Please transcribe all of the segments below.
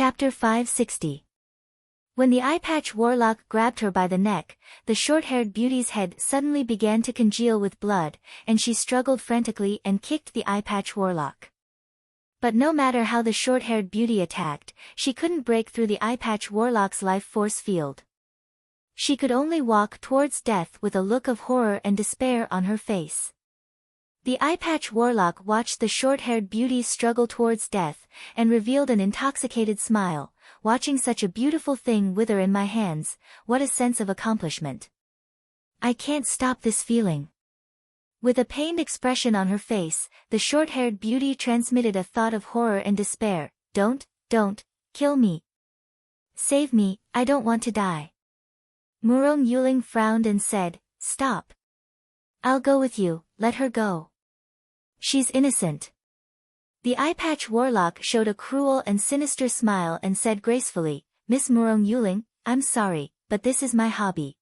Chapter 560. When the eye-patch warlock grabbed her by the neck, the short-haired beauty's head suddenly began to congeal with blood, and she struggled frantically and kicked the eye-patch warlock. But no matter how the short-haired beauty attacked, she couldn't break through the eye-patch warlock's life force field. She could only walk towards death with a look of horror and despair on her face. The eye-patch warlock watched the short-haired beauty struggle towards death, and revealed an intoxicated smile. Watching such a beautiful thing wither in my hands, what a sense of accomplishment. I can't stop this feeling. With a pained expression on her face, the short-haired beauty transmitted a thought of horror and despair. Don't kill me. Save me, I don't want to die. Murong Yuling frowned and said, Stop. I'll go with you, let her go. She's innocent. The eye-patch warlock showed a cruel and sinister smile and said gracefully, Miss Murong Yuling, I'm sorry, but this is my hobby.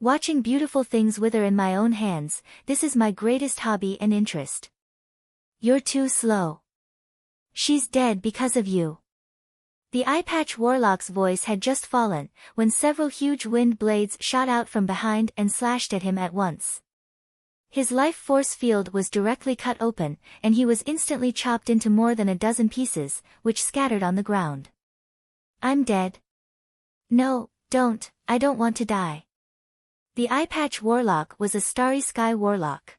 Watching beautiful things wither in my own hands, this is my greatest hobby and interest. You're too slow. She's dead because of you. The eye-patch warlock's voice had just fallen, when several huge wind blades shot out from behind and slashed at him at once. His life force field was directly cut open, and he was instantly chopped into more than a dozen pieces, which scattered on the ground. I'm dead. No, I don't want to die. The eye-patch warlock was a starry sky warlock.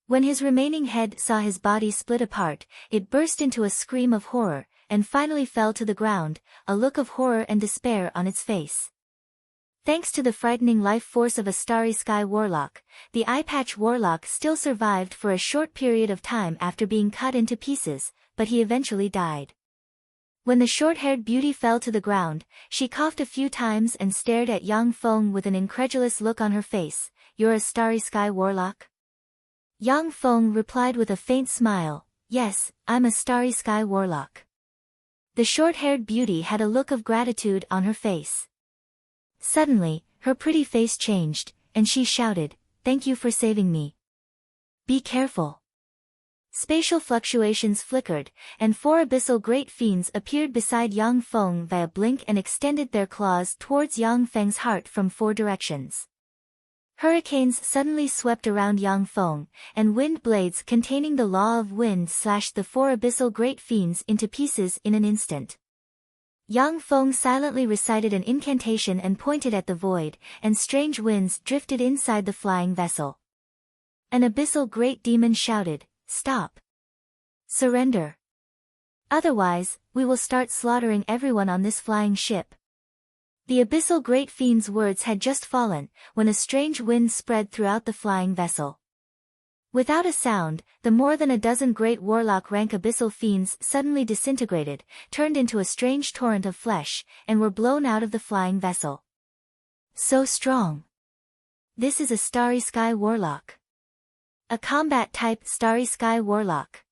When his remaining head saw his body split apart, it burst into a scream of horror, and finally fell to the ground, a look of horror and despair on its face. Thanks to the frightening life force of a starry sky warlock, the eye-patch warlock still survived for a short period of time after being cut into pieces, but he eventually died. When the short-haired beauty fell to the ground, she coughed a few times and stared at Yang Feng with an incredulous look on her face. You're a starry sky warlock? Yang Feng replied with a faint smile, Yes, I'm a starry sky warlock. The short-haired beauty had a look of gratitude on her face. Suddenly, her pretty face changed, and she shouted, Thank you for saving me. Be careful. Spatial fluctuations flickered, and four abyssal great fiends appeared beside Yang Feng via blink and extended their claws towards Yang Feng's heart from four directions. Hurricanes suddenly swept around Yang Feng, and wind blades containing the law of wind slashed the four abyssal great fiends into pieces in an instant. Yang Feng silently recited an incantation and pointed at the void, and strange winds drifted inside the flying vessel. An abyssal great demon shouted, Stop. Surrender. Otherwise, we will start slaughtering everyone on this flying ship. The abyssal great fiend's words had just fallen, when a strange wind spread throughout the flying vessel. Without a sound, the more than a dozen great warlock rank abyssal fiends suddenly disintegrated, turned into a strange torrent of flesh, and were blown out of the flying vessel. So strong. This is a starry sky warlock. A combat-type starry sky warlock.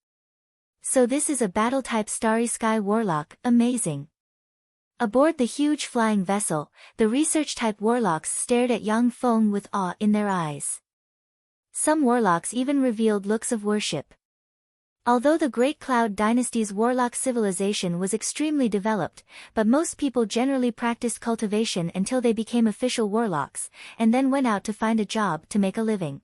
So this is a battle-type starry sky warlock, amazing. Aboard the huge flying vessel, the research-type warlocks stared at Yang Feng with awe in their eyes. Some warlocks even revealed looks of worship. Although the Great Cloud Dynasty's warlock civilization was extremely developed, but most people generally practiced cultivation until they became official warlocks, and then went out to find a job to make a living.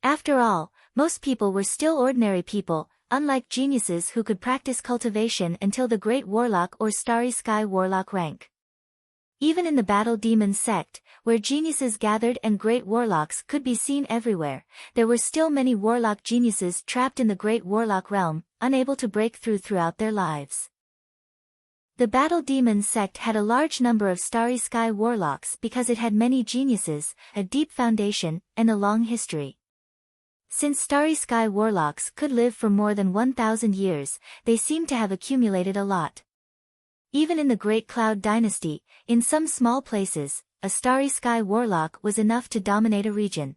After all, most people were still ordinary people, unlike geniuses who could practice cultivation until the Great Warlock or Starry Sky Warlock rank. Even in the Battle Demon sect, where geniuses gathered and great warlocks could be seen everywhere, there were still many warlock geniuses trapped in the Great Warlock realm, unable to break through throughout their lives. The Battle Demon sect had a large number of Starry Sky Warlocks because it had many geniuses, a deep foundation, and a long history. Since Starry Sky Warlocks could live for more than 1,000 years, they seemed to have accumulated a lot. Even in the Great Cloud Dynasty, in some small places, a Starry Sky Warlock was enough to dominate a region.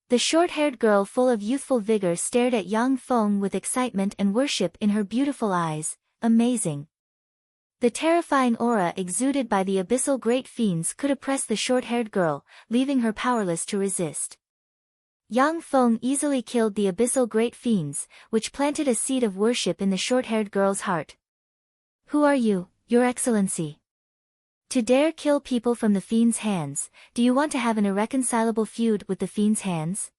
The short-haired girl full of youthful vigor stared at Yang Feng with excitement and worship in her beautiful eyes. Amazing. The terrifying aura exuded by the abyssal great fiends could oppress the short-haired girl, leaving her powerless to resist. Yang Feng easily killed the abyssal great fiends, which planted a seed of worship in the short-haired girl's heart. Who are you, Your Excellency? To dare kill people from the fiend's hands, do you want to have an irreconcilable feud with the fiend's hands?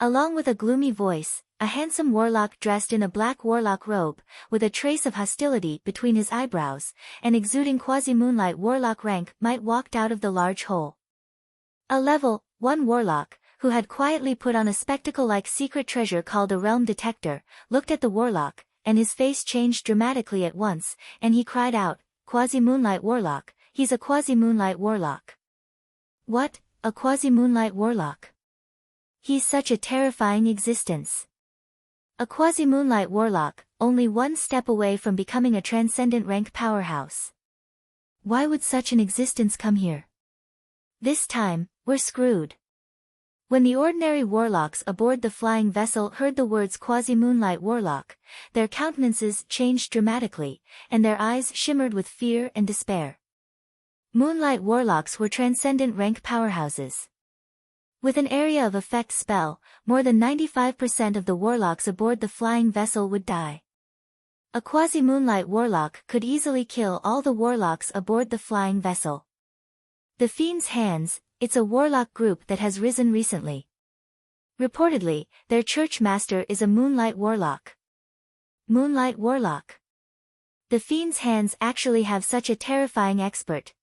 Along with a gloomy voice, a handsome warlock dressed in a black warlock robe, with a trace of hostility between his eyebrows, and exuding quasi-moonlight warlock rank walked out of the large hole. A level 1 warlock, who had quietly put on a spectacle-like secret treasure called a realm detector, looked at the warlock, and his face changed dramatically at once, and he cried out, "Quasi-moonlight warlock, he's a quasi-moonlight warlock." What, a quasi-moonlight warlock? He's such a terrifying existence. A quasi-moonlight warlock, only one step away from becoming a transcendent rank powerhouse. Why would such an existence come here? This time, we're screwed. When the ordinary warlocks aboard the flying vessel heard the words quasi-moonlight warlock, their countenances changed dramatically, and their eyes shimmered with fear and despair. Moonlight warlocks were transcendent rank powerhouses. With an area of effect spell, more than 95% of the warlocks aboard the flying vessel would die. A quasi-moonlight warlock could easily kill all the warlocks aboard the flying vessel. The Fiend's Hands, it's a warlock group that has risen recently. Reportedly, their church master is a moonlight warlock. Moonlight warlock. The Fiend's Hands actually have such a terrifying expert.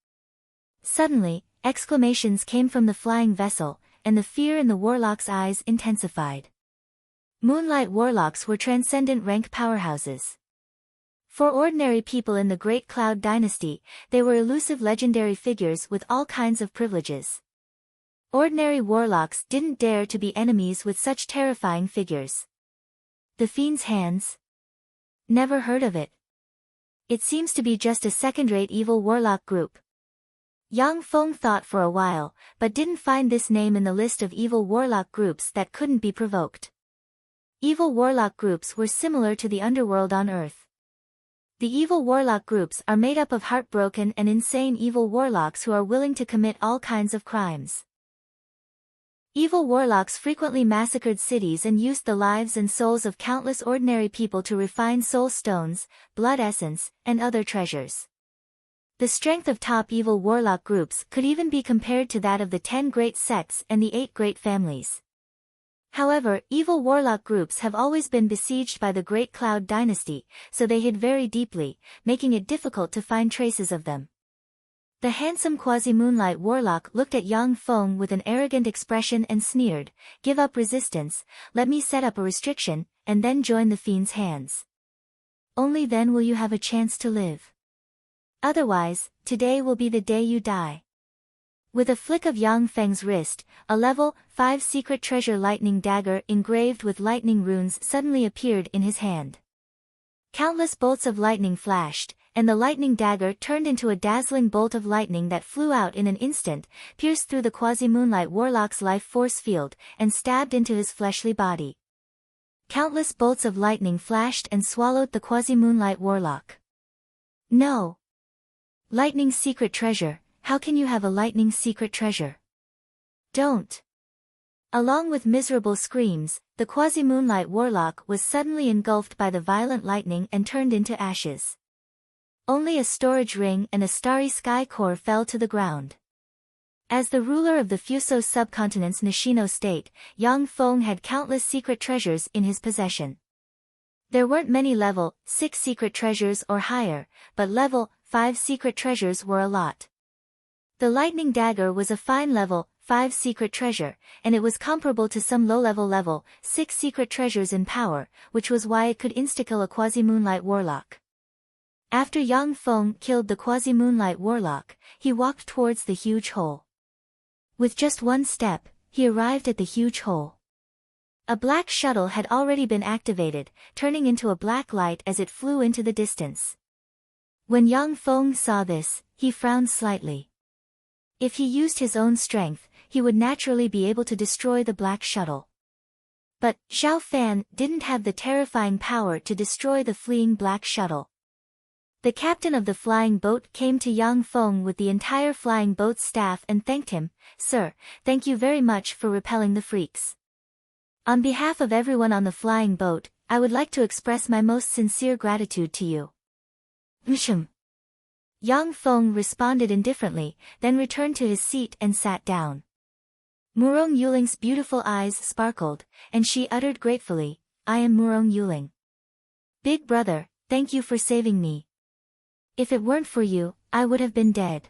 Suddenly, exclamations came from the flying vessel, and the fear in the warlock's eyes intensified. Moonlight warlocks were transcendent rank powerhouses. For ordinary people in the Great Cloud Dynasty, they were elusive legendary figures with all kinds of privileges. Ordinary warlocks didn't dare to be enemies with such terrifying figures. The Fiend's Hands? Never heard of it. It seems to be just a second-rate evil warlock group. Yang Feng thought for a while, but didn't find this name in the list of evil warlock groups that couldn't be provoked. Evil warlock groups were similar to the underworld on Earth. The evil warlock groups are made up of heartbroken and insane evil warlocks who are willing to commit all kinds of crimes. Evil warlocks frequently massacred cities and used the lives and souls of countless ordinary people to refine soul stones, blood essence, and other treasures. The strength of top evil warlock groups could even be compared to that of the 10 great sects and the 8 great families. However, evil warlock groups have always been besieged by the Great Cloud Dynasty, so they hid very deeply, making it difficult to find traces of them. The handsome quasi-moonlight warlock looked at Yang Feng with an arrogant expression and sneered, "Give up resistance, let me set up a restriction, and then join the Fiend's Hands. Only then will you have a chance to live. Otherwise, today will be the day you die." With a flick of Yang Feng's wrist, a level 5 secret treasure lightning dagger engraved with lightning runes suddenly appeared in his hand. Countless bolts of lightning flashed, and the lightning dagger turned into a dazzling bolt of lightning that flew out in an instant, pierced through the quasi-moonlight warlock's life force field, and stabbed into his fleshly body. Countless bolts of lightning flashed and swallowed the quasi-moonlight warlock. No! Lightning secret treasure, how can you have a lightning secret treasure? Don't! Along with miserable screams, the quasi-moonlight warlock was suddenly engulfed by the violent lightning and turned into ashes. Only a storage ring and a starry sky core fell to the ground. As the ruler of the Fuso subcontinent's Nishino state, Yang Feng had countless secret treasures in his possession. There weren't many level 6 secret treasures or higher, but level 5 secret treasures were a lot. The lightning dagger was a fine level 5 secret treasure, and it was comparable to some low-level level 6 secret treasures in power, which was why it could insta-kill a quasi-moonlight warlock. After Yang Feng killed the quasi-moonlight warlock, he walked towards the huge hole. With just one step, he arrived at the huge hole. A black shuttle had already been activated, turning into a black light as it flew into the distance. When Yang Feng saw this, he frowned slightly. If he used his own strength, he would naturally be able to destroy the black shuttle. But Zhao Fan didn't have the terrifying power to destroy the fleeing black shuttle. The captain of the flying boat came to Yang Feng with the entire flying boat's staff and thanked him, "Sir, thank you very much for repelling the freaks. On behalf of everyone on the flying boat, I would like to express my most sincere gratitude to you." Yang Feng responded indifferently, then returned to his seat and sat down. Murong Yuling's beautiful eyes sparkled, and she uttered gratefully, I am Murong Yuling. Big brother, thank you for saving me. If it weren't for you, I would have been dead.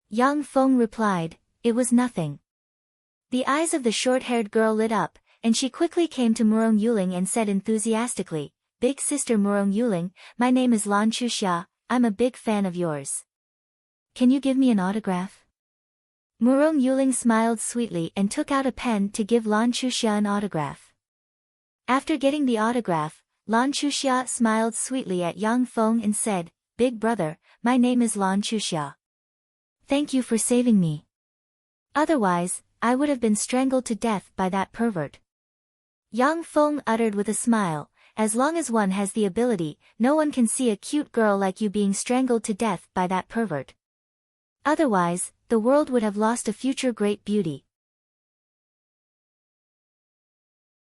Yang Feng replied, it was nothing. The eyes of the short-haired girl lit up, and she quickly came to Murong Yuling and said enthusiastically, Big sister Murong Yuling, my name is Lan Chuxia, I'm a big fan of yours. Can you give me an autograph? Murong Yuling smiled sweetly and took out a pen to give Lan Chuxia an autograph. After getting the autograph, Lan Chuxia smiled sweetly at Yang Feng and said, Big brother, my name is Lan Chuxia. Thank you for saving me. Otherwise, I would have been strangled to death by that pervert. Yang Feng uttered with a smile, as long as one has the ability, no one can see a cute girl like you being strangled to death by that pervert. Otherwise, the world would have lost a future great beauty.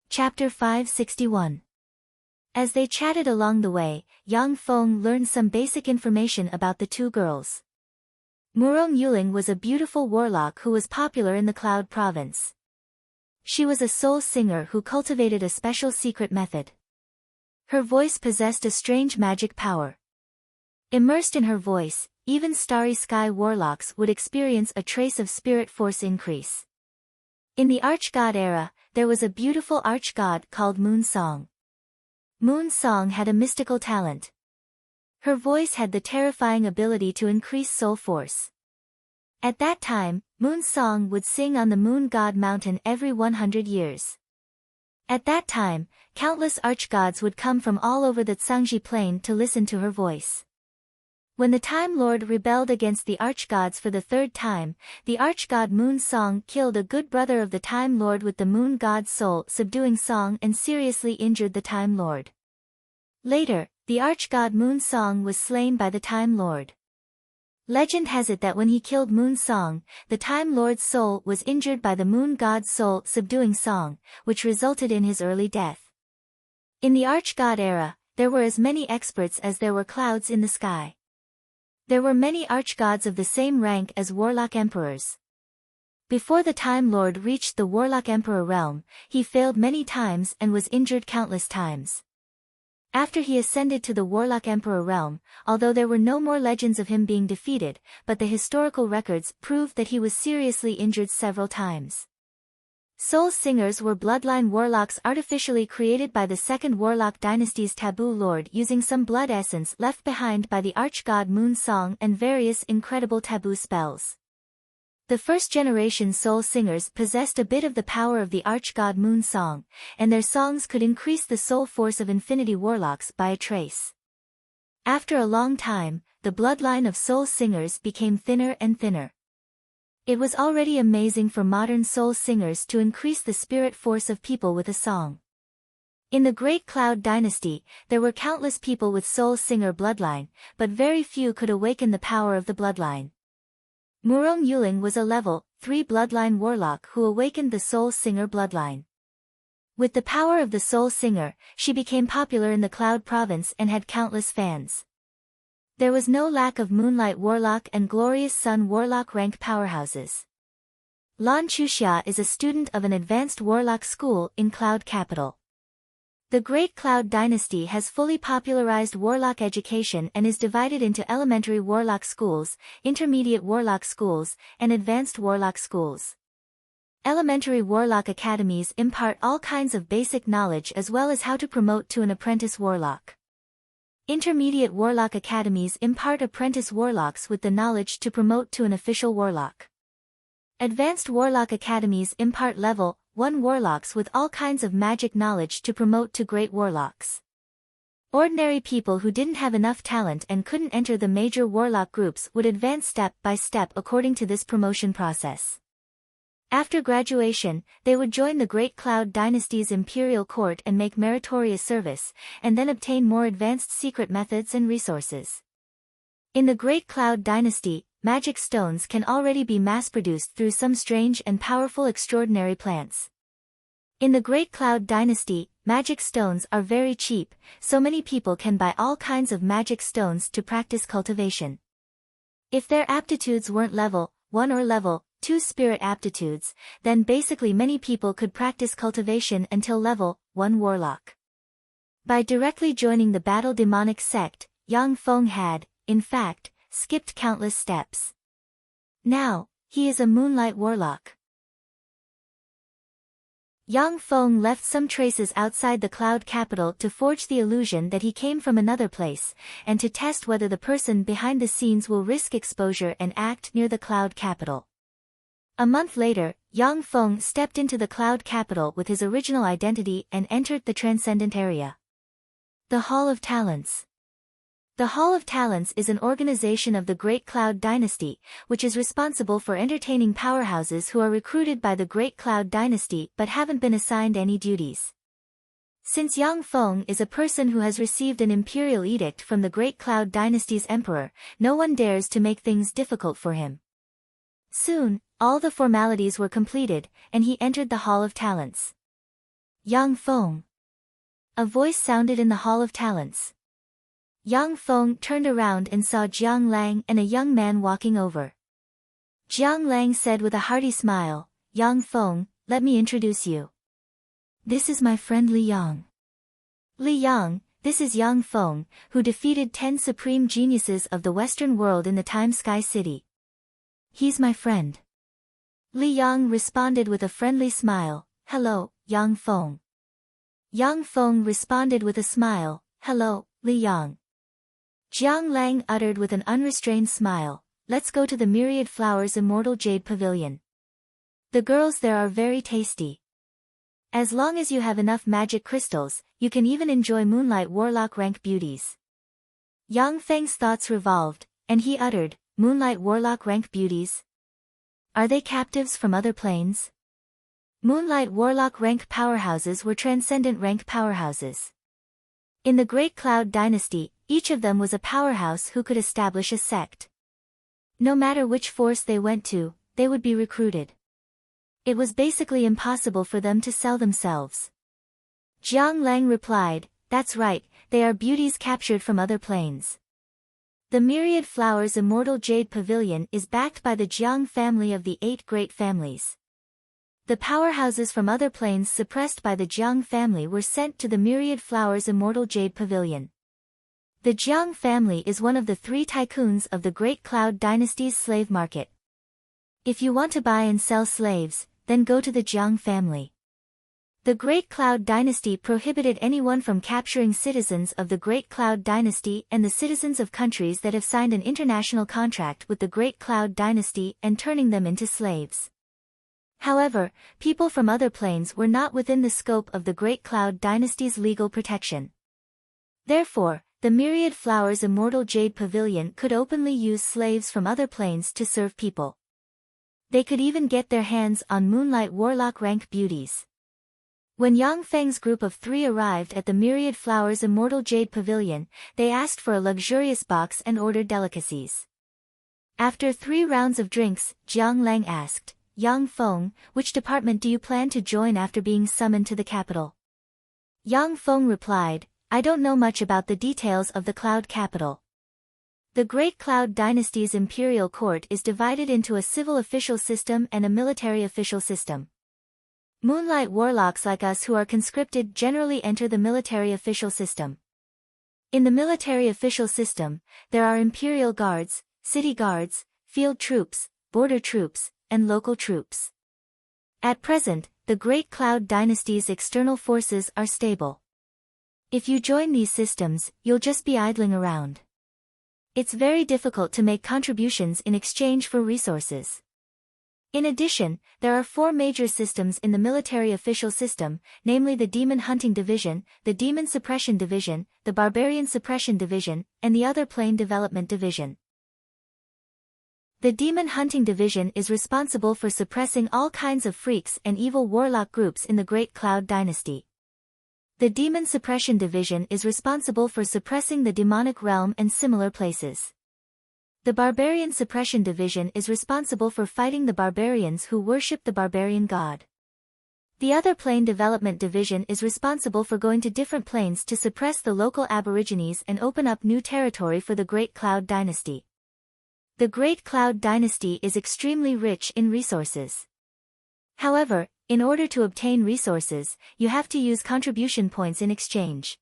Chapter 561. As they chatted along the way, Yang Feng learned some basic information about the two girls. Murong Yuling was a beautiful warlock who was popular in the Cloud Province. She was a soul singer who cultivated a special secret method. Her voice possessed a strange magic power. Immersed in her voice, even starry sky warlocks would experience a trace of spirit force increase. In the archgod era, there was a beautiful archgod called Moon Song. Moon Song had a mystical talent. Her voice had the terrifying ability to increase soul force. At that time, Moon Song would sing on the Moon God Mountain every 100 years. At that time, countless archgods would come from all over the Zhangji plain to listen to her voice. When the Time Lord rebelled against the archgods for the third time, the archgod Moon Song killed a good brother of the Time Lord with the Moon God's soul subduing song and seriously injured the Time Lord. Later, the archgod Moon Song was slain by the Time Lord. Legend has it that when he killed Moon Song, the Time Lord's soul was injured by the Moon God's soul subduing song, which resulted in his early death. In the archgod era, there were as many experts as there were clouds in the sky. There were many archgods of the same rank as warlock emperors. Before the Time Lord reached the warlock emperor realm, he failed many times and was injured countless times. After he ascended to the warlock emperor realm, although there were no more legends of him being defeated, but the historical records proved that he was seriously injured several times. Soul singers were bloodline warlocks artificially created by the second warlock dynasty's taboo lord using some blood essence left behind by the archgod Moon Song and various incredible taboo spells. The first-generation soul singers possessed a bit of the power of the archgod Moon Song, and their songs could increase the soul force of infinity warlocks by a trace. After a long time, the bloodline of soul singers became thinner and thinner. It was already amazing for modern soul singers to increase the spirit force of people with a song. In the Great Cloud Dynasty, there were countless people with soul singer bloodline, but very few could awaken the power of the bloodline. Murong Yuling was a level 3 bloodline warlock who awakened the soul singer bloodline. With the power of the soul singer, she became popular in the Cloud Province and had countless fans. There was no lack of Moonlight Warlock and Glorious Sun Warlock rank powerhouses. Lan Chuxia is a student of an advanced warlock school in Cloud Capital. The Great Cloud Dynasty has fully popularized warlock education and is divided into elementary warlock schools, intermediate warlock schools, and advanced warlock schools. Elementary warlock academies impart all kinds of basic knowledge as well as how to promote to an apprentice warlock. Intermediate warlock academies impart apprentice warlocks with the knowledge to promote to an official warlock. Advanced warlock academies impart level 1 warlocks with all kinds of magic knowledge to promote to great warlocks. Ordinary people who didn't have enough talent and couldn't enter the major warlock groups would advance step by step according to this promotion process. After graduation, they would join the Great Cloud Dynasty's imperial court and make meritorious service, and then obtain more advanced secret methods and resources. In the Great Cloud Dynasty, magic stones can already be mass-produced through some strange and powerful extraordinary plants. In the Great Cloud Dynasty, magic stones are very cheap, so many people can buy all kinds of magic stones to practice cultivation. If their aptitudes weren't level 1 or level 2 spirit aptitudes, then basically many people could practice cultivation until level 1 warlock. By directly joining the battle demonic sect, Yang Feng had, in fact, skipped countless steps. Now, he is a moonlight warlock. Yang Feng left some traces outside the cloud capital to forge the illusion that he came from another place, and to test whether the person behind the scenes will risk exposure and act near the cloud capital. A month later, Yang Feng stepped into the cloud capital with his original identity and entered the transcendent area. The Hall of Talents. The Hall of Talents is an organization of the Great Cloud Dynasty, which is responsible for entertaining powerhouses who are recruited by the Great Cloud Dynasty but haven't been assigned any duties. Since Yang Feng is a person who has received an imperial edict from the Great Cloud Dynasty's emperor, no one dares to make things difficult for him. Soon, all the formalities were completed, and he entered the Hall of Talents. Yang Feng. A voice sounded in the Hall of Talents. Yang Feng turned around and saw Jiang Lang and a young man walking over. Jiang Lang said with a hearty smile, "Yang Feng, let me introduce you. This is my friend Li Yang." Li Yang, this is Yang Feng, who defeated 10 supreme geniuses of the Western world in the Time Sky City. He's my friend. Li Yang responded with a friendly smile, "Hello, Yang Feng." Yang Feng responded with a smile, "Hello, Li Yang." Jiang Lang uttered with an unrestrained smile, "Let's go to the Myriad Flowers Immortal Jade Pavilion. The girls there are very tasty. As long as you have enough magic crystals, you can even enjoy Moonlight Warlock rank beauties." Yang Feng's thoughts revolved, and he uttered, "Moonlight Warlock rank beauties? Are they captives from other planes?" Moonlight Warlock rank powerhouses were transcendent rank powerhouses. In the Great Cloud Dynasty, each of them was a powerhouse who could establish a sect. No matter which force they went to, they would be recruited. It was basically impossible for them to sell themselves. Jiang Lang replied, "That's right, they are beauties captured from other planes." The Myriad Flowers Immortal Jade Pavilion is backed by the Jiang family of the 8 great families. The powerhouses from other planes suppressed by the Jiang family were sent to the Myriad Flowers Immortal Jade Pavilion. The Jiang family is one of the 3 tycoons of the Great Cloud Dynasty's slave market. If you want to buy and sell slaves, then go to the Jiang family. The Great Cloud Dynasty prohibited anyone from capturing citizens of the Great Cloud Dynasty and the citizens of countries that have signed an international contract with the Great Cloud Dynasty and turning them into slaves. However, people from other planes were not within the scope of the Great Cloud Dynasty's legal protection. Therefore, the Myriad Flowers Immortal Jade Pavilion could openly use slaves from other planes to serve people. They could even get their hands on Moonlight Warlock rank beauties. When Yang Feng's group of 3 arrived at the Myriad Flowers Immortal Jade Pavilion, they asked for a luxurious box and ordered delicacies. After 3 rounds of drinks, Jiang Lang asked, "Yang Feng, which department do you plan to join after being summoned to the capital?" Yang Feng replied, "I don't know much about the details of the Cloud Capital. The Great Cloud Dynasty's imperial court is divided into a civil official system and a military official system. Moonlight warlocks like us who are conscripted generally enter the military official system. In the military official system, there are imperial guards, city guards, field troops, border troops, and local troops. At present, the Great Cloud Dynasty's external forces are stable. If you join these systems, you'll just be idling around. It's very difficult to make contributions in exchange for resources. In addition, there are 4 major systems in the military official system, namely the Demon Hunting Division, the Demon Suppression Division, the Barbarian Suppression Division, and the Other Plane Development Division. The Demon Hunting Division is responsible for suppressing all kinds of freaks and evil warlock groups in the Great Cloud Dynasty. The Demon Suppression Division is responsible for suppressing the demonic realm and similar places. The Barbarian Suppression Division is responsible for fighting the barbarians who worship the barbarian god. The other Plane Development Division is responsible for going to different planes to suppress the local aborigines and open up new territory for the Great Cloud Dynasty. The Great Cloud Dynasty is extremely rich in resources. However, in order to obtain resources, you have to use contribution points in exchange.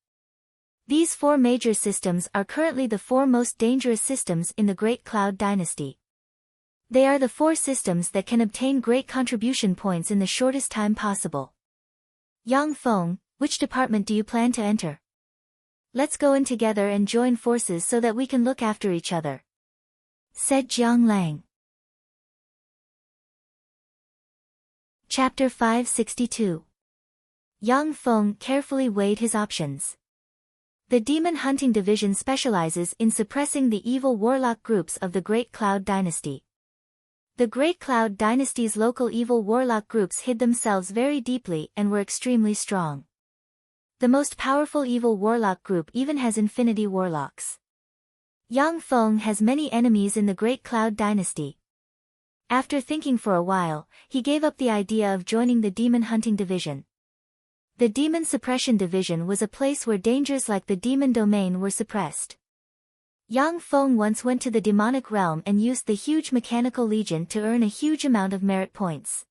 These 4 major systems are currently the 4 most dangerous systems in the Great Cloud Dynasty. They are the 4 systems that can obtain great contribution points in the shortest time possible. Yang Feng, which department do you plan to enter? Let's go in together and join forces so that we can look after each other, said Jiang Lang. Chapter 562. Yang Feng carefully weighed his options. The Demon Hunting Division specializes in suppressing the evil warlock groups of the Great Cloud Dynasty. The Great Cloud Dynasty's local evil warlock groups hid themselves very deeply and were extremely strong. The most powerful evil warlock group even has infinity warlocks. Yang Feng has many enemies in the Great Cloud Dynasty. After thinking for a while, he gave up the idea of joining the Demon Hunting Division. The Demon Suppression Division was a place where dangers like the demon domain were suppressed. Yang Feng once went to the demonic realm and used the huge mechanical legion to earn a huge amount of merit points.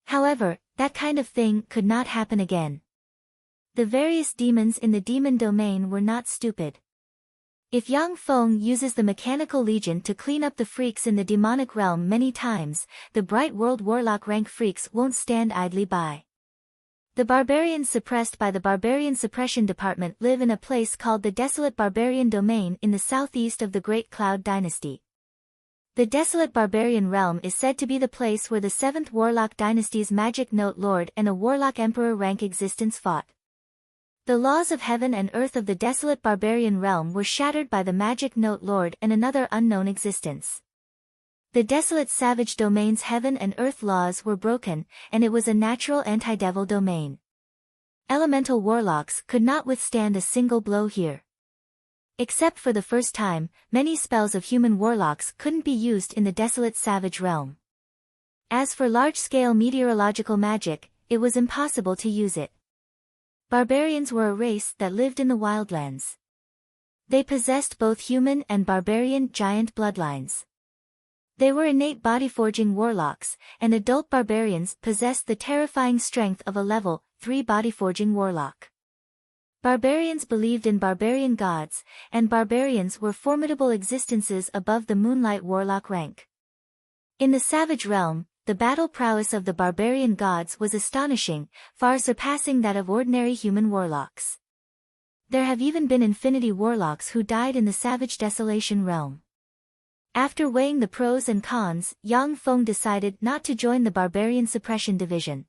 However, that kind of thing could not happen again. The various demons in the demon domain were not stupid. If Yang Feng uses the mechanical legion to clean up the freaks in the demonic realm many times, the Bright World Warlock rank freaks won't stand idly by. The barbarians suppressed by the Barbarian Suppression Department live in a place called the Desolate Barbarian Domain in the southeast of the Great Cloud Dynasty. The Desolate Barbarian Realm is said to be the place where the 7th Warlock Dynasty's Magic Note Lord and a Warlock Emperor rank existence fought. The laws of heaven and earth of the Desolate Barbarian Realm were shattered by the Magic Note Lord and another unknown existence. The Desolate Savage Domain's heaven and earth laws were broken, and it was a natural anti-devil domain. Elemental warlocks could not withstand a single blow here. Except for the first time, many spells of human warlocks couldn't be used in the Desolate Savage realm. As for large-scale meteorological magic, it was impossible to use it. Barbarians were a race that lived in the wildlands. They possessed both human and barbarian giant bloodlines. They were innate body-forging warlocks, and adult barbarians possessed the terrifying strength of a level 3 body-forging warlock. Barbarians believed in barbarian gods, and barbarians were formidable existences above the Moonlight Warlock rank. In the Savage realm, the battle prowess of the barbarian gods was astonishing, far surpassing that of ordinary human warlocks. There have even been infinity warlocks who died in the Savage Desolation realm. After weighing the pros and cons, Yang Feng decided not to join the Barbarian Suppression Division.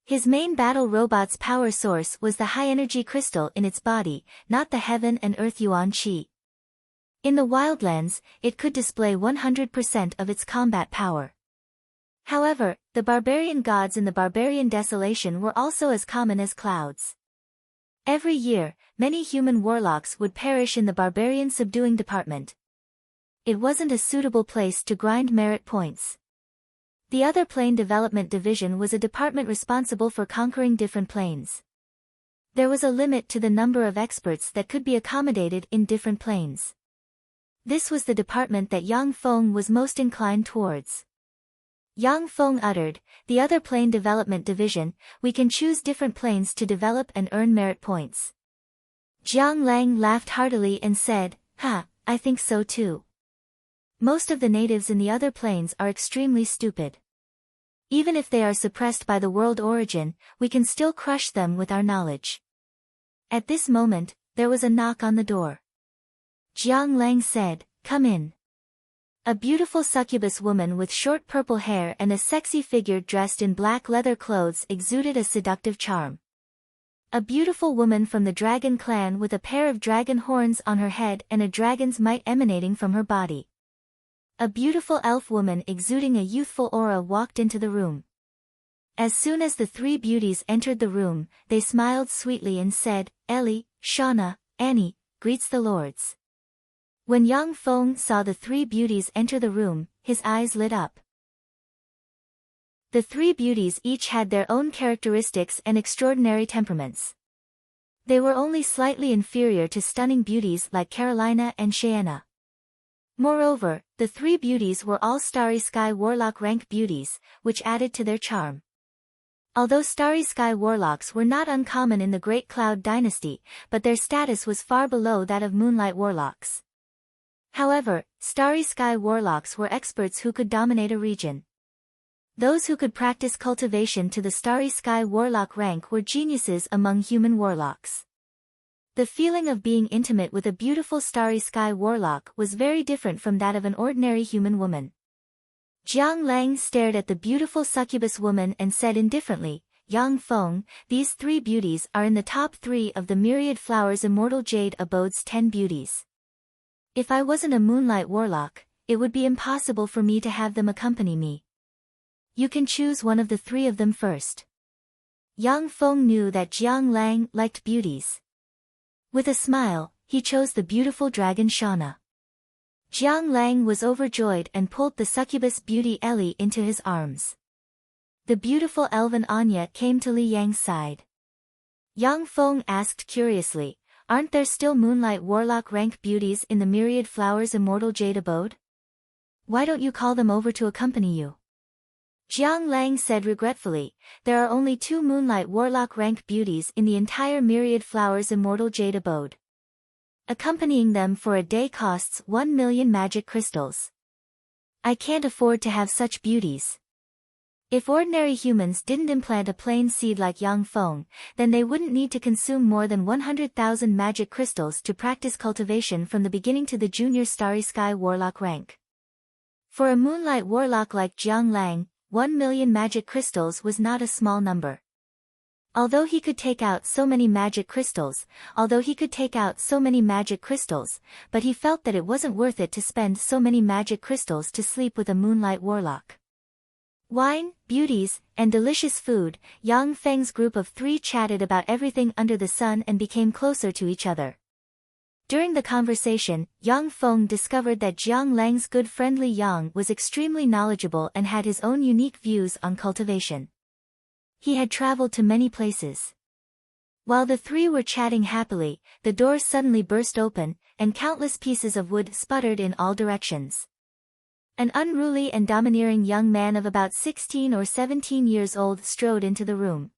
His main battle robot's power source was the high-energy crystal in its body, not the heaven and earth Yuan Qi. In the wildlands, it could display 100% of its combat power. However, the barbarian gods in the Barbarian Desolation were also as common as clouds. Every year, many human warlocks would perish in the Barbarian Subduing Department. It wasn't a suitable place to grind merit points. The other Plane Development Division was a department responsible for conquering different planes. There was a limit to the number of experts that could be accommodated in different planes. This was the department that Yang Feng was most inclined towards. Yang Feng uttered, "The other Plane Development Division, we can choose different planes to develop and earn merit points." Jiang Lang laughed heartily and said, I think so too. Most of the natives in the other planes are extremely stupid. Even if they are suppressed by the world origin, we can still crush them with our knowledge. At this moment, there was a knock on the door. Jiang Lang said, "Come in." A beautiful succubus woman with short purple hair and a sexy figure dressed in black leather clothes exuded a seductive charm. A beautiful woman from the dragon clan with a pair of dragon horns on her head and a dragon's might emanating from her body. A beautiful elf woman exuding a youthful aura walked into the room. As soon as the 3 beauties entered the room, they smiled sweetly and said, "Ellie, Shauna, Annie, greets the lords." When Yang Feng saw the 3 beauties enter the room, his eyes lit up. The three beauties each had their own characteristics and extraordinary temperaments. They were only slightly inferior to stunning beauties like Carolina and Cheyenne. Moreover, the three beauties were all Starry Sky Warlock rank beauties, which added to their charm. Although Starry Sky Warlocks were not uncommon in the Great Cloud Dynasty, but their status was far below that of Moonlight Warlocks. However, Starry Sky Warlocks were experts who could dominate a region. Those who could practice cultivation to the Starry Sky Warlock rank were geniuses among human warlocks. The feeling of being intimate with a beautiful Starry Sky Warlock was very different from that of an ordinary human woman. Jiang Lang stared at the beautiful succubus woman and said indifferently, "Yang Feng, these three beauties are in the top 3 of the Myriad Flowers Immortal Jade Abode's 10 beauties. If I wasn't a Moonlight Warlock, it would be impossible for me to have them accompany me. You can choose one of the 3 of them first." Yang Feng knew that Jiang Lang liked beauties. With a smile, he chose the beautiful dragon Shauna. Jiang Lang was overjoyed and pulled the succubus beauty Ellie into his arms. The beautiful elven Anya came to Li Yang's side. Yang Feng asked curiously, "Aren't there still Moonlight Warlock rank beauties in the Myriad Flowers Immortal Jade Abode? Why don't you call them over to accompany you?" Jiang Lang said regretfully, "There are only 2 Moonlight Warlock rank beauties in the entire Myriad Flowers Immortal Jade Abode. Accompanying them for a day costs 1 million magic crystals. I can't afford to have such beauties." If ordinary humans didn't implant a plain seed like Yang Feng, then they wouldn't need to consume more than 100,000 magic crystals to practice cultivation from the beginning to the junior Starry Sky Warlock rank. For a Moonlight Warlock like Jiang Lang, 1 million magic crystals was not a small number. Although he could take out so many magic crystals, but he felt that it wasn't worth it to spend so many magic crystals to sleep with a Moonlight Warlock. Wine, beauties, and delicious food, Yang Feng's group of 3 chatted about everything under the sun and became closer to each other. During the conversation, Yang Feng discovered that Jiang Lang's good friend Li Yang was extremely knowledgeable and had his own unique views on cultivation. He had traveled to many places. While the 3 were chatting happily, the door suddenly burst open, and countless pieces of wood sputtered in all directions. An unruly and domineering young man of about 16 or 17 years old strode into the room.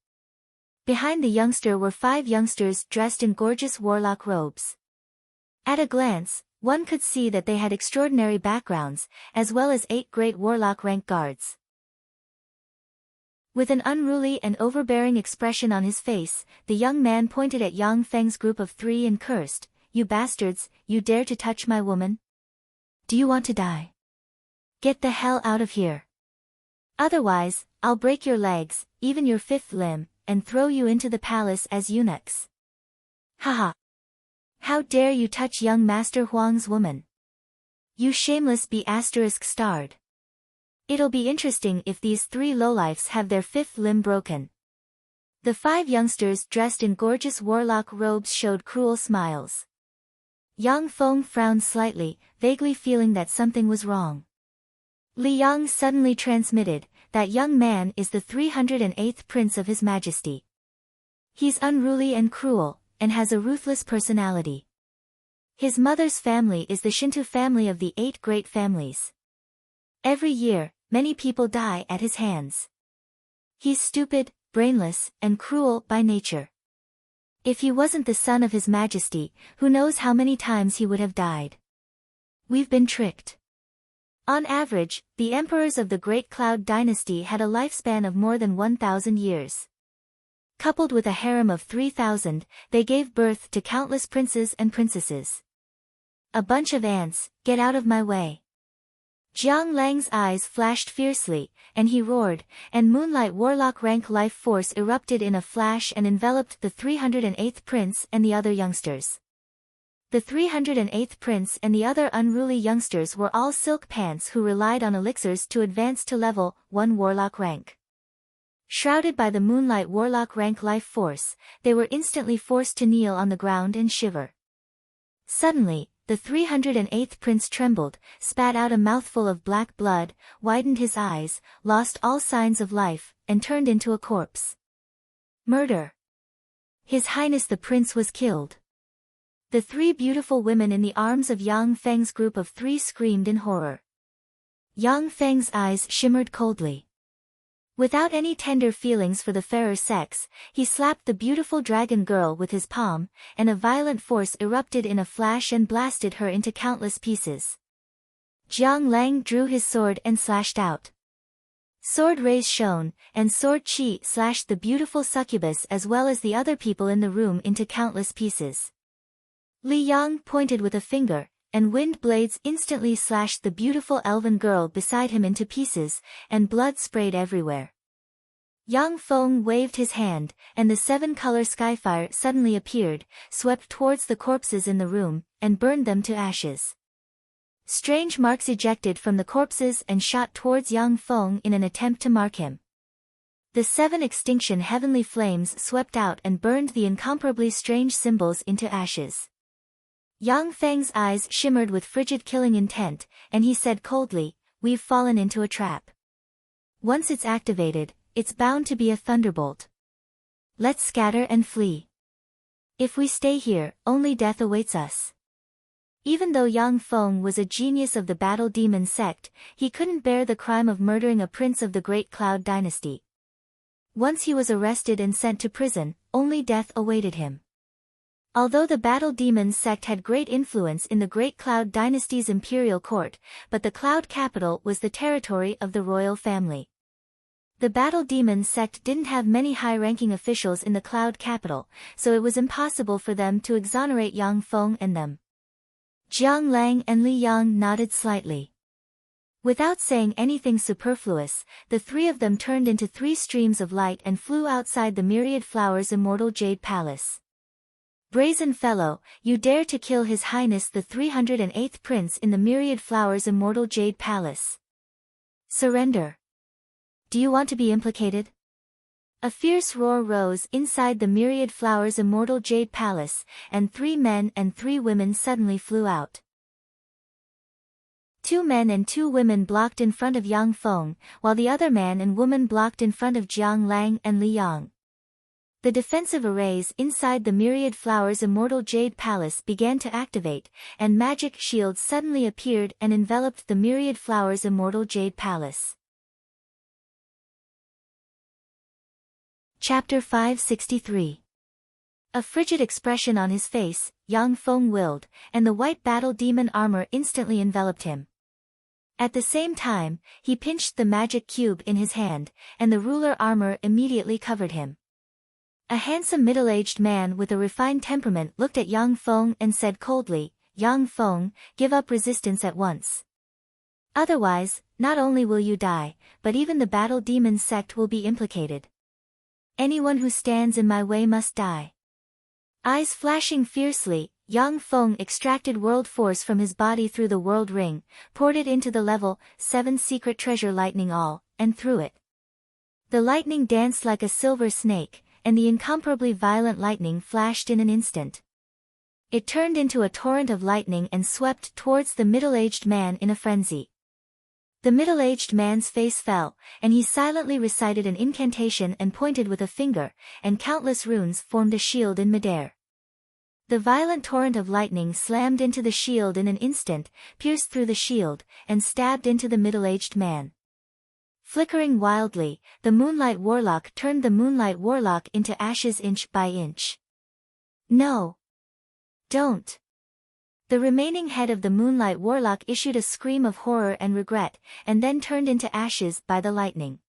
Behind the youngster were 5 youngsters dressed in gorgeous warlock robes. At a glance, one could see that they had extraordinary backgrounds, as well as 8 great warlock rank guards. With an unruly and overbearing expression on his face, the young man pointed at Yang Feng's group of 3 and cursed, "You bastards, you dare to touch my woman? Do you want to die? Get the hell out of here. Otherwise, I'll break your legs, even your 5th limb, and throw you into the palace as eunuchs. Haha. How dare you touch young Master Huang's woman? You shameless be***starred. It'll be interesting if these 3 lowlifes have their 5th limb broken." The 5 youngsters dressed in gorgeous warlock robes showed cruel smiles. Yang Feng frowned slightly, vaguely feeling that something was wrong. Li Yang suddenly transmitted, "That young man is the 308th Prince of His Majesty. He's unruly and cruel, and has a ruthless personality. His mother's family is the Shinto family of the 8 great families. Every year, many people die at his hands. He's stupid, brainless, and cruel by nature. If he wasn't the son of His Majesty, who knows how many times he would have died. We've been tricked." On average, the emperors of the Great Cloud Dynasty had a lifespan of more than 1,000 years. Coupled with a harem of 3,000, they gave birth to countless princes and princesses. "A bunch of ants, get out of my way." Jiang Lang's eyes flashed fiercely, and he roared, and Moonlight Warlock rank life force erupted in a flash and enveloped the 308th Prince and the other youngsters. The 308th Prince and the other unruly youngsters were all silk pants who relied on elixirs to advance to level 1 Warlock rank. Shrouded by the Moonlight Warlock rank life force, they were instantly forced to kneel on the ground and shiver. Suddenly, the 308th prince trembled, spat out a mouthful of black blood, widened his eyes, lost all signs of life, and turned into a corpse. Murder! His Highness the prince was killed. The three beautiful women in the arms of Yang Feng's group of three screamed in horror. Yang Feng's eyes shimmered coldly. Without any tender feelings for the fairer sex, he slapped the beautiful dragon girl with his palm, and a violent force erupted in a flash and blasted her into countless pieces. Jiang Lang drew his sword and slashed out. Sword rays shone, and sword chi slashed the beautiful succubus as well as the other people in the room into countless pieces. Li Yang pointed with a finger, and wind blades instantly slashed the beautiful elven girl beside him into pieces, and blood sprayed everywhere. Yang Feng waved his hand, and the seven-color skyfire suddenly appeared, swept towards the corpses in the room, and burned them to ashes. Strange marks ejected from the corpses and shot towards Yang Feng in an attempt to mark him. The seven extinction heavenly flames swept out and burned the incomparably strange symbols into ashes. Yang Feng's eyes shimmered with frigid killing intent, and he said coldly, "We've fallen into a trap. Once it's activated, it's bound to be a thunderbolt. Let's scatter and flee. If we stay here, only death awaits us." Even though Yang Feng was a genius of the Battle Demon sect, he couldn't bear the crime of murdering a prince of the Great Cloud dynasty. Once he was arrested and sent to prison, only death awaited him. Although the Battle Demon sect had great influence in the Great Cloud dynasty's imperial court, but the Cloud capital was the territory of the royal family. The Battle Demon sect didn't have many high-ranking officials in the Cloud capital, so it was impossible for them to exonerate Yang Feng and them. Jiang Lang and Li Yang nodded slightly. Without saying anything superfluous, the three of them turned into three streams of light and flew outside the Myriad Flowers Immortal Jade Palace. "Brazen fellow, you dare to kill His Highness the 308th Prince in the Myriad Flowers Immortal Jade Palace. Surrender. Do you want to be implicated?" A fierce roar rose inside the Myriad Flowers Immortal Jade Palace, and 3 men and 3 women suddenly flew out. 2 men and 2 women blocked in front of Yang Feng, while the other man and woman blocked in front of Jiang Lang and Li Yang. The defensive arrays inside the Myriad Flowers Immortal Jade Palace began to activate, and magic shields suddenly appeared and enveloped the Myriad Flowers Immortal Jade Palace. Chapter 563. A frigid expression on his face, Yang Feng willed, and the white battle demon armor instantly enveloped him. At the same time, he pinched the magic cube in his hand, and the ruler armor immediately covered him. A handsome middle-aged man with a refined temperament looked at Yang Feng and said coldly, "Yang Feng, give up resistance at once. Otherwise, not only will you die, but even the Battle Demon sect will be implicated. Anyone who stands in my way must die." Eyes flashing fiercely, Yang Feng extracted world force from his body through the world ring, poured it into the level 7 secret treasure lightning all, and threw it. The lightning danced like a silver snake, and the incomparably violent lightning flashed in an instant. It turned into a torrent of lightning and swept towards the middle-aged man in a frenzy. The middle-aged man's face fell, and he silently recited an incantation and pointed with a finger, and countless runes formed a shield in midair. The violent torrent of lightning slammed into the shield in an instant, pierced through the shield, and stabbed into the middle-aged man. Flickering wildly, the Moonlight Warlock turned the Moonlight Warlock into ashes inch by inch. "No! Don't!" The remaining head of the Moonlight Warlock issued a scream of horror and regret, and then turned into ashes by the lightning.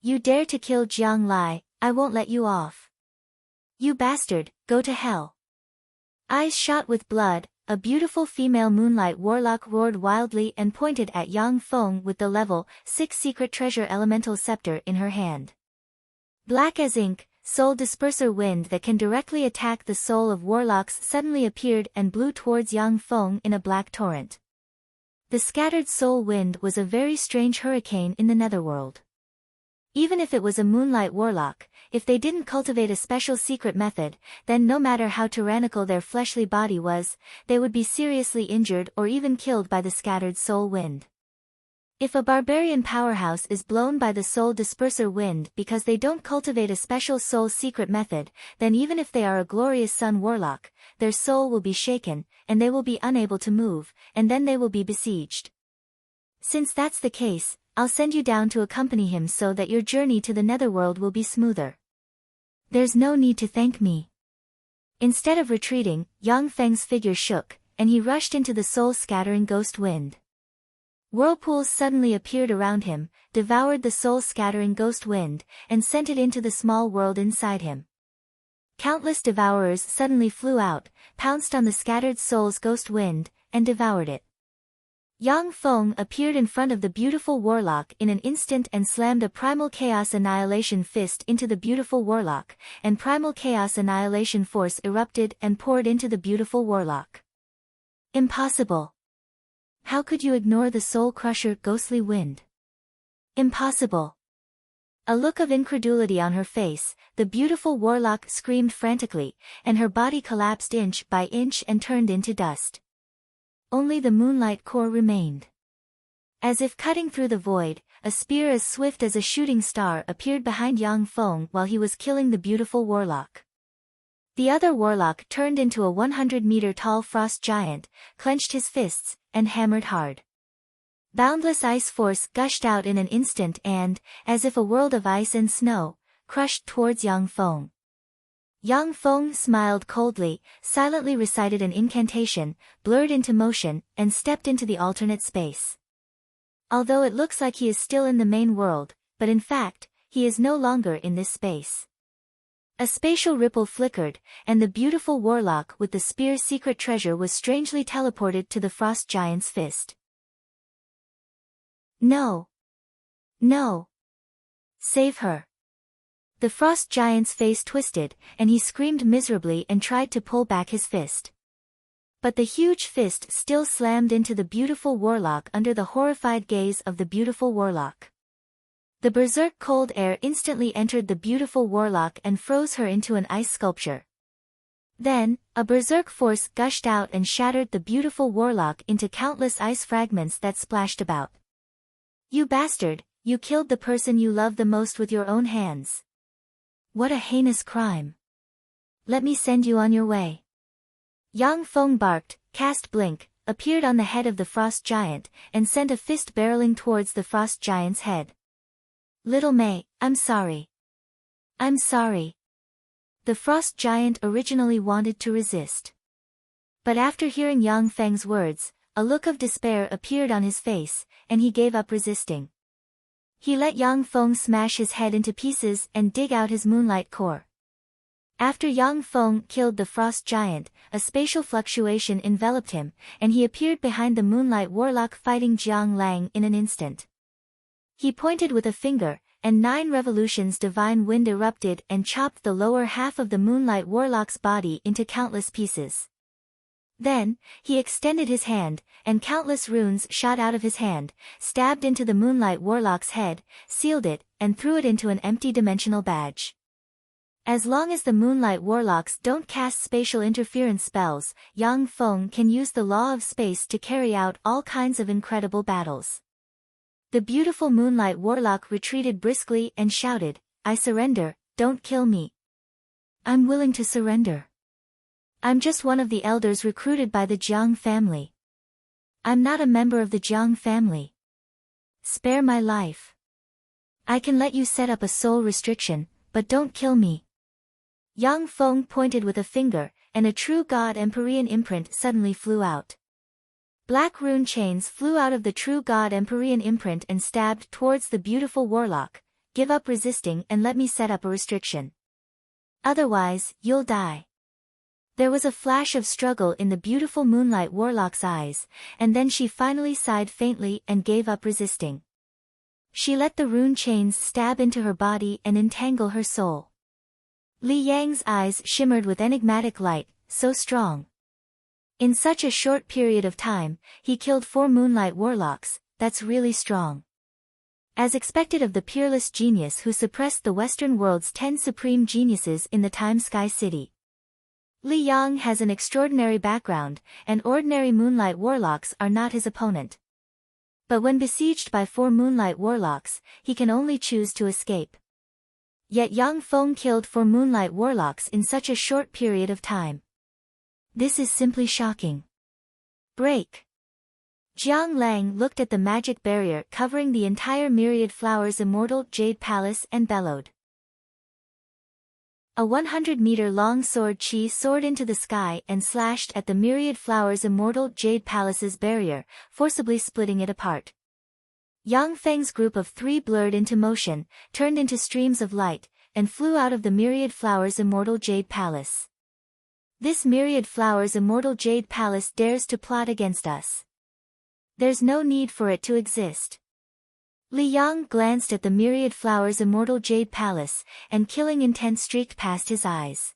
"You dare to kill Jiang Lai, I won't let you off. You bastard, go to hell." Eyes shot with blood, a beautiful female Moonlight Warlock roared wildly and pointed at Yang Feng with the level 6 secret treasure elemental scepter in her hand. Black as ink, soul disperser wind that can directly attack the soul of warlocks suddenly appeared and blew towards Yang Feng in a black torrent. The scattered soul wind was a very strange hurricane in the netherworld. Even if it was a moonlight warlock, if they didn't cultivate a special secret method, then no matter how tyrannical their fleshly body was, they would be seriously injured or even killed by the scattered soul wind. If a barbarian powerhouse is blown by the soul disperser wind because they don't cultivate a special soul secret method, then even if they are a glorious sun warlock, their soul will be shaken, and they will be unable to move, and then they will be besieged. Since that's the case, I'll send you down to accompany him so that your journey to the netherworld will be smoother. There's no need to thank me. Instead of retreating, Yang Feng's figure shook, and he rushed into the soul-scattering ghost wind. Whirlpools suddenly appeared around him, devoured the soul-scattering ghost wind, and sent it into the small world inside him. Countless devourers suddenly flew out, pounced on the scattered soul's ghost wind, and devoured it. Yang Feng appeared in front of the beautiful warlock in an instant and slammed a Primal Chaos Annihilation fist into the beautiful warlock, and Primal Chaos Annihilation force erupted and poured into the beautiful warlock. Impossible! How could you ignore the soul-crusher ghostly wind? Impossible! A look of incredulity on her face, the beautiful warlock screamed frantically, and her body collapsed inch by inch and turned into dust. Only the moonlight core remained. As if cutting through the void, a spear as swift as a shooting star appeared behind Yang Feng while he was killing the beautiful warlock. The other warlock turned into a 100-meter-tall frost giant, clenched his fists, and hammered hard. Boundless ice force gushed out in an instant and, as if a world of ice and snow, crushed towards Yang Feng. Yang Feng smiled coldly, silently recited an incantation, blurred into motion, and stepped into the alternate space. Although it looks like he is still in the main world, but in fact, he is no longer in this space. A spatial ripple flickered, and the beautiful warlock with the spear's secret treasure was strangely teleported to the frost giant's fist. No! No! Save her! The frost giant's face twisted, and he screamed miserably and tried to pull back his fist. But the huge fist still slammed into the beautiful warlock under the horrified gaze of the beautiful warlock. The berserk cold air instantly entered the beautiful warlock and froze her into an ice sculpture. Then, a berserk force gushed out and shattered the beautiful warlock into countless ice fragments that splashed about. You bastard, you killed the person you love the most with your own hands. What a heinous crime. Let me send you on your way. Yang Feng barked, cast blink, appeared on the head of the frost giant, and sent a fist barreling towards the frost giant's head. Little May, I'm sorry. I'm sorry. The frost giant originally wanted to resist. But after hearing Yang Feng's words, a look of despair appeared on his face, and he gave up resisting. He let Yang Feng smash his head into pieces and dig out his moonlight core. After Yang Feng killed the frost giant, a spatial fluctuation enveloped him, and he appeared behind the moonlight warlock fighting Jiang Lang in an instant. He pointed with a finger, and 9 revolutions divine wind erupted and chopped the lower half of the moonlight warlock's body into countless pieces. Then, he extended his hand, and countless runes shot out of his hand, stabbed into the moonlight warlock's head, sealed it, and threw it into an empty dimensional badge. As long as the moonlight warlocks don't cast spatial interference spells, Yang Feng can use the law of space to carry out all kinds of incredible battles. The beautiful moonlight warlock retreated briskly and shouted, I surrender, don't kill me. I'm willing to surrender. I'm just one of the elders recruited by the Jiang family. I'm not a member of the Jiang family. Spare my life. I can let you set up a soul restriction, but don't kill me. Yang Feng pointed with a finger, and a true god Empyrean imprint suddenly flew out. Black rune chains flew out of the true god Empyrean imprint and stabbed towards the beautiful warlock. Give up resisting and let me set up a restriction. Otherwise, you'll die. There was a flash of struggle in the beautiful moonlight warlock's eyes, and then she finally sighed faintly and gave up resisting. She let the rune chains stab into her body and entangle her soul. Li Yang's eyes shimmered with enigmatic light, so strong. In such a short period of time, he killed 4 moonlight warlocks, that's really strong. As expected of the peerless genius who suppressed the Western world's 10 supreme geniuses in the Time Sky City. Li Yang has an extraordinary background, and ordinary Moonlight Warlocks are not his opponent. But when besieged by 4 Moonlight Warlocks, he can only choose to escape. Yet Yang Feng killed 4 Moonlight Warlocks in such a short period of time. This is simply shocking. Break! Jiang Lang looked at the magic barrier covering the entire Myriad Flowers Immortal Jade Palace and bellowed. A 100-meter-long sword Qi soared into the sky and slashed at the Myriad Flowers Immortal Jade Palace's barrier, forcibly splitting it apart. Yang Feng's group of 3 blurred into motion, turned into streams of light, and flew out of the Myriad Flowers Immortal Jade Palace. This Myriad Flowers Immortal Jade Palace dares to plot against us. There's no need for it to exist. Li Yang glanced at the Myriad Flowers Immortal Jade Palace, and killing intent streaked past his eyes.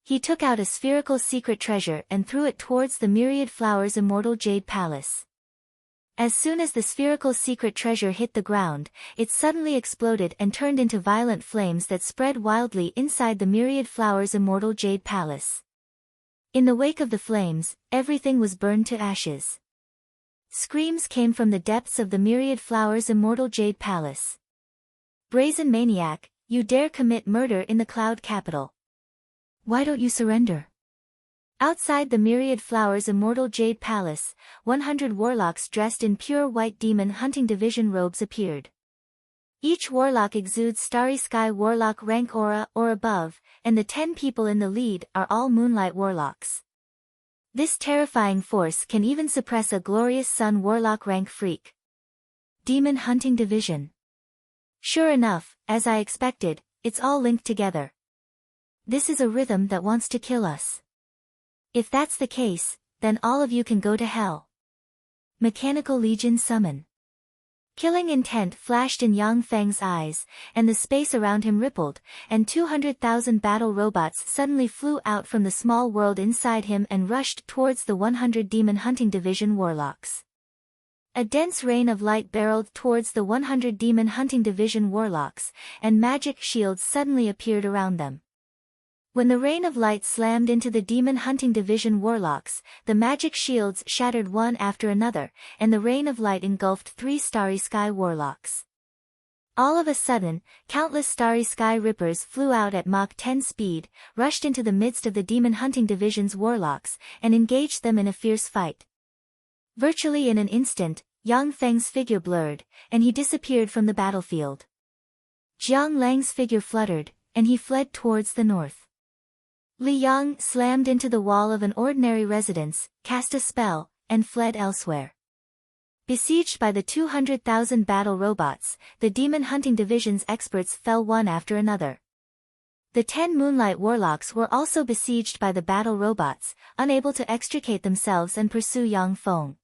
He took out a spherical secret treasure and threw it towards the Myriad Flowers Immortal Jade Palace. As soon as the spherical secret treasure hit the ground, it suddenly exploded and turned into violent flames that spread wildly inside the Myriad Flowers Immortal Jade Palace. In the wake of the flames, everything was burned to ashes. Screams came from the depths of the Myriad Flowers Immortal Jade Palace. Brazen maniac, you dare commit murder in the Cloud Capital. Why don't you surrender? Outside the Myriad Flowers Immortal Jade Palace, 100 warlocks dressed in pure white demon hunting division robes appeared. Each warlock exudes Starry Sky Warlock rank aura or above, and the 10 people in the lead are all Moonlight Warlocks. This terrifying force can even suppress a Glorious Sun Warlock rank freak. Demon Hunting Division. Sure enough, as I expected, it's all linked together. This is a rhythm that wants to kill us. If that's the case, then all of you can go to hell. Mechanical Legion Summon. Killing intent flashed in Yang Feng's eyes, and the space around him rippled, and 200,000 battle robots suddenly flew out from the small world inside him and rushed towards the 100 Demon Hunting Division warlocks. A dense rain of light barreled towards the 100 Demon Hunting Division warlocks, and magic shields suddenly appeared around them. When the rain of light slammed into the Demon Hunting Division warlocks, the magic shields shattered one after another, and the rain of light engulfed 3 Starry Sky warlocks. All of a sudden, countless Starry Sky Rippers flew out at Mach 10 speed, rushed into the midst of the Demon Hunting Division's warlocks, and engaged them in a fierce fight. Virtually in an instant, Yang Feng's figure blurred, and he disappeared from the battlefield. Jiang Lang's figure fluttered, and he fled towards the north. Li Yang slammed into the wall of an ordinary residence, cast a spell, and fled elsewhere. Besieged by the 200,000 battle robots, the Demon Hunting Division's experts fell one after another. The 10 Moonlight Warlocks were also besieged by the battle robots, unable to extricate themselves and pursue Yang Feng.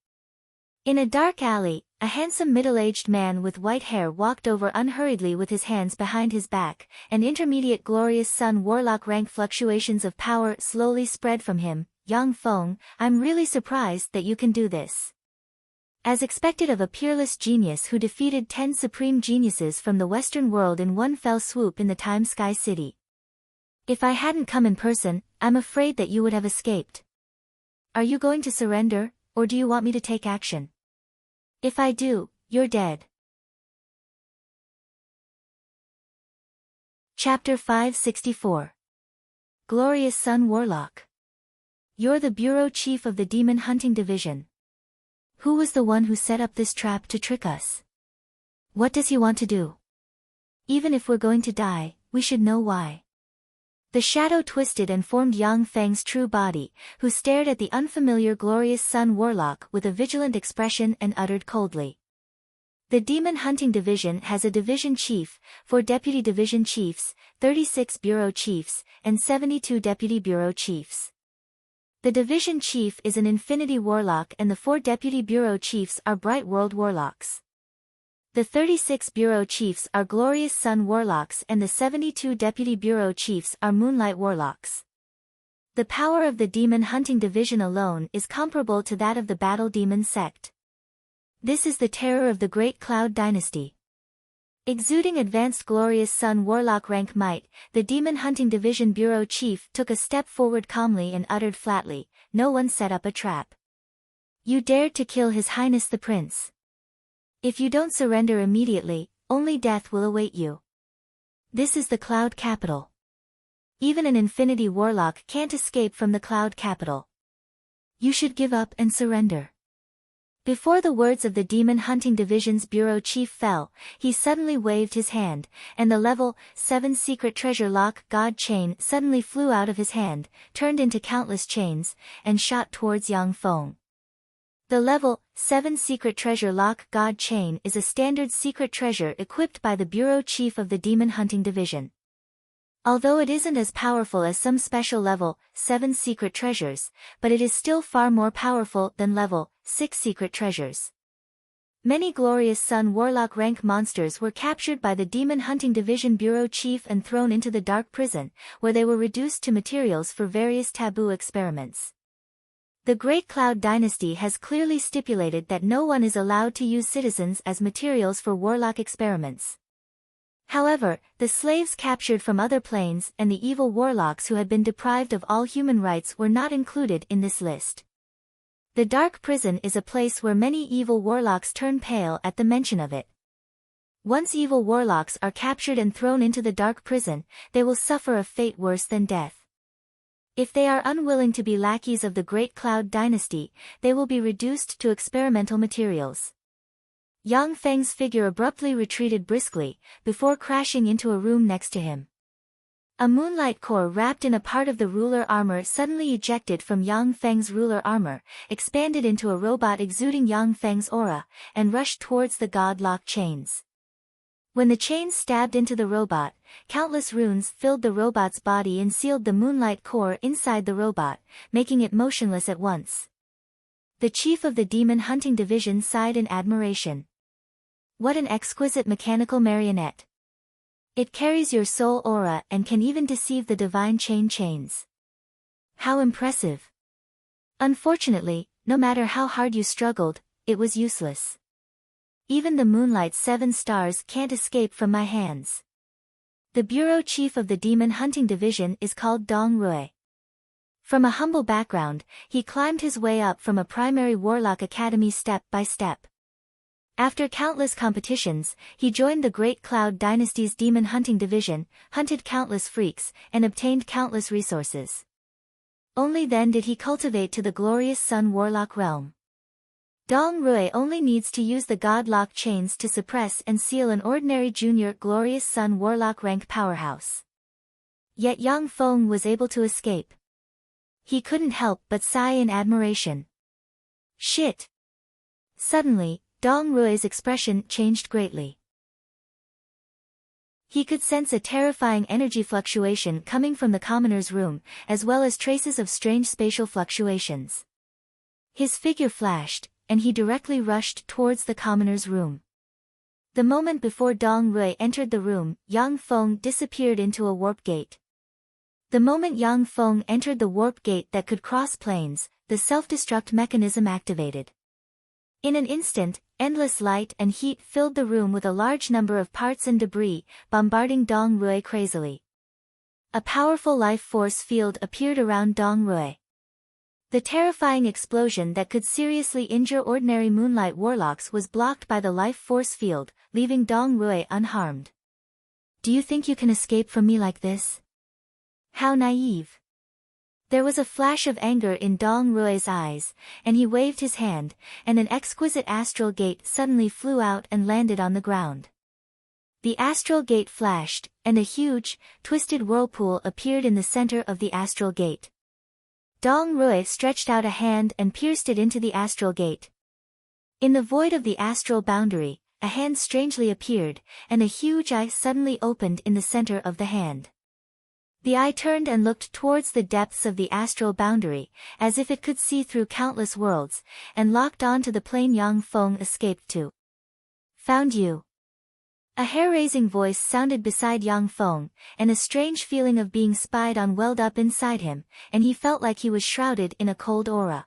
In a dark alley, a handsome middle-aged man with white hair walked over unhurriedly with his hands behind his back, and intermediate Glorious Sun Warlock rank fluctuations of power slowly spread from him. Yang Feng, I'm really surprised that you can do this. As expected of a peerless genius who defeated 10 supreme geniuses from the Western world in one fell swoop in the Time Sky City. If I hadn't come in person, I'm afraid that you would have escaped. Are you going to surrender, or do you want me to take action? If I do, you're dead. Chapter 564. Glorious Sun Warlock. You're the bureau chief of the Demon Hunting Division. Who was the one who set up this trap to trick us? What does he want to do? Even if we're going to die, we should know why. The shadow twisted and formed Yang Feng's true body, who stared at the unfamiliar Glorious Sun Warlock with a vigilant expression and uttered coldly. The Demon Hunting Division has a division chief, 4 deputy division chiefs, 36 bureau chiefs, and 72 deputy bureau chiefs. The division chief is an Infinity Warlock and the 4 deputy bureau chiefs are Bright World Warlocks. The 36 bureau chiefs are Glorious Sun Warlocks and the 72 deputy bureau chiefs are Moonlight Warlocks. The power of the Demon Hunting Division alone is comparable to that of the Battle Demon sect. This is the terror of the Great Cloud Dynasty. Exuding advanced glorious sun warlock rank might, the Demon Hunting Division Bureau Chief took a step forward calmly and uttered flatly, "No one set up a trap. You dared to kill His Highness the Prince. If you don't surrender immediately, only death will await you. This is the Cloud Capital. Even an Infinity Warlock can't escape from the Cloud Capital. You should give up and surrender." Before the words of the Demon Hunting Division's Bureau Chief fell, he suddenly waved his hand, and the level 7 secret treasure lock god chain suddenly flew out of his hand, turned into countless chains, and shot towards Yang Feng. The level 7 secret treasure lock god chain is a standard secret treasure equipped by the Bureau Chief of the Demon Hunting Division. Although it isn't as powerful as some special level 7 secret treasures, but it is still far more powerful than level 6 secret treasures. Many glorious Sun Warlock rank monsters were captured by the Demon Hunting Division Bureau Chief and thrown into the Dark Prison, where they were reduced to materials for various taboo experiments. The Great Cloud Dynasty has clearly stipulated that no one is allowed to use citizens as materials for warlock experiments. However, the slaves captured from other planes and the evil warlocks who had been deprived of all human rights were not included in this list. The Dark Prison is a place where many evil warlocks turn pale at the mention of it. Once evil warlocks are captured and thrown into the Dark Prison, they will suffer a fate worse than death. If they are unwilling to be lackeys of the Great Cloud Dynasty, they will be reduced to experimental materials. Yang Feng's figure abruptly retreated briskly, before crashing into a room next to him. A moonlight core wrapped in a part of the ruler armor suddenly ejected from Yang Feng's ruler armor, expanded into a robot exuding Yang Feng's aura, and rushed towards the god-lock chains. When the chains stabbed into the robot, countless runes filled the robot's body and sealed the moonlight core inside the robot, making it motionless at once. The chief of the Demon Hunting Division sighed in admiration. What an exquisite mechanical marionette. It carries your soul aura and can even deceive the divine chains. How impressive. Unfortunately, no matter how hard you struggled, it was useless. Even the moonlight's 7 stars can't escape from my hands. The bureau chief of the Demon Hunting Division is called Dong Rui. From a humble background, he climbed his way up from a primary warlock academy step by step. After countless competitions, he joined the Great Cloud Dynasty's Demon Hunting Division, hunted countless freaks, and obtained countless resources. Only then did he cultivate to the glorious Sun Warlock realm. Dong Rui only needs to use the God-lock chains to suppress and seal an ordinary junior glorious Sun Warlock rank powerhouse. Yet Yang Feng was able to escape. He couldn't help but sigh in admiration. Shit! Suddenly, Dong Rui's expression changed greatly. He could sense a terrifying energy fluctuation coming from the commoner's room, as well as traces of strange spatial fluctuations. His figure flashed, and he directly rushed towards the commoner's room. The moment before Dong Rui entered the room, Yang Feng disappeared into a warp gate. The moment Yang Feng entered the warp gate that could cross planes, the self-destruct mechanism activated. In an instant, endless light and heat filled the room with a large number of parts and debris, bombarding Dong Rui crazily. A powerful life force field appeared around Dong Rui. The terrifying explosion that could seriously injure ordinary moonlight warlocks was blocked by the life force field, leaving Dong Rui unharmed. Do you think you can escape from me like this? How naive. There was a flash of anger in Dong Rui's eyes, and he waved his hand, and an exquisite astral gate suddenly flew out and landed on the ground. The astral gate flashed, and a huge, twisted whirlpool appeared in the center of the astral gate. Dong Rui stretched out a hand and pierced it into the astral gate. In the void of the astral boundary, a hand strangely appeared, and a huge eye suddenly opened in the center of the hand. The eye turned and looked towards the depths of the astral boundary, as if it could see through countless worlds, and locked on to the plane Yang Feng escaped to. Found you. A hair-raising voice sounded beside Yang Feng, and a strange feeling of being spied on welled up inside him, and he felt like he was shrouded in a cold aura.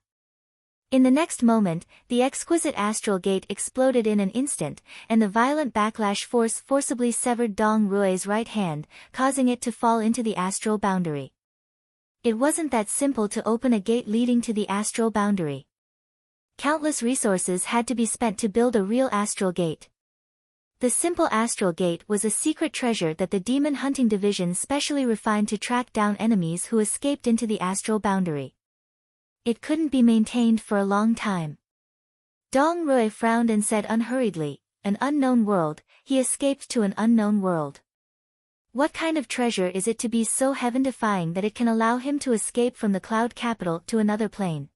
In the next moment, the exquisite astral gate exploded in an instant, and the violent backlash force forcibly severed Dong Rui's right hand, causing it to fall into the astral boundary. It wasn't that simple to open a gate leading to the astral boundary. Countless resources had to be spent to build a real astral gate. The simple astral gate was a secret treasure that the Demon Hunting Division specially refined to track down enemies who escaped into the astral boundary. It couldn't be maintained for a long time. Dong Rui frowned and said unhurriedly, "An unknown world, he escaped to an unknown world. What kind of treasure is it to be so heaven-defying that it can allow him to escape from the cloud capital to another plane?"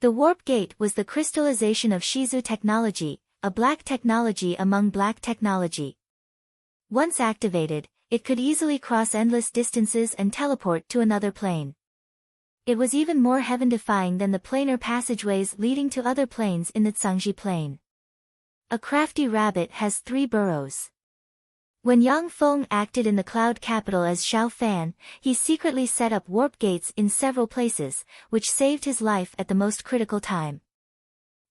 The warp gate was the crystallization of Shizu technology, a black technology among black technology. Once activated, it could easily cross endless distances and teleport to another plane. It was even more heaven-defying than the planar passageways leading to other planes in the Zhangji plane. A crafty rabbit has 3 burrows. When Yang Feng acted in the cloud capital as Xiao Fan, he secretly set up warp gates in several places, which saved his life at the most critical time.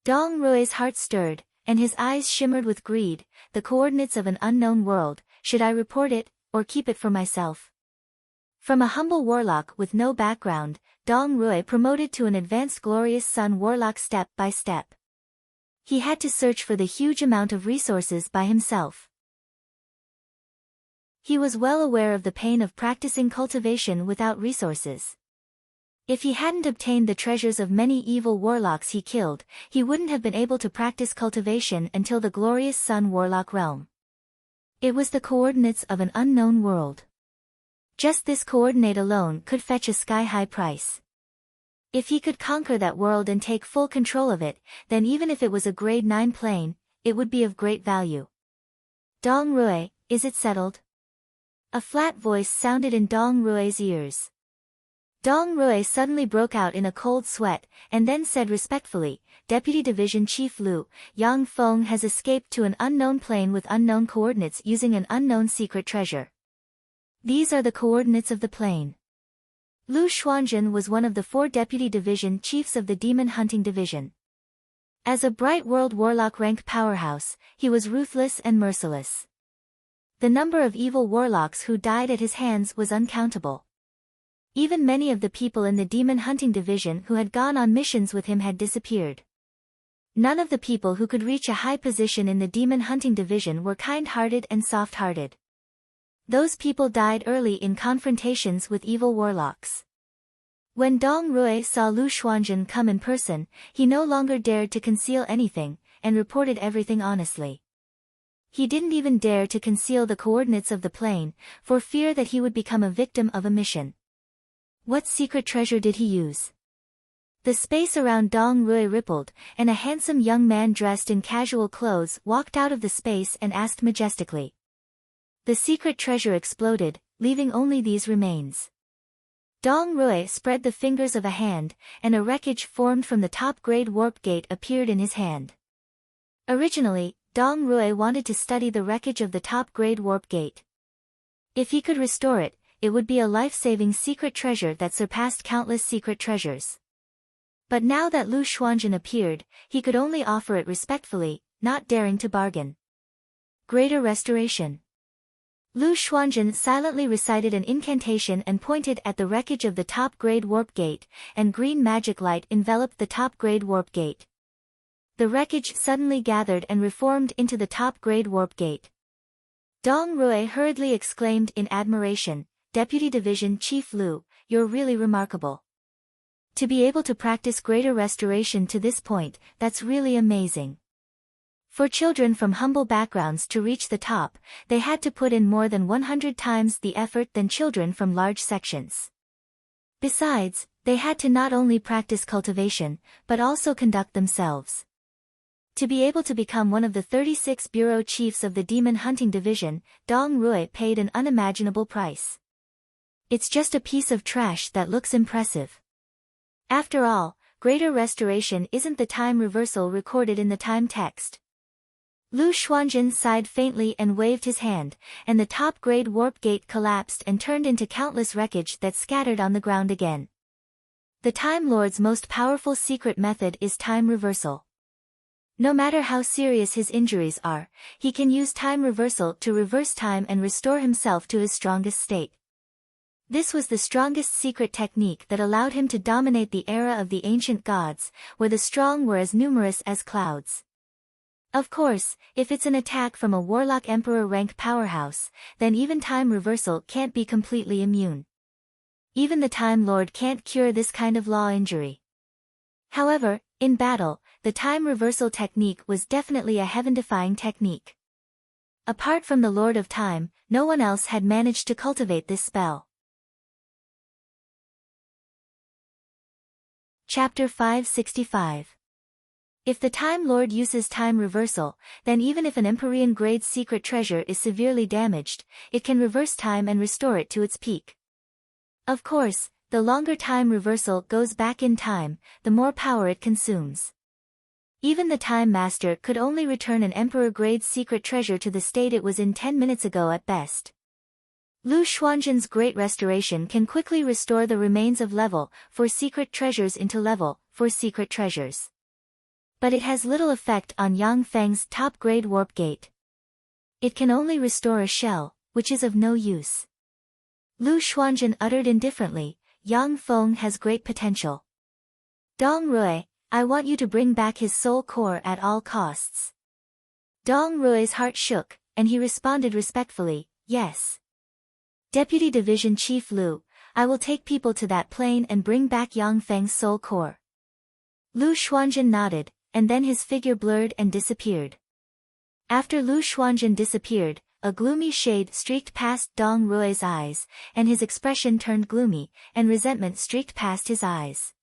Dong Rui's heart stirred, and his eyes shimmered with greed. The coordinates of an unknown world, should I report it, or keep it for myself? From a humble warlock with no background, Dong Rui promoted to an advanced glorious sun warlock step by step. He had to search for the huge amount of resources by himself. He was well aware of the pain of practicing cultivation without resources. If he hadn't obtained the treasures of many evil warlocks he killed, he wouldn't have been able to practice cultivation until the glorious sun warlock realm. It was the coordinates of an unknown world. Just this coordinate alone could fetch a sky-high price. If he could conquer that world and take full control of it, then even if it was a grade 9 plane, it would be of great value. Dong Rui, is it settled? A flat voice sounded in Dong Rui's ears. Dong Rui suddenly broke out in a cold sweat, and then said respectfully, "Deputy Division Chief Lu, Yang Feng has escaped to an unknown plane with unknown coordinates using an unknown secret treasure. These are the coordinates of the plane." Lu Xuanzhen was one of the 4 Deputy Division Chiefs of the Demon Hunting Division. As a bright world warlock rank powerhouse, he was ruthless and merciless. The number of evil warlocks who died at his hands was uncountable. Even many of the people in the Demon Hunting Division who had gone on missions with him had disappeared. None of the people who could reach a high position in the Demon Hunting Division were kind-hearted and soft-hearted. Those people died early in confrontations with evil warlocks. When Dong Rui saw Lu Xuanzhen come in person, he no longer dared to conceal anything, and reported everything honestly. He didn't even dare to conceal the coordinates of the plane, for fear that he would become a victim of a mission. What secret treasure did he use? The space around Dong Rui rippled, and a handsome young man dressed in casual clothes walked out of the space and asked majestically. The secret treasure exploded, leaving only these remains. Dong Rui spread the fingers of a hand, and a wreckage formed from the top-grade warp gate appeared in his hand. Originally, Dong Rui wanted to study the wreckage of the top-grade warp gate. If he could restore it, it would be a life-saving secret treasure that surpassed countless secret treasures. But now that Lu Xuanzhen appeared, he could only offer it respectfully, not daring to bargain. Greater restoration. Lu Xuanzhen silently recited an incantation and pointed at the wreckage of the top-grade warp gate, and green magic light enveloped the top-grade warp gate. The wreckage suddenly gathered and reformed into the top-grade warp gate. Dong Rui hurriedly exclaimed in admiration, "Deputy Division Chief Lu, you're really remarkable. To be able to practice greater restoration to this point, that's really amazing." For children from humble backgrounds to reach the top, they had to put in more than 100 times the effort than children from large sections. Besides, they had to not only practice cultivation, but also conduct themselves. To be able to become one of the 36 bureau chiefs of the Demon Hunting Division, Dong Rui paid an unimaginable price. It's just a piece of trash that looks impressive. After all, greater restoration isn't the time reversal recorded in the time text. Lu Xuanzhen sighed faintly and waved his hand, and the top-grade warp gate collapsed and turned into countless wreckage that scattered on the ground again. The Time Lord's most powerful secret method is time reversal. No matter how serious his injuries are, he can use time reversal to reverse time and restore himself to his strongest state. This was the strongest secret technique that allowed him to dominate the era of the ancient gods, where the strong were as numerous as clouds. Of course, if it's an attack from a warlock emperor rank powerhouse, then even time reversal can't be completely immune. Even the Time Lord can't cure this kind of law injury. However, in battle, the time reversal technique was definitely a heaven-defying technique. Apart from the Lord of Time, no one else had managed to cultivate this spell. Chapter 565. If the Time Lord uses time reversal, then even if an Empyrean-grade secret treasure is severely damaged, it can reverse time and restore it to its peak. Of course, the longer time reversal goes back in time, the more power it consumes. Even the Time Master could only return an Emperor-grade secret treasure to the state it was in 10 minutes ago at best. Lu Xuanzhen's Great Restoration can quickly restore the remains of level 4 secret treasures into level 4 secret treasures. But it has little effect on Yang Feng's top-grade warp gate. It can only restore a shell, which is of no use. Lu Xuanzhen uttered indifferently, Yang Feng has great potential. Dong Rui, I want you to bring back his soul core at all costs. Dong Rui's heart shook, and he responded respectfully, yes. Deputy Division Chief Lu, I will take people to that plane and bring back Yang Feng's soul core. Lu Xuanzhen nodded, and then his figure blurred and disappeared. After Lu Xuanzhen disappeared, a gloomy shade streaked past Dong Rui's eyes, and his expression turned gloomy, and resentment streaked past his eyes.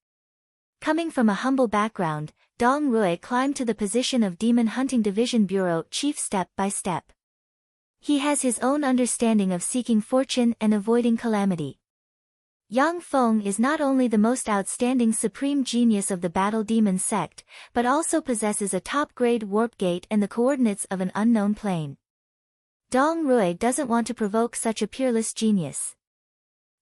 Coming from a humble background, Dong Rui climbed to the position of Demon Hunting Division Bureau Chief step by step. He has his own understanding of seeking fortune and avoiding calamity. Yang Feng is not only the most outstanding supreme genius of the Battle Demon sect, but also possesses a top-grade warp gate and the coordinates of an unknown plane. Dong Rui doesn't want to provoke such a peerless genius.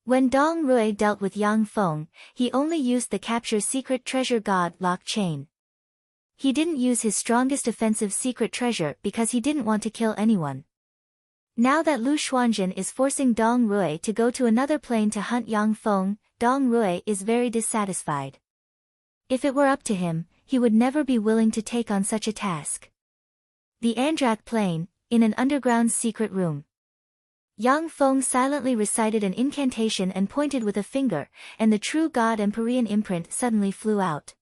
When Dong Rui dealt with Yang Feng, he only used the capture secret treasure god lock chain. He didn't use his strongest offensive secret treasure because he didn't want to kill anyone. Now that Lu Xuanzhen is forcing Dong Rui to go to another plane to hunt Yang Feng, Dong Rui is very dissatisfied. If it were up to him, he would never be willing to take on such a task. The Andrak plane, in an underground secret room. Yang Feng silently recited an incantation and pointed with a finger, and the true god Empyrean imprint suddenly flew out.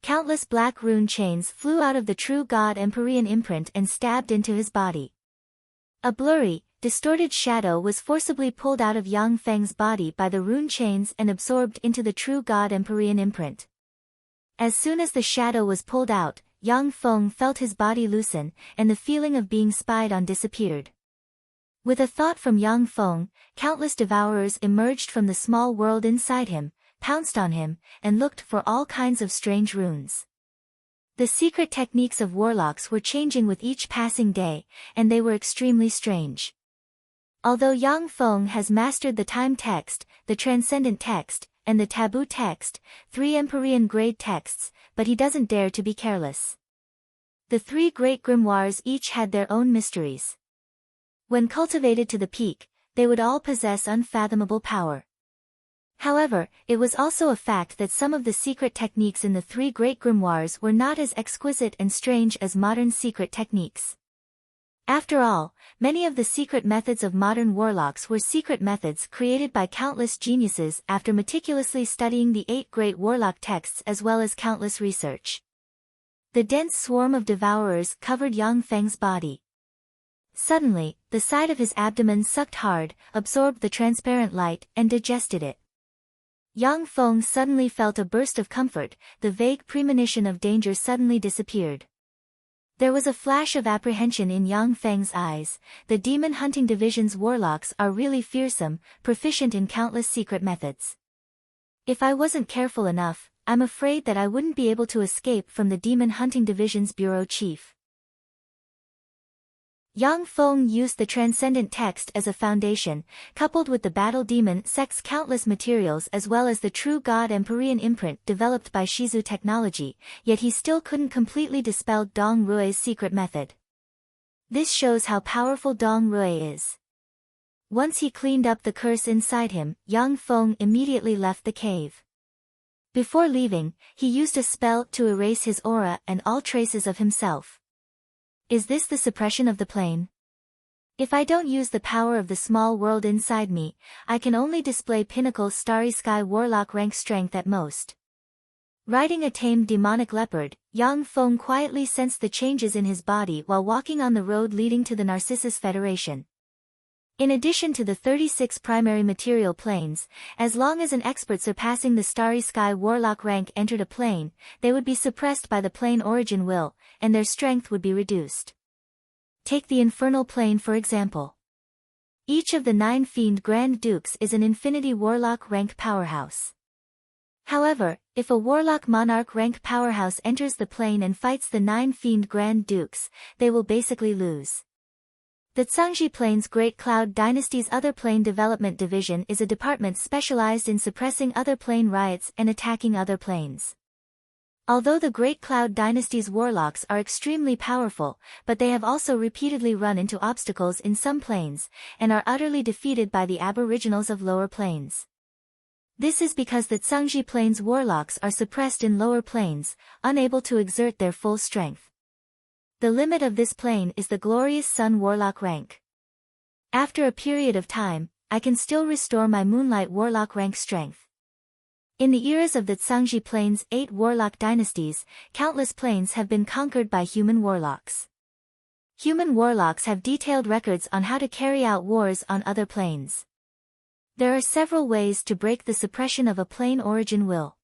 Countless black rune chains flew out of the true god Empyrean imprint and stabbed into his body. A blurry, distorted shadow was forcibly pulled out of Yang Feng's body by the rune chains and absorbed into the true god Empyrean imprint. As soon as the shadow was pulled out, Yang Feng felt his body loosen, and the feeling of being spied on disappeared. With a thought from Yang Feng, countless devourers emerged from the small world inside him, pounced on him, and looked for all kinds of strange runes. The secret techniques of warlocks were changing with each passing day, and they were extremely strange. Although Yang Feng has mastered the time text, the transcendent text, and the taboo text, 3 Empyrean grade texts, but he doesn't dare to be careless. The 3 great grimoires each had their own mysteries. When cultivated to the peak, they would all possess unfathomable power. However, it was also a fact that some of the secret techniques in the 3 great grimoires were not as exquisite and strange as modern secret techniques. After all, many of the secret methods of modern warlocks were secret methods created by countless geniuses after meticulously studying the 8 great warlock texts as well as countless research. The dense swarm of devourers covered Yang Feng's body. Suddenly, the side of his abdomen sucked hard, absorbed the transparent light, and digested it. Yang Feng suddenly felt a burst of comfort, the vague premonition of danger suddenly disappeared. There was a flash of apprehension in Yang Feng's eyes. The Demon Hunting Division's warlocks are really fearsome, proficient in countless secret methods. If I wasn't careful enough, I'm afraid that I wouldn't be able to escape from the Demon Hunting Division's bureau chief. Yang Feng used the transcendent text as a foundation, coupled with the battle demon Sek's countless materials as well as the true God Empyrean imprint developed by Shizu technology, yet he still couldn't completely dispel Dong Rui's secret method. This shows how powerful Dong Rui is. Once he cleaned up the curse inside him, Yang Feng immediately left the cave. Before leaving, he used a spell to erase his aura and all traces of himself. Is this the suppression of the plane? If I don't use the power of the small world inside me, I can only display pinnacle Starry Sky Warlock rank strength at most. Riding a tamed demonic leopard, Yang Feng quietly sensed the changes in his body while walking on the road leading to the Narcissus Federation. In addition to the 36 primary material planes, as long as an expert surpassing the Starry Sky Warlock rank entered a plane, they would be suppressed by the plane origin will, and their strength would be reduced. Take the Infernal Plane for example. Each of the 9 Fiend Grand Dukes is an Infinity Warlock rank powerhouse. However, if a Warlock Monarch rank powerhouse enters the plane and fights the 9 Fiend Grand Dukes, they will basically lose. The Zhangji Plane's Great Cloud Dynasty's Other Plane Development Division is a department specialized in suppressing other plane riots and attacking other planes. Although the Great Cloud Dynasty's warlocks are extremely powerful, but they have also repeatedly run into obstacles in some planes, and are utterly defeated by the aboriginals of lower planes. This is because the Zhangji Plane's warlocks are suppressed in lower planes, unable to exert their full strength. The limit of this plane is the Glorious Sun Warlock rank. After a period of time, I can still restore my Moonlight Warlock rank strength. In the eras of the Zhangji Plane's 8 warlock dynasties, countless planes have been conquered by human warlocks. Human warlocks have detailed records on how to carry out wars on other planes. There are several ways to break the suppression of a plane origin will.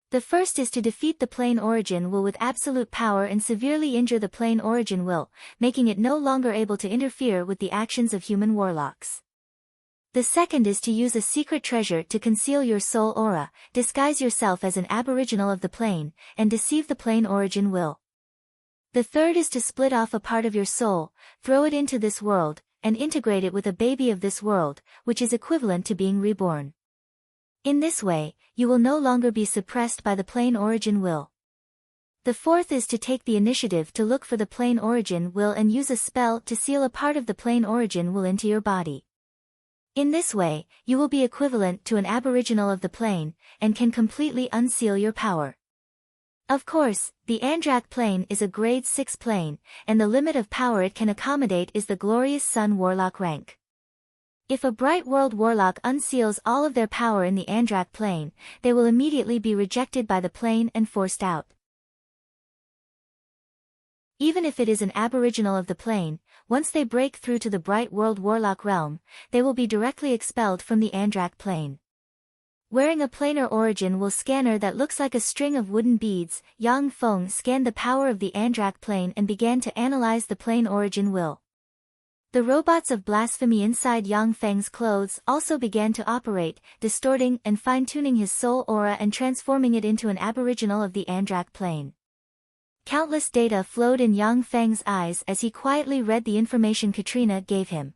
The first is to defeat the plane origin will with absolute power and severely injure the plane origin will, making it no longer able to interfere with the actions of human warlocks. The second is to use a secret treasure to conceal your soul aura, disguise yourself as an aboriginal of the plane, and deceive the plane origin will. The third is to split off a part of your soul, throw it into this world, and integrate it with a baby of this world, which is equivalent to being reborn. In this way, you will no longer be suppressed by the plane origin will. The fourth is to take the initiative to look for the plane origin will and use a spell to seal a part of the plane origin will into your body. In this way, you will be equivalent to an aboriginal of the plane, and can completely unseal your power. Of course, the Andrak plane is a grade 6 plane, and the limit of power it can accommodate is the Glorious Sun Warlock rank. If a Bright World Warlock unseals all of their power in the Andrak plane, they will immediately be rejected by the plane and forced out. Even if it is an aboriginal of the plane, once they break through to the Bright World Warlock realm, they will be directly expelled from the Andrak plane. Wearing a planar origin will scanner that looks like a string of wooden beads, Yang Feng scanned the power of the Andrak plane and began to analyze the plane origin will. The robots of blasphemy inside Yang Feng's clothes also began to operate, distorting and fine-tuning his soul aura and transforming it into an aboriginal of the Andrak plane. Countless data flowed in Yang Feng's eyes as he quietly read the information Katrina gave him.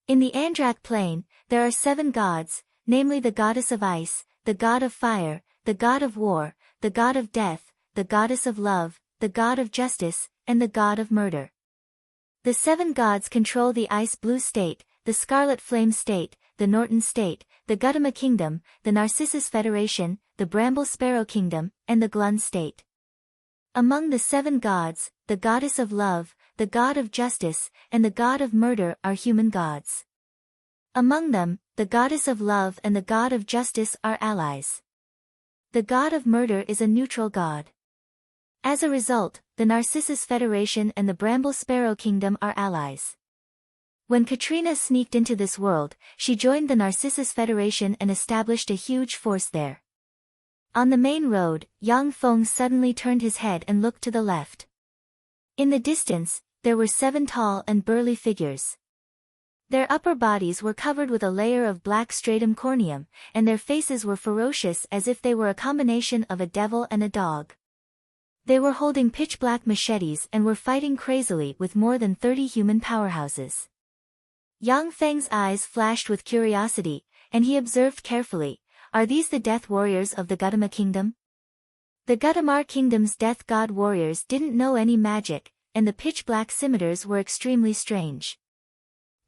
In the Andrak plane, there are 7 gods, namely the goddess of ice, the god of fire, the god of war, the god of death, the goddess of love, the god of justice, and the god of murder. The 7 gods control the Ice Blue State, the Scarlet Flame State, the Norton State, the Gautama Kingdom, the Narcissus Federation, the Bramble Sparrow Kingdom, and the Glun State. Among the 7 gods, the goddess of love, the god of justice, and the god of murder are human gods. Among them, the goddess of love and the god of justice are allies. The god of murder is a neutral god. As a result, the Narcissus Federation and the Bramble Sparrow Kingdom are allies. When Katrina sneaked into this world, she joined the Narcissus Federation and established a huge force there. On the main road, Yang Feng suddenly turned his head and looked to the left. In the distance, there were 7 tall and burly figures. Their upper bodies were covered with a layer of black stratum corneum, and their faces were ferocious as if they were a combination of a devil and a dog. They were holding pitch-black machetes and were fighting crazily with more than 30 human powerhouses. Yang Feng's eyes flashed with curiosity, and he observed carefully, "Are these the death warriors of the Gautama kingdom?" The Gautamar kingdom's death god warriors didn't know any magic, and the pitch-black scimitars were extremely strange.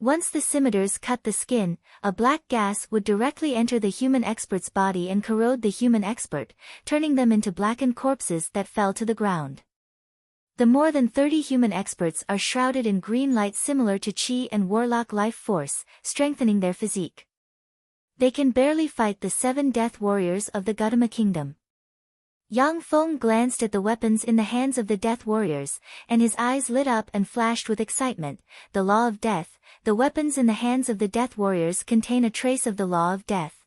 Once the scimitars cut the skin, a black gas would directly enter the human expert's body and corrode the human expert, turning them into blackened corpses that fell to the ground. The more than 30 human experts are shrouded in green light similar to Qi and Warlock life force, strengthening their physique. They can barely fight the 7 death warriors of the Gautama kingdom. Yang Feng glanced at the weapons in the hands of the death warriors, and his eyes lit up and flashed with excitement. The law of death, the weapons in the hands of the death warriors contain a trace of the law of death.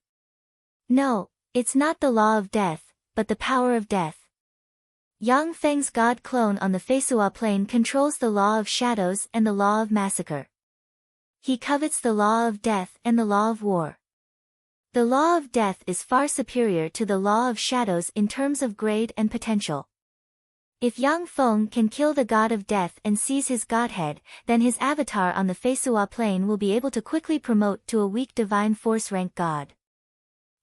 No, it's not the law of death, but the power of death. Yang Feng's god clone on the Feisua plane controls the law of shadows and the law of massacre. He covets the law of death and the law of war. The law of death is far superior to the law of shadows in terms of grade and potential. If Yang Feng can kill the god of death and seize his godhead, then his avatar on the Feisua plane will be able to quickly promote to a weak divine force rank god.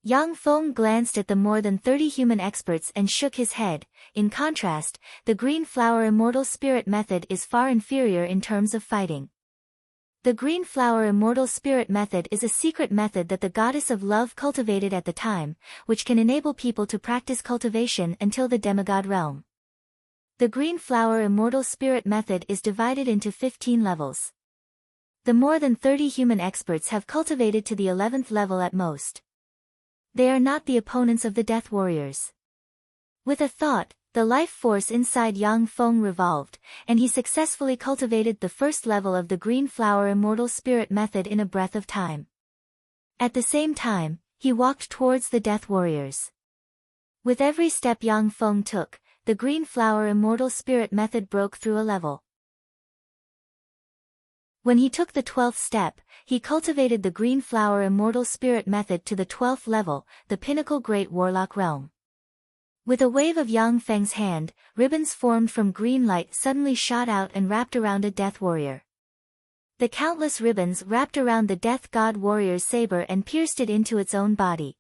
Yang Feng glanced at the more than 30 human experts and shook his head. In contrast, the Green Flower Immortal Spirit method is far inferior in terms of fighting. The Green Flower Immortal Spirit method is a secret method that the goddess of love cultivated at the time, which can enable people to practice cultivation until the demigod realm. The Green Flower Immortal Spirit method is divided into 15 levels. The more than 30 human experts have cultivated to the 11th level at most. They are not the opponents of the Death Warriors. With a thought, the life force inside Yang Feng revolved, and he successfully cultivated the first level of the Green Flower Immortal Spirit method in a breath of time. At the same time, he walked towards the Death Warriors. With every step Yang Feng took, the Green Flower Immortal Spirit method broke through a level. When he took the 12th step, he cultivated the Green Flower Immortal Spirit method to the 12th level, the pinnacle Great Warlock realm. With a wave of Yang Feng's hand, ribbons formed from green light suddenly shot out and wrapped around a death warrior. The countless ribbons wrapped around the death god warrior's saber and pierced it into its own body.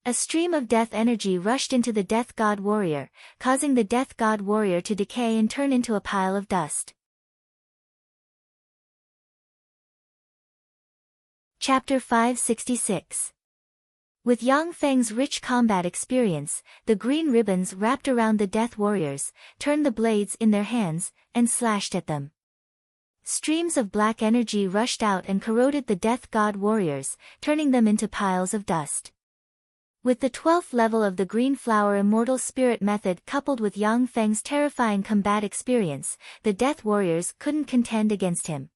A stream of death energy rushed into the death god warrior, causing the death god warrior to decay and turn into a pile of dust. Chapter 566. With Yang Feng's rich combat experience, the green ribbons wrapped around the death warriors, turned the blades in their hands, and slashed at them. Streams of black energy rushed out and corroded the death god warriors, turning them into piles of dust. With the 12th level of the Green Flower Immortal Spirit method coupled with Yang Feng's terrifying combat experience, the death warriors couldn't contend against him.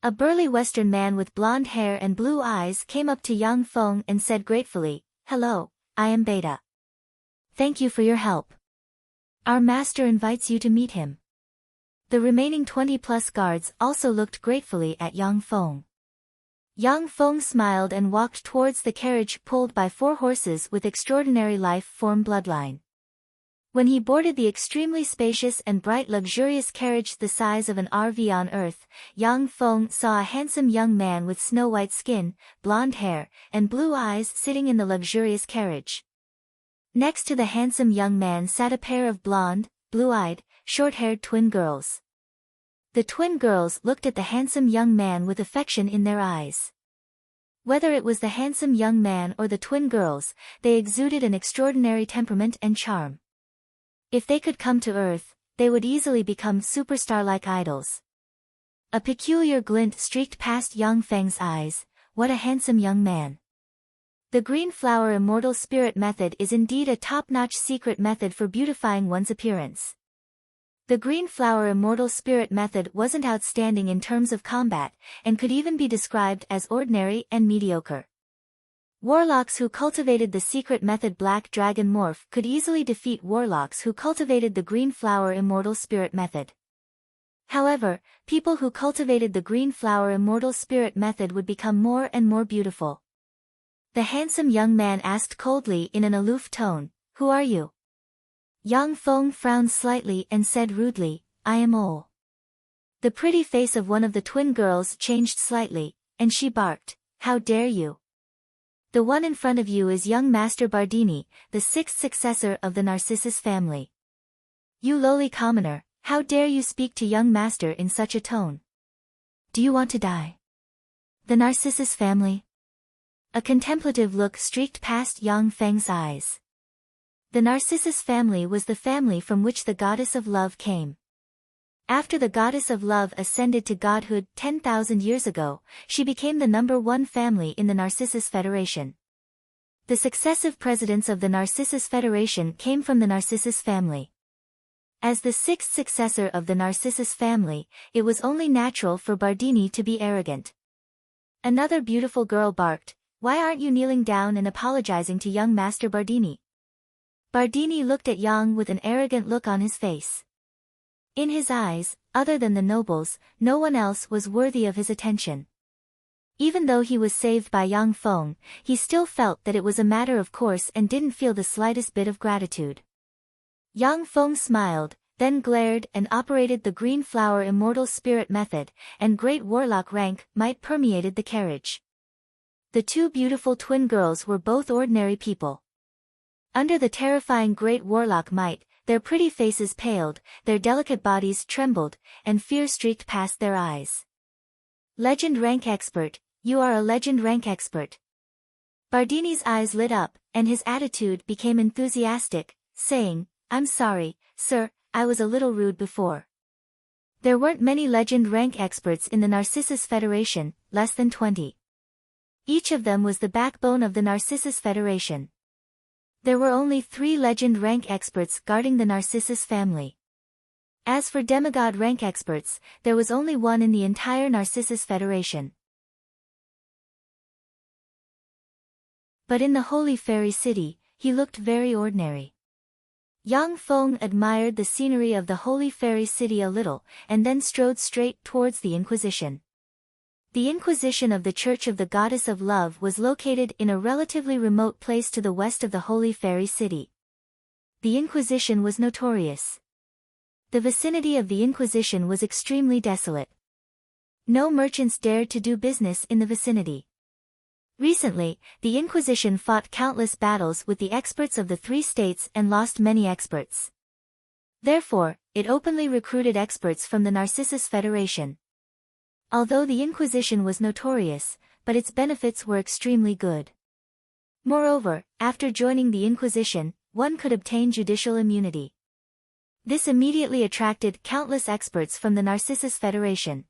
A burly Western man with blonde hair and blue eyes came up to Yang Feng and said gratefully, "Hello, I am Beta. Thank you for your help. Our master invites you to meet him." The remaining 20+ guards also looked gratefully at Yang Feng. Yang Feng smiled and walked towards the carriage pulled by 4 horses with extraordinary life form bloodline. When he boarded the extremely spacious and bright luxurious carriage the size of an RV on Earth, Yang Feng saw a handsome young man with snow-white skin, blonde hair, and blue eyes sitting in the luxurious carriage. Next to the handsome young man sat a pair of blonde, blue-eyed, short-haired twin girls. The twin girls looked at the handsome young man with affection in their eyes. Whether it was the handsome young man or the twin girls, they exuded an extraordinary temperament and charm. If they could come to Earth, they would easily become superstar-like idols. A peculiar glint streaked past Yang Feng's eyes. What a handsome young man. The Green Flower Immortal Spirit method is indeed a top-notch secret method for beautifying one's appearance. The Green Flower Immortal Spirit method wasn't outstanding in terms of combat, and could even be described as ordinary and mediocre. Warlocks who cultivated the secret method Black Dragon Morph could easily defeat warlocks who cultivated the Green Flower Immortal Spirit method. However, people who cultivated the Green Flower Immortal Spirit method would become more and more beautiful. The handsome young man asked coldly in an aloof tone, "Who are you?" Yang Feng frowned slightly and said rudely, I am Ol. The pretty face of one of the twin girls changed slightly, and she barked, How dare you? The one in front of you is young Master Bardini, the sixth successor of the Narcissus family. You lowly commoner, how dare you speak to young Master in such a tone? Do you want to die? The Narcissus family? A contemplative look streaked past Yang Feng's eyes. The Narcissus family was the family from which the goddess of love came. After the goddess of love ascended to godhood 10,000 years ago, she became the #1 family in the Narcissus Federation. The successive presidents of the Narcissus Federation came from the Narcissus family. As the sixth successor of the Narcissus family, it was only natural for Bardini to be arrogant. Another beautiful girl barked, Why aren't you kneeling down and apologizing to young Master Bardini? Bardini looked at Yang with an arrogant look on his face. In his eyes, other than the nobles, no one else was worthy of his attention. Even though he was saved by Yang Feng, he still felt that it was a matter of course and didn't feel the slightest bit of gratitude. Yang Feng smiled, then glared and operated the green flower immortal spirit method, and great warlock rank might permeated the carriage. The two beautiful twin girls were both ordinary people. Under the terrifying great warlock might, their pretty faces paled, their delicate bodies trembled, and fear streaked past their eyes. Legend rank expert, you are a legend rank expert. Bardini's eyes lit up, and his attitude became enthusiastic, saying, I'm sorry, sir, I was a little rude before. There weren't many legend rank experts in the Narcissus Federation, less than 20. Each of them was the backbone of the Narcissus Federation. There were only 3 legend rank experts guarding the Narcissus family. As for demigod rank experts, there was only one in the entire Narcissus Federation. But in the Holy Fairy City, he looked very ordinary. Yang Feng admired the scenery of the Holy Fairy City a little, and then strode straight towards the Inquisition. The Inquisition of the Church of the Goddess of Love was located in a relatively remote place to the west of the Holy Fairy City. The Inquisition was notorious. The vicinity of the Inquisition was extremely desolate. No merchants dared to do business in the vicinity. Recently, the Inquisition fought countless battles with the experts of the 3 states and lost many experts. Therefore, it openly recruited experts from the Narcissus Federation. Although the Inquisition was notorious, but its benefits were extremely good. Moreover, after joining the Inquisition, one could obtain judicial immunity. This immediately attracted countless experts from the Narcissus Federation.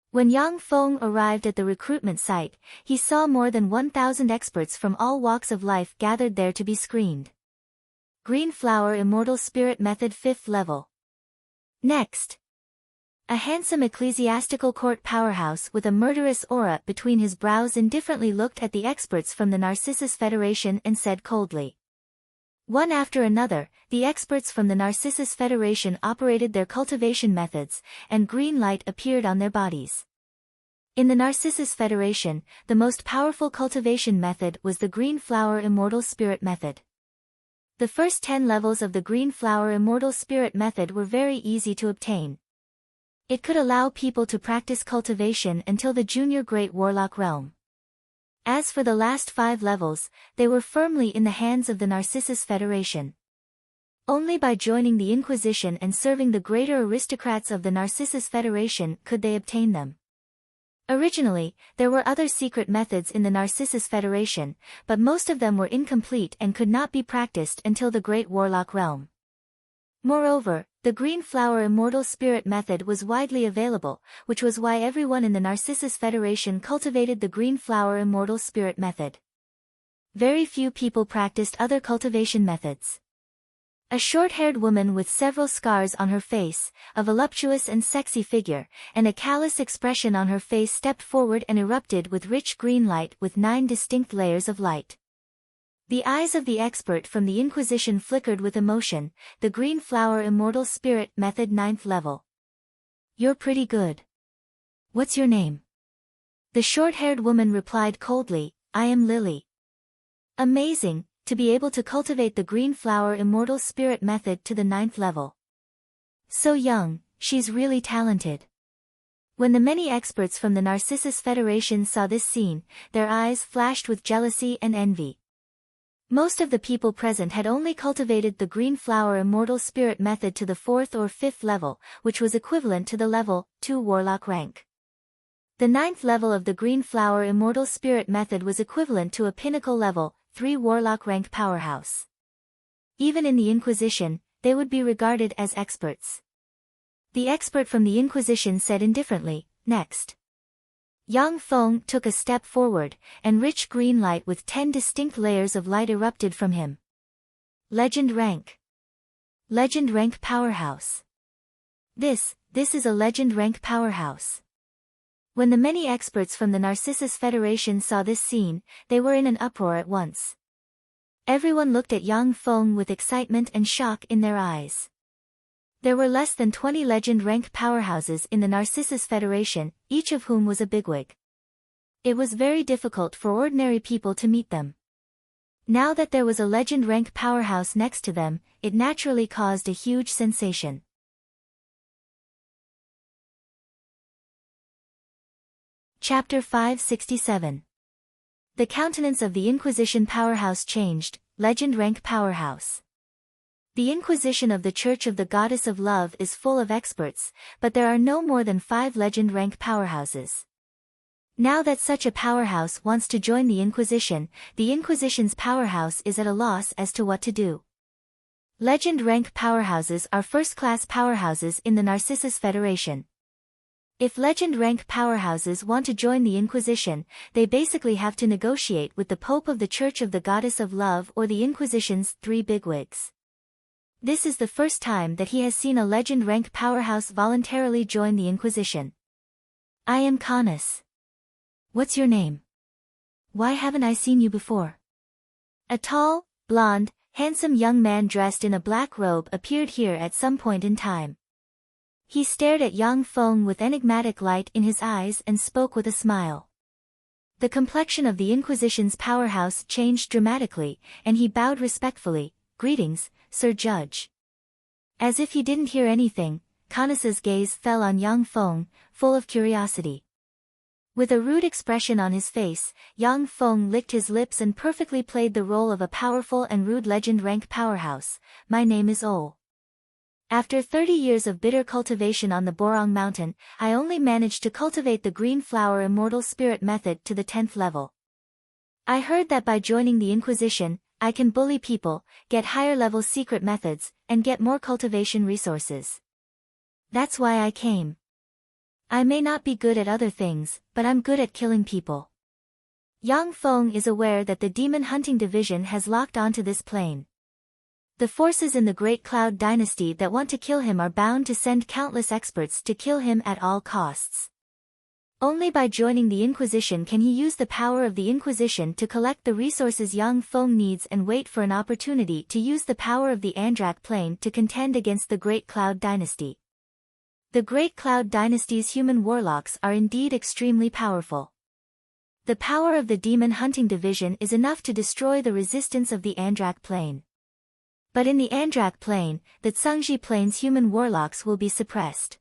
When Yang Feng arrived at the recruitment site, he saw more than 1,000 experts from all walks of life gathered there to be screened. Green Flower Immortal Spirit Method 5th level. Next. A handsome ecclesiastical court powerhouse with a murderous aura between his brows indifferently looked at the experts from the Narcissus Federation and said coldly. One after another, the experts from the Narcissus Federation operated their cultivation methods, and green light appeared on their bodies. In the Narcissus Federation, the most powerful cultivation method was the Green Flower Immortal Spirit Method. The first 10 levels of the Green Flower Immortal Spirit Method were very easy to obtain. It could allow people to practice cultivation until the Junior Great Warlock realm. As for the last 5 levels, they were firmly in the hands of the Narcissus Federation. Only by joining the Inquisition and serving the greater aristocrats of the Narcissus Federation could they obtain them. Originally, there were other secret methods in the Narcissus Federation, but most of them were incomplete and could not be practiced until the Great Warlock realm. Moreover, the Green Flower Immortal Spirit Method was widely available, which was why everyone in the Narcissus Federation cultivated the Green Flower Immortal Spirit Method. Very few people practiced other cultivation methods. A short-haired woman with several scars on her face, a voluptuous and sexy figure, and a callous expression on her face stepped forward and erupted with rich green light with 9 distinct layers of light. The eyes of the expert from the Inquisition flickered with emotion. The Green Flower Immortal Spirit Method 9th level. You're pretty good. What's your name? The short-haired woman replied coldly, I am Lily. Amazing, to be able to cultivate the green flower immortal spirit method to the 9th level. So young, she's really talented. When the many experts from the Narcissus Federation saw this scene, their eyes flashed with jealousy and envy. Most of the people present had only cultivated the green flower immortal spirit method to the 4th or 5th level, which was equivalent to the level 2 warlock rank. The 9th level of the green flower immortal spirit method was equivalent to a pinnacle level 3 warlock rank powerhouse. Even in the Inquisition, they would be regarded as experts. The expert from the Inquisition said indifferently, "Next." Yang Feng took a step forward, and rich green light with 10 distinct layers of light erupted from him. Legend rank. Legend rank powerhouse. This is a legend rank powerhouse. When the many experts from the Narcissus Federation saw this scene, they were in an uproar at once. Everyone looked at Yang Feng with excitement and shock in their eyes. There were less than 20 legend rank powerhouses in the Narcissus Federation, each of whom was a bigwig. It was very difficult for ordinary people to meet them. Now that there was a legend rank powerhouse next to them, it naturally caused a huge sensation. Chapter 567. The countenance of the Inquisition powerhouse changed, legend rank powerhouse. The Inquisition of the Church of the Goddess of Love is full of experts, but there are no more than 5 legend rank powerhouses. Now that such a powerhouse wants to join the Inquisition's powerhouse is at a loss as to what to do. Legend rank powerhouses are first-class powerhouses in the Narcissus Federation. If legend rank powerhouses want to join the Inquisition, they basically have to negotiate with the Pope of the Church of the Goddess of Love or the Inquisition's 3 bigwigs. This is the first time that he has seen a legend rank powerhouse voluntarily join the Inquisition. "I am Canis. What's your name? Why haven't I seen you before?" A tall, blonde, handsome young man dressed in a black robe appeared here at some point in time. He stared at Yang Feng with enigmatic light in his eyes and spoke with a smile. The complexion of the Inquisition's powerhouse changed dramatically, and he bowed respectfully. "Greetings, Sir Judge." As if he didn't hear anything, Canis's gaze fell on Yang Feng, full of curiosity. With a rude expression on his face, Yang Feng licked his lips and perfectly played the role of a powerful and rude legend rank powerhouse. "My name is O. After 30 years of bitter cultivation on the Borong Mountain, I only managed to cultivate the green flower immortal spirit method to the 10th level. I heard that by joining the Inquisition, I can bully people, get higher level secret methods, and get more cultivation resources. That's why I came. I may not be good at other things, but I'm good at killing people." Yang Feng is aware that the Demon Hunting Division has locked onto this plane. The forces in the Great Cloud Dynasty that want to kill him are bound to send countless experts to kill him at all costs. Only by joining the Inquisition can he use the power of the Inquisition to collect the resources Yang Feng needs and wait for an opportunity to use the power of the Andrak plane to contend against the Great Cloud Dynasty. The Great Cloud Dynasty's human warlocks are indeed extremely powerful. The power of the Demon Hunting Division is enough to destroy the resistance of the Andrak plane. But in the Andrak plane, the Tsangji plane's human warlocks will be suppressed.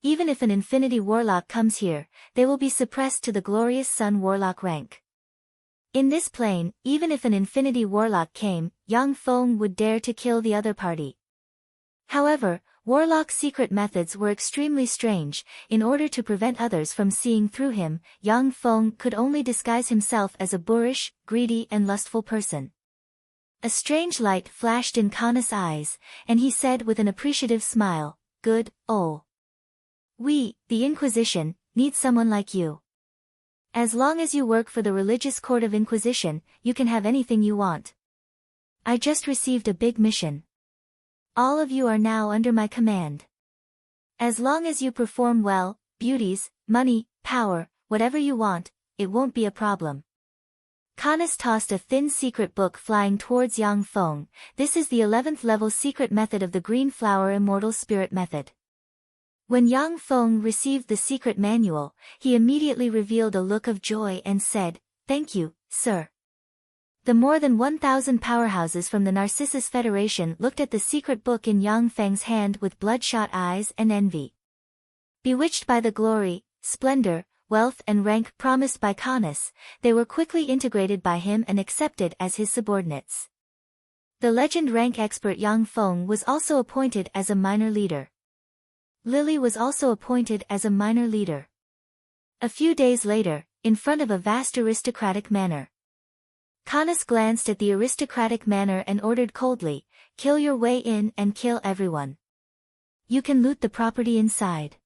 Even if an Infinity Warlock comes here, they will be suppressed to the Glorious Sun Warlock rank. In this plane, even if an Infinity Warlock came, Yang Feng would dare to kill the other party. However, Warlock's secret methods were extremely strange. In order to prevent others from seeing through him, Yang Feng could only disguise himself as a boorish, greedy and lustful person. A strange light flashed in Canis' eyes, and he said with an appreciative smile, "Good, O. We, the Inquisition, need someone like you. As long as you work for the religious court of Inquisition, you can have anything you want. I just received a big mission. All of you are now under my command. As long as you perform well, beauties, money, power, whatever you want, it won't be a problem." Canis tossed a thin secret book flying towards Yang Feng. This is the 11th level secret method of the Green Flower Immortal Spirit Method. When Yang Feng received the secret manual, he immediately revealed a look of joy and said, "Thank you, sir." The more than 1,000 powerhouses from the Narcissus Federation looked at the secret book in Yang Feng's hand with bloodshot eyes and envy. Bewitched by the glory, splendor, wealth and rank promised by Canis, they were quickly integrated by him and accepted as his subordinates. The legend rank expert Yang Feng was also appointed as a minor leader. Lily was also appointed as a minor leader. A few days later, in front of a vast aristocratic manor, Canis glanced at the aristocratic manor and ordered coldly, "Kill your way in and kill everyone. You can loot the property inside."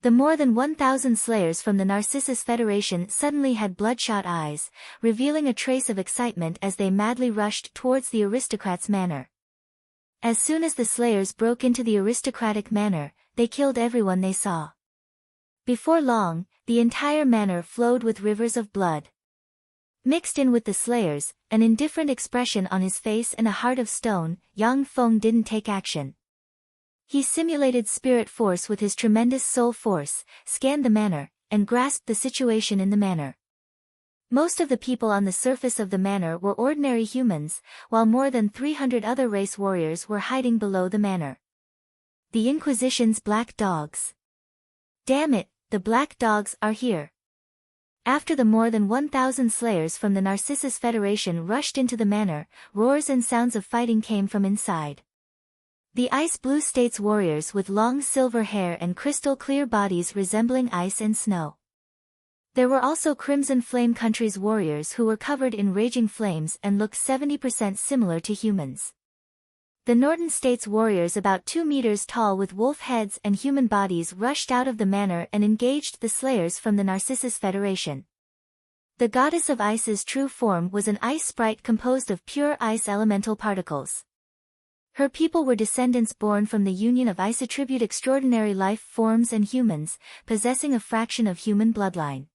The more than 1,000 slayers from the Narcissus Federation suddenly had bloodshot eyes, revealing a trace of excitement as they madly rushed towards the aristocrat's manor. As soon as the slayers broke into the aristocratic manor, they killed everyone they saw. Before long, the entire manor flowed with rivers of blood. Mixed in with the slayers, an indifferent expression on his face and a heart of stone, Yang Feng didn't take action. He simulated spirit force with his tremendous soul force, scanned the manor, and grasped the situation in the manor. Most of the people on the surface of the manor were ordinary humans, while more than 300 other race warriors were hiding below the manor. The Inquisition's black dogs. Damn it, the black dogs are here. After the more than 1,000 slayers from the Narcissus Federation rushed into the manor, roars and sounds of fighting came from inside. The Ice Blue States warriors with long silver hair and crystal-clear bodies resembling ice and snow. There were also Crimson Flame Country's warriors who were covered in raging flames and looked 70% similar to humans. The Norton States warriors about 2 meters tall with wolf heads and human bodies rushed out of the manor and engaged the slayers from the Narcissus Federation. The goddess of ice's true form was an ice sprite composed of pure ice elemental particles. Her people were descendants born from the union of ice attribute extraordinary life forms and humans, possessing a fraction of human bloodline.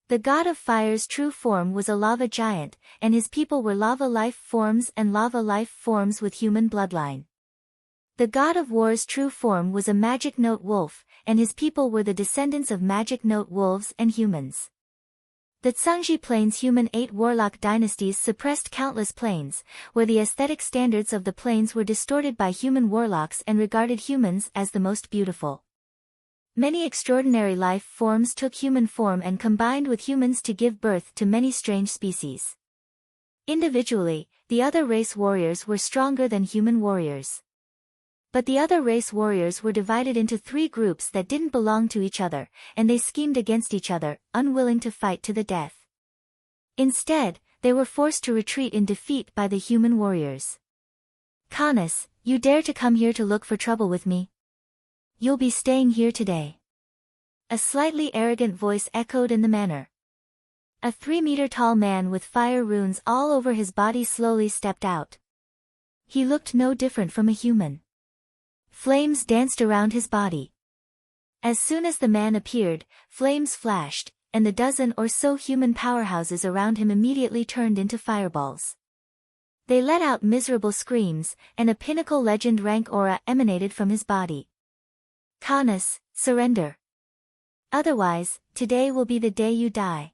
The god of fire's true form was a lava giant, and his people were lava life forms and lava life forms with human bloodline. The god of war's true form was a magic note wolf, and his people were the descendants of magic note wolves and humans. The Tsangji Plains human 8 warlock dynasties suppressed countless plains, where the aesthetic standards of the plains were distorted by human warlocks and regarded humans as the most beautiful. Many extraordinary life forms took human form and combined with humans to give birth to many strange species. Individually, the other race warriors were stronger than human warriors. But the other race warriors were divided into 3 groups that didn't belong to each other, and they schemed against each other, unwilling to fight to the death. Instead, they were forced to retreat in defeat by the human warriors. "Canis, you dare to come here to look for trouble with me? You'll be staying here today." A slightly arrogant voice echoed in the manor. A 3-meter-tall man with fire runes all over his body slowly stepped out. He looked no different from a human. Flames danced around his body. As soon as the man appeared, flames flashed, and the dozen or so human powerhouses around him immediately turned into fireballs. They let out miserable screams, and a pinnacle legend rank aura emanated from his body. "Canis, surrender. Otherwise, today will be the day you die."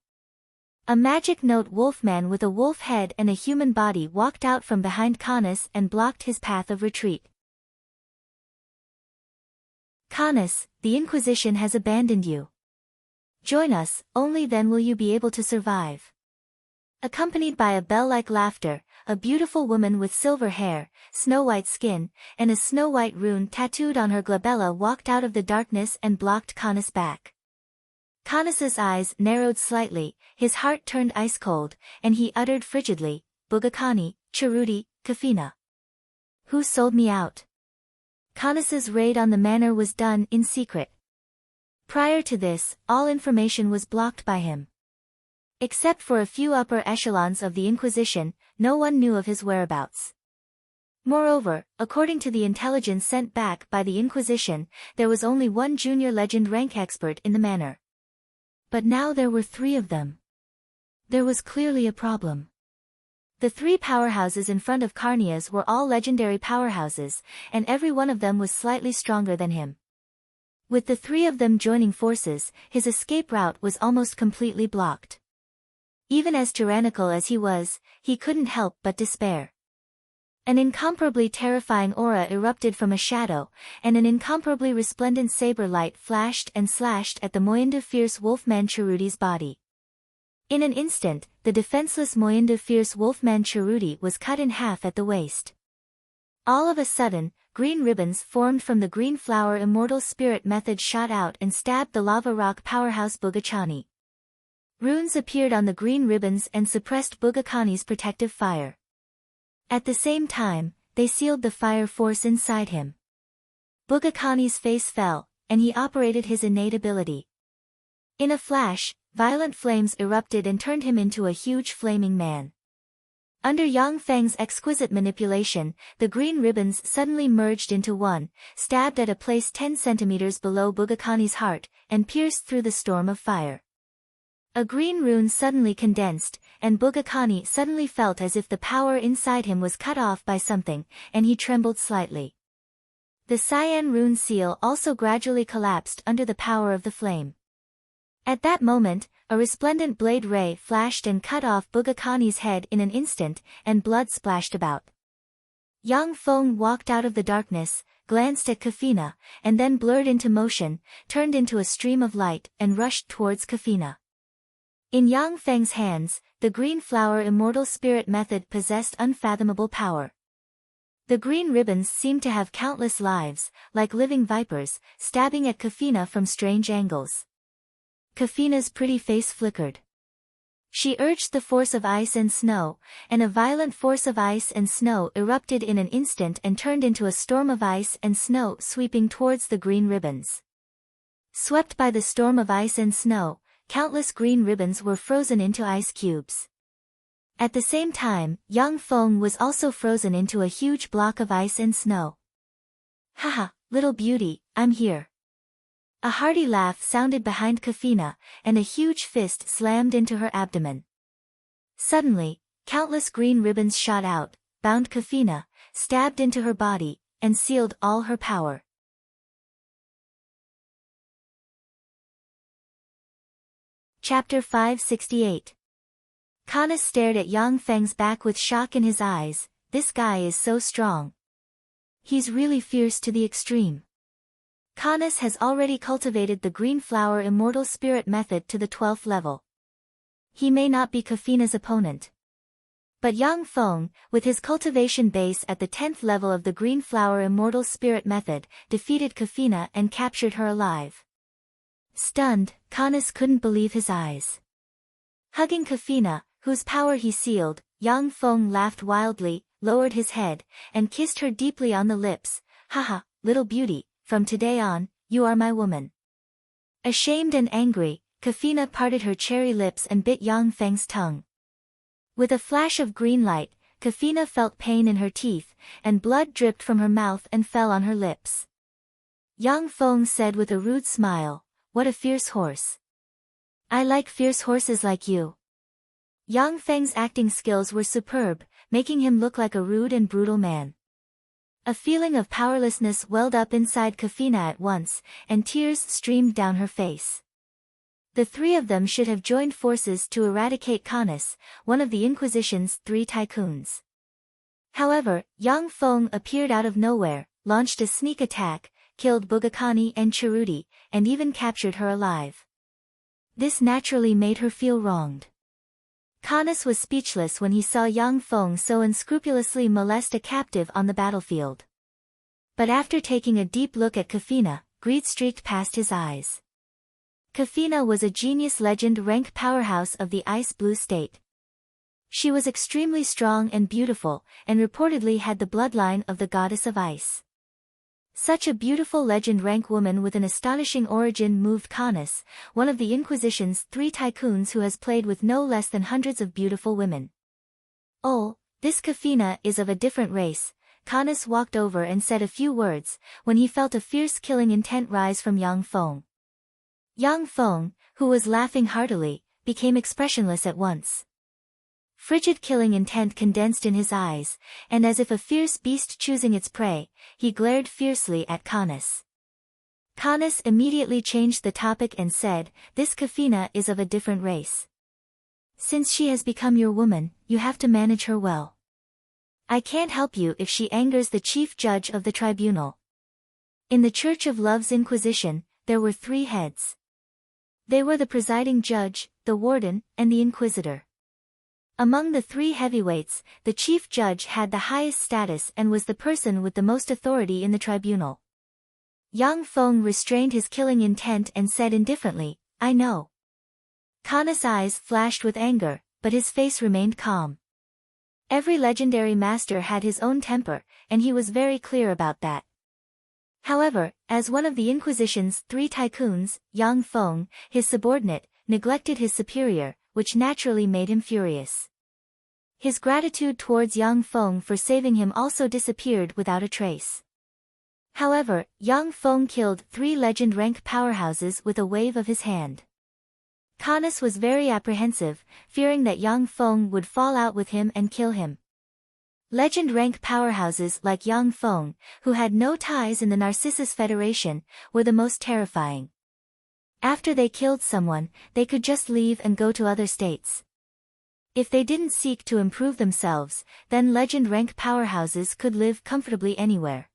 A magic note wolfman with a wolf head and a human body walked out from behind Canis and blocked his path of retreat. "Canis, the Inquisition has abandoned you. Join us, only then will you be able to survive." Accompanied by a bell-like laughter, a beautiful woman with silver hair, snow-white skin, and a snow-white rune tattooed on her glabella walked out of the darkness and blocked Canis back. Canis's eyes narrowed slightly, his heart turned ice-cold, and he uttered frigidly, "Bugakani, Charuti, Kafina. Who sold me out?" Canis's raid on the manor was done in secret. Prior to this, all information was blocked by him. Except for a few upper echelons of the Inquisition, no one knew of his whereabouts. Moreover, according to the intelligence sent back by the Inquisition, there was only one junior legend rank expert in the manor. But now there were 3 of them. There was clearly a problem. The 3 powerhouses in front of Carnia's were all legendary powerhouses, and every one of them was slightly stronger than him. With the 3 of them joining forces, his escape route was almost completely blocked. Even as tyrannical as he was, he couldn't help but despair. An incomparably terrifying aura erupted from a shadow, and an incomparably resplendent saber light flashed and slashed at the Moyindu fierce wolfman Cheruti's body. In an instant, the defenseless Moyindu fierce wolfman Cheruti was cut in half at the waist. All of a sudden, green ribbons formed from the green flower immortal spirit method shot out and stabbed the lava rock powerhouse Bugakani. Runes appeared on the green ribbons and suppressed Bugakani's protective fire. At the same time, they sealed the fire force inside him. Bugakani's face fell, and he operated his innate ability. In a flash, violent flames erupted and turned him into a huge flaming man. Under Yang Feng's exquisite manipulation, the green ribbons suddenly merged into one, stabbed at a place 10 centimeters below Bugakani's heart, and pierced through the storm of fire. A green rune suddenly condensed, and Bugakani suddenly felt as if the power inside him was cut off by something, and he trembled slightly. The cyan rune seal also gradually collapsed under the power of the flame. At that moment, a resplendent blade ray flashed and cut off Bugakani's head in an instant, and blood splashed about. Yang Feng walked out of the darkness, glanced at Kafina, and then blurred into motion, turned into a stream of light, and rushed towards Kafina. In Yang Feng's hands, the green flower immortal spirit method possessed unfathomable power. The green ribbons seemed to have countless lives, like living vipers, stabbing at Kafina from strange angles. Kafina's pretty face flickered. She urged the force of ice and snow, and a violent force of ice and snow erupted in an instant and turned into a storm of ice and snow sweeping towards the green ribbons. Swept by the storm of ice and snow, countless green ribbons were frozen into ice cubes. At the same time, Yang Feng was also frozen into a huge block of ice and snow. "Haha, little beauty, I'm here." A hearty laugh sounded behind Kafina, and a huge fist slammed into her abdomen. Suddenly, countless green ribbons shot out, bound Kafina, stabbed into her body, and sealed all her power. Chapter 568. Canis stared at Yang Feng's back with shock in his eyes. "This guy is so strong. He's really fierce to the extreme." Canis has already cultivated the green flower immortal spirit method to the 12th level. He may not be Kafina's opponent. But Yang Feng, with his cultivation base at the 10th level of the green flower immortal spirit method, defeated Kafina and captured her alive. Stunned, Canis couldn't believe his eyes. Hugging Kafina, whose power he sealed, Yang Feng laughed wildly, lowered his head, and kissed her deeply on the lips. "Haha, little beauty, from today on, you are my woman." Ashamed and angry, Kafina parted her cherry lips and bit Yang Feng's tongue. With a flash of green light, Kafina felt pain in her teeth, and blood dripped from her mouth and fell on her lips. Yang Feng said with a rude smile, "What a fierce horse. I like fierce horses like you." Yang Feng's acting skills were superb, making him look like a rude and brutal man. A feeling of powerlessness welled up inside Kafina at once, and tears streamed down her face. The three of them should have joined forces to eradicate Canis, one of the Inquisition's 3 tycoons. However, Yang Feng appeared out of nowhere, launched a sneak attack, killed Bugakani and Cheruti, and even captured her alive. This naturally made her feel wronged. Canis was speechless when he saw Yang Feng so unscrupulously molest a captive on the battlefield. But after taking a deep look at Kafina, greed streaked past his eyes. Kafina was a genius legend rank powerhouse of the Ice Blue State. She was extremely strong and beautiful, and reportedly had the bloodline of the goddess of ice. Such a beautiful legend rank woman with an astonishing origin moved Canis, one of the Inquisition's 3 tycoons who has played with no less than hundreds of beautiful women. "Oh, this Kafina is of a different race." Canis walked over and said a few words, when he felt a fierce killing intent rise from Yang Feng. Yang Feng, who was laughing heartily, became expressionless at once. Frigid killing intent condensed in his eyes, and as if a fierce beast choosing its prey, he glared fiercely at Canis. Canis immediately changed the topic and said, "This Kafina is of a different race." Since she has become your woman, you have to manage her well. I can't help you if she angers the chief judge of the tribunal. In the Church of Love's Inquisition, there were 3 heads. They were the presiding judge, the warden, and the inquisitor. Among the 3 heavyweights, the chief judge had the highest status and was the person with the most authority in the tribunal. Yang Feng restrained his killing intent and said indifferently, "I know." Kana's eyes flashed with anger, but his face remained calm. Every legendary master had his own temper, and he was very clear about that. However, as one of the Inquisition's 3 tycoons, Yang Feng, his subordinate, neglected his superior, which naturally made him furious. His gratitude towards Yang Feng for saving him also disappeared without a trace. However, Yang Feng killed 3 legend rank powerhouses with a wave of his hand. Canis was very apprehensive, fearing that Yang Feng would fall out with him and kill him. Legend rank powerhouses like Yang Feng, who had no ties in the Narcissus Federation, were the most terrifying. After they killed someone, they could just leave and go to other states. If they didn't seek to improve themselves, then legend rank powerhouses could live comfortably anywhere.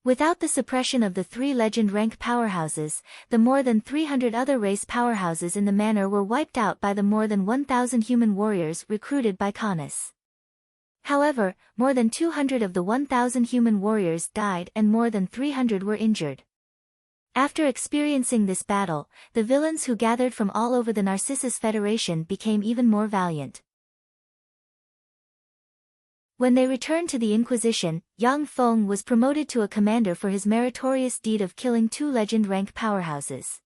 Without the suppression of the 3 legend rank powerhouses, the more than 300 other race powerhouses in the manor were wiped out by the more than 1,000 human warriors recruited by Canis. However, more than 200 of the 1,000 human warriors died and more than 300 were injured. After experiencing this battle, the villains who gathered from all over the Narcissus Federation became even more valiant. When they returned to the Inquisition, Yang Feng was promoted to a commander for his meritorious deed of killing 2 legend rank powerhouses.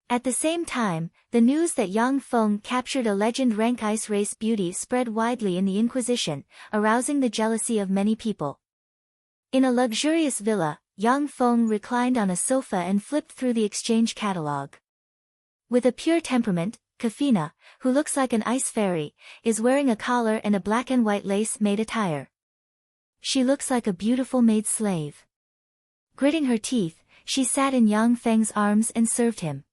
At the same time, the news that Yang Feng captured a legend rank ice race beauty spread widely in the Inquisition, arousing the jealousy of many people. In a luxurious villa, Yang Feng reclined on a sofa and flipped through the exchange catalogue. With a pure temperament, Kafina, who looks like an ice fairy, is wearing a collar and a black and white lace-made attire. She looks like a beautiful maid slave. Gritting her teeth, she sat in Yang Feng's arms and served him.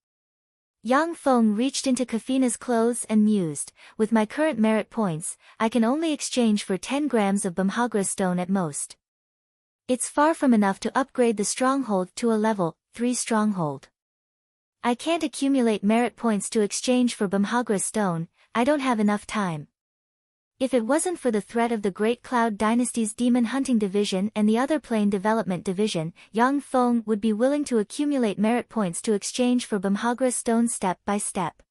Yang Feng reached into Kafina's clothes and mused, "With my current merit points, I can only exchange for 10 grams of Bamhagra stone at most. It's far from enough to upgrade the stronghold to a level 3 stronghold. I can't accumulate merit points to exchange for Bamhagra stone, I don't have enough time. If it wasn't for the threat of the Great Cloud Dynasty's Demon Hunting Division and the other Plane Development Division, Yang Feng would be willing to accumulate merit points to exchange for Bamhagra stone step by step.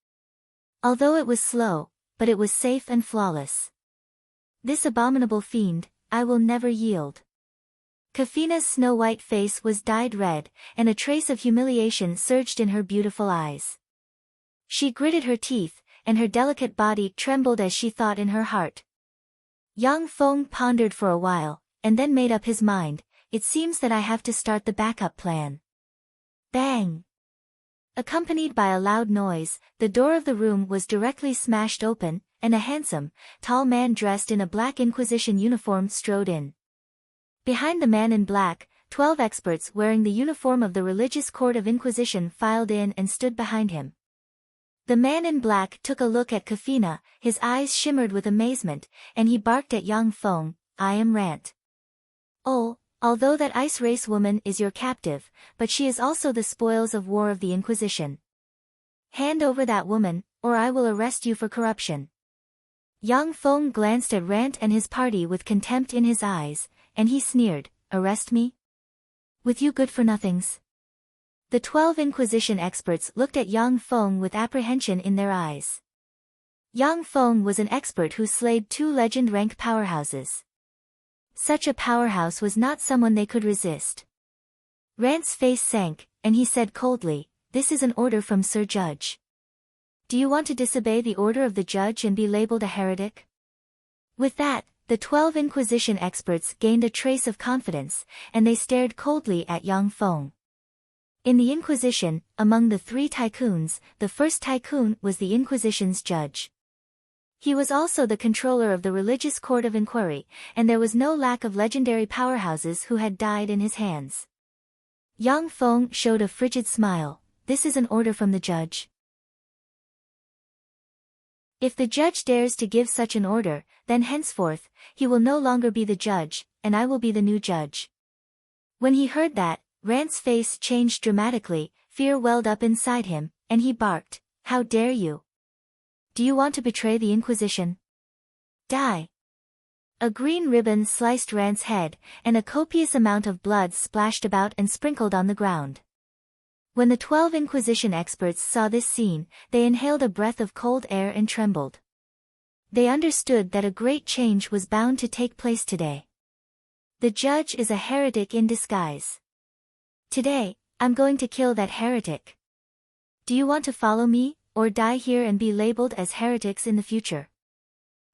Although it was slow, but it was safe and flawless. This abominable fiend, I will never yield." Kafina's snow-white face was dyed red, and a trace of humiliation surged in her beautiful eyes. She gritted her teeth, and her delicate body trembled as she thought in her heart. Yang Feng pondered for a while, and then made up his mind, "It seems that I have to start the backup plan." Bang! Accompanied by a loud noise, the door of the room was directly smashed open, and a handsome, tall man dressed in a black Inquisition uniform strode in. Behind the man in black, 12 experts wearing the uniform of the Religious Court of Inquisition filed in and stood behind him. The man in black took a look at Kafina, his eyes shimmered with amazement, and he barked at Yang Feng, "I am Rant. Oh, although that ice race woman is your captive, but she is also the spoils of war of the Inquisition. Hand over that woman, or I will arrest you for corruption." Yang Feng glanced at Rant and his party with contempt in his eyes, and he sneered, "Arrest me? With you good-for-nothings?" The 12 Inquisition experts looked at Yang Feng with apprehension in their eyes. Yang Feng was an expert who slayed 2 legend rank powerhouses. Such a powerhouse was not someone they could resist. Rant's face sank, and he said coldly, "This is an order from Sir Judge. Do you want to disobey the order of the judge and be labeled a heretic?" With that, the 12 Inquisition experts gained a trace of confidence, and they stared coldly at Yang Feng. In the Inquisition, among the 3 tycoons, the first tycoon was the Inquisition's judge. He was also the controller of the Religious Court of Inquiry, and there was no lack of legendary powerhouses who had died in his hands. Yang Feng showed a frigid smile, "This is an order from the judge." If the judge dares to give such an order, then henceforth, he will no longer be the judge, and I will be the new judge. When he heard that, Rant's face changed dramatically, fear welled up inside him, and he barked, "How dare you? Do you want to betray the Inquisition? Die!" A green ribbon sliced Rant's head, and a copious amount of blood splashed about and sprinkled on the ground. When the 12 Inquisition experts saw this scene, they inhaled a breath of cold air and trembled. They understood that a great change was bound to take place today. The judge is a heretic in disguise. Today, I'm going to kill that heretic. Do you want to follow me, or die here and be labeled as heretics in the future?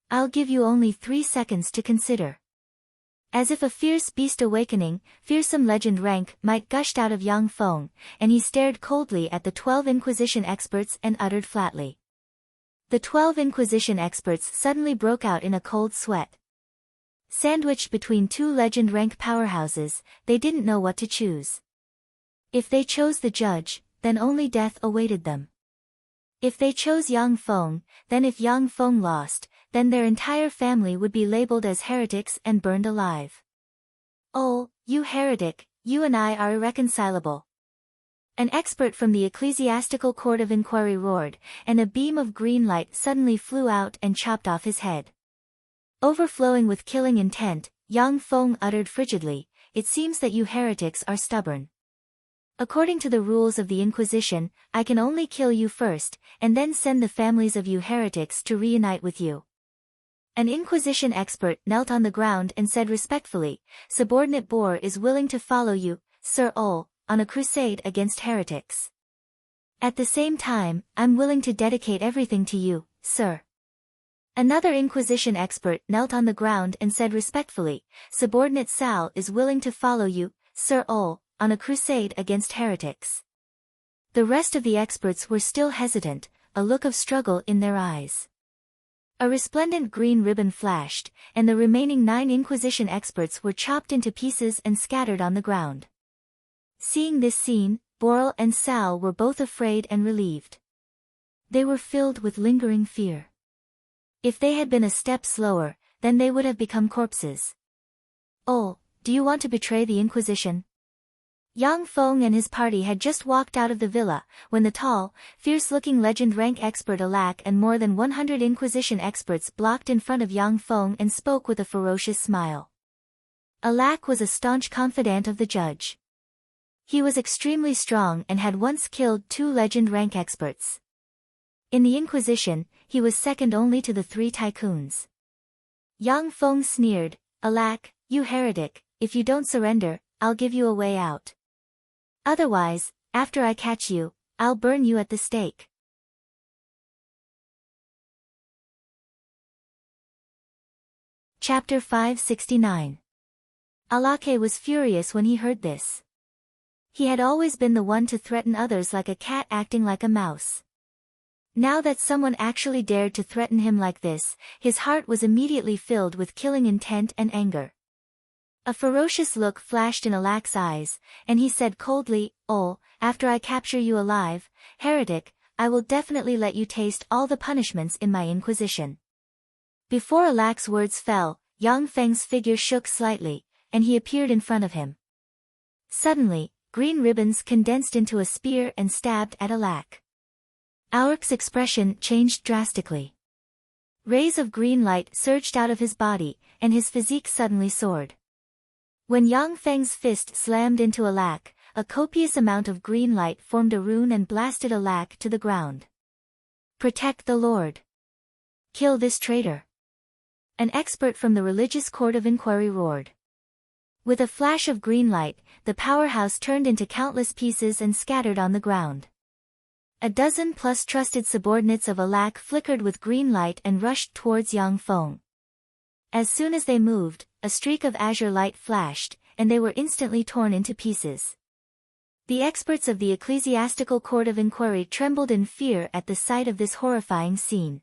I'll give you only 3 seconds to consider. As if a fierce beast awakening, fearsome legend rank might gushed out of Yang Feng, and he stared coldly at the 12 Inquisition experts and uttered flatly. The 12 Inquisition experts suddenly broke out in a cold sweat. Sandwiched between 2 legend rank powerhouses, they didn't know what to choose. If they chose the judge, then only death awaited them. If they chose Yang Feng, then if Yang Feng lost, then their entire family would be labeled as heretics and burned alive. "Oh, you heretic, you and I are irreconcilable." An expert from the Ecclesiastical Court of Inquiry roared, and a beam of green light suddenly flew out and chopped off his head. Overflowing with killing intent, Yang Feng uttered frigidly, "It seems that you heretics are stubborn. According to the rules of the Inquisition, I can only kill you first, and then send the families of you heretics to reunite with you." An Inquisition expert knelt on the ground and said respectfully, "Subordinate Boar is willing to follow you, Sir Ol, on a crusade against heretics. At the same time, I'm willing to dedicate everything to you, sir." Another Inquisition expert knelt on the ground and said respectfully, "Subordinate Sal is willing to follow you, Sir Ol, on a crusade against heretics." The rest of the experts were still hesitant, a look of struggle in their eyes. A resplendent green ribbon flashed, and the remaining 9 Inquisition experts were chopped into pieces and scattered on the ground. Seeing this scene, Boral and Sal were both afraid and relieved. They were filled with lingering fear. If they had been a step slower, then they would have become corpses. "Oh, do you want to betray the Inquisition?" Yang Feng and his party had just walked out of the villa, when the tall, fierce-looking legend rank expert Alak and more than 100 Inquisition experts blocked in front of Yang Feng and spoke with a ferocious smile. Alak was a staunch confidant of the judge. He was extremely strong and had once killed 2 legend rank experts. In the Inquisition, he was second only to the 3 tycoons. Yang Feng sneered, "Alak, you heretic, if you don't surrender, I'll give you a way out. Otherwise, after I catch you, I'll burn you at the stake." Chapter 569. Alake was furious when he heard this. He had always been the one to threaten others like a cat acting like a mouse. Now that someone actually dared to threaten him like this, his heart was immediately filled with killing intent and anger. A ferocious look flashed in Alak's eyes, and he said coldly, "Oh, after I capture you alive, heretic, I will definitely let you taste all the punishments in my Inquisition." Before Alak's words fell, Yang Feng's figure shook slightly, and he appeared in front of him. Suddenly, green ribbons condensed into a spear and stabbed at Alak. Auric's expression changed drastically. Rays of green light surged out of his body, and his physique suddenly soared. When Yang Feng's fist slammed into Alak, a copious amount of green light formed a rune and blasted Alak to the ground. "Protect the Lord. Kill this traitor." An expert from the Religious Court of Inquiry roared. With a flash of green light, the powerhouse turned into countless pieces and scattered on the ground. A dozen plus trusted subordinates of Alak flickered with green light and rushed towards Yang Feng. As soon as they moved, a streak of azure light flashed, and they were instantly torn into pieces. The experts of the Ecclesiastical Court of Inquiry trembled in fear at the sight of this horrifying scene.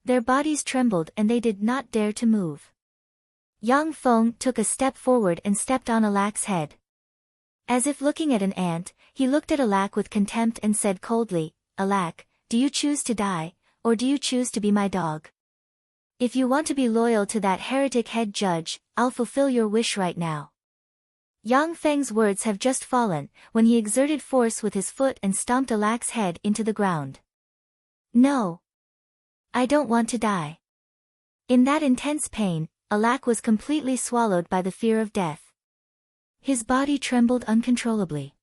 Their bodies trembled and they did not dare to move. Yang Feng took a step forward and stepped on Alak's head. As if looking at an ant, he looked at Alak with contempt and said coldly, "Alak, do you choose to die, or do you choose to be my dog? If you want to be loyal to that heretic head judge, I'll fulfill your wish right now. Yang Feng's words have just fallen, when he exerted force with his foot and stomped Alak's head into the ground. No. I don't want to die. In that intense pain, Alak was completely swallowed by the fear of death. His body trembled uncontrollably.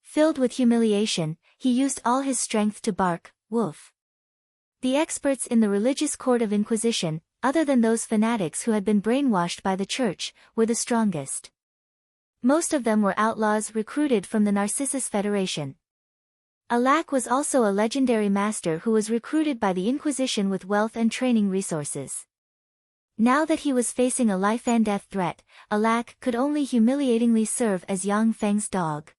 Filled with humiliation, he used all his strength to bark, "Woof." The experts in the religious court of Inquisition, other than those fanatics who had been brainwashed by the church, were the strongest. Most of them were outlaws recruited from the Narcissus Federation. Alak was also a legendary master who was recruited by the Inquisition with wealth and training resources. Now that he was facing a life-and-death threat, Alak could only humiliatingly serve as Yang Feng's dog.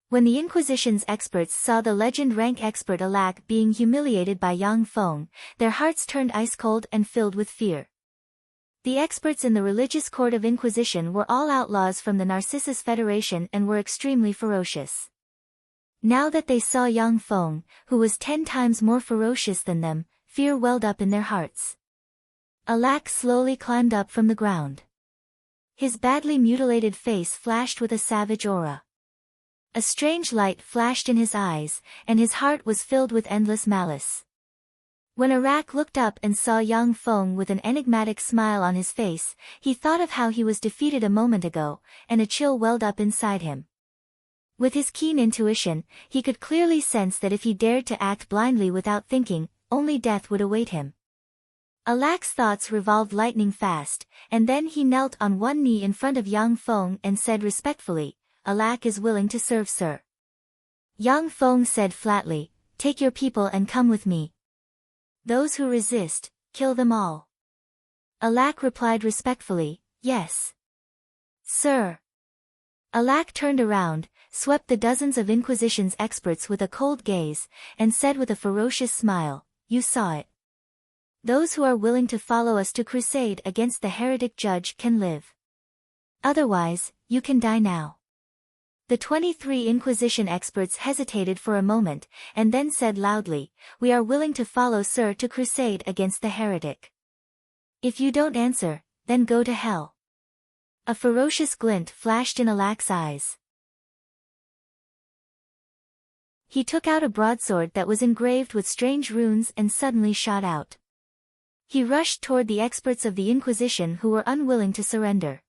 When the Inquisition's experts saw the legend rank expert Alak being humiliated by Yang Feng, their hearts turned ice-cold and filled with fear. The experts in the religious court of Inquisition were all outlaws from the Narcissus Federation and were extremely ferocious. Now that they saw Yang Feng, who was 10 times more ferocious than them, fear welled up in their hearts. Alak slowly climbed up from the ground. His badly mutilated face flashed with a savage aura. A strange light flashed in his eyes, and his heart was filled with endless malice. When Alak looked up and saw Yang Feng with an enigmatic smile on his face, he thought of how he was defeated a moment ago, and a chill welled up inside him. With his keen intuition, he could clearly sense that if he dared to act blindly without thinking, only death would await him. Alak's thoughts revolved lightning fast, and then he knelt on one knee in front of Yang Feng and said respectfully, "Alak is willing to serve, sir." Yang Feng said flatly, "Take your people and come with me. Those who resist, kill them all." Alak replied respectfully, "Yes, sir." Alak turned around, swept the dozens of Inquisition's experts with a cold gaze, and said with a ferocious smile, "You saw it. Those who are willing to follow us to crusade against the heretic judge can live. Otherwise, you can die now." The 23 Inquisition experts hesitated for a moment, and then said loudly, "We are willing to follow sir to crusade against the heretic. If you don't answer, then go to hell." A ferocious glint flashed in Alak's eyes. He took out a broadsword that was engraved with strange runes and suddenly shot out. He rushed toward the experts of the Inquisition who were unwilling to surrender.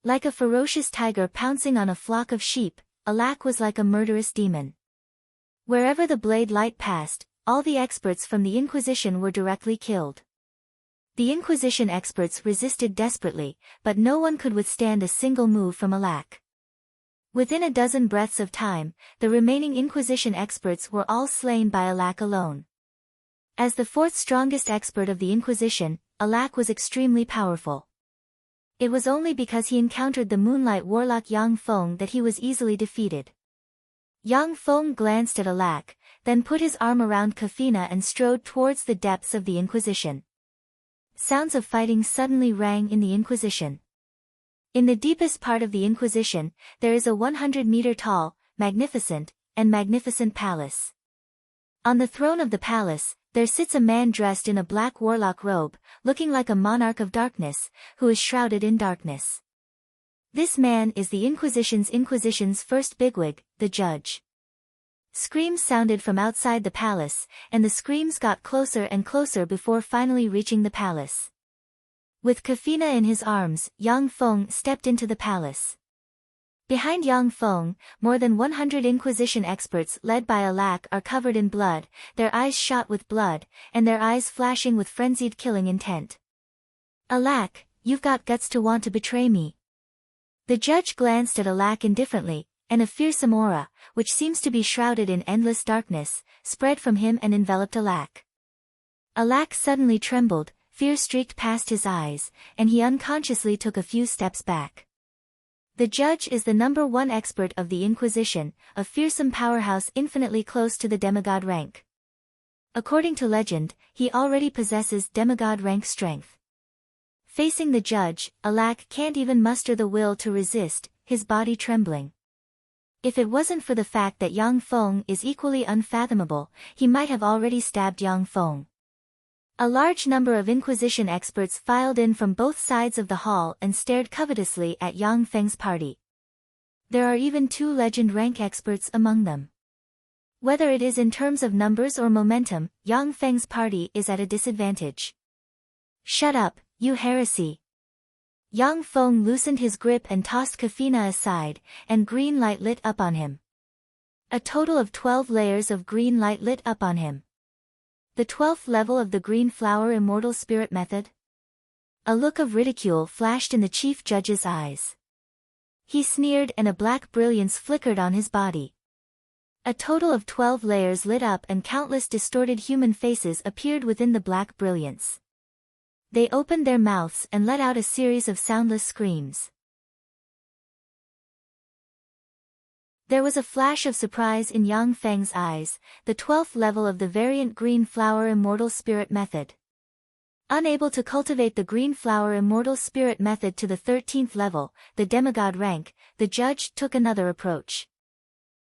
Like a ferocious tiger pouncing on a flock of sheep, Alak was like a murderous demon. Wherever the blade light passed, all the experts from the Inquisition were directly killed. The Inquisition experts resisted desperately, but no one could withstand a single move from Alak. Within a dozen breaths of time, the remaining Inquisition experts were all slain by Alak alone. As the fourth strongest expert of the Inquisition, Alak was extremely powerful. It was only because he encountered the Moonlight Warlock Yang Feng that he was easily defeated. Yang Feng glanced at Alak, then put his arm around Kafina and strode towards the depths of the Inquisition. Sounds of fighting suddenly rang in the Inquisition. In the deepest part of the Inquisition, there is a 100-meter-tall, magnificent palace. On the throne of the palace, there sits a man dressed in a black warlock robe, looking like a monarch of darkness, who is shrouded in darkness. This man is the Inquisition's first bigwig, the judge. Screams sounded from outside the palace, and the screams got closer and closer before finally reaching the palace. With Kafina in his arms, Yang Feng stepped into the palace. Behind Yang Feng, more than 100 Inquisition experts led by Alak are covered in blood, their eyes shot with blood, and their eyes flashing with frenzied killing intent. "Alak, you've got guts to want to betray me." The judge glanced at Alak indifferently, and a fearsome aura, which seems to be shrouded in endless darkness, spread from him and enveloped Alak. Alak suddenly trembled, fear streaked past his eyes, and he unconsciously took a few steps back. The judge is the #1 expert of the Inquisition, a fearsome powerhouse infinitely close to the demigod rank. According to legend, he already possesses demigod rank strength. Facing the judge, Alak can't even muster the will to resist, his body trembling. If it wasn't for the fact that Yang Feng is equally unfathomable, he might have already stabbed Yang Feng. A large number of Inquisition experts filed in from both sides of the hall and stared covetously at Yang Feng's party. There are even 2 legend rank experts among them. Whether it is in terms of numbers or momentum, Yang Feng's party is at a disadvantage. Shut up, you heresy. Yang Feng loosened his grip and tossed Kafina aside, and green light lit up on him. A total of 12 layers of green light lit up on him. The 12th level of the Green Flower Immortal Spirit Method? A look of ridicule flashed in the chief judge's eyes. He sneered and a black brilliance flickered on his body. A total of 12 layers lit up and countless distorted human faces appeared within the black brilliance. They opened their mouths and let out a series of soundless screams. There was a flash of surprise in Yang Feng's eyes, the 12th level of the variant Green Flower Immortal Spirit Method. Unable to cultivate the Green Flower Immortal Spirit Method to the 13th level, the demigod rank, the judge took another approach.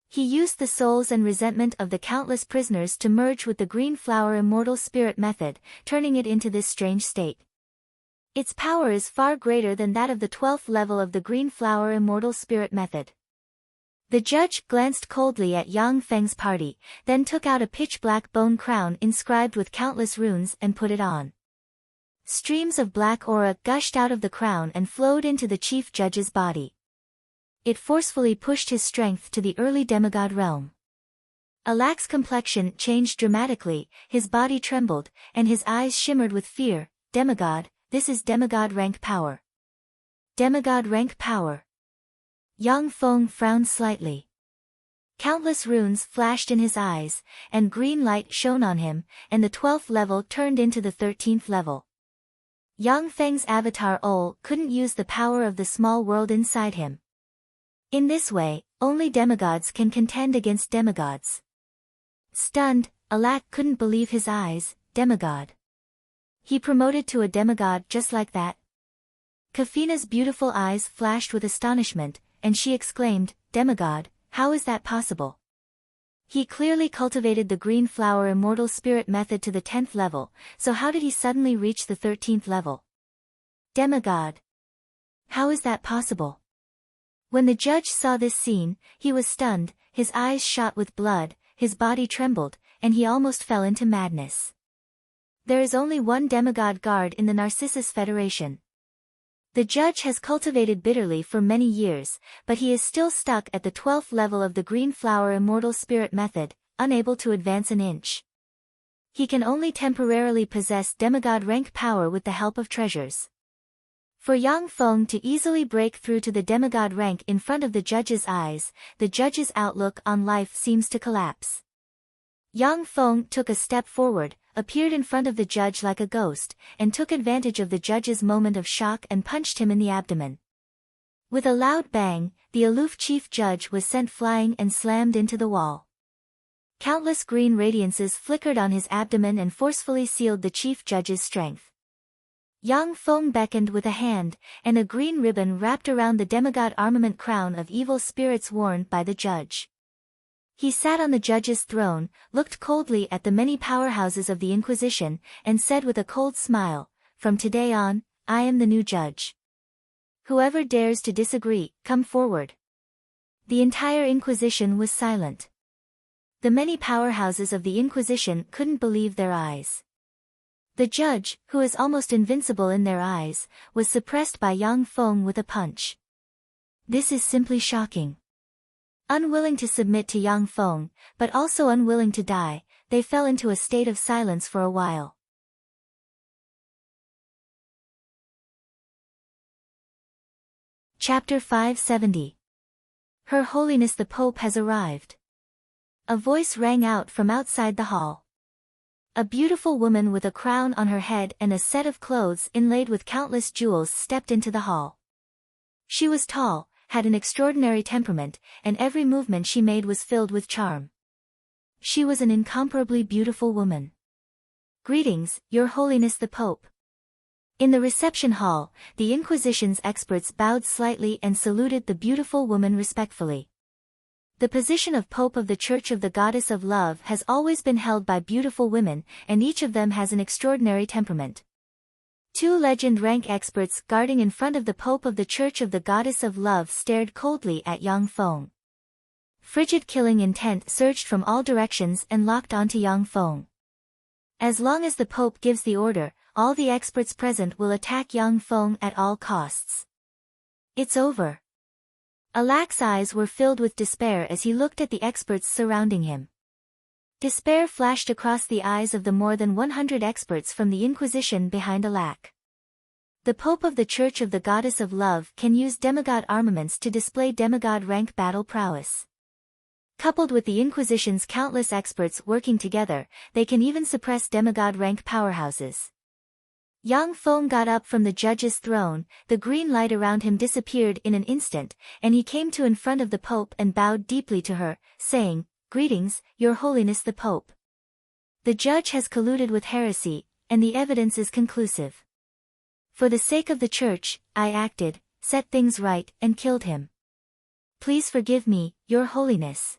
He used the souls and resentment of the countless prisoners to merge with the Green Flower Immortal Spirit Method, turning it into this strange state. Its power is far greater than that of the 12th level of the Green Flower Immortal Spirit Method. The judge glanced coldly at Yang Feng's party, then took out a pitch-black bone crown inscribed with countless runes and put it on. Streams of black aura gushed out of the crown and flowed into the chief judge's body. It forcefully pushed his strength to the early demigod realm. Alak's complexion changed dramatically, his body trembled, and his eyes shimmered with fear. Demigod, this is demigod rank power. Demigod rank power. Yang Feng frowned slightly. Countless runes flashed in his eyes, and green light shone on him, and the 12th level turned into the 13th level. Yang Feng's avatar Ol couldn't use the power of the small world inside him. In this way, only demigods can contend against demigods. Stunned, Alak couldn't believe his eyes. Demigod. He promoted to a demigod just like that? Kafina's beautiful eyes flashed with astonishment, and she exclaimed, Demigod, how is that possible? He clearly cultivated the Green Flower Immortal Spirit Method to the 10th level, so how did he suddenly reach the 13th level? Demigod. How is that possible? When the judge saw this scene, he was stunned, his eyes shot with blood, his body trembled, and he almost fell into madness. There is only one demigod guard in the Narcissus Federation. The judge has cultivated bitterly for many years, but he is still stuck at the 12th level of the Green Flower Immortal Spirit Method, unable to advance an inch. He can only temporarily possess demigod rank power with the help of treasures. For Yang Feng to easily break through to the demigod rank in front of the judge's eyes, the judge's outlook on life seems to collapse. Yang Feng took a step forward, appeared in front of the judge like a ghost, and took advantage of the judge's moment of shock and punched him in the abdomen. With a loud bang, the aloof chief judge was sent flying and slammed into the wall. Countless green radiances flickered on his abdomen and forcefully sealed the chief judge's strength. Yang Feng beckoned with a hand, and a green ribbon wrapped around the demigod armament crown of evil spirits worn by the judge. He sat on the judge's throne, looked coldly at the many powerhouses of the Inquisition, and said with a cold smile, From today on, I am the new judge. Whoever dares to disagree, come forward. The entire Inquisition was silent. The many powerhouses of the Inquisition couldn't believe their eyes. The judge, who is almost invincible in their eyes, was suppressed by Yang Feng with a punch. This is simply shocking. Unwilling to submit to Yang Feng, but also unwilling to die, they fell into a state of silence for a while. Chapter 570. Her Holiness the Pope has arrived. A voice rang out from outside the hall. A beautiful woman with a crown on her head and a set of clothes inlaid with countless jewels stepped into the hall. She was tall, had an extraordinary temperament, and every movement she made was filled with charm. She was an incomparably beautiful woman. Greetings, Your Holiness the Pope. In the reception hall, the Inquisition's experts bowed slightly and saluted the beautiful woman respectfully. The position of Pope of the Church of the Goddess of Love has always been held by beautiful women, and each of them has an extraordinary temperament. Two legend rank experts guarding in front of the Pope of the Church of the Goddess of Love stared coldly at Yang Feng. Frigid killing intent surged from all directions and locked onto Yang Feng. As long as the Pope gives the order, all the experts present will attack Yang Feng at all costs. It's over. Alak's eyes were filled with despair as he looked at the experts surrounding him. Despair flashed across the eyes of the more than 100 experts from the Inquisition behind Alak. The Pope of the Church of the Goddess of Love can use demigod armaments to display demigod rank battle prowess. Coupled with the Inquisition's countless experts working together, they can even suppress demigod rank powerhouses. Yang Feng got up from the judge's throne, the green light around him disappeared in an instant, and he came to in front of the Pope and bowed deeply to her, saying, "Greetings, Your Holiness the Pope. The judge has colluded with heresy, and the evidence is conclusive. For the sake of the Church, I acted, set things right, and killed him. Please forgive me, Your Holiness."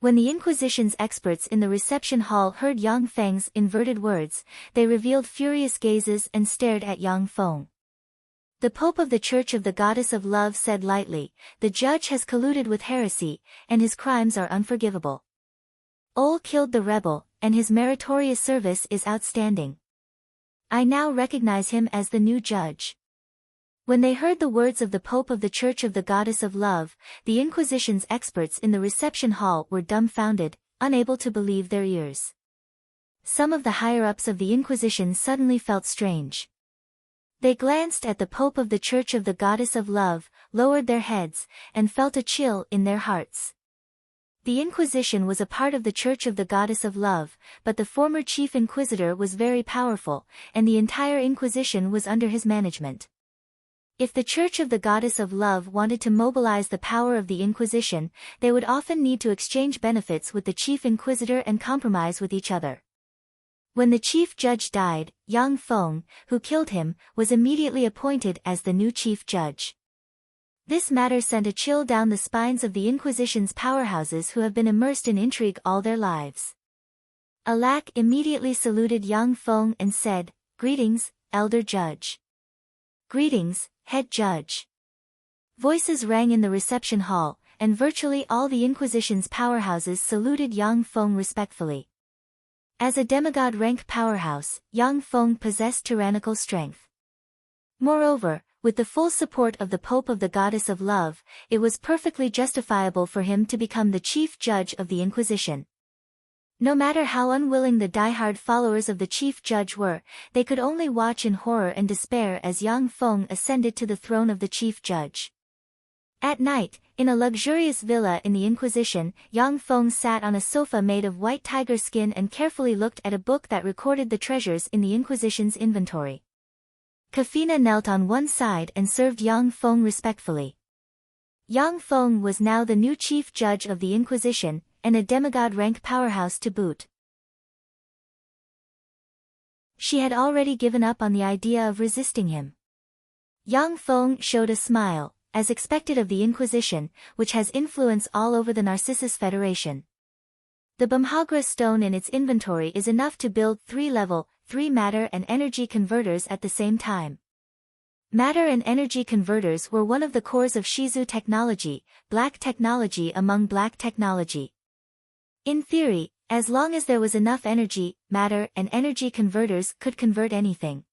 When the Inquisition's experts in the reception hall heard Yang Feng's inverted words, they revealed furious gazes and stared at Yang Feng. The Pope of the Church of the Goddess of Love said lightly, "The judge has colluded with heresy, and his crimes are unforgivable. Ol killed the rebel, and his meritorious service is outstanding. I now recognize him as the new judge." When they heard the words of the Pope of the Church of the Goddess of Love, the Inquisition's experts in the reception hall were dumbfounded, unable to believe their ears. Some of the higher-ups of the Inquisition suddenly felt strange. They glanced at the Pope of the Church of the Goddess of Love, lowered their heads, and felt a chill in their hearts. The Inquisition was a part of the Church of the Goddess of Love, but the former Chief Inquisitor was very powerful, and the entire Inquisition was under his management. If the Church of the Goddess of Love wanted to mobilize the power of the Inquisition, they would often need to exchange benefits with the Chief Inquisitor and compromise with each other. When the Chief Judge died, Yang Feng, who killed him, was immediately appointed as the new Chief Judge. This matter sent a chill down the spines of the Inquisition's powerhouses who have been immersed in intrigue all their lives. Alak immediately saluted Yang Feng and said, "Greetings, Elder Judge." "Greetings, Head Judge." Voices rang in the reception hall, and virtually all the Inquisition's powerhouses saluted Yang Feng respectfully. As a demigod rank powerhouse, Yang Feng possessed tyrannical strength. Moreover, with the full support of the Pope of the Goddess of Love, it was perfectly justifiable for him to become the Chief Judge of the Inquisition. No matter how unwilling the die-hard followers of the Chief Judge were, they could only watch in horror and despair as Yang Feng ascended to the throne of the Chief Judge. At night, in a luxurious villa in the Inquisition, Yang Feng sat on a sofa made of white tiger skin and carefully looked at a book that recorded the treasures in the Inquisition's inventory. Kafina knelt on one side and served Yang Feng respectfully. Yang Feng was now the new Chief Judge of the Inquisition, and a demigod rank powerhouse to boot. She had already given up on the idea of resisting him. Yang Feng showed a smile, as expected of the Inquisition, which has influence all over the Narcissus Federation. The Bamhagra stone in its inventory is enough to build 3-level, 3 matter and energy converters at the same time. Matter and energy converters were one of the cores of Shizu technology, black technology among black technology. In theory, as long as there was enough energy, matter and energy converters could convert anything.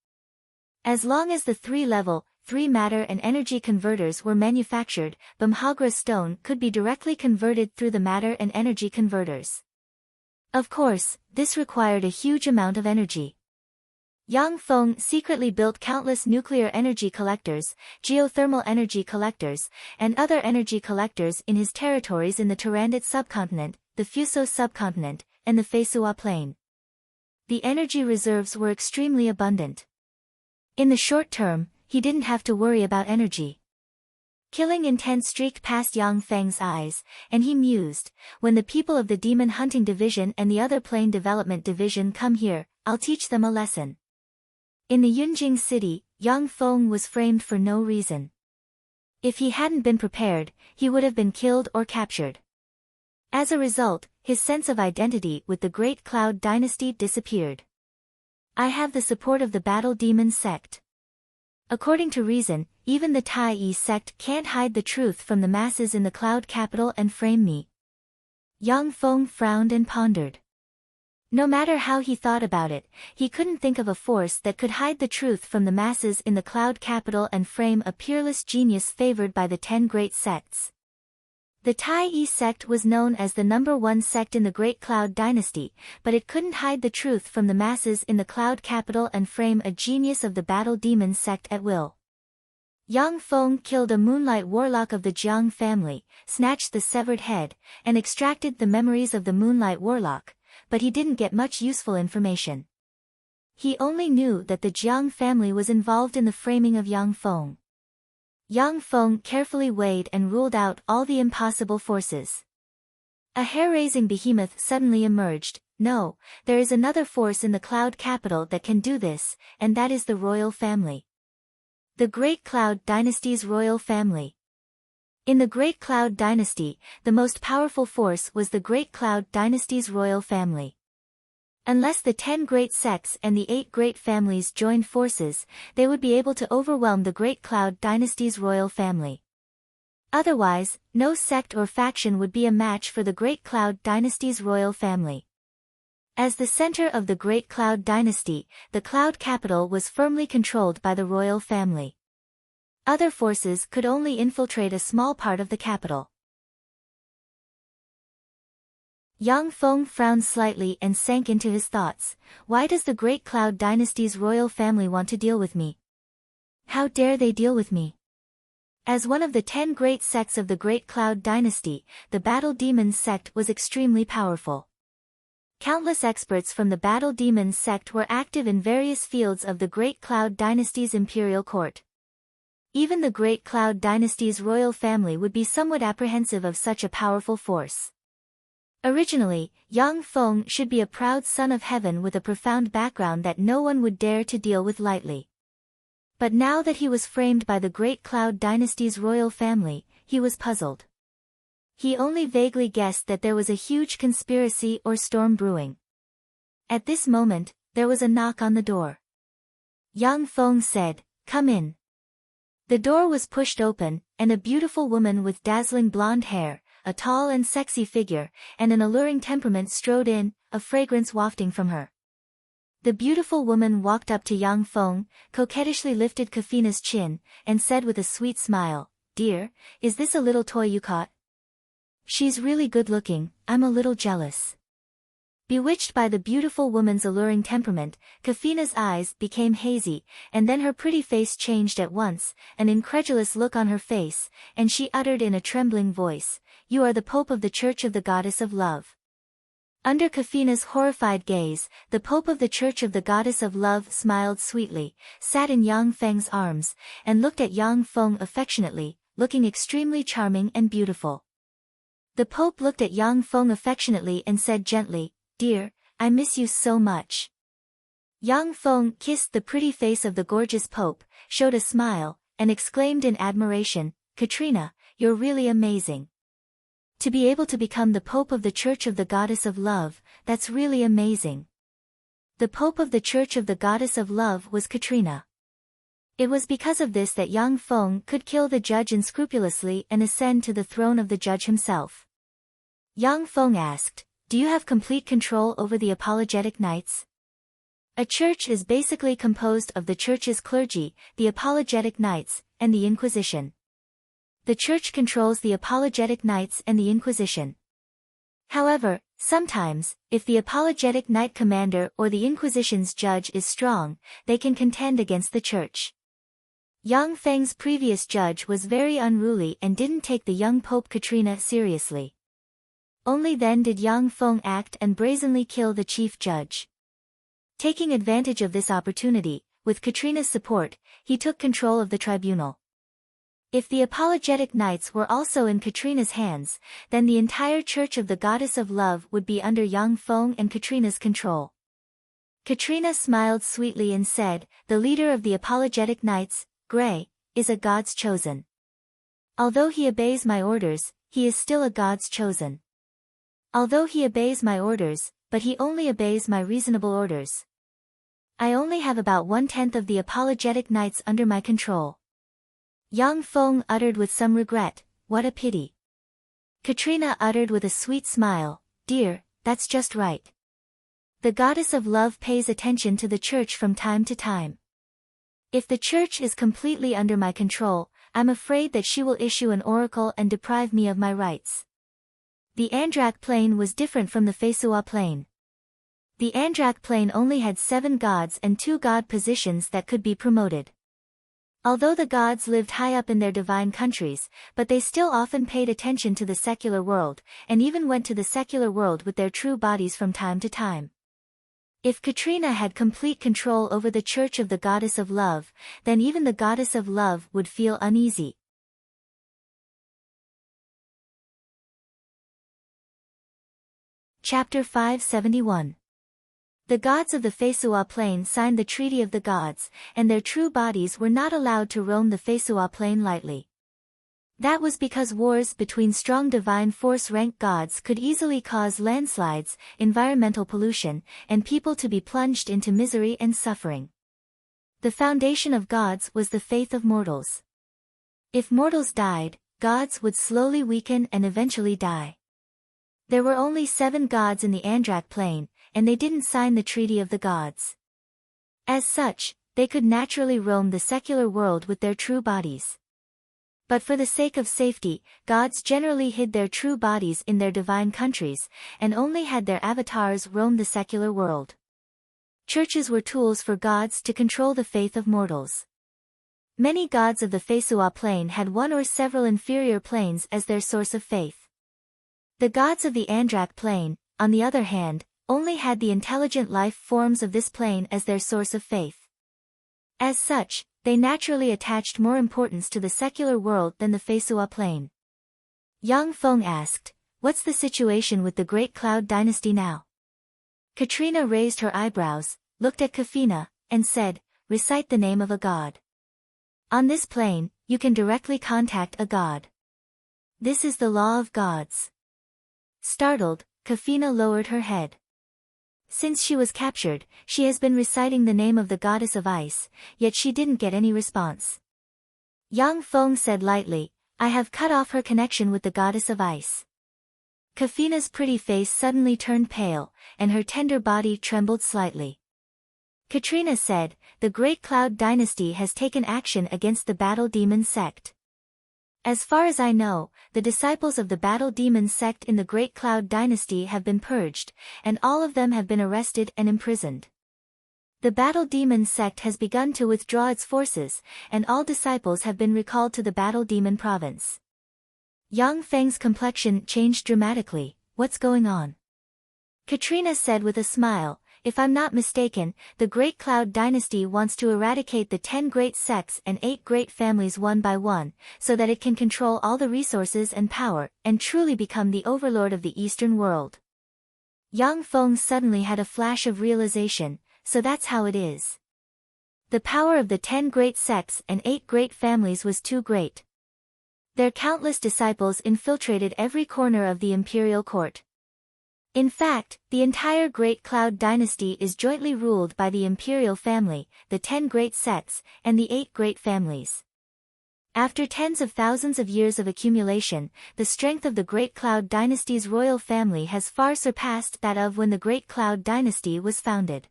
As long as the 3-level, 3 matter and energy converters were manufactured, Bamhagra stone could be directly converted through the matter and energy converters. Of course, this required a huge amount of energy. Yang Feng secretly built countless nuclear energy collectors, geothermal energy collectors, and other energy collectors in his territories in the Tarandit subcontinent, the Fuso subcontinent, and the Faesua plain. The energy reserves were extremely abundant. In the short term, he didn't have to worry about energy. Killing intent streaked past Yang Feng's eyes, and he mused, "When the people of the Demon Hunting Division and the other Plane Development Division come here, I'll teach them a lesson." In the Yunjing city, Yang Feng was framed for no reason. If he hadn't been prepared, he would have been killed or captured. As a result, his sense of identity with the Great Cloud Dynasty disappeared. I have the support of the Battle Demon sect. According to reason, even the Tai sect can't hide the truth from the masses in the Cloud Capital and frame me. Yang Feng frowned and pondered. No matter how he thought about it, he couldn't think of a force that could hide the truth from the masses in the Cloud Capital and frame a peerless genius favored by the 10 great sects. The Tai sect was known as the #1 sect in the Great Cloud Dynasty, but it couldn't hide the truth from the masses in the Cloud Capital and frame a genius of the Battle Demon sect at will. Yang Feng killed a Moonlight Warlock of the Jiang family, snatched the severed head, and extracted the memories of the Moonlight Warlock, but he didn't get much useful information. He only knew that the Jiang family was involved in the framing of Yang Feng. Yang Feng carefully weighed and ruled out all the impossible forces. A hair-raising behemoth suddenly emerged. No, there is another force in the Cloud Capital that can do this, and that is the royal family. The Great Cloud Dynasty's royal family. In the Great Cloud Dynasty, the most powerful force was the Great Cloud Dynasty's royal family. Unless the 10 great sects and the 8 great families joined forces, they would be able to overwhelm the Great Cloud Dynasty's royal family. Otherwise, no sect or faction would be a match for the Great Cloud Dynasty's royal family. As the center of the Great Cloud Dynasty, the Cloud Capital was firmly controlled by the royal family. Other forces could only infiltrate a small part of the capital. Yang Feng frowned slightly and sank into his thoughts. Why does the Great Cloud Dynasty's royal family want to deal with me? How dare they deal with me? As one of the 10 great sects of the Great Cloud Dynasty, the Battle Demon sect was extremely powerful. Countless experts from the Battle Demon sect were active in various fields of the Great Cloud Dynasty's imperial court. Even the Great Cloud Dynasty's royal family would be somewhat apprehensive of such a powerful force. Originally, Yang Feng should be a proud son of heaven with a profound background that no one would dare to deal with lightly. But now that he was framed by the Great Cloud Dynasty's royal family, he was puzzled. He only vaguely guessed that there was a huge conspiracy or storm brewing. At this moment, there was a knock on the door. Yang Feng said, "Come in." The door was pushed open, and a beautiful woman with dazzling blonde hair, a tall and sexy figure, and an alluring temperament strode in, a fragrance wafting from her. The beautiful woman walked up to Yang Feng, coquettishly lifted Kafina's chin, and said with a sweet smile, "Dear, is this a little toy you caught? She's really good looking, I'm a little jealous." Bewitched by the beautiful woman's alluring temperament, Kafina's eyes became hazy, and then her pretty face changed at once, an incredulous look on her face, and she uttered in a trembling voice, "You are the Pope of the Church of the Goddess of Love." Under Kafina's horrified gaze, the Pope of the Church of the Goddess of Love smiled sweetly, sat in Yang Feng's arms, and looked at Yang Feng affectionately, looking extremely charming and beautiful. The Pope looked at Yang Feng affectionately and said gently, "Dear, I miss you so much." Yang Feng kissed the pretty face of the gorgeous Pope, showed a smile, and exclaimed in admiration, "Katrina, you're really amazing. To be able to become the Pope of the Church of the Goddess of Love, that's really amazing." The Pope of the Church of the Goddess of Love was Katrina. It was because of this that Yang Feng could kill the judge unscrupulously and ascend to the throne of the judge himself. Yang Feng asked, "Do you have complete control over the apologetic knights?" A church is basically composed of the church's clergy, the apologetic knights, and the Inquisition. The church controls the apologetic knights and the Inquisition. However, sometimes, if the apologetic knight commander or the Inquisition's judge is strong, they can contend against the church. Yang Feng's previous judge was very unruly and didn't take the young Pope Katrina seriously. Only then did Yang Feng act and brazenly kill the chief judge. Taking advantage of this opportunity, with Katrina's support, he took control of the tribunal. If the apologetic knights were also in Katrina's hands, then the entire Church of the Goddess of Love would be under Yang Feng and Katrina's control. Katrina smiled sweetly and said, "The leader of the apologetic knights, Gray, is a God's chosen. Although he obeys my orders, he is still a God's chosen." Although he obeys my orders, but he only obeys my reasonable orders. I only have about 1/10 of the apologetic knights under my control. Yang Feng uttered with some regret, what a pity. Katrina uttered with a sweet smile, dear, that's just right. The goddess of love pays attention to the church from time to time. If the church is completely under my control, I'm afraid that she will issue an oracle and deprive me of my rights. The Andrak plane was different from the Fesua plane. The Andrak plane only had 7 gods and 2 god positions that could be promoted. Although the gods lived high up in their divine countries, but they still often paid attention to the secular world, and even went to the secular world with their true bodies from time to time. If Katrina had complete control over the church of the goddess of love, then even the goddess of love would feel uneasy. Chapter 571. The gods of the Fesua plain signed the Treaty of the Gods, and their true bodies were not allowed to roam the Fesua plain lightly. That was because wars between strong divine force-rank gods could easily cause landslides, environmental pollution, and people to be plunged into misery and suffering. The foundation of gods was the faith of mortals. If mortals died, gods would slowly weaken and eventually die. There were only 7 gods in the Andrak plane, and they didn't sign the Treaty of the Gods. As such, they could naturally roam the secular world with their true bodies. But for the sake of safety, gods generally hid their true bodies in their divine countries, and only had their avatars roam the secular world. Churches were tools for gods to control the faith of mortals. Many gods of the Fesua plane had one or several inferior planes as their source of faith. The gods of the Andrak plane, on the other hand, only had the intelligent life forms of this plane as their source of faith. As such, they naturally attached more importance to the secular world than the Fesua plane. Yang Feng asked, what's the situation with the Great Cloud Dynasty now? Katrina raised her eyebrows, looked at Kafina, and said, recite the name of a god. On this plane, you can directly contact a god. This is the law of gods. Startled, Kafina lowered her head. Since she was captured, she has been reciting the name of the goddess of ice, yet she didn't get any response. Yang Feng said lightly, I have cut off her connection with the goddess of ice. Kafina's pretty face suddenly turned pale, and her tender body trembled slightly. Katrina said, the Great Cloud Dynasty has taken action against the Battle Demon sect. As far as I know, the disciples of the Battle Demon sect in the Great Cloud Dynasty have been purged, and all of them have been arrested and imprisoned. The Battle Demon sect has begun to withdraw its forces, and all disciples have been recalled to the Battle Demon province. Yang Feng's complexion changed dramatically. What's going on? Katrina said with a smile, if I'm not mistaken, the Great Cloud Dynasty wants to eradicate the 10 great sects and 8 great families one by one, so that it can control all the resources and power, and truly become the overlord of the Eastern world. Yang Feng suddenly had a flash of realization, so that's how it is. The power of the 10 great sects and 8 great families was too great. Their countless disciples infiltrated every corner of the imperial court. In fact, the entire Great Cloud Dynasty is jointly ruled by the imperial family, the 10 great sects, and the 8 great families. After tens of thousands of years of accumulation, the strength of the Great Cloud Dynasty's royal family has far surpassed that of when the Great Cloud Dynasty was founded.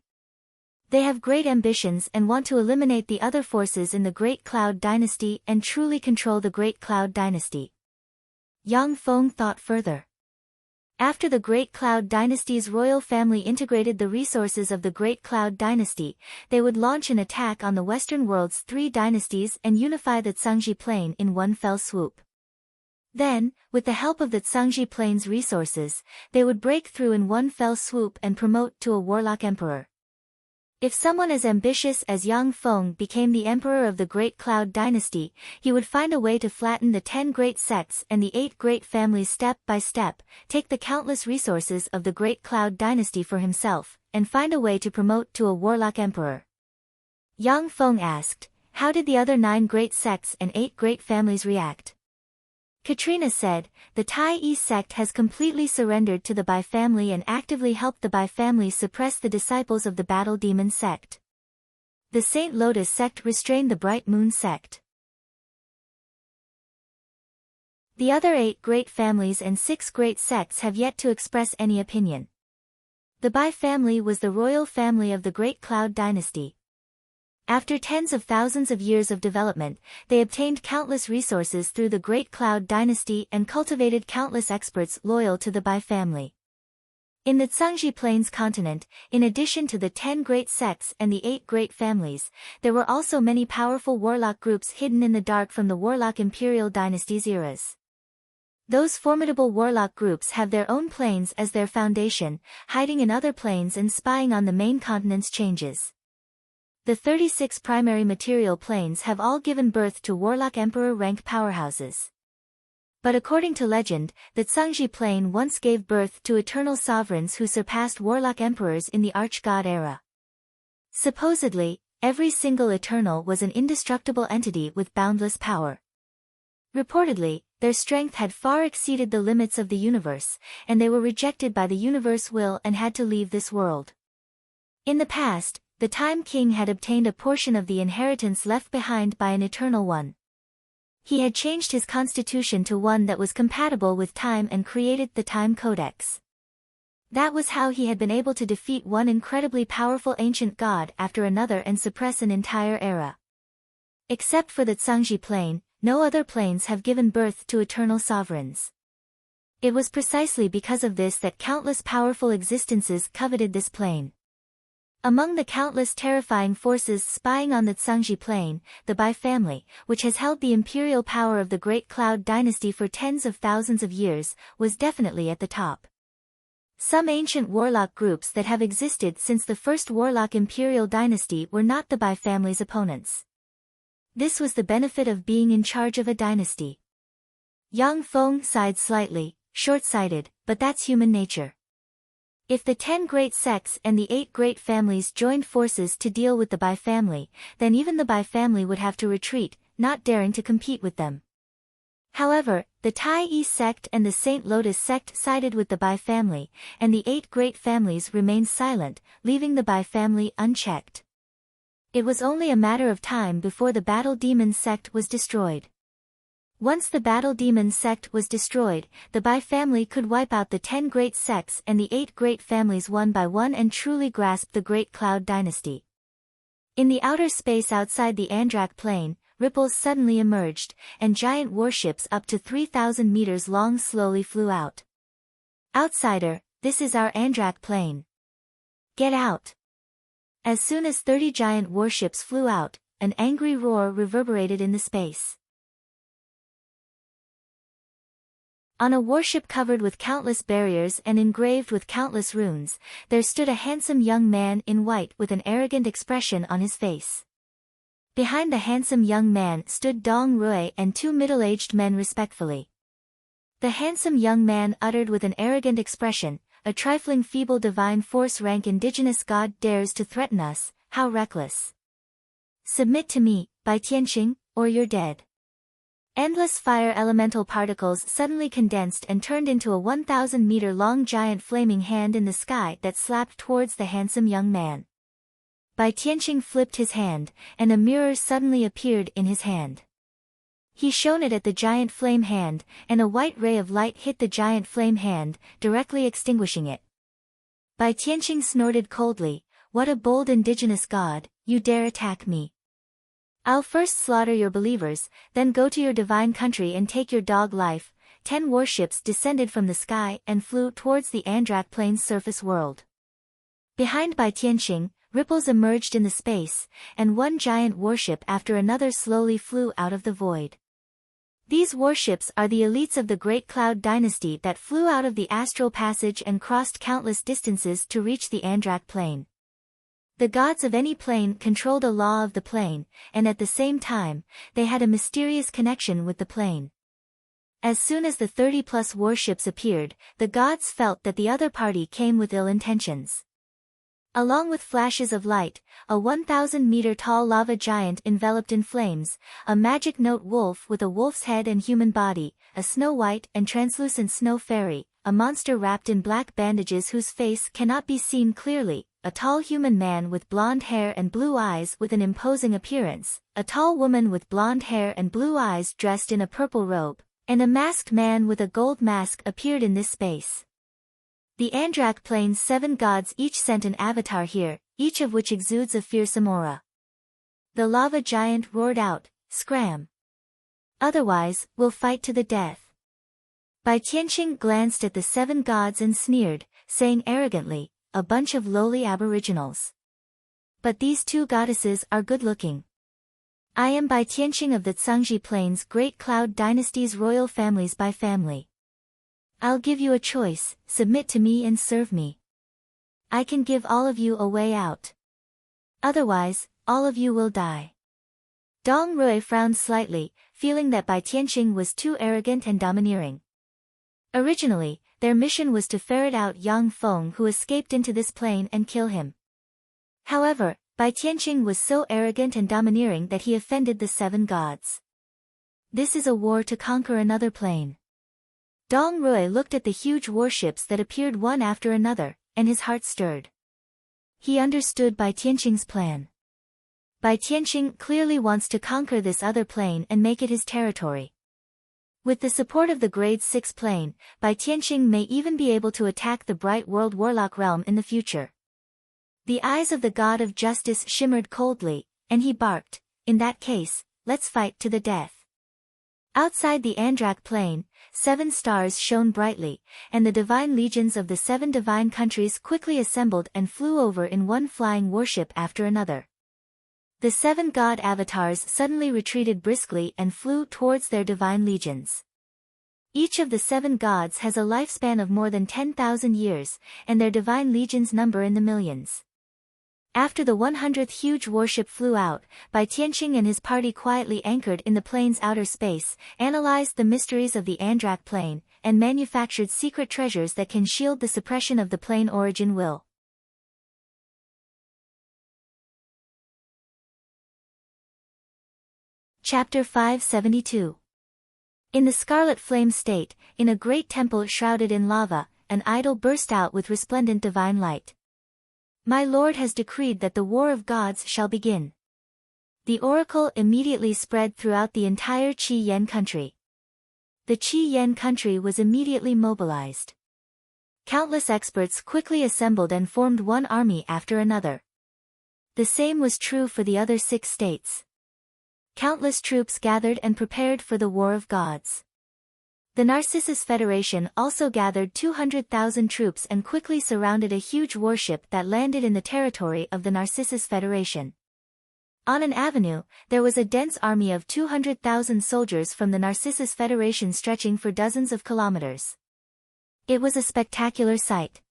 They have great ambitions and want to eliminate the other forces in the Great Cloud Dynasty and truly control the Great Cloud Dynasty. Yang Feng thought further. After the Great Cloud Dynasty's royal family integrated the resources of the Great Cloud Dynasty, they would launch an attack on the Western world's 3 dynasties and unify the Tsangji Plain in one fell swoop. Then, with the help of the Tsangji Plain's resources, they would break through in one fell swoop and promote to a warlock emperor. If someone as ambitious as Yang Feng became the emperor of the Great Cloud Dynasty, he would find a way to flatten the 10 great sects and the 8 great families step by step, take the countless resources of the Great Cloud Dynasty for himself, and find a way to promote to a warlock emperor. Yang Feng asked, how did the other 9 great sects and 8 great families react? Katrina said, the Tai Yi sect has completely surrendered to the Bai family and actively helped the Bai family suppress the disciples of the Battle Demon sect. The Saint Lotus sect restrained the Bright Moon sect. The other 8 great families and 6 great sects have yet to express any opinion. The Bai family was the royal family of the Great Cloud dynasty. After tens of thousands of years of development, they obtained countless resources through the Great Cloud dynasty and cultivated countless experts loyal to the Bai family. In the Zhangji Plains continent, in addition to the 10 great sects and the 8 great families, there were also many powerful warlock groups hidden in the dark from the Warlock Imperial Dynasty's eras. Those formidable warlock groups have their own planes as their foundation, hiding in other planes and spying on the main continent's changes. The 36 primary material planes have all given birth to Warlock Emperor rank powerhouses. But according to legend, the Zhangji Plane once gave birth to eternal sovereigns who surpassed Warlock Emperors in the Archgod era. Supposedly, every single eternal was an indestructible entity with boundless power. Reportedly, their strength had far exceeded the limits of the universe, and they were rejected by the universe will and had to leave this world. In the past, the Time King had obtained a portion of the inheritance left behind by an Eternal One. He had changed his constitution to one that was compatible with time and created the Time Codex. That was how he had been able to defeat one incredibly powerful ancient god after another and suppress an entire era. Except for the Zhangji Plane, no other planes have given birth to eternal sovereigns. It was precisely because of this that countless powerful existences coveted this plane. Among the countless terrifying forces spying on the Zhangji Plane, the Bai family, which has held the imperial power of the Great Cloud dynasty for tens of thousands of years, was definitely at the top. Some ancient warlock groups that have existed since the first Warlock Imperial dynasty were not the Bai family's opponents. This was the benefit of being in charge of a dynasty. Yang Feng sighed slightly, short-sighted, but that's human nature. If the 10 great sects and the 8 great families joined forces to deal with the Bai family, then even the Bai family would have to retreat, not daring to compete with them. However, the Tai Yi sect and the Saint Lotus sect sided with the Bai family, and the 8 great families remained silent, leaving the Bai family unchecked. It was only a matter of time before the Battle Demon sect was destroyed. Once the Battle Demon sect was destroyed, the Bai family could wipe out the 10 great sects and the 8 great families one by one and truly grasp the Great Cloud dynasty. In the outer space outside the Andrak Plane, ripples suddenly emerged, and giant warships up to 3,000 meters long slowly flew out. Outsider, this is our Andrak Plane. Get out! As soon as 30 giant warships flew out, an angry roar reverberated in the space. On a warship covered with countless barriers and engraved with countless runes, there stood a handsome young man in white with an arrogant expression on his face. Behind the handsome young man stood Dong Rui and 2 middle-aged men respectfully. The handsome young man uttered with an arrogant expression, "A trifling feeble divine force rank indigenous god dares to threaten us, how reckless. Submit to me, Bai Tianqing, or you're dead." Endless fire elemental particles suddenly condensed and turned into a 1,000-meter-long giant flaming hand in the sky that slapped towards the handsome young man. Bai Tianqing flipped his hand, and a mirror suddenly appeared in his hand. He shone it at the giant flame hand, and a white ray of light hit the giant flame hand, directly extinguishing it. Bai Tianqing snorted coldly, "What a bold indigenous god, you dare attack me. I'll first slaughter your believers, then go to your divine country and take your dog life." 10 warships descended from the sky and flew towards the Andrak Plane's surface world. Behind Bai Tianqing, ripples emerged in the space, and one giant warship after another slowly flew out of the void. These warships are the elites of the Great Cloud dynasty that flew out of the astral passage and crossed countless distances to reach the Andrak Plane. The gods of any plane controlled a law of the plane, and at the same time, they had a mysterious connection with the plane. As soon as the 30-plus warships appeared, the gods felt that the other party came with ill intentions. Along with flashes of light, a 1,000-meter-tall lava giant enveloped in flames, a magic note wolf with a wolf's head and human body, a snow-white and translucent snow fairy, a monster wrapped in black bandages whose face cannot be seen clearly, a tall human man with blonde hair and blue eyes with an imposing appearance, a tall woman with blonde hair and blue eyes dressed in a purple robe, and a masked man with a gold mask appeared in this space. The Andrak Plane's 7 gods each sent an avatar here, each of which exudes a fearsome aura. The lava giant roared out, "Scram! Otherwise, we'll fight to the death." Bai Tianqing glanced at the 7 gods and sneered, saying arrogantly, "A bunch of lowly aboriginals. But these 2 goddesses are good-looking. I am Bai Tianqing of the Zhangji Plains Great Cloud Dynasty's royal families by family. I'll give you a choice, submit to me and serve me. I can give all of you a way out. Otherwise, all of you will die." Dong Rui frowned slightly, feeling that Bai Tianqing was too arrogant and domineering. Originally, their mission was to ferret out Yang Feng who escaped into this plane and kill him. However, Bai Tianqing was so arrogant and domineering that he offended the 7 gods. This is a war to conquer another plane. Dong Rui looked at the huge warships that appeared one after another, and his heart stirred. He understood Bai Tianqing's plan. Bai Tianqing clearly wants to conquer this other plane and make it his territory. With the support of the Grade 6 plane, Bai Tianqing may even be able to attack the Bright World Warlock realm in the future. The eyes of the god of justice shimmered coldly, and he barked, "In that case, let's fight to the death." Outside the Andrak Plain, 7 stars shone brightly, and the divine legions of the 7 divine countries quickly assembled and flew over in one flying warship after another. The 7 god avatars suddenly retreated briskly and flew towards their divine legions. Each of the 7 gods has a lifespan of more than 10,000 years, and their divine legions number in the millions. After the 100th huge warship flew out, Bai Tianqing and his party quietly anchored in the plane's outer space, analyzed the mysteries of the Andrak plane, and manufactured secret treasures that can shield the suppression of the plane origin will. Chapter 572. In the Scarlet Flame state, in a great temple shrouded in lava, an idol burst out with resplendent divine light. "My lord has decreed that the war of gods shall begin." The oracle immediately spread throughout the entire Qi Yan country. The Qi Yan country was immediately mobilized. Countless experts quickly assembled and formed one army after another. The same was true for the other 6 states. Countless troops gathered and prepared for the war of gods. The Narcissus Federation also gathered 200,000 troops and quickly surrounded a huge warship that landed in the territory of the Narcissus Federation. On an avenue, there was a dense army of 200,000 soldiers from the Narcissus Federation stretching for dozens of kilometers. It was a spectacular sight.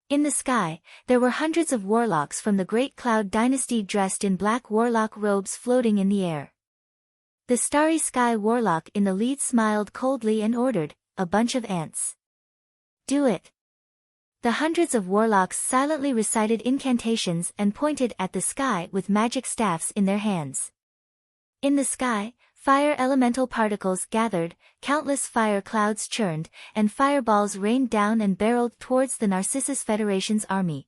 In the sky, there were hundreds of warlocks from the Great Cloud Dynasty dressed in black warlock robes floating in the air. The Starry Sky Warlock in the lead smiled coldly and ordered, "A bunch of ants. Do it." The hundreds of warlocks silently recited incantations and pointed at the sky with magic staffs in their hands. In the sky, fire elemental particles gathered, countless fire clouds churned, and fireballs rained down and barreled towards the Narcissus Federation's army.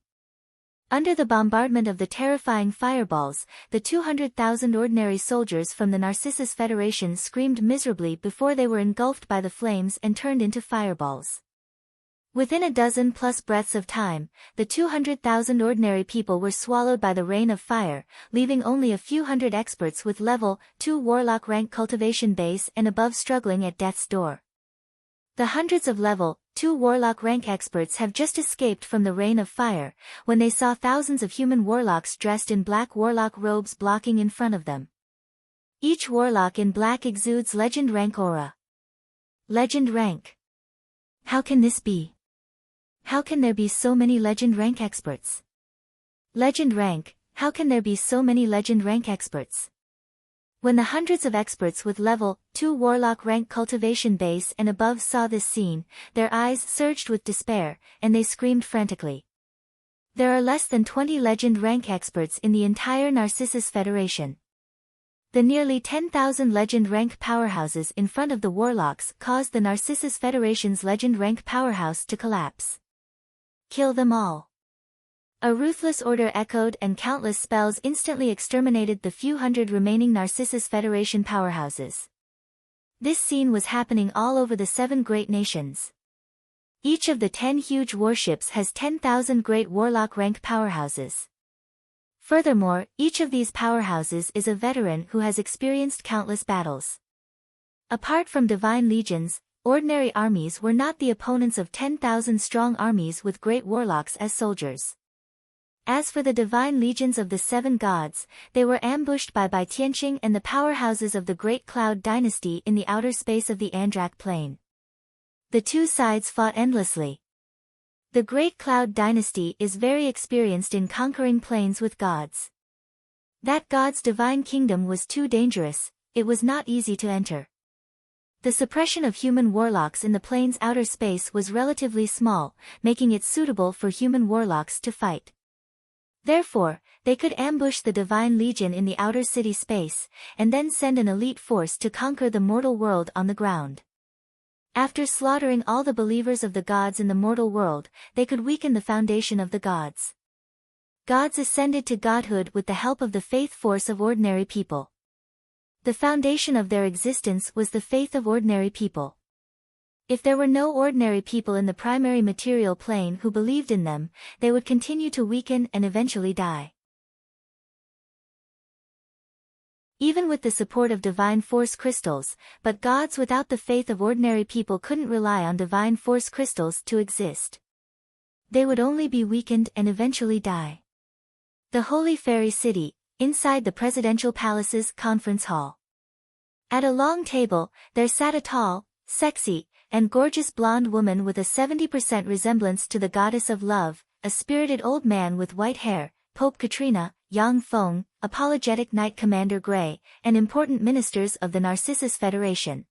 Under the bombardment of the terrifying fireballs, the 200,000 ordinary soldiers from the Narcissus Federation screamed miserably before they were engulfed by the flames and turned into fireballs. Within a dozen-plus breaths of time, the 200,000 ordinary people were swallowed by the rain of fire, leaving only a few hundred experts with level 2 warlock rank cultivation base and above struggling at death's door. The hundreds of level 2 warlock rank experts have just escaped from the rain of fire, when they saw thousands of human warlocks dressed in black warlock robes blocking in front of them. Each warlock in black exudes legend rank aura. Legend rank. How can this be? How can there be so many legend rank experts? Legend rank, how can there be so many legend rank experts? When the hundreds of experts with level 2 warlock rank cultivation base and above saw this scene, their eyes surged with despair, and they screamed frantically. There are less than 20 legend rank experts in the entire Narcissus Federation. The nearly 10,000 legend rank powerhouses in front of the warlocks caused the Narcissus Federation's legend rank powerhouse to collapse. Kill them all. A ruthless order echoed and countless spells instantly exterminated the few hundred remaining Narcissus Federation powerhouses. This scene was happening all over the 7 great nations. Each of the 10 huge warships has 10,000 great warlock rank powerhouses. Furthermore, each of these powerhouses is a veteran who has experienced countless battles. Apart from divine legions, ordinary armies were not the opponents of 10,000 strong armies with great warlocks as soldiers. As for the divine legions of the 7 gods, they were ambushed by Tianqing and the powerhouses of the Great Cloud Dynasty in the outer space of the Andrak Plain. The two sides fought endlessly. The Great Cloud Dynasty is very experienced in conquering planes with gods. That god's divine kingdom was too dangerous, it was not easy to enter. The suppression of human warlocks in the plane's outer space was relatively small, making it suitable for human warlocks to fight. Therefore, they could ambush the Divine Legion in the outer city space, and then send an elite force to conquer the mortal world on the ground. After slaughtering all the believers of the gods in the mortal world, they could weaken the foundation of the gods. Gods ascended to godhood with the help of the faith force of ordinary people. The foundation of their existence was the faith of ordinary people. If there were no ordinary people in the primary material plane who believed in them, they would continue to weaken and eventually die. Even with the support of divine force crystals, but gods without the faith of ordinary people couldn't rely on divine force crystals to exist. They would only be weakened and eventually die. The Holy Fairy City, inside the Presidential Palace's conference hall. At a long table, there sat a tall, sexy, and gorgeous blonde woman with a 70% resemblance to the goddess of love, a spirited old man with white hair, Pope Katrina, Yang Feng, apologetic Knight Commander Gray, and important ministers of the Narcissus Federation.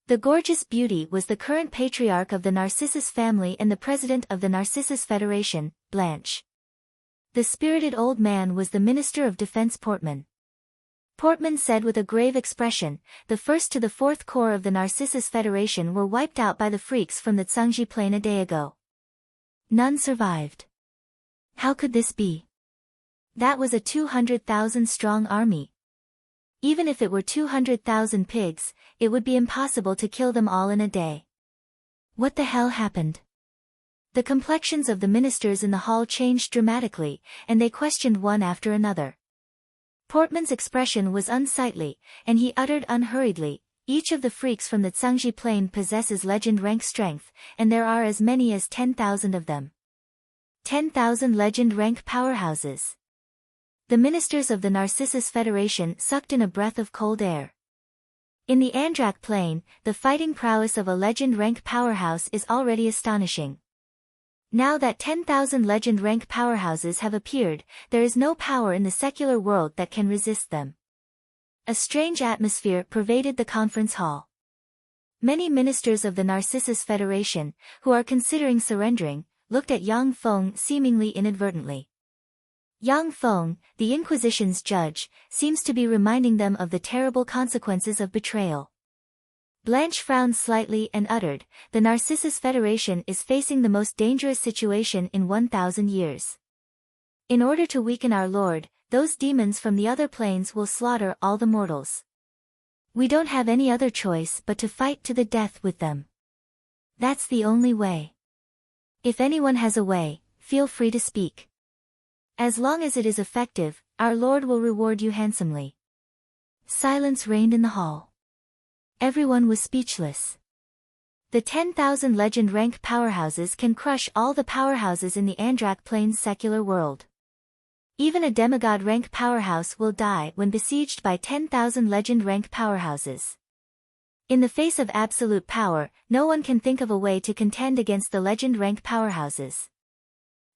The gorgeous beauty was the current patriarch of the Narcissus family and the president of the Narcissus Federation, Blanche. The spirited old man was the Minister of Defense Portman. Portman said with a grave expression, the 1st to the 4th Corps of the Narcissus Federation were wiped out by the freaks from the Tsangji Plain a day ago. None survived. How could this be? That was a 200,000 strong army. Even if it were 200,000 pigs, it would be impossible to kill them all in a day. What the hell happened? The complexions of the ministers in the hall changed dramatically, and they questioned one after another. Portman's expression was unsightly, and he uttered unhurriedly, each of the freaks from the Tsangji Plain possesses legend rank strength, and there are as many as 10,000 of them. 10,000 legend rank powerhouses. The ministers of the Narcissus Federation sucked in a breath of cold air. In the Andrak Plain, the fighting prowess of a legend rank powerhouse is already astonishing. Now that 10,000 legend rank powerhouses have appeared, there is no power in the secular world that can resist them. A strange atmosphere pervaded the conference hall. Many ministers of the Narcissus Federation, who are considering surrendering, looked at Yang Feng seemingly inadvertently. Yang Feng, the Inquisition's judge, seems to be reminding them of the terrible consequences of betrayal. Blanche frowned slightly and uttered, the Narcissus Federation is facing the most dangerous situation in 1,000 years. In order to weaken our lord, those demons from the other planes will slaughter all the mortals. We don't have any other choice but to fight to the death with them. That's the only way. If anyone has a way, feel free to speak. As long as it is effective, our Lord will reward you handsomely. Silence reigned in the hall. Everyone was speechless. The 10,000 legend rank powerhouses can crush all the powerhouses in the Andrak Plains secular world. Even a demigod rank powerhouse will die when besieged by 10,000 legend rank powerhouses. In the face of absolute power, no one can think of a way to contend against the legend rank powerhouses.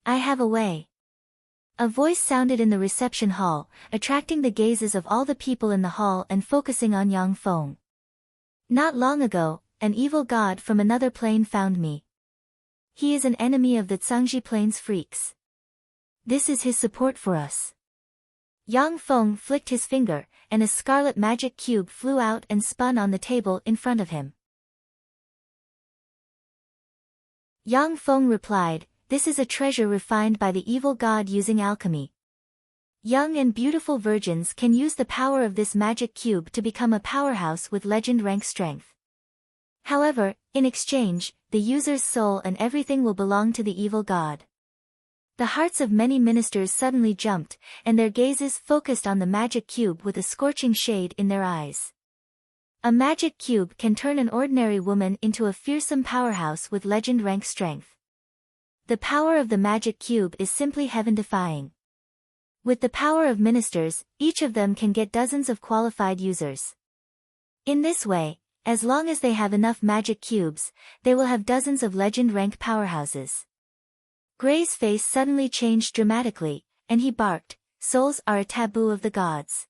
I have a way. A voice sounded in the reception hall, attracting the gazes of all the people in the hall and focusing on Yang Feng. Not long ago, an evil god from another plane found me. He is an enemy of the Tsangji Plains freaks. This is his support for us. Yang Feng flicked his finger, and a scarlet magic cube flew out and spun on the table in front of him. Yang Feng replied, "This is a treasure refined by the evil god using alchemy. Young and beautiful virgins can use the power of this magic cube to become a powerhouse with legend rank strength. However, in exchange, the user's soul and everything will belong to the evil god." The hearts of many ministers suddenly jumped, and their gazes focused on the magic cube with a scorching shade in their eyes. A magic cube can turn an ordinary woman into a fearsome powerhouse with legend rank strength. The power of the magic cube is simply heaven-defying. With the power of ministers, each of them can get dozens of qualified users. In this way, as long as they have enough magic cubes, they will have dozens of legend rank powerhouses. Gray's face suddenly changed dramatically, and he barked, "Souls are a taboo of the gods.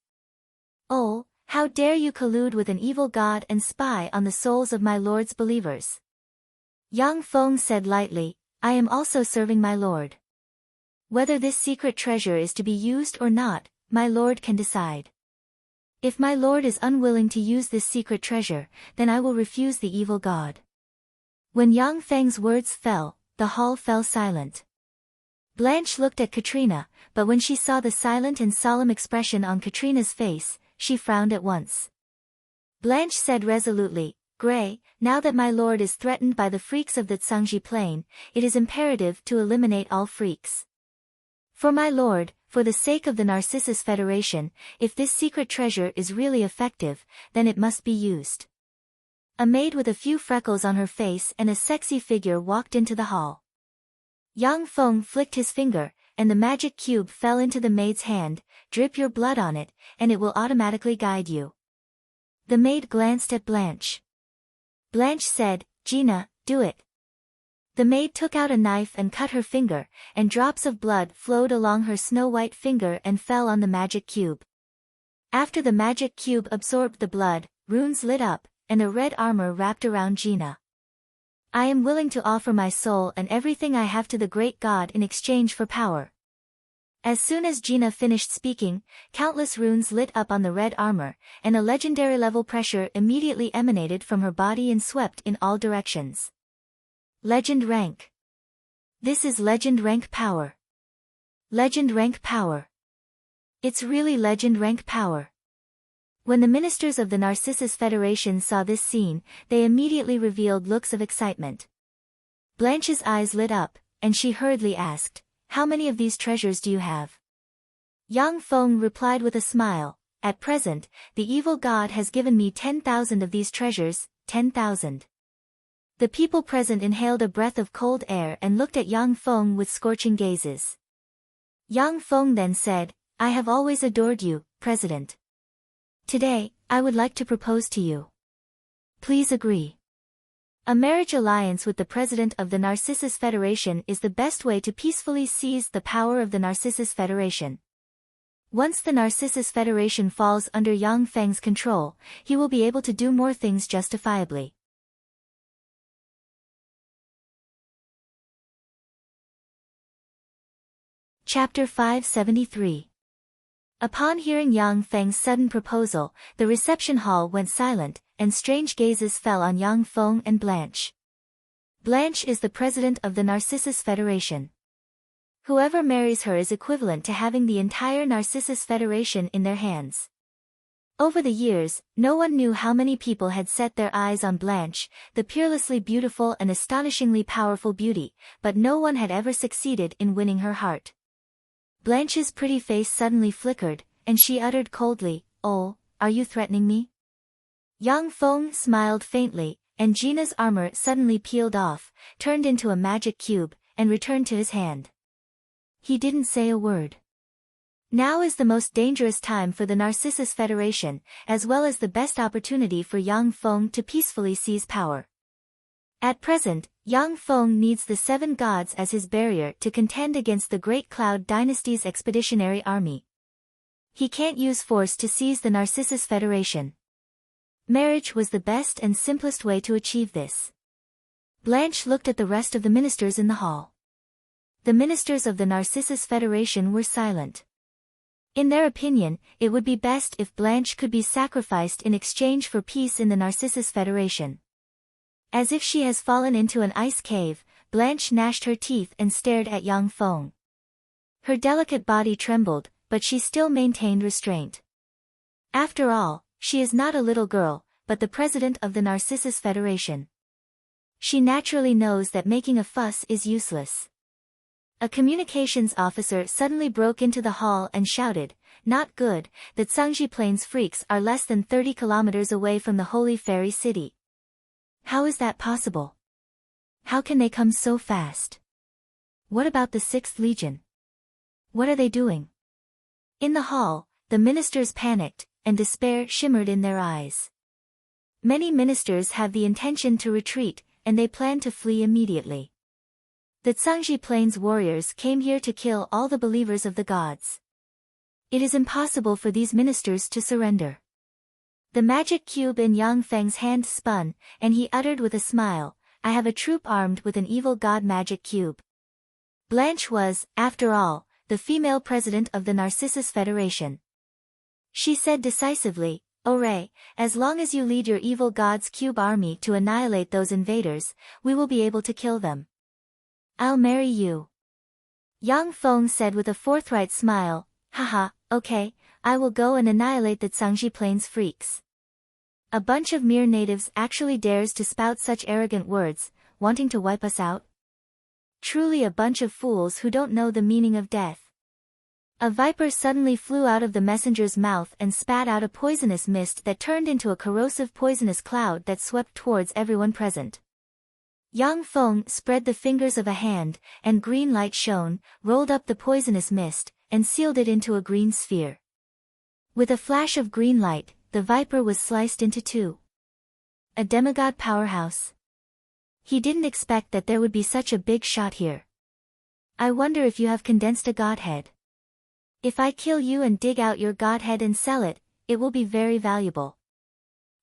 Oh, how dare you collude with an evil god and spy on the souls of my lord's believers?" Yang Feng said lightly, "I am also serving my lord. Whether this secret treasure is to be used or not, my lord can decide. If my lord is unwilling to use this secret treasure, then I will refuse the evil god." When Yang Feng's words fell, the hall fell silent. Blanche looked at Katrina, but when she saw the silent and solemn expression on Katrina's face, she frowned at once. Blanche said resolutely, "Gray, now that my lord is threatened by the freaks of the Tsangji Plain, it is imperative to eliminate all freaks. For my lord, for the sake of the Narcissus Federation, if this secret treasure is really effective, then it must be used." A maid with a few freckles on her face and a sexy figure walked into the hall. Yang Feng flicked his finger, and the magic cube fell into the maid's hand. "Drip your blood on it, and it will automatically guide you." The maid glanced at Blanche. Blanche said, "Gina, do it." The maid took out a knife and cut her finger, and drops of blood flowed along her snow-white finger and fell on the magic cube. After the magic cube absorbed the blood, runes lit up, and a red armor wrapped around Gina. "I am willing to offer my soul and everything I have to the great god in exchange for power." As soon as Gina finished speaking, countless runes lit up on the red armor, and a legendary level pressure immediately emanated from her body and swept in all directions. Legend rank. This is legend rank power. Legend rank power. It's really legend rank power. When the ministers of the Narcissus Federation saw this scene, they immediately revealed looks of excitement. Blanche's eyes lit up, and she hurriedly asked, "How many of these treasures do you have?" Yang Feng replied with a smile, "At present, the evil god has given me 10,000 of these treasures, 10,000. The people present inhaled a breath of cold air and looked at Yang Feng with scorching gazes. Yang Feng then said, "I have always adored you, President. Today, I would like to propose to you. Please agree. A marriage alliance with the president of the Narcissus Federation is the best way to peacefully seize the power of the Narcissus Federation. Once the Narcissus Federation falls under Yang Feng's control, he will be able to do more things justifiably." Chapter 573. Upon hearing Yang Feng's sudden proposal, the reception hall went silent, and strange gazes fell on Yang Feng and Blanche. Blanche is the president of the Narcissus Federation. Whoever marries her is equivalent to having the entire Narcissus Federation in their hands. Over the years, no one knew how many people had set their eyes on Blanche, the peerlessly beautiful and astonishingly powerful beauty, but no one had ever succeeded in winning her heart. Blanche's pretty face suddenly flickered, and she uttered coldly, "Oh, are you threatening me?" Yang Feng smiled faintly, and Gina's armor suddenly peeled off, turned into a magic cube, and returned to his hand. He didn't say a word. Now is the most dangerous time for the Narcissus Federation, as well as the best opportunity for Yang Feng to peacefully seize power. At present, Yang Feng needs the 7 gods as his barrier to contend against the Great Cloud Dynasty's expeditionary army. He can't use force to seize the Narcissus Federation. Marriage was the best and simplest way to achieve this. Blanche looked at the rest of the ministers in the hall. The ministers of the Narcissus Federation were silent. In their opinion, it would be best if Blanche could be sacrificed in exchange for peace in the Narcissus Federation. As if she has fallen into an ice cave, Blanche gnashed her teeth and stared at Yang Feng. Her delicate body trembled, but she still maintained restraint. After all, she is not a little girl, but the president of the Narcissus Federation. She naturally knows that making a fuss is useless. A communications officer suddenly broke into the hall and shouted, "Not good, that Sangji Plains freaks are less than 30 kilometers away from the Holy Fairy City. How is that possible? How can they come so fast? What about the 6th Legion? What are they doing?" In the hall, the ministers panicked, and despair shimmered in their eyes. Many ministers have the intention to retreat, and they plan to flee immediately. The Sangji Plains warriors came here to kill all the believers of the gods. It is impossible for these ministers to surrender. The magic cube in Yang Feng's hand spun, and he uttered with a smile, "I have a troop armed with an evil god magic cube." Blanche was, after all, the female president of the Narcissus Federation. She said decisively, "Ore, as long as you lead your evil god's cube army to annihilate those invaders, we will be able to kill them. I'll marry you." Yang Feng said with a forthright smile, "Haha, okay, I will go and annihilate the Sangji Plains freaks." A bunch of mere natives actually dares to spout such arrogant words, wanting to wipe us out? Truly a bunch of fools who don't know the meaning of death. A viper suddenly flew out of the messenger's mouth and spat out a poisonous mist that turned into a corrosive poisonous cloud that swept towards everyone present. Yang Feng spread the fingers of a hand, and green light shone, rolled up the poisonous mist, and sealed it into a green sphere. With a flash of green light, the viper was sliced into two. A demigod powerhouse. He didn't expect that there would be such a big shot here. I wonder if you have condensed a godhead. If I kill you and dig out your godhead and sell it, it will be very valuable.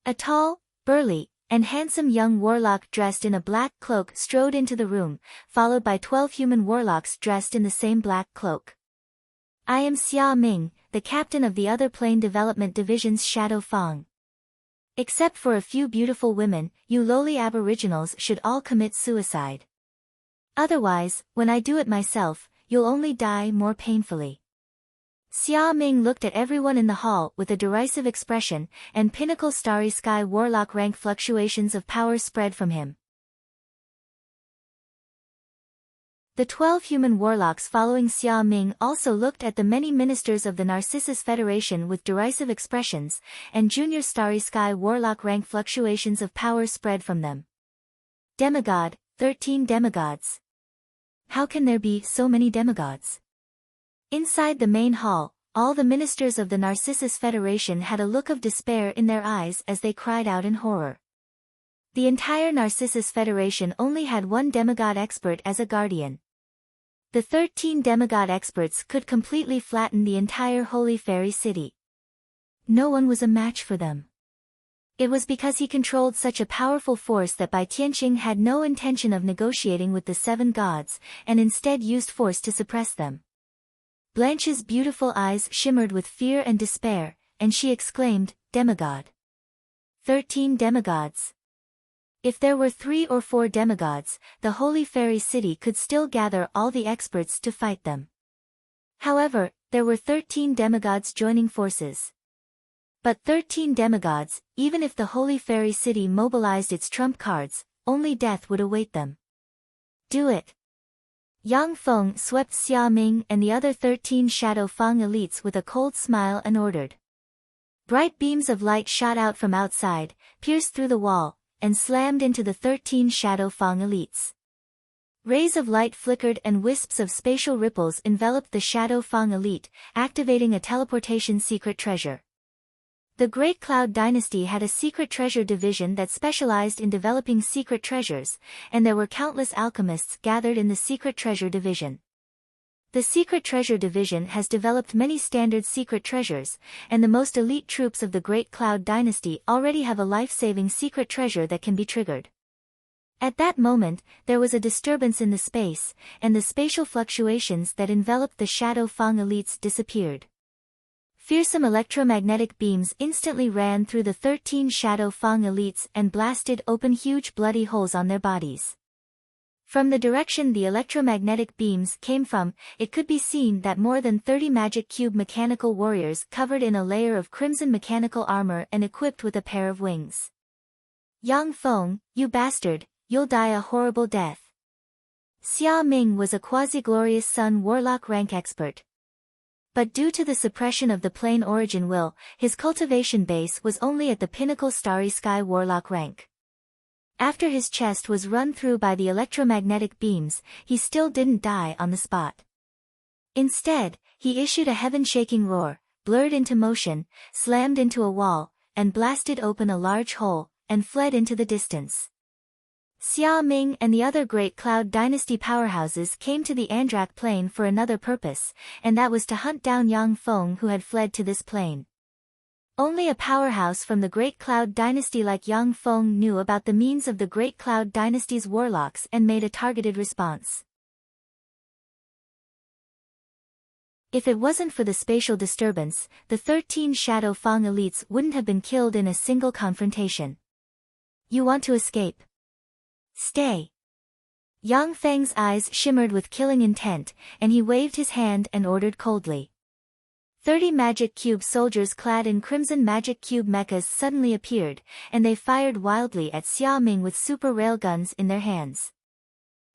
A tall, burly, and handsome young warlock dressed in a black cloak strode into the room, followed by 12 human warlocks dressed in the same black cloak. "I am Xia Ming, the captain of the Other Plane Development Division's Shadow Fang. Except for a few beautiful women, you lowly aboriginals should all commit suicide. Otherwise, when I do it myself, you'll only die more painfully." Xia Ming looked at everyone in the hall with a derisive expression, and pinnacle starry sky warlock rank fluctuations of power spread from him. The 12 human warlocks following Xia Ming also looked at the many ministers of the Narcissus Federation with derisive expressions, and junior starry sky warlock rank fluctuations of power spread from them. Demigod, 13 demigods. How can there be so many demigods? Inside the main hall, all the ministers of the Narcissus Federation had a look of despair in their eyes as they cried out in horror. The entire Narcissus Federation only had one demigod expert as a guardian. The 13 demigod experts could completely flatten the entire Holy Fairy City. No one was a match for them. It was because he controlled such a powerful force that Bai Tianqing had no intention of negotiating with the 7 gods, and instead used force to suppress them. Blanche's beautiful eyes shimmered with fear and despair, and she exclaimed, "Demigod! 13 demigods! If there were 3 or 4 demigods, the Holy Fairy City could still gather all the experts to fight them." However, there were 13 demigods joining forces. But 13 demigods, even if the Holy Fairy City mobilized its trump cards, only death would await them. "Do it!" Yang Feng swept Xia Ming and the other 13 Shadow Fang elites with a cold smile and ordered. Bright beams of light shot out from outside, pierced through the wall, and slammed into the 13 Shadow Fang elites. Rays of light flickered and wisps of spatial ripples enveloped the Shadow Fang elite, activating a teleportation secret treasure. The Great Cloud Dynasty had a secret treasure division that specialized in developing secret treasures, and there were countless alchemists gathered in the secret treasure division. The secret treasure division has developed many standard secret treasures, and the most elite troops of the Great Cloud Dynasty already have a life-saving secret treasure that can be triggered. At that moment, there was a disturbance in the space, and the spatial fluctuations that enveloped the Shadow Fang elites disappeared. Fearsome electromagnetic beams instantly ran through the 13 Shadow Fang elites and blasted open huge bloody holes on their bodies. From the direction the electromagnetic beams came from, it could be seen that more than 30 magic cube mechanical warriors covered in a layer of crimson mechanical armor and equipped with a pair of wings. Yang Feng, you bastard, you'll die a horrible death. Xia Ming was a quasi-glorious Sun Warlock rank expert. But due to the suppression of the plain origin will, his cultivation base was only at the pinnacle Starry Sky Warlock rank. After his chest was run through by the electromagnetic beams, he still didn't die on the spot. Instead, he issued a heaven-shaking roar, blurred into motion, slammed into a wall, and blasted open a large hole, and fled into the distance. Xia Ming and the other Great Cloud Dynasty powerhouses came to the Andrak Plain for another purpose, and that was to hunt down Yang Feng who had fled to this plane. Only a powerhouse from the Great Cloud Dynasty like Yang Feng knew about the means of the Great Cloud Dynasty's warlocks and made a targeted response. If it wasn't for the spatial disturbance, the 13 Shadow Fang elites wouldn't have been killed in a single confrontation. You want to escape? Stay. Yang Feng's eyes shimmered with killing intent, and he waved his hand and ordered coldly. 30 magic cube soldiers clad in crimson magic cube mechas suddenly appeared, and they fired wildly at Xia Ming with super railguns in their hands.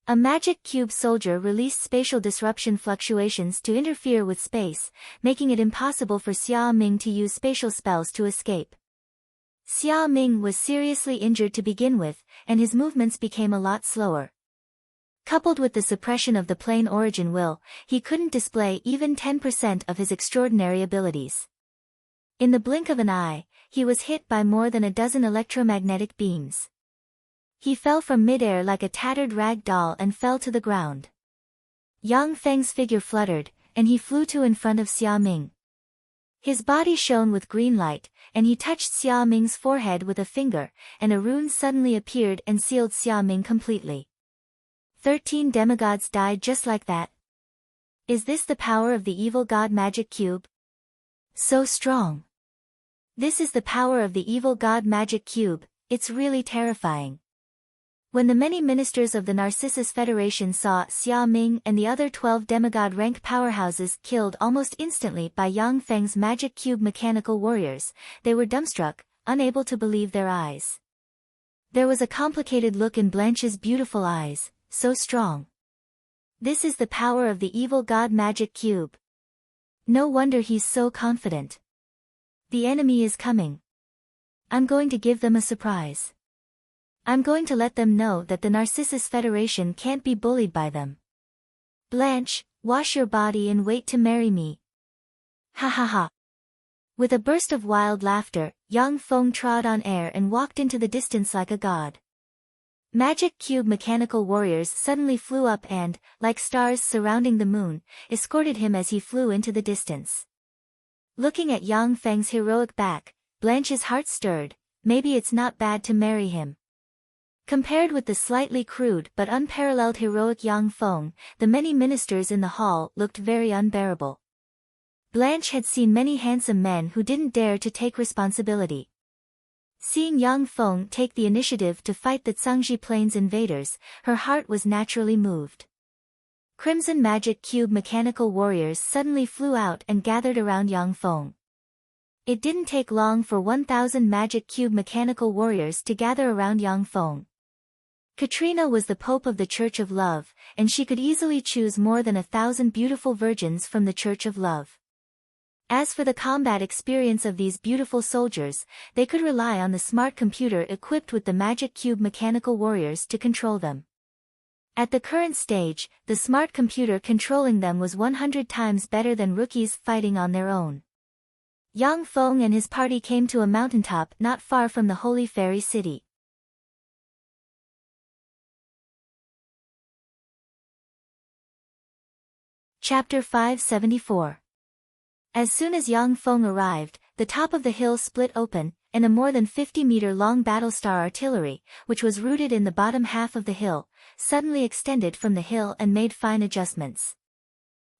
A magic cube soldier released spatial disruption fluctuations to interfere with space, making it impossible for Xia Ming to use spatial spells to escape. Xia Ming was seriously injured to begin with, and his movements became a lot slower. Coupled with the suppression of the plain origin will, he couldn't display even 10% of his extraordinary abilities. In the blink of an eye, he was hit by more than a dozen electromagnetic beams. He fell from midair like a tattered rag doll and fell to the ground. Yang Feng's figure fluttered, and he flew to in front of Xia Ming. His body shone with green light, and he touched Xia Ming's forehead with a finger, and a rune suddenly appeared and sealed Xia Ming completely. 13 demigods died just like that. Is this the power of the evil god magic cube? So strong. This is the power of the evil god magic cube, it's really terrifying. When the many ministers of the Narcissus Federation saw Xia Ming and the other 12 demigod rank powerhouses killed almost instantly by Yang Feng's magic cube mechanical warriors, they were dumbstruck, unable to believe their eyes. There was a complicated look in Blanche's beautiful eyes, so strong. This is the power of the evil god magic cube. No wonder he's so confident. The enemy is coming. I'm going to give them a surprise. I'm going to let them know that the Narcissus Federation can't be bullied by them. Blanche, wash your body and wait to marry me. Ha ha ha. With a burst of wild laughter, Yang Feng trod on air and walked into the distance like a god. Magic cube mechanical warriors suddenly flew up and, like stars surrounding the moon, escorted him as he flew into the distance. Looking at Yang Feng's heroic back, Blanche's heart stirred. Maybe it's not bad to marry him. Compared with the slightly crude but unparalleled heroic Yang Feng, the many ministers in the hall looked very unbearable. Blanche had seen many handsome men who didn't dare to take responsibility. Seeing Yang Feng take the initiative to fight the Zhangji Plains invaders, her heart was naturally moved. Crimson Magic Cube mechanical warriors suddenly flew out and gathered around Yang Feng. It didn't take long for 1,000 Magic Cube mechanical warriors to gather around Yang Feng. Katrina was the Pope of the Church of Love, and she could easily choose more than 1,000 beautiful virgins from the Church of Love. As for the combat experience of these beautiful soldiers, they could rely on the smart computer equipped with the Magic Cube mechanical warriors to control them. At the current stage, the smart computer controlling them was 100 times better than rookies fighting on their own. Yang Feng and his party came to a mountaintop not far from the Holy Fairy City. Chapter 574. As soon as Yang Feng arrived, the top of the hill split open, and a more than 50-meter-long battlestar artillery, which was rooted in the bottom half of the hill, suddenly extended from the hill and made fine adjustments.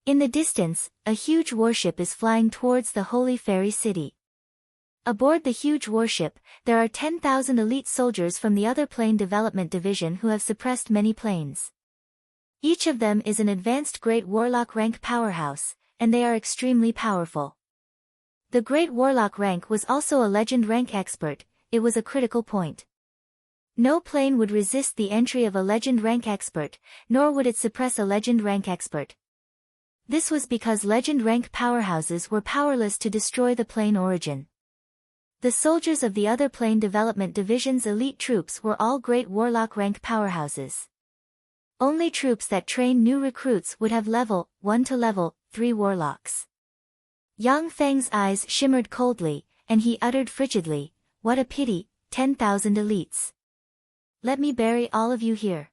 In the distance, a huge warship is flying towards the Holy Fairy City. Aboard the huge warship, there are 10,000 elite soldiers from the other plane development division who have suppressed many planes. Each of them is an advanced Great Warlock rank powerhouse, and they are extremely powerful. The Great Warlock rank was also a Legend rank expert. It was a critical point. No plane would resist the entry of a Legend rank expert, nor would it suppress a Legend rank expert. This was because Legend rank powerhouses were powerless to destroy the plane origin. The soldiers of the other plane development division's elite troops were all Great Warlock rank powerhouses. Only troops that train new recruits would have level 1 to level 3 warlocks. Yang Feng's eyes shimmered coldly, and he uttered frigidly, "What a pity, 10,000 elites. Let me bury all of you here."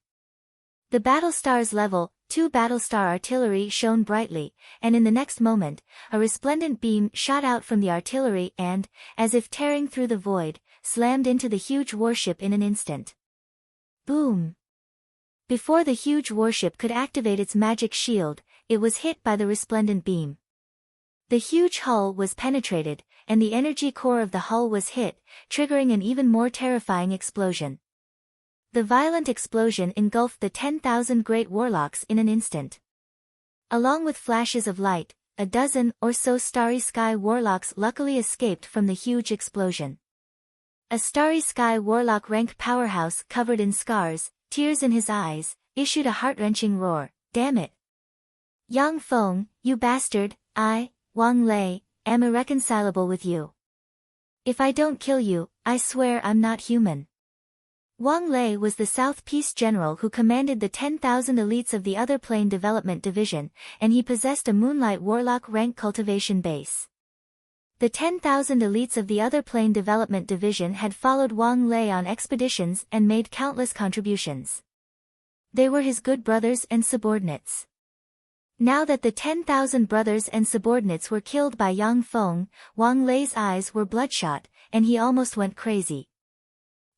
The Battlestar's level 2 Battlestar artillery shone brightly, and in the next moment, a resplendent beam shot out from the artillery and, as if tearing through the void, slammed into the huge warship in an instant. Boom! Before the huge warship could activate its magic shield, it was hit by the resplendent beam. The huge hull was penetrated, and the energy core of the hull was hit, triggering an even more terrifying explosion. The violent explosion engulfed the 10,000 Great Warlocks in an instant. Along with flashes of light, a dozen or so Starry Sky Warlocks luckily escaped from the huge explosion. A Starry Sky Warlock rank powerhouse covered in scars, tears in his eyes, issued a heart-wrenching roar, "Damn it! Yang Feng, you bastard, I, Wang Lei, am irreconcilable with you. If I don't kill you, I swear I'm not human." Wang Lei was the South Peace General who commanded the 10,000 elites of the other plane development division, and he possessed a Moonlight Warlock rank cultivation base. The 10,000 elites of the other plane development division had followed Wang Lei on expeditions and made countless contributions. They were his good brothers and subordinates. Now that the 10,000 brothers and subordinates were killed by Yang Feng, Wang Lei's eyes were bloodshot, and he almost went crazy.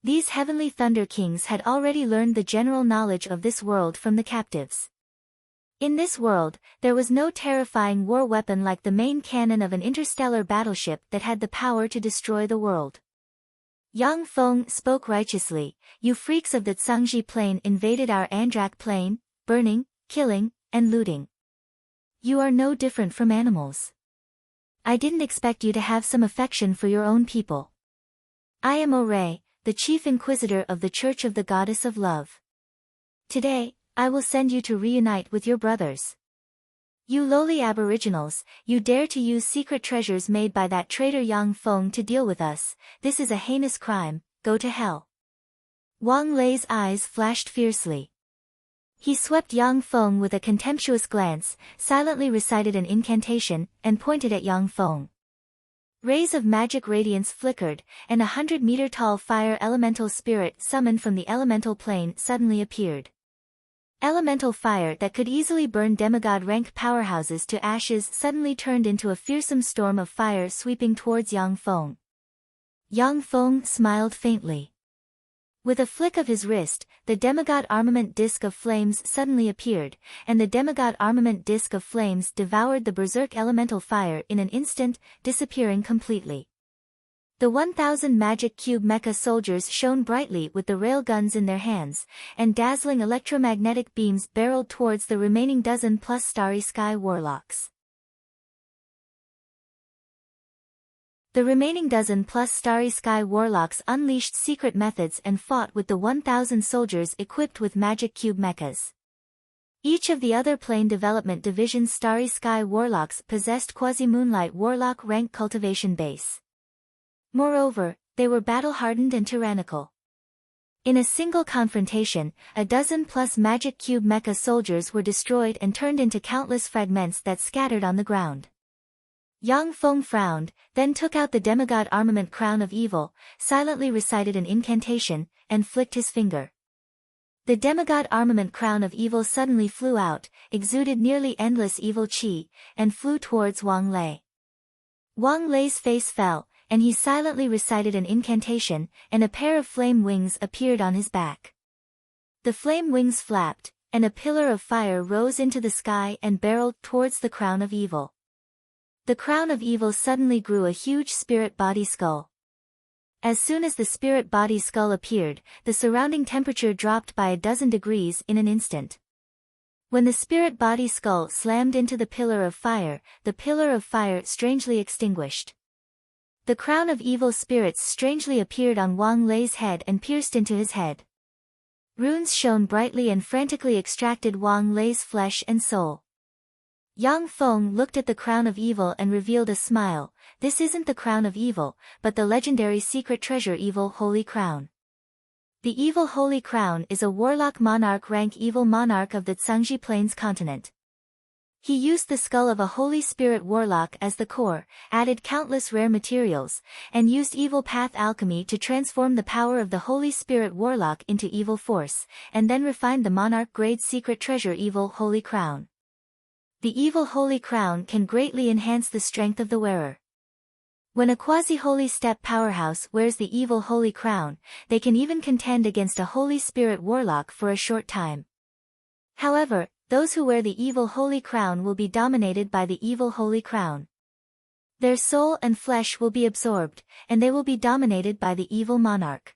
These heavenly Thunder Kings had already learned the general knowledge of this world from the captives. In this world, there was no terrifying war weapon like the main cannon of an interstellar battleship that had the power to destroy the world. Yang Feng spoke righteously, "You freaks of the Tsangji plane invaded our Andrak plane, burning, killing, and looting. You are no different from animals. I didn't expect you to have some affection for your own people. I am Orei, the Chief Inquisitor of the Church of the Goddess of Love. Today, I will send you to reunite with your brothers. You lowly aboriginals, you dare to use secret treasures made by that traitor Yang Feng to deal with us. This is a heinous crime, go to hell." Wang Lei's eyes flashed fiercely. He swept Yang Feng with a contemptuous glance, silently recited an incantation, and pointed at Yang Feng. Rays of magic radiance flickered, and 100-meter-tall fire elemental spirit summoned from the elemental plane suddenly appeared. Elemental fire that could easily burn demigod rank powerhouses to ashes suddenly turned into a fearsome storm of fire sweeping towards Yang Feng. Yang Feng smiled faintly. With a flick of his wrist, the demigod armament disc of flames suddenly appeared, and the demigod armament disc of flames devoured the berserk elemental fire in an instant, disappearing completely. The 1,000 magic cube mecha soldiers shone brightly with the railguns in their hands, and dazzling electromagnetic beams barreled towards the remaining dozen-plus Starry Sky Warlocks. The remaining dozen-plus Starry Sky Warlocks unleashed secret methods and fought with the 1,000 soldiers equipped with magic cube mechas. Each of the other plane development division's Starry Sky Warlocks possessed Quasi-Moonlight Warlock rank cultivation base. Moreover, they were battle-hardened and tyrannical. In a single confrontation, a dozen-plus magic cube mecha soldiers were destroyed and turned into countless fragments that scattered on the ground. Yang Feng frowned, then took out the demigod armament crown of evil, silently recited an incantation, and flicked his finger. The demigod armament crown of evil suddenly flew out, exuded nearly endless evil chi, and flew towards Wang Lei. Wang Lei's face fell, and he silently recited an incantation, and a pair of flame wings appeared on his back. The flame wings flapped, and a pillar of fire rose into the sky and barreled towards the crown of evil. The crown of evil suddenly grew a huge spirit body skull. As soon as the spirit body skull appeared, the surrounding temperature dropped by 12 degrees in an instant. When the spirit body skull slammed into the pillar of fire strangely extinguished. The crown of evil spirits strangely appeared on Wang Lei's head and pierced into his head. Runes shone brightly and frantically extracted Wang Lei's flesh and soul. Yang Feng looked at the crown of evil and revealed a smile. This isn't the crown of evil, but the legendary secret treasure Evil Holy Crown. The Evil Holy Crown is a warlock monarch rank evil monarch of the Cangji Plains continent. He used the skull of a holy spirit warlock as the core, added countless rare materials, and used evil path alchemy to transform the power of the holy spirit warlock into evil force, and then refined the monarch grade secret treasure Evil Holy Crown. The Evil Holy Crown can greatly enhance the strength of the wearer. When a quasi-holy step powerhouse wears the Evil Holy Crown, they can even contend against a holy spirit warlock for a short time. However, those who wear the Evil Holy Crown will be dominated by the Evil Holy Crown. Their soul and flesh will be absorbed, and they will be dominated by the evil monarch.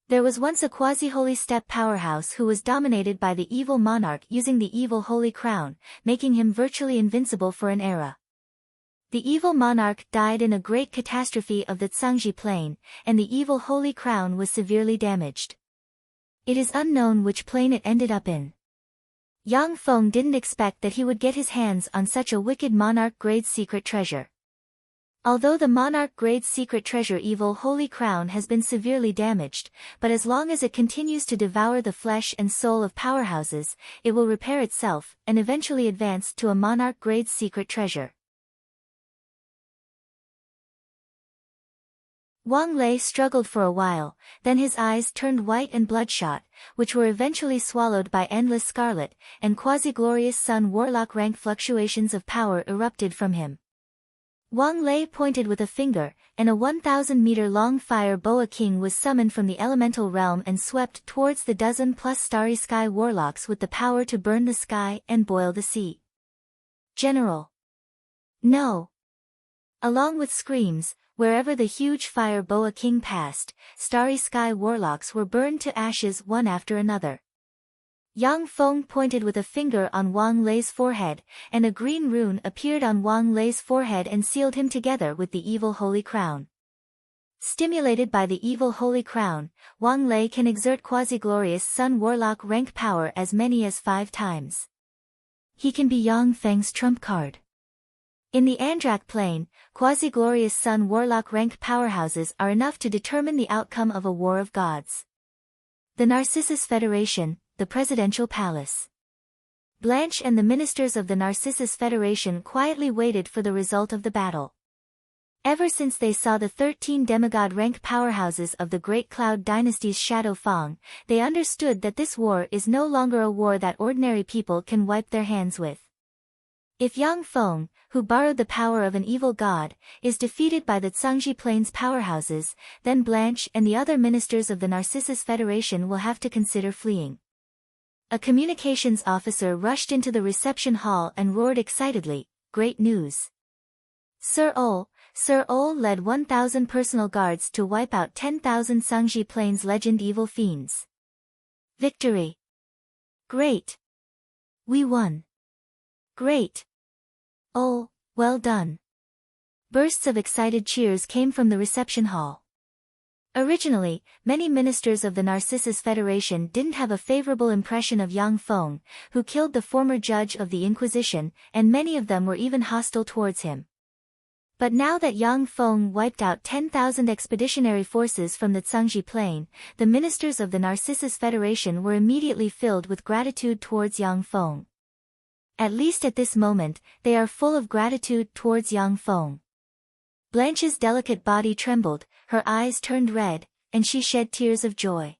There was once a quasi-holy step powerhouse who was dominated by the evil monarch using the Evil Holy Crown, making him virtually invincible for an era. The evil monarch died in a great catastrophe of the Cangji Plain, and the Evil Holy Crown was severely damaged. It is unknown which plane it ended up in. Yang Feng didn't expect that he would get his hands on such a wicked monarch-grade secret treasure. Although the monarch-grade secret treasure Evil Holy Crown has been severely damaged, but as long as it continues to devour the flesh and soul of powerhouses, it will repair itself, and eventually advance to a monarch-grade secret treasure. Wang Lei struggled for a while, then his eyes turned white and bloodshot, which were eventually swallowed by endless scarlet, and quasi-glorious sun warlock rank fluctuations of power erupted from him. Wang Lei pointed with a finger, and a 1,000-meter-long fire boa king was summoned from the elemental realm and swept towards the 12+ starry sky warlocks with the power to burn the sky and boil the sea. General! No! Along with screams, wherever the huge fire boa king passed, starry sky warlocks were burned to ashes one after another. Yang Feng pointed with a finger on Wang Lei's forehead, and a green rune appeared on Wang Lei's forehead and sealed him together with the Evil Holy Crown. Stimulated by the Evil Holy Crown, Wang Lei can exert quasi-glorious sun warlock rank power as many as 5 times. He can be Yang Feng's trump card. In the Andrak plane, quasi-glorious sun warlock rank powerhouses are enough to determine the outcome of a war of gods. The Narcissus Federation, the Presidential Palace. Blanche and the ministers of the Narcissus Federation quietly waited for the result of the battle. Ever since they saw the 13 demigod rank powerhouses of the Great Cloud Dynasty's Shadow Fang, they understood that this war is no longer a war that ordinary people can wipe their hands with. If Yang Feng, who borrowed the power of an evil god, is defeated by the Cangji Plains powerhouses, then Blanche and the other ministers of the Narcissus Federation will have to consider fleeing. A communications officer rushed into the reception hall and roared excitedly, "Great news! Sir Ol led 1,000 personal guards to wipe out 10,000 Cangji Plains legend evil fiends. Victory! Great! We won! Great! Oh, well done!" Bursts of excited cheers came from the reception hall. Originally, many ministers of the Narcissus Federation didn't have a favorable impression of Yang Feng, who killed the former judge of the Inquisition, and many of them were even hostile towards him. But now that Yang Feng wiped out 10,000 expeditionary forces from the Cangji Plain, the ministers of the Narcissus Federation were immediately filled with gratitude towards Yang Feng. At least at this moment, they are full of gratitude towards Yang Feng. Blanche's delicate body trembled, her eyes turned red, and she shed tears of joy.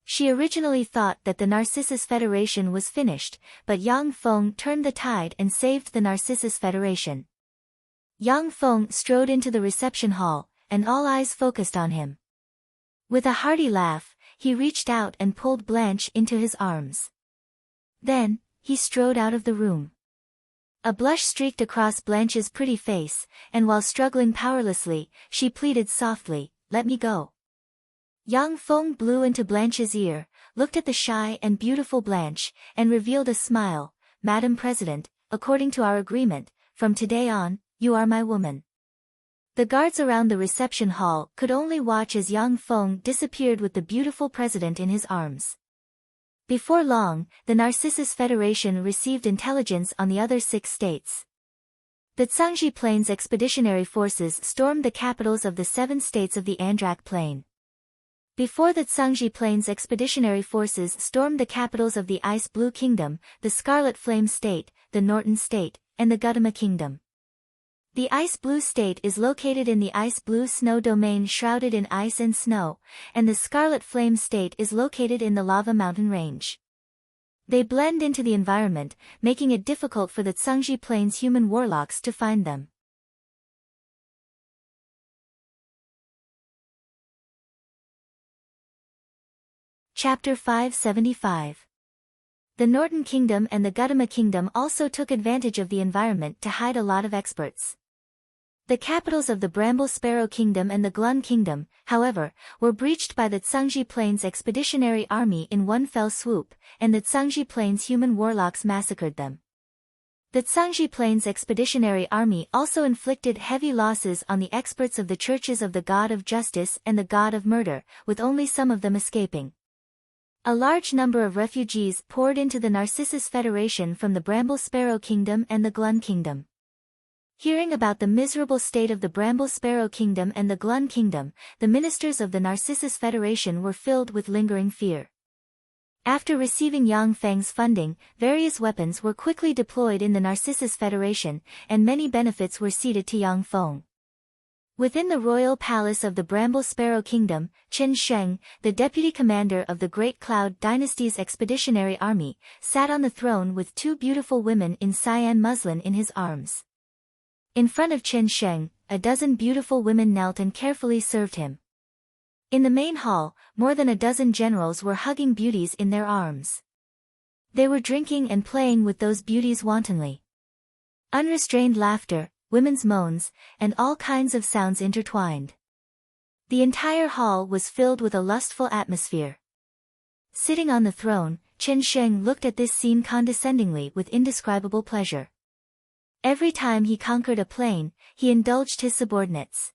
She originally thought that the Narcissus Federation was finished, but Yang Feng turned the tide and saved the Narcissus Federation. Yang Feng strode into the reception hall, and all eyes focused on him. With a hearty laugh, he reached out and pulled Blanche into his arms. Then, he strode out of the room. A blush streaked across Blanche's pretty face, and while struggling powerlessly, she pleaded softly, "Let me go." Yang Feng blew into Blanche's ear, looked at the shy and beautiful Blanche, and revealed a smile. "Madam President, according to our agreement, from today on, you are my woman." The guards around the reception hall could only watch as Yang Feng disappeared with the beautiful president in his arms. Before long, the Narcissus Federation received intelligence on the other 6 states. The Tsangji Plains expeditionary forces stormed the capitals of the 7 states of the Andrak Plain. Before the Tsangji Plains expeditionary forces stormed the capitals of the Ice Blue Kingdom, the Scarlet Flame State, the Norton State, and the Gudama Kingdom. The Ice Blue State is located in the Ice Blue Snow Domain shrouded in ice and snow, and the Scarlet Flame State is located in the Lava Mountain Range. They blend into the environment, making it difficult for the Tsangji Plains human warlocks to find them. Chapter 575. The Norton Kingdom and the Gudama Kingdom also took advantage of the environment to hide a lot of experts. The capitals of the Bramble Sparrow Kingdom and the Glun Kingdom, however, were breached by the Tsangji Plains Expeditionary Army in one fell swoop, and the Tsangji Plains human warlocks massacred them. The Tsangji Plains Expeditionary Army also inflicted heavy losses on the experts of the churches of the God of Justice and the God of Murder, with only some of them escaping. A large number of refugees poured into the Narcissus Federation from the Bramble Sparrow Kingdom and the Glun Kingdom. Hearing about the miserable state of the Bramble Sparrow Kingdom and the Glun Kingdom, the ministers of the Narcissus Federation were filled with lingering fear. After receiving Yang Feng's funding, various weapons were quickly deployed in the Narcissus Federation, and many benefits were ceded to Yang Feng. Within the royal palace of the Bramble Sparrow Kingdom, Chen Sheng, the deputy commander of the Great Cloud Dynasty's expeditionary army, sat on the throne with 2 beautiful women in cyan muslin in his arms. In front of Chen Sheng, a dozen beautiful women knelt and carefully served him. In the main hall, more than a dozen generals were hugging beauties in their arms. They were drinking and playing with those beauties wantonly. Unrestrained laughter, women's moans, and all kinds of sounds intertwined. The entire hall was filled with a lustful atmosphere. Sitting on the throne, Chen Sheng looked at this scene condescendingly with indescribable pleasure. Every time he conquered a plain, he indulged his subordinates.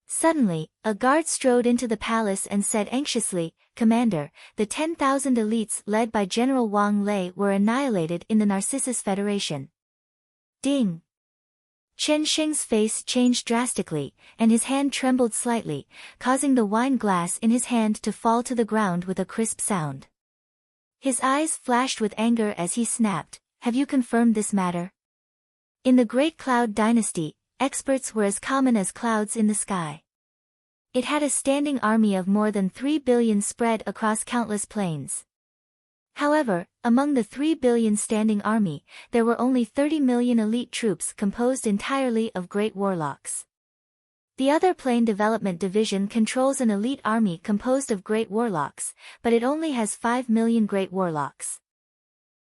Suddenly, a guard strode into the palace and said anxiously, "Commander, the 10,000 elites led by General Wang Lei were annihilated in the Narcissus Federation." Ding! Chen Sheng's face changed drastically, and his hand trembled slightly, causing the wine glass in his hand to fall to the ground with a crisp sound. His eyes flashed with anger as he snapped, "Have you confirmed this matter?" In the Great Cloud Dynasty, experts were as common as clouds in the sky. It had a standing army of more than 3 billion spread across countless plains. However, among the 3 billion standing army, there were only 30 million elite troops composed entirely of great warlocks. The other Plain Development Division controls an elite army composed of great warlocks, but it only has 5 million great warlocks.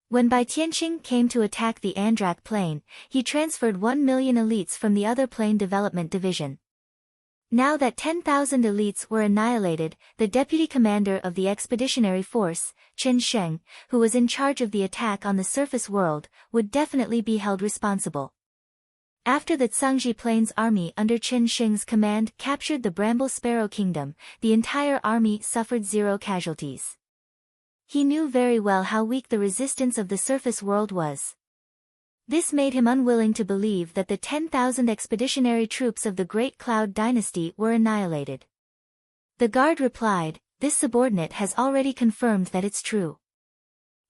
When Bai Tianqing came to attack the Andrak Plain, he transferred 1 million elites from the other Plain Development Division. Now that 10,000 elites were annihilated, the deputy commander of the expeditionary force, Chen Sheng, who was in charge of the attack on the surface world, would definitely be held responsible. After the Tsangji Plains army under Chen Sheng's command captured the Bramble Sparrow Kingdom, the entire army suffered 0 casualties. He knew very well how weak the resistance of the surface world was. This made him unwilling to believe that the 10,000 expeditionary troops of the Great Cloud Dynasty were annihilated. The guard replied, "This subordinate has already confirmed that it's true."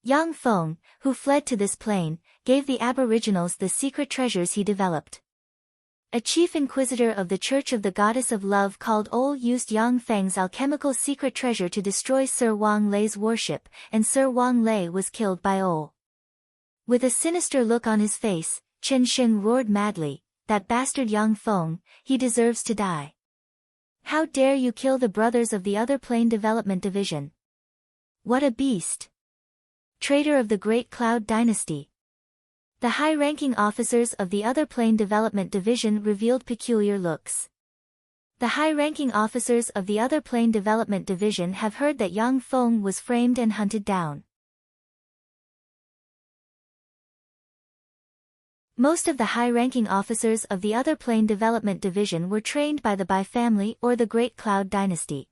Yang Feng, who fled to this plain, gave the aboriginals the secret treasures he developed. A chief inquisitor of the Church of the Goddess of Love called Ol used Yang Feng's alchemical secret treasure to destroy Sir Wang Lei's warship, and Sir Wang Lei was killed by Ol. With a sinister look on his face, Chen Sheng roared madly, that bastard Yang Feng, he deserves to die. How dare you kill the brothers of the other Plane Development Division? What a beast! Traitor of the Great Cloud Dynasty. The high-ranking officers of the other Plane Development Division revealed peculiar looks. The high-ranking officers of the other Plane Development Division have heard that Yang Feng was framed and hunted down. Most of the high-ranking officers of the other Plane Development Division were trained by the Bai family or the Great Cloud Dynasty.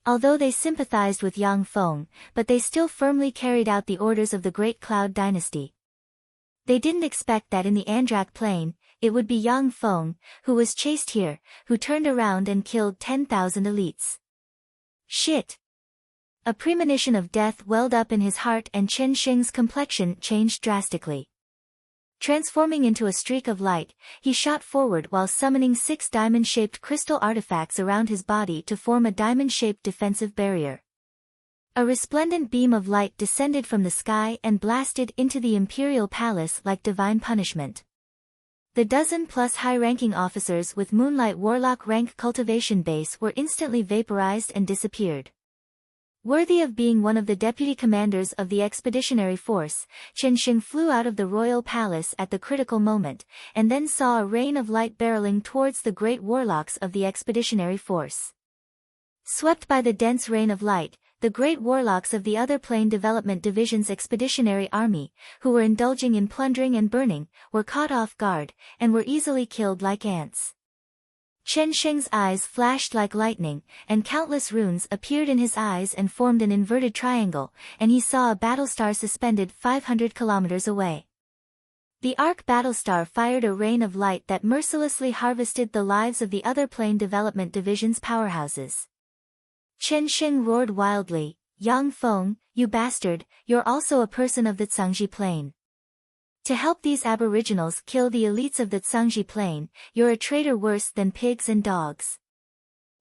Although they sympathized with Yang Feng, but they still firmly carried out the orders of the Great Cloud Dynasty. They didn't expect that in the Andrak Plain, it would be Yang Feng, who was chased here, who turned around and killed 10,000 elites. Shit! A premonition of death welled up in his heart and Chen Xing's complexion changed drastically. Transforming into a streak of light, he shot forward while summoning 6 diamond-shaped crystal artifacts around his body to form a diamond-shaped defensive barrier. A resplendent beam of light descended from the sky and blasted into the Imperial Palace like divine punishment. The dozen-plus high-ranking officers with Moonlight Warlock rank cultivation base were instantly vaporized and disappeared. Worthy of being one of the deputy commanders of the expeditionary force, Chen Xing flew out of the royal palace at the critical moment, and then saw a rain of light barreling towards the great warlocks of the expeditionary force. Swept by the dense rain of light, the great warlocks of the other Plane Development Division's expeditionary army, who were indulging in plundering and burning, were caught off guard, and were easily killed like ants. Chen Xing's eyes flashed like lightning, and countless runes appeared in his eyes and formed an inverted triangle, and he saw a battlestar suspended 500 kilometers away. The arc battlestar fired a rain of light that mercilessly harvested the lives of the other Plane Development Division's powerhouses. Chen Xing roared wildly, "Yang Feng, you bastard, you're also a person of the Zhangji Plain. To help these aboriginals kill the elites of the Zhangji Plain, you're a traitor worse than pigs and dogs."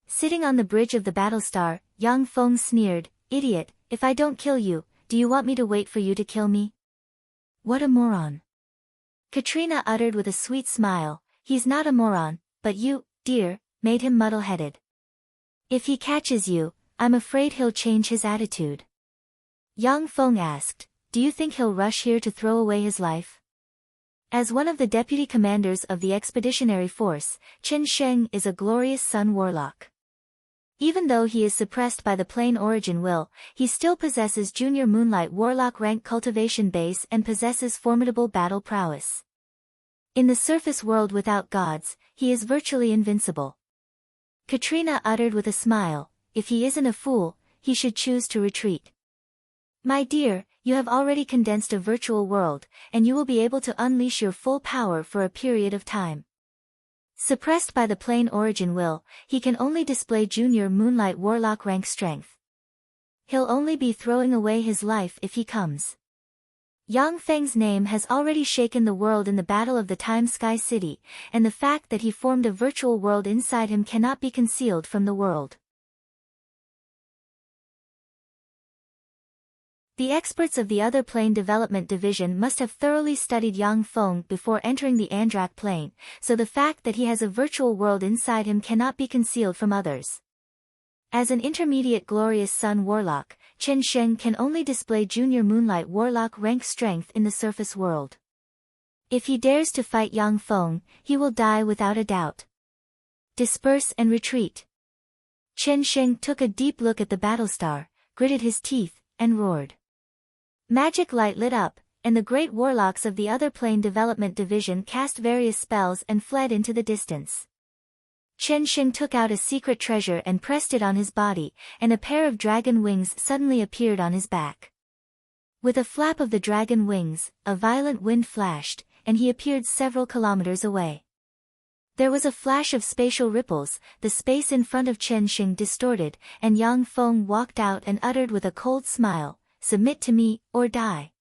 Sitting on the bridge of the battlestar, Yang Feng sneered, "Idiot, if I don't kill you, do you want me to wait for you to kill me?" What a moron. Katrina uttered with a sweet smile, "He's not a moron, but you, dear, made him muddle-headed. If he catches you, I'm afraid he'll change his attitude." Yang Feng asked, "Do you think he'll rush here to throw away his life?" As one of the deputy commanders of the expeditionary force, Chen Xing is a glorious sun warlock. Even though he is suppressed by the plain origin will, he still possesses junior Moonlight Warlock rank cultivation base and possesses formidable battle prowess. In the surface world without gods, he is virtually invincible. Katrina uttered with a smile, "If he isn't a fool, he should choose to retreat." "My dear, you have already condensed a virtual world, and you will be able to unleash your full power for a period of time. Suppressed by the plain origin will, he can only display junior Moonlight Warlock rank strength. He'll only be throwing away his life if he comes." Yang Feng's name has already shaken the world in the Battle of the Time Sky City, and the fact that he formed a virtual world inside him cannot be concealed from the world. The experts of the other Plane Development Division must have thoroughly studied Yang Feng before entering the Andrak Plane, so the fact that he has a virtual world inside him cannot be concealed from others. As an intermediate glorious sun warlock, Chen Xing can only display junior Moonlight Warlock rank strength in the surface world. If he dares to fight Yang Feng, he will die without a doubt. Disperse and retreat. Chen Xing took a deep look at the battlestar, gritted his teeth, and roared. Magic light lit up, and the great warlocks of the other Plane Development Division cast various spells and fled into the distance. Chen Xing took out a secret treasure and pressed it on his body, and a pair of dragon wings suddenly appeared on his back. With a flap of the dragon wings, a violent wind flashed, and he appeared several kilometers away. There was a flash of spatial ripples, the space in front of Chen Xing distorted, and Yang Feng walked out and uttered with a cold smile, "Submit to me, or die."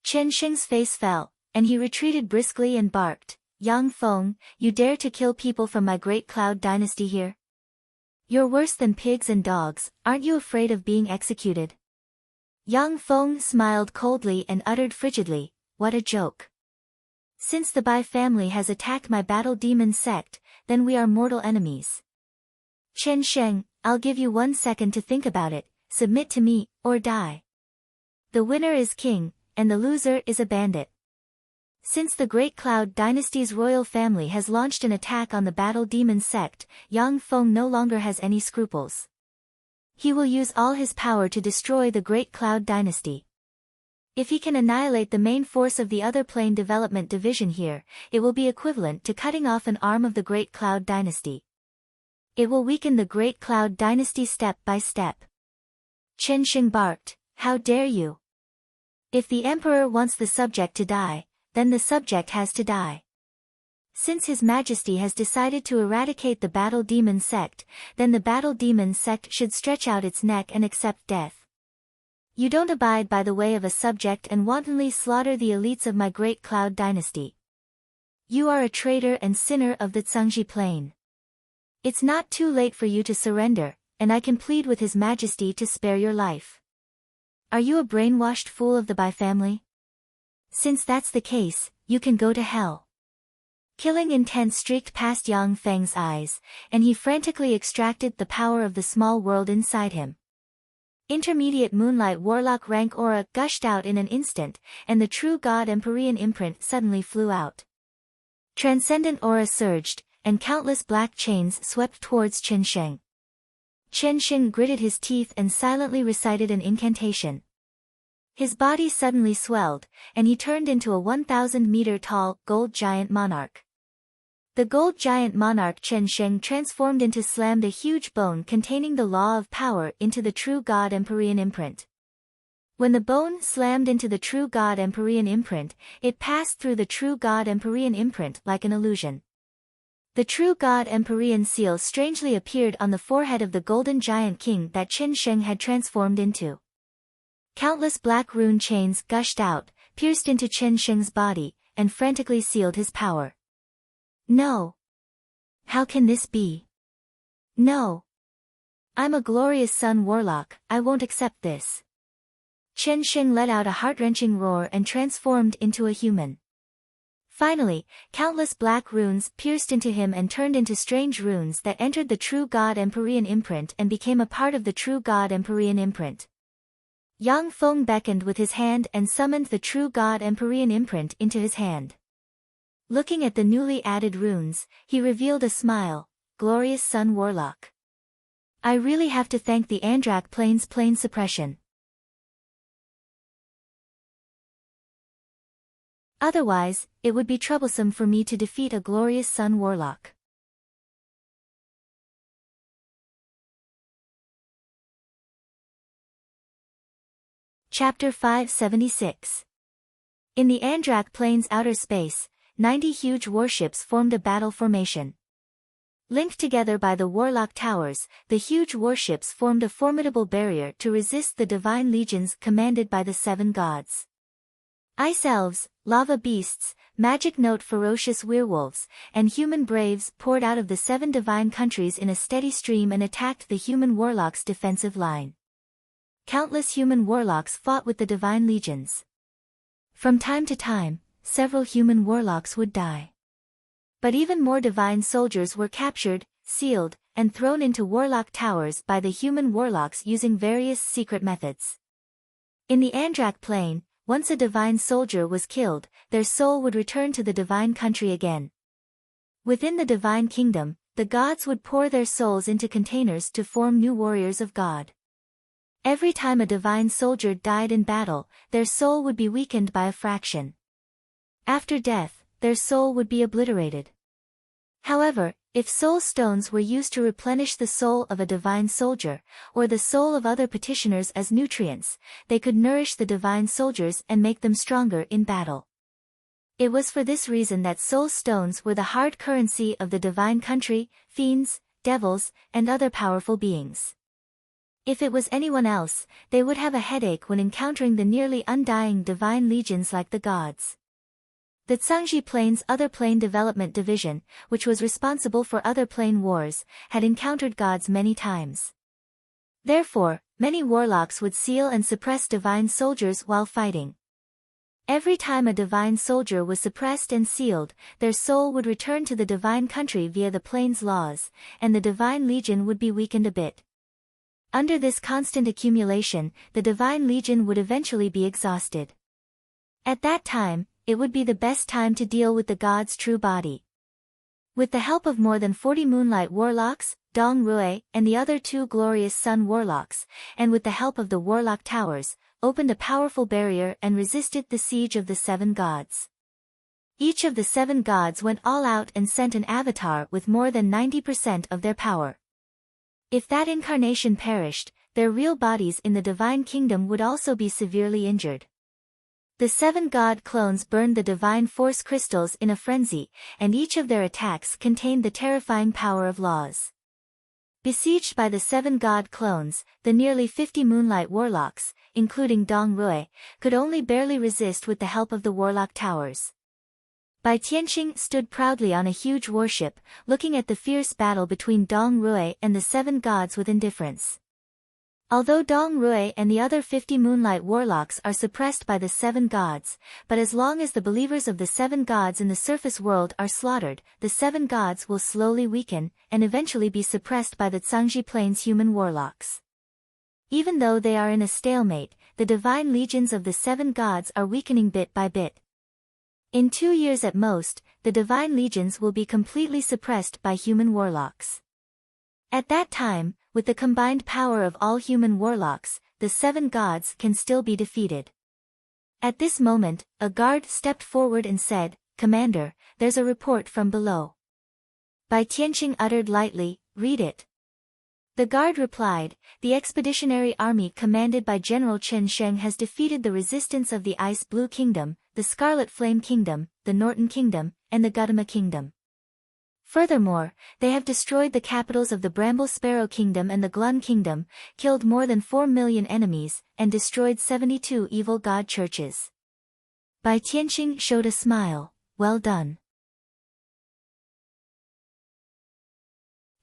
Chen Xing's face fell, and he retreated briskly and barked, "Yang Feng, you dare to kill people from my great cloud dynasty here? You're worse than pigs and dogs, aren't you afraid of being executed?" Yang Feng smiled coldly and uttered frigidly, "What a joke." Since the Bai family has attacked my battle demon sect, then we are mortal enemies. Chen Sheng, I'll give you 1 second to think about it, submit to me, or die. The winner is king, and the loser is a bandit. Since the Great Cloud Dynasty's royal family has launched an attack on the battle demon sect, Yang Feng no longer has any scruples. He will use all his power to destroy the Great Cloud Dynasty. If he can annihilate the main force of the other plane development division here, it will be equivalent to cutting off an arm of the Great Cloud Dynasty. It will weaken the Great Cloud Dynasty step by step. Chen Sheng barked, "How dare you? If the emperor wants the subject to die, then the subject has to die. Since His Majesty has decided to eradicate the battle demon sect, then the battle demon sect should stretch out its neck and accept death. You don't abide by the way of a subject and wantonly slaughter the elites of my Great Cloud Dynasty. You are a traitor and sinner of the Zhangji Plain. It's not too late for you to surrender, and I can plead with His Majesty to spare your life. Are you a brainwashed fool of the Bai family? Since that's the case, you can go to hell." Killing intent streaked past Yang Feng's eyes, and he frantically extracted the power of the small world inside him. Intermediate Moonlight Warlock rank aura gushed out in an instant, and the true God Empyrean imprint suddenly flew out. Transcendent aura surged, and countless black chains swept towards Chen Sheng. Chen Sheng gritted his teeth and silently recited an incantation. His body suddenly swelled, and he turned into a 1,000-meter-tall, gold giant monarch. The gold giant monarch Chen Sheng transformed into slammed a huge bone containing the law of power into the true God Empyrean imprint. When the bone slammed into the true God Empyrean imprint, it passed through the true God Empyrean imprint like an illusion. The true God Empyrean seal strangely appeared on the forehead of the golden giant king that Chen Sheng had transformed into. Countless black rune chains gushed out, pierced into Chen Sheng's body, and frantically sealed his power. "No. How can this be? No. I'm a glorious sun warlock, I won't accept this." Chen Sheng let out a heart-wrenching roar and transformed into a human. Finally, countless black runes pierced into him and turned into strange runes that entered the true God Empyrean imprint and became a part of the true God Empyrean imprint. Yang Feng beckoned with his hand and summoned the true God Empyrean imprint into his hand. Looking at the newly added runes, he revealed a smile, "Glorious Sun Warlock. I really have to thank the Andrak Plane's plane suppression. Otherwise, it would be troublesome for me to defeat a glorious Sun Warlock." Chapter 576. In the Andrak Plane's outer space, 90 huge warships formed a battle formation. Linked together by the Warlock Towers, the huge warships formed a formidable barrier to resist the divine legions commanded by the 7 gods. Ice elves, lava beasts, magic note ferocious werewolves, and human braves poured out of the 7 divine countries in a steady stream and attacked the human warlocks' defensive line. Countless human warlocks fought with the divine legions. From time to time, several human warlocks would die. But even more divine soldiers were captured, sealed, and thrown into warlock towers by the human warlocks using various secret methods. In the Andrak Plane, once a divine soldier was killed, their soul would return to the divine country again. Within the divine kingdom, the gods would pour their souls into containers to form new warriors of God. Every time a divine soldier died in battle, their soul would be weakened by a fraction. After death, their soul would be obliterated. However, if soul stones were used to replenish the soul of a divine soldier, or the soul of other petitioners as nutrients, they could nourish the divine soldiers and make them stronger in battle. It was for this reason that soul stones were the hard currency of the divine country, fiends, devils, and other powerful beings. If it was anyone else, they would have a headache when encountering the nearly undying divine legions like the gods. The Zhangji Plane's Other Plane Development Division, which was responsible for other plane wars, had encountered gods many times. Therefore, many warlocks would seal and suppress divine soldiers while fighting. Every time a divine soldier was suppressed and sealed, their soul would return to the divine country via the plane's laws, and the divine legion would be weakened a bit. Under this constant accumulation, the divine legion would eventually be exhausted. At that time, it would be the best time to deal with the god's true body. With the help of more than 40 moonlight warlocks, Dong Rui, and the other 2 glorious sun warlocks, and with the help of the warlock towers, opened a powerful barrier and resisted the siege of the 7 gods. Each of the 7 gods went all out and sent an avatar with more than 90% of their power. If that incarnation perished, their real bodies in the divine kingdom would also be severely injured. The 7 god clones burned the divine force crystals in a frenzy, and each of their attacks contained the terrifying power of laws. Besieged by the 7 god clones, the nearly 50 moonlight warlocks, including Dong Rui, could only barely resist with the help of the warlock towers. Bai Tianqing stood proudly on a huge warship, looking at the fierce battle between Dong Rui and the 7 gods with indifference. Although Dong Rui and the other 50 moonlight warlocks are suppressed by the 7 gods, but as long as the believers of the 7 gods in the surface world are slaughtered, the 7 gods will slowly weaken, and eventually be suppressed by the Zhangji Plains human warlocks. Even though they are in a stalemate, the divine legions of the 7 gods are weakening bit by bit. In 2 years at most, the divine legions will be completely suppressed by human warlocks. At that time, with the combined power of all human warlocks, the 7 gods can still be defeated. At this moment, a guard stepped forward and said, "Commander, there's a report from below." Bai Tianqing uttered lightly, "Read it." The guard replied, "The expeditionary army commanded by General Chen Sheng has defeated the resistance of the Ice Blue Kingdom, the Scarlet Flame Kingdom, the Norton Kingdom, and the Gautama Kingdom. Furthermore, they have destroyed the capitals of the Bramble Sparrow Kingdom and the Glun Kingdom, killed more than 4 million enemies, and destroyed 72 evil god churches." Bai Tianqing showed a smile. "Well done."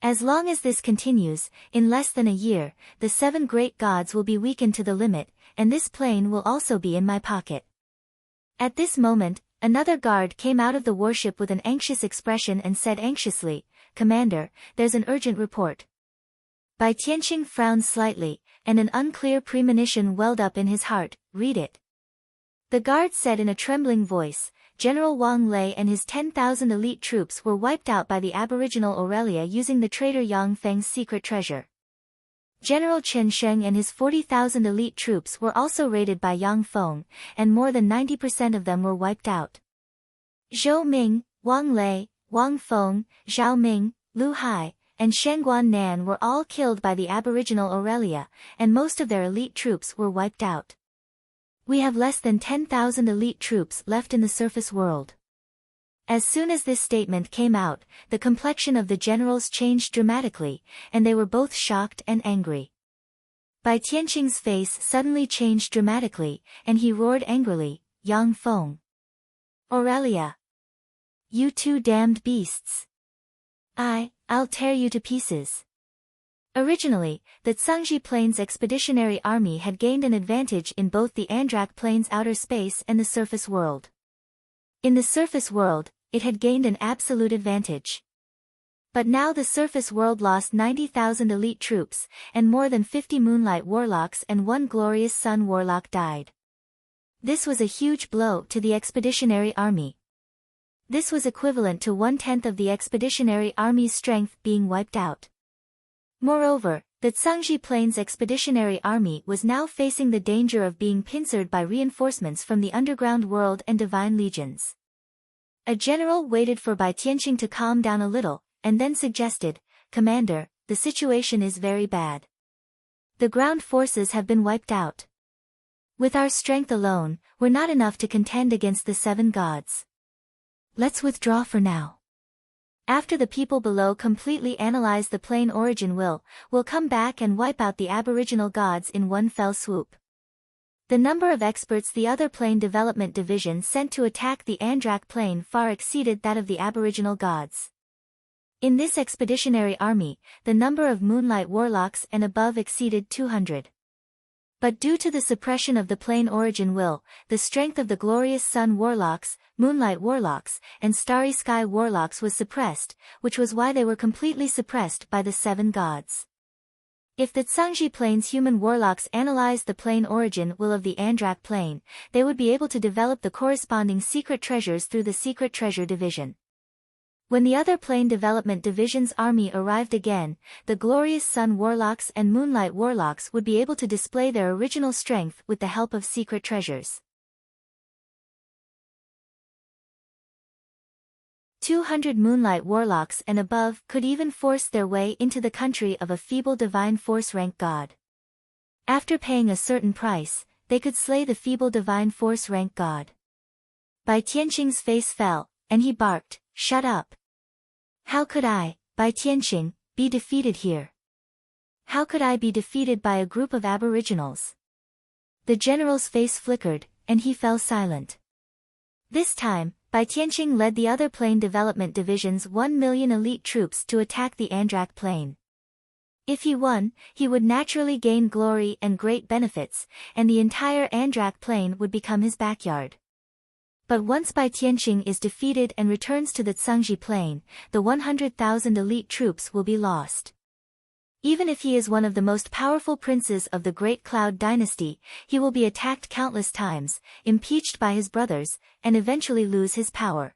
As long as this continues, in less than a year, the 7 great gods will be weakened to the limit, and this plane will also be in my pocket. At this moment, another guard came out of the warship with an anxious expression and said anxiously, "Commander, there's an urgent report." Bai Tianqing frowned slightly, and an unclear premonition welled up in his heart. "Read it." The guard said in a trembling voice, "General Wang Lei and his 10,000 elite troops were wiped out by the aboriginal Aurelia using the traitor Yang Feng's secret treasure. General Chen Sheng and his 40,000 elite troops were also raided by Yang Feng, and more than 90% of them were wiped out. Zhou Ming, Wang Lei, Wang Feng, Zhao Ming, Lu Hai, and Shangguan Nan were all killed by the aboriginal Aurelia, and most of their elite troops were wiped out. We have less than 10,000 elite troops left in the surface world." As soon as this statement came out, the complexion of the generals changed dramatically, and they were both shocked and angry. Bai Tianqing's face suddenly changed dramatically, and he roared angrily, "Yang Feng! Aurelia! You 2 damned beasts! I'll tear you to pieces." Originally, the Zhangji Plains Expeditionary Army had gained an advantage in both the Andrak Plains outer space and the surface world. In the surface world, it had gained an absolute advantage. But now the surface world lost 90,000 elite troops, and more than 50 moonlight warlocks and 1 glorious sun warlock died. This was a huge blow to the expeditionary army. This was equivalent to 1/10 of the expeditionary army's strength being wiped out. Moreover, the Zhangji Plains Expeditionary Army was now facing the danger of being pincered by reinforcements from the underground world and divine legions. A general waited for Bai Tianqing to calm down a little, and then suggested, "Commander, the situation is very bad. The ground forces have been wiped out. With our strength alone, we're not enough to contend against the 7 gods. Let's withdraw for now. After the people below completely analyze the plane origin we'll come back and wipe out the aboriginal gods in one fell swoop." The number of experts the other plane development division sent to attack the Andrak plane far exceeded that of the aboriginal gods. In this expeditionary army, the number of moonlight warlocks and above exceeded 200. But due to the suppression of the plain origin will, the strength of the glorious sun warlocks, moonlight warlocks, and starry sky warlocks was suppressed, which was why they were completely suppressed by the seven gods. If the Tsangji plane's human warlocks analyzed the plain origin will of the Andrak plane, they would be able to develop the corresponding secret treasures through the secret treasure division. When the other plane development division's army arrived again, the glorious sun warlocks and moonlight warlocks would be able to display their original strength with the help of secret treasures. 200 moonlight warlocks and above could even force their way into the country of a feeble divine force rank god. After paying a certain price, they could slay the feeble divine force rank god. Bai Tianqing's face fell, and he barked, "Shut up! How could I, Bai Tianqing, be defeated here? How could I be defeated by a group of aboriginals?" The general's face flickered, and he fell silent. This time, Bai Tianqing led the other plane development division's 1 million elite troops to attack the Andrak plane. If he won, he would naturally gain glory and great benefits, and the entire Andrak plane would become his backyard. But once Bai Tianqing is defeated and returns to the Tsangji plane, the 100,000 elite troops will be lost. Even if he is one of the most powerful princes of the Great Cloud dynasty, he will be attacked countless times, impeached by his brothers, and eventually lose his power.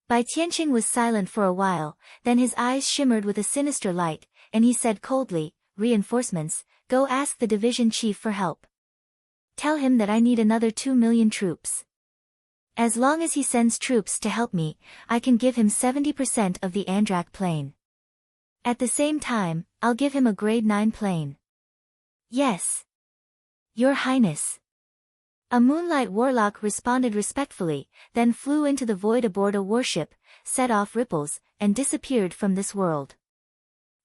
Bai Tianqing was silent for a while, then his eyes shimmered with a sinister light, and he said coldly, "Reinforcements, go ask the division chief for help. Tell him that I need another 2 million troops. As long as he sends troops to help me, I can give him 70% of the Andrak plane. At the same time, I'll give him a grade 9 plane." "Yes, Your Highness." A moonlight warlock responded respectfully, then flew into the void aboard a warship, set off ripples, and disappeared from this world.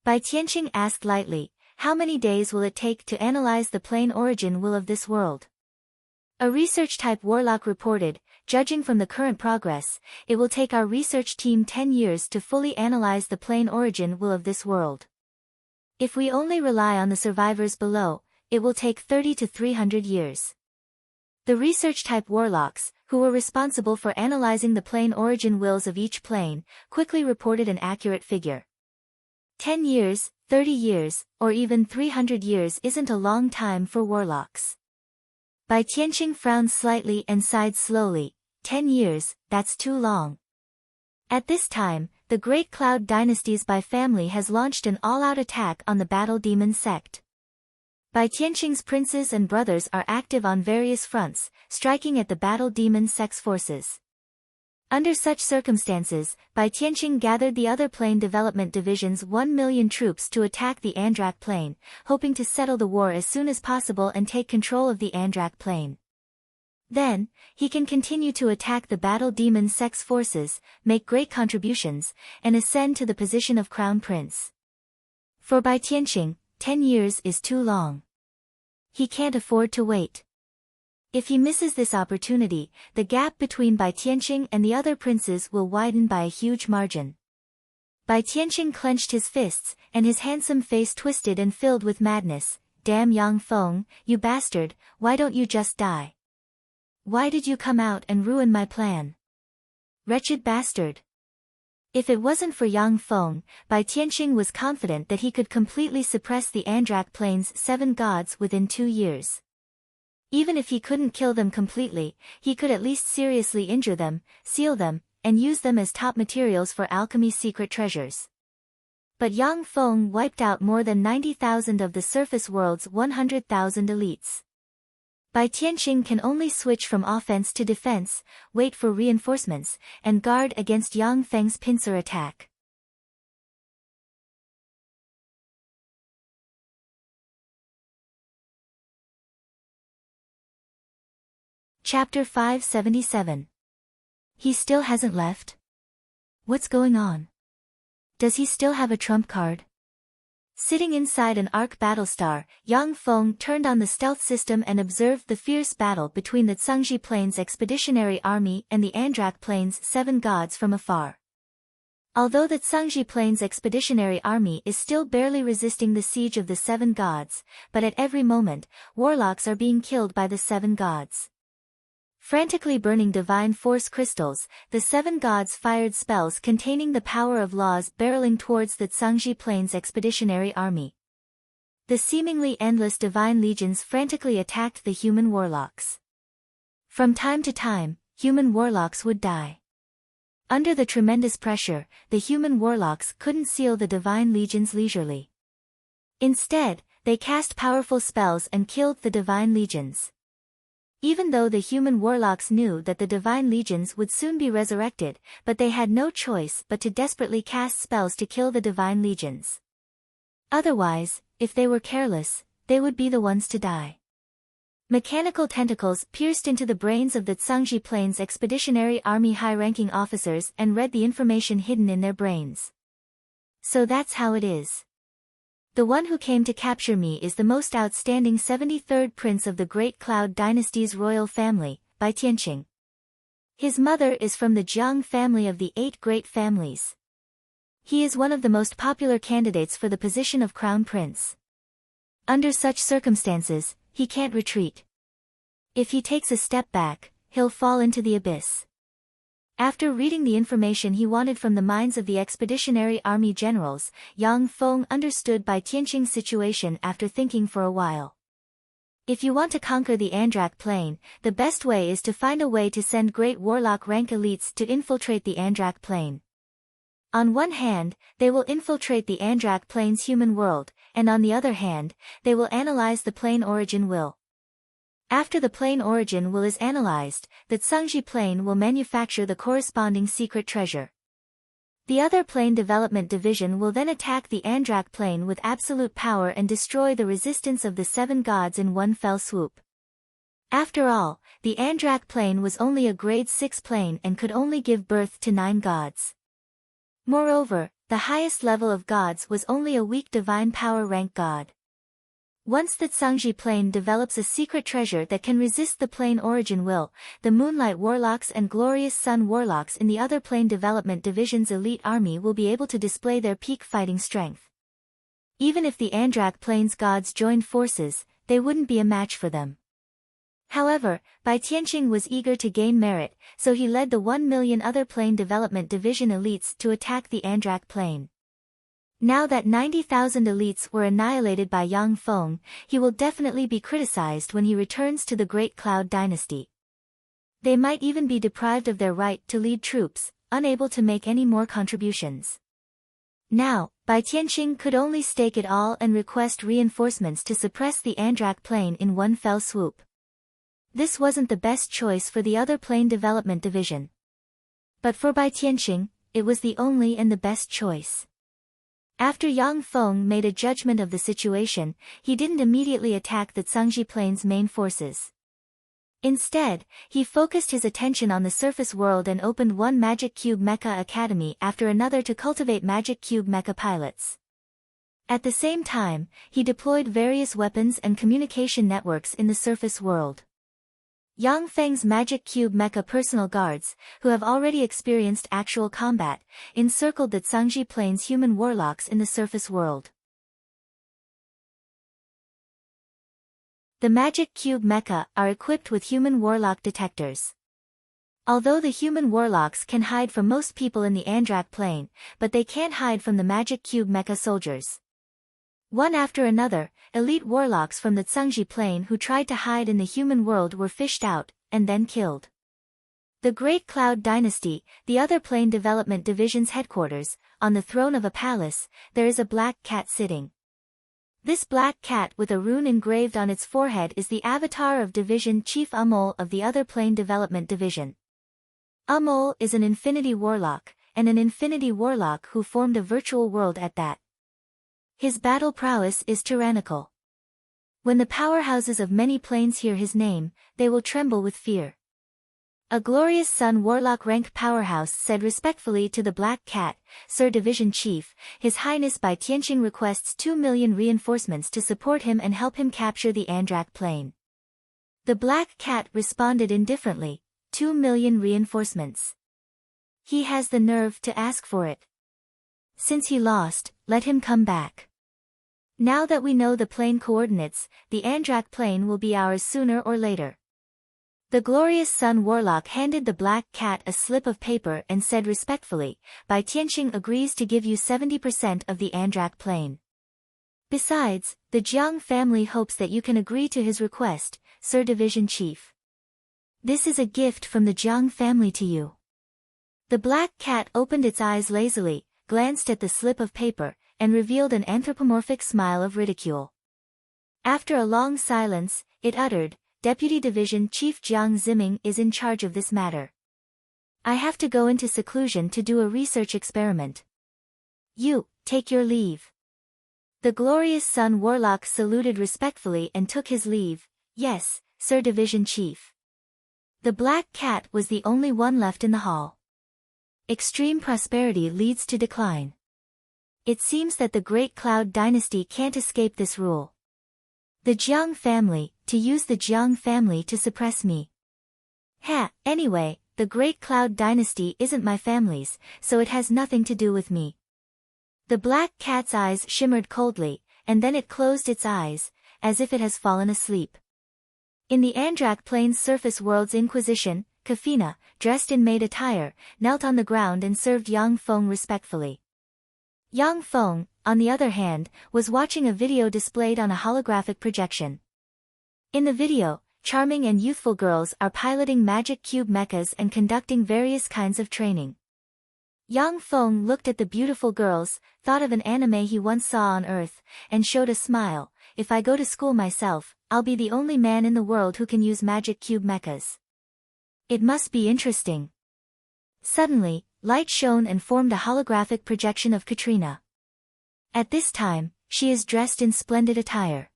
Bai Tianqing asked lightly, "How many days will it take to analyze the plane origin will of this world?" A research-type warlock reported, "Judging from the current progress, it will take our research team 10 years to fully analyze the plane origin will of this world. If we only rely on the survivors below, it will take 30 to 300 years. The research-type warlocks, who were responsible for analyzing the plane origin wills of each plane, quickly reported an accurate figure. 10 years, 30 years, or even 300 years isn't a long time for warlocks. Bai Tianqing frowned slightly and sighed slowly. 10 years, that's too long. At this time, the Great Cloud Dynasty's Bai family has launched an all-out attack on the Battle Demon sect. Bai Tianqing's princes and brothers are active on various fronts, striking at the Battle Demon sect's forces. Under such circumstances, Bai Tianqing gathered the other plane development division's 1 million troops to attack the Andrak plane, hoping to settle the war as soon as possible and take control of the Andrak plane. Then, he can continue to attack the Battle Demon sect's forces, make great contributions, and ascend to the position of Crown Prince. For Bai Tianqing, 10 years is too long. He can't afford to wait. If he misses this opportunity, the gap between Bai Tianqing and the other princes will widen by a huge margin. Bai Tianqing clenched his fists, and his handsome face twisted and filled with madness. "Damn Yang Feng, you bastard, why don't you just die? Why did you come out and ruin my plan? Wretched bastard." If it wasn't for Yang Feng, Bai Tianqing was confident that he could completely suppress the Andrak plane's 7 gods within 2 years. Even if he couldn't kill them completely, he could at least seriously injure them, seal them, and use them as top materials for alchemy secret treasures. But Yang Feng wiped out more than 90,000 of the surface world's 100,000 elites. Bai Tianqing can only switch from offense to defense, wait for reinforcements, and guard against Yang Feng's pincer attack. Chapter 577. He still hasn't left? What's going on? Does he still have a trump card? Sitting inside an Arc Battlestar, Yang Feng turned on the stealth system and observed the fierce battle between the Tsangji Plains Expeditionary Army and the Andrak Plains 7 gods from afar. Although the Tsangji Plains Expeditionary Army is still barely resisting the siege of the Seven Gods, but at every moment, warlocks are being killed by the Seven Gods. Frantically burning divine force crystals, the Seven Gods fired spells containing the power of laws barreling towards the Tsangji Plains Expeditionary Army. The seemingly endless divine legions frantically attacked the human warlocks. From time to time, human warlocks would die. Under the tremendous pressure, the human warlocks couldn't seal the divine legions leisurely. Instead, they cast powerful spells and killed the divine legions. Even though the human warlocks knew that the divine legions would soon be resurrected, but they had no choice but to desperately cast spells to kill the divine legions. Otherwise, if they were careless, they would be the ones to die. Mechanical tentacles pierced into the brains of the Tsangji Plains Expeditionary Army high-ranking officers and read the information hidden in their brains. So that's how it is. The one who came to capture me is the most outstanding 73rd prince of the Great Cloud Dynasty's royal family, Bai Tianqing. His mother is from the Jiang family of the 8 great families. He is one of the most popular candidates for the position of crown prince. Under such circumstances, he can't retreat. If he takes a step back, he'll fall into the abyss. After reading the information he wanted from the minds of the Expeditionary Army generals, Yang Feng understood Bai Tianqing's situation after thinking for a while. If you want to conquer the Andrak Plain, the best way is to find a way to send great warlock rank elites to infiltrate the Andrak Plain. On one hand, they will infiltrate the Andrak Plain's human world, and on the other hand, they will analyze the plane origin will. After the plane origin will is analyzed, the Tsangji Plain will manufacture the corresponding secret treasure. The other plane development division will then attack the Andrak Plain with absolute power and destroy the resistance of the Seven Gods in one fell swoop. After all, the Andrak Plain was only a grade 6 plane and could only give birth to 9 gods. Moreover, the highest level of gods was only a weak divine power rank god. Once the Tsangji Plain develops a secret treasure that can resist the plane origin will, the Moonlight Warlocks and Glorious Sun Warlocks in the other plane development division's elite army will be able to display their peak fighting strength. Even if the Andrak Plain's gods joined forces, they wouldn't be a match for them. However, Bai Tianqing was eager to gain merit, so he led the 1 million other plane development division elites to attack the Andrak Plain. Now that 90,000 elites were annihilated by Yang Feng, he will definitely be criticized when he returns to the Great Cloud Dynasty. They might even be deprived of their right to lead troops, unable to make any more contributions. Now, Bai Tianqing could only stake it all and request reinforcements to suppress the Andrak Plain in one fell swoop. This wasn't the best choice for the other plane development division. But for Bai Tianqing, it was the only and the best choice. After Yang Feng made a judgment of the situation, he didn't immediately attack the Tsangji Plain's main forces. Instead, he focused his attention on the surface world and opened one Magic Cube Mecha Academy after another to cultivate Magic Cube Mecha pilots. At the same time, he deployed various weapons and communication networks in the surface world. Yang Feng's Magic Cube Mecha personal guards, who have already experienced actual combat, encircled the Tsangji Plain's human warlocks in the surface world. The Magic Cube Mecha are equipped with human warlock detectors. Although the human warlocks can hide from most people in the Andrak Plain, but they can't hide from the Magic Cube Mecha soldiers. One after another, elite warlocks from the Tsangji Plain who tried to hide in the human world were fished out, and then killed. The Great Cloud Dynasty, the other plane development division's headquarters, on the throne of a palace, there is a black cat sitting. This black cat with a rune engraved on its forehead is the avatar of Division Chief Amol of the other plane development division. Amol is an infinity warlock, and an infinity warlock who formed a virtual world at that. His battle prowess is tyrannical. When the powerhouses of many planes hear his name, they will tremble with fear. A Glorious Sun Warlock rank powerhouse said respectfully to the Black Cat, Sir Division Chief, His Highness Bai Tianqing requests 2 million reinforcements to support him and help him capture the Andrak Plain. The Black Cat responded indifferently, 2 million reinforcements. He has the nerve to ask for it. Since he lost, let him come back. Now that we know the plane coordinates, the Andrak plane will be ours sooner or later. The glorious Sun Warlock handed the black cat a slip of paper and said respectfully, Bai Tianxing agrees to give you 70% of the Andrak plane. Besides, the Jiang family hopes that you can agree to his request, Sir Division Chief. This is a gift from the Jiang family to you. The black cat opened its eyes lazily, glanced at the slip of paper, and revealed an anthropomorphic smile of ridicule. After a long silence, it uttered, Deputy Division Chief Jiang Ziming is in charge of this matter. I have to go into seclusion to do a research experiment. You, take your leave. The glorious Sun Warlock saluted respectfully and took his leave. Yes, Sir Division Chief. The black cat was the only one left in the hall. Extreme prosperity leads to decline. It seems that the Great Cloud Dynasty can't escape this rule. The Jiang family, to use the Jiang family to suppress me. Anyway, the Great Cloud Dynasty isn't my family's, so it has nothing to do with me. The black cat's eyes shimmered coldly, and then it closed its eyes, as if it has fallen asleep. In the Andrak Plains surface world's Inquisition, Kafina, dressed in maid attire, knelt on the ground and served Yang Feng respectfully. Yang Feng, on the other hand, was watching a video displayed on a holographic projection. In the video, charming and youthful girls are piloting magic cube mechas and conducting various kinds of training. Yang Feng looked at the beautiful girls, thought of an anime he once saw on Earth, and showed a smile. If I go to school myself, I'll be the only man in the world who can use magic cube mechas. It must be interesting. Suddenly, light shone and formed a holographic projection of Katrina. At this time, she is dressed in splendid attire.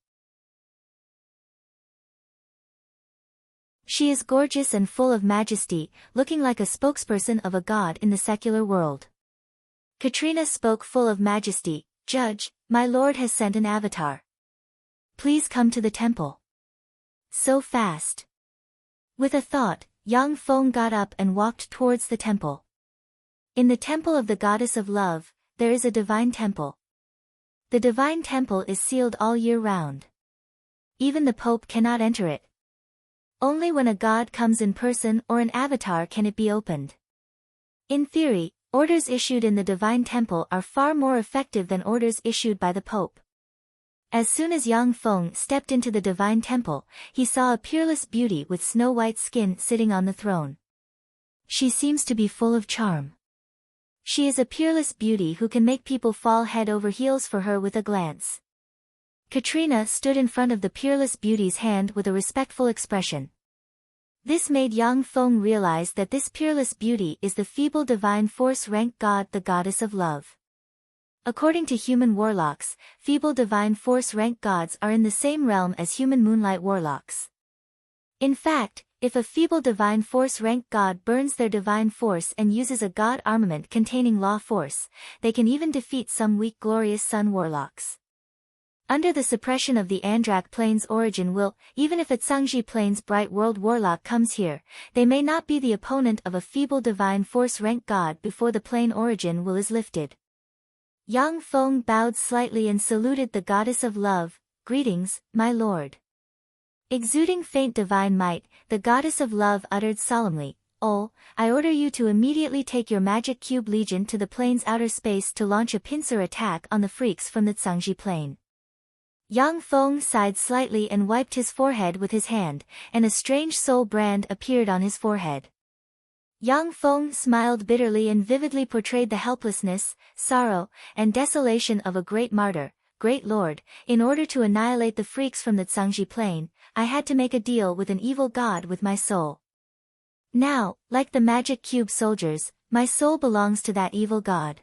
She is gorgeous and full of majesty, looking like a spokesperson of a god in the secular world. Katrina spoke full of majesty, Judge, my lord has sent an avatar. Please come to the temple. So fast. With a thought, Yang Feng got up and walked towards the temple. In the temple of the goddess of love, there is a divine temple. The divine temple is sealed all year round. Even the Pope cannot enter it. Only when a god comes in person or an avatar can it be opened. In theory, orders issued in the divine temple are far more effective than orders issued by the Pope. As soon as Yang Feng stepped into the divine temple, he saw a peerless beauty with snow-white skin sitting on the throne. She seems to be full of charm. She is a peerless beauty who can make people fall head over heels for her with a glance. Katrina stood in front of the peerless beauty's hand with a respectful expression. This made Yang Feng realize that this peerless beauty is the feeble divine force rank god, the goddess of love. According to human warlocks, feeble divine force rank gods are in the same realm as human moonlight warlocks. In fact, if a feeble divine force rank god burns their divine force and uses a god armament containing law force, they can even defeat some weak glorious sun warlocks. Under the suppression of the Andrak Plains origin will, even if a Tsangji Plains bright world warlock comes here, they may not be the opponent of a feeble divine force rank god before the plane origin will is lifted. Yang Feng bowed slightly and saluted the goddess of love. Greetings, my lord. Exuding faint divine might, the goddess of love uttered solemnly, Oh, I order you to immediately take your magic cube legion to the plane's outer space to launch a pincer attack on the freaks from the Tsangji plane. Yang Feng sighed slightly and wiped his forehead with his hand, and a strange soul brand appeared on his forehead. Yang Feng smiled bitterly and vividly portrayed the helplessness, sorrow, and desolation of a great martyr. Great Lord, in order to annihilate the freaks from the Tsangji plane, I had to make a deal with an evil god with my soul. Now, like the magic cube soldiers, my soul belongs to that evil god.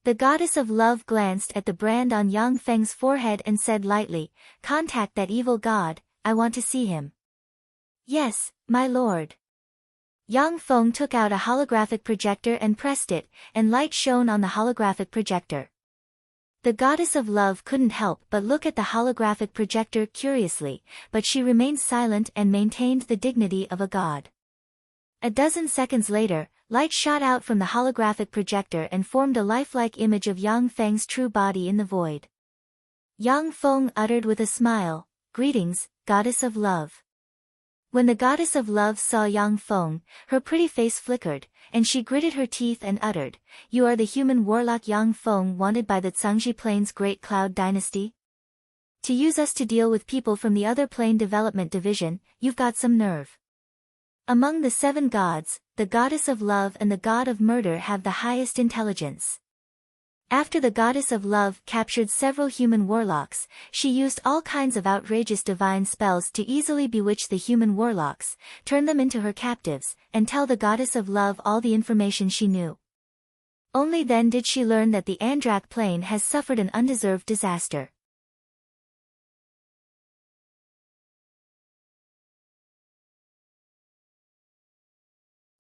The goddess of love glanced at the brand on Yang Feng's forehead and said lightly, Contact that evil god, I want to see him. Yes, my lord. Yang Feng took out a holographic projector and pressed it, and light shone on the holographic projector. The goddess of love couldn't help but look at the holographic projector curiously, but she remained silent and maintained the dignity of a god. A dozen seconds later, Light shot out from the holographic projector and formed a lifelike image of Yang Feng's true body in the void. Yang Feng uttered with a smile, "Greetings, Goddess of Love." When the Goddess of Love saw Yang Feng, her pretty face flickered, and she gritted her teeth and uttered, "You are the human warlock Yang Feng wanted by the Zhangji Plains Great Cloud Dynasty? To use us to deal with people from the other Plain Development Division, you've got some nerve." Among the 7 gods, the Goddess of Love and the God of Murder have the highest intelligence. After the Goddess of Love captured several human warlocks, she used all kinds of outrageous divine spells to easily bewitch the human warlocks, turn them into her captives, and tell the Goddess of Love all the information she knew. Only then did she learn that the Andrak Plain has suffered an undeserved disaster.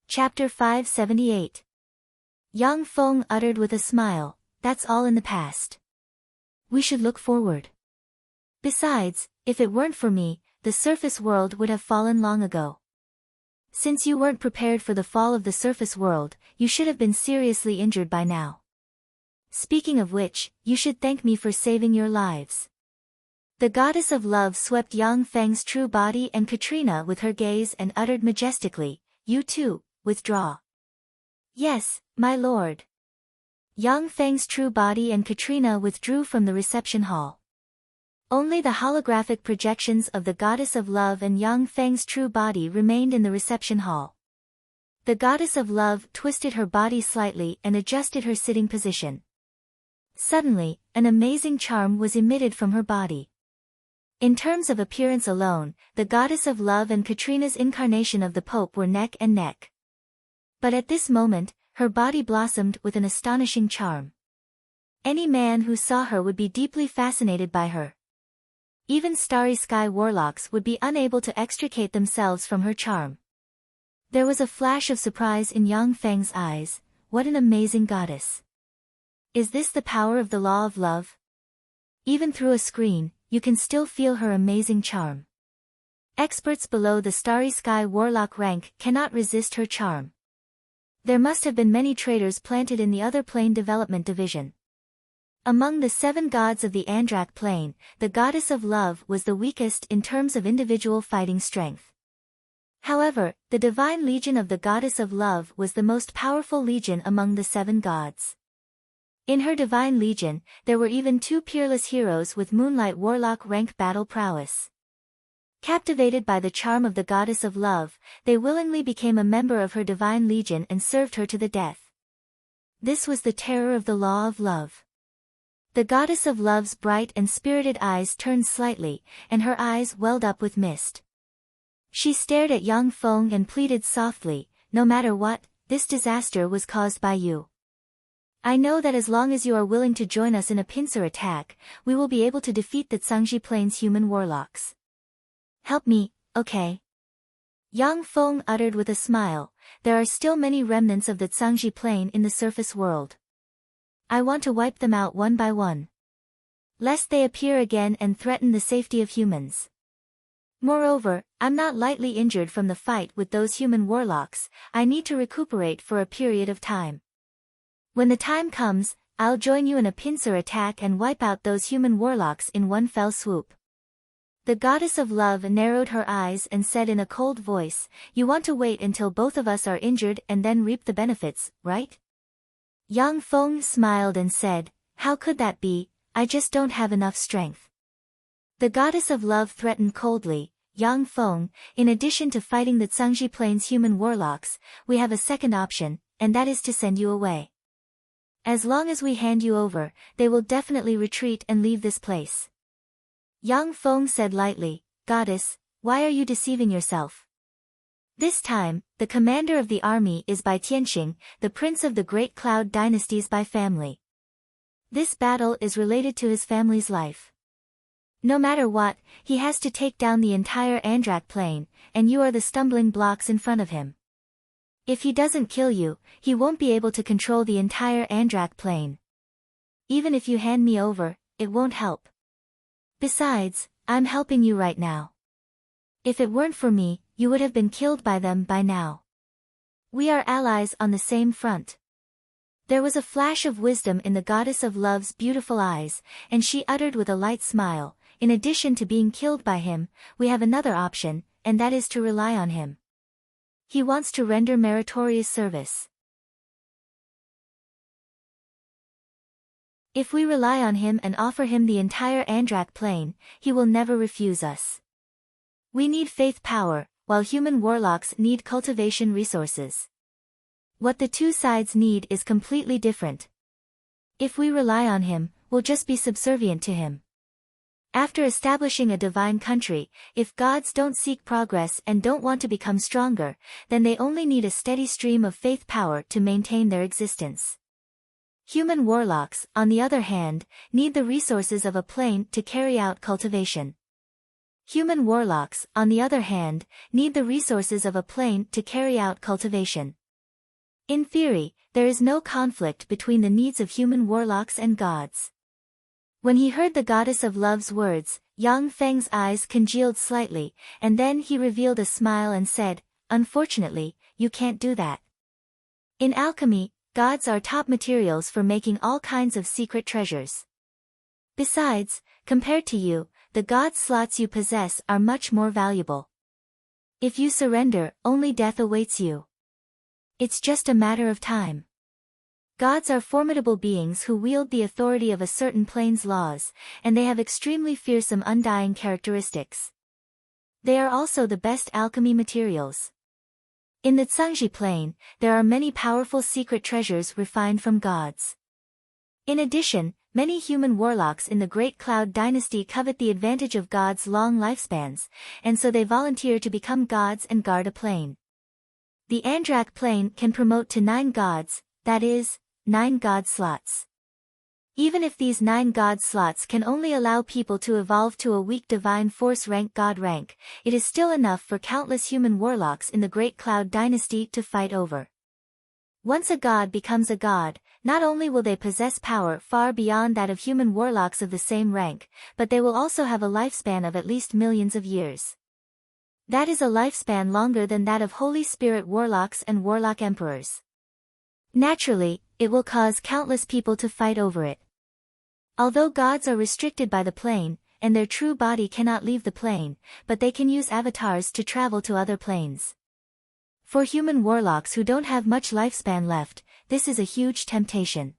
Chapter 578. Yang Feng uttered with a smile, "That's all in the past. We should look forward. Besides, if it weren't for me, the surface world would have fallen long ago. Since you weren't prepared for the fall of the surface world, you should have been seriously injured by now. Speaking of which, you should thank me for saving your lives." The Goddess of Love swept Yang Feng's true body and Katrina with her gaze and uttered majestically, "You too, withdraw." "Yes, my lord." Yang Feng's true body and Katrina withdrew from the reception hall. Only the holographic projections of the Goddess of Love and Yang Feng's true body remained in the reception hall. The Goddess of Love twisted her body slightly and adjusted her sitting position. Suddenly, an amazing charm was emitted from her body. In terms of appearance alone, the Goddess of Love and Katrina's incarnation of the Pope were neck and neck. But at this moment, her body blossomed with an astonishing charm. Any man who saw her would be deeply fascinated by her. Even starry sky warlocks would be unable to extricate themselves from her charm. There was a flash of surprise in Yang Feng's eyes. What an amazing goddess! Is this the power of the law of love? Even through a screen, you can still feel her amazing charm. Experts below the starry sky warlock rank cannot resist her charm. There must have been many traitors planted in the other Plain Development Division. Among the 7 gods of the Andrak Plain, the Goddess of Love was the weakest in terms of individual fighting strength. However, the Divine Legion of the Goddess of Love was the most powerful legion among the 7 gods. In her Divine Legion, there were even 2 peerless heroes with Moonlight Warlock rank battle prowess. Captivated by the charm of the Goddess of Love, they willingly became a member of her Divine Legion and served her to the death. This was the terror of the law of love. The Goddess of Love's bright and spirited eyes turned slightly, and her eyes welled up with mist. She stared at Yang Feng and pleaded softly, "No matter what, this disaster was caused by you. I know that as long as you are willing to join us in a pincer attack, we will be able to defeat the Zhangji Plains human warlocks. Help me, okay?" Yang Feng uttered with a smile, "There are still many remnants of the Zhangji Plain in the surface world. I want to wipe them out one by one, lest they appear again and threaten the safety of humans. Moreover, I'm not lightly injured from the fight with those human warlocks. I need to recuperate for a period of time. When the time comes, I'll join you in a pincer attack and wipe out those human warlocks in one fell swoop." The Goddess of Love narrowed her eyes and said in a cold voice, "You want to wait until both of us are injured and then reap the benefits, right?" Yang Feng smiled and said, "How could that be? I just don't have enough strength." The Goddess of Love threatened coldly, "Yang Feng, in addition to fighting the Zhangji Plains human warlocks, we have a second option, and that is to send you away. As long as we hand you over, they will definitely retreat and leave this place." Yang Feng said lightly, "Goddess, why are you deceiving yourself? This time, the commander of the army is by Tianqing, the prince of the Great Cloud Dynasties by family. This battle is related to his family's life. No matter what, he has to take down the entire Andrak Plain, and you are the stumbling blocks in front of him. If he doesn't kill you, he won't be able to control the entire Andrak Plain. Even if you hand me over, it won't help. Besides, I'm helping you right now. If it weren't for me, you would have been killed by them by now. We are allies on the same front. There was a flash of wisdom in the goddess of love's beautiful eyes, and she uttered with a light smile, in addition to being killed by him, we have another option, and that is to rely on him. He wants to render meritorious service. If we rely on him and offer him the entire Andrak plain, he will never refuse us. We need faith power, while human warlocks need cultivation resources. What the two sides need is completely different. If we rely on him, we'll just be subservient to him. After establishing a divine country, if gods don't seek progress and don't want to become stronger, then they only need a steady stream of faith power to maintain their existence. Human warlocks, on the other hand, need the resources of a plain to carry out cultivation. Human warlocks, on the other hand, need the resources of a plain to carry out cultivation. In theory, there is no conflict between the needs of human warlocks and gods. When he heard the goddess of love's words, Yang Feng's eyes congealed slightly, and then he revealed a smile and said, "Unfortunately, you can't do that. In alchemy, gods are top materials for making all kinds of secret treasures. Besides, compared to you, the god slots you possess are much more valuable. If you surrender, only death awaits you. It's just a matter of time." Gods are formidable beings who wield the authority of a certain plane's laws, and they have extremely fearsome undying characteristics. They are also the best alchemy materials. In the Zhangji plane, there are many powerful secret treasures refined from gods. In addition, many human warlocks in the Great Cloud Dynasty covet the advantage of gods' long lifespans, and so they volunteer to become gods and guard a plane. The Andrak plane can promote to 9 gods, that is, 9 god slots. Even if these 9 god slots can only allow people to evolve to a weak divine force rank god rank, it is still enough for countless human warlocks in the Great Cloud Dynasty to fight over. Once a god becomes a god, not only will they possess power far beyond that of human warlocks of the same rank, but they will also have a lifespan of at least millions of years. That is a lifespan longer than that of Holy Spirit warlocks and warlock emperors. Naturally, it will cause countless people to fight over it. Although gods are restricted by the plane, and their true body cannot leave the plane, but they can use avatars to travel to other planes. For human warlocks who don't have much lifespan left, this is a huge temptation.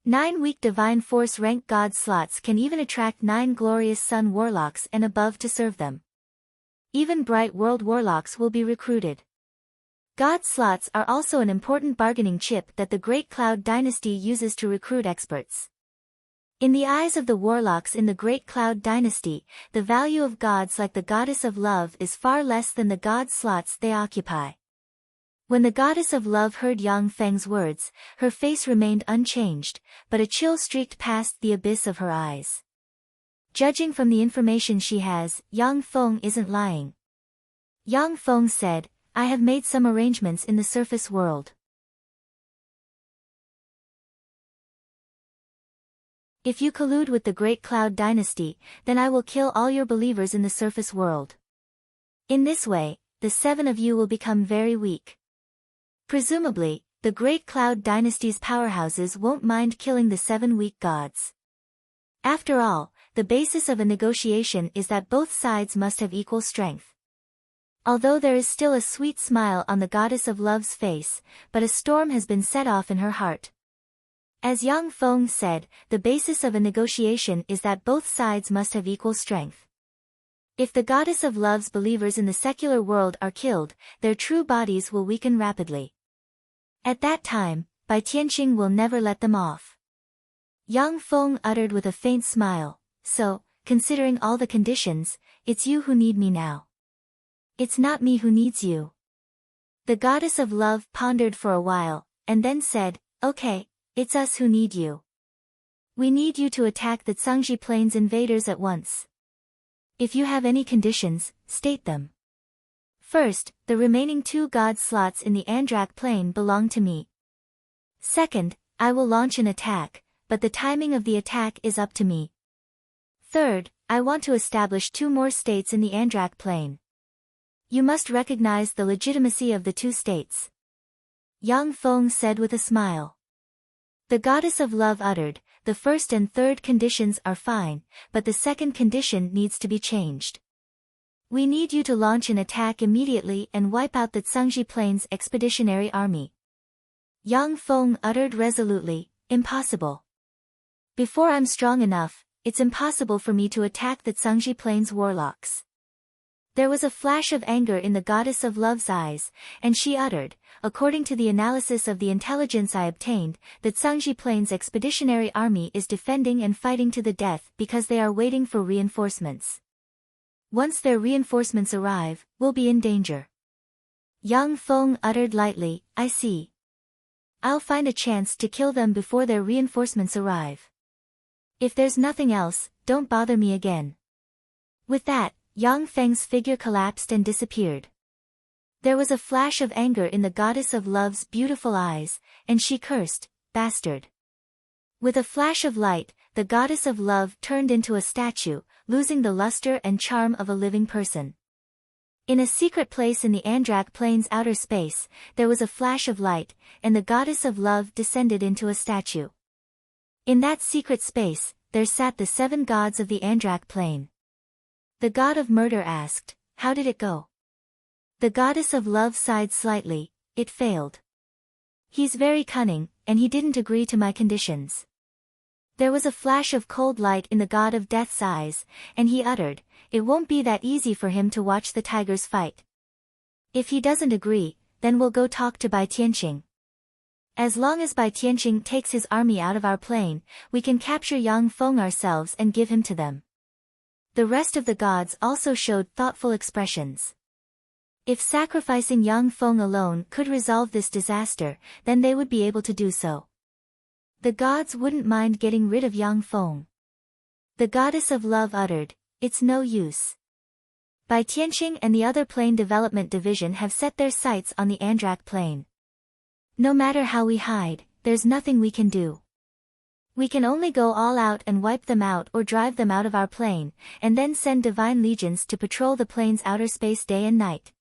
9 weak divine force rank god slots can even attract 9 glorious sun warlocks and above to serve them. Even bright world warlocks will be recruited. God slots are also an important bargaining chip that the Great Cloud Dynasty uses to recruit experts. In the eyes of the warlocks in the Great Cloud Dynasty, the value of gods like the Goddess of Love is far less than the god slots they occupy. When the Goddess of Love heard Yang Feng's words, her face remained unchanged, but a chill streaked past the abyss of her eyes. Judging from the information she has, Yang Feng isn't lying. Yang Feng said, "I have made some arrangements in the surface world. If you collude with the Great Cloud Dynasty, then I will kill all your believers in the surface world. In this way, the 7 of you will become very weak. Presumably, the Great Cloud Dynasty's powerhouses won't mind killing the 7 weak gods. After all, the basis of a negotiation is that both sides must have equal strength." Although there is still a sweet smile on the Goddess of Love's face, but a storm has been set off in her heart. As Yang Feng said, the basis of a negotiation is that both sides must have equal strength. If the Goddess of Love's believers in the secular world are killed, their true bodies will weaken rapidly. At that time, Bai Tianqing will never let them off. Yang Feng uttered with a faint smile, "So, considering all the conditions, it's you who need me now. It's not me who needs you." The Goddess of Love pondered for a while, and then said, "Okay, it's us who need you. We need you to attack the Zhangji Plains invaders at once. If you have any conditions, state them. First, the remaining 2 god slots in the Andrak Plain belong to me. Second, I will launch an attack, but the timing of the attack is up to me. Third, I want to establish 2 more states in the Andrak Plain. You must recognize the legitimacy of the 2 states. Yang Feng said with a smile. The goddess of love uttered, the first and third conditions are fine, but the second condition needs to be changed. We need you to launch an attack immediately and wipe out the Tsangji Plains Expeditionary Army. Yang Feng uttered resolutely, impossible. Before I'm strong enough, it's impossible for me to attack the Tsangji Plains warlocks. There was a flash of anger in the goddess of love's eyes, and she uttered, according to the analysis of the intelligence I obtained, the Tsangji Plains Expeditionary Army is defending and fighting to the death because they are waiting for reinforcements. Once their reinforcements arrive, we'll be in danger. Yang Feng uttered lightly, I see. I'll find a chance to kill them before their reinforcements arrive. If there's nothing else, don't bother me again. With that, Yang Feng's figure collapsed and disappeared. There was a flash of anger in the goddess of love's beautiful eyes, and she cursed, bastard. With a flash of light, the goddess of love turned into a statue, losing the luster and charm of a living person. In a secret place in the Andrak Plains outer space, there was a flash of light, and the goddess of love descended into a statue. In that secret space, there sat the 7 gods of the Andrak Plain. The god of murder asked, how did it go? The goddess of love sighed slightly, it failed. He's very cunning, and he didn't agree to my conditions. There was a flash of cold light in the god of death's eyes, and he uttered, it won't be that easy for him to watch the tigers fight. If he doesn't agree, then we'll go talk to Bai Tianqing. As long as Bai Tianqing takes his army out of our plain, we can capture Yang Feng ourselves and give him to them. The rest of the gods also showed thoughtful expressions. If sacrificing Yang Feng alone could resolve this disaster, then they would be able to do so. The gods wouldn't mind getting rid of Yang Feng. The goddess of love uttered, it's no use. Bai Tianqing and the other plain development division have set their sights on the Andrak Plain. No matter how we hide, there's nothing we can do. We can only go all out and wipe them out or drive them out of our plane, and then send divine legions to patrol the plane's outer space day and night.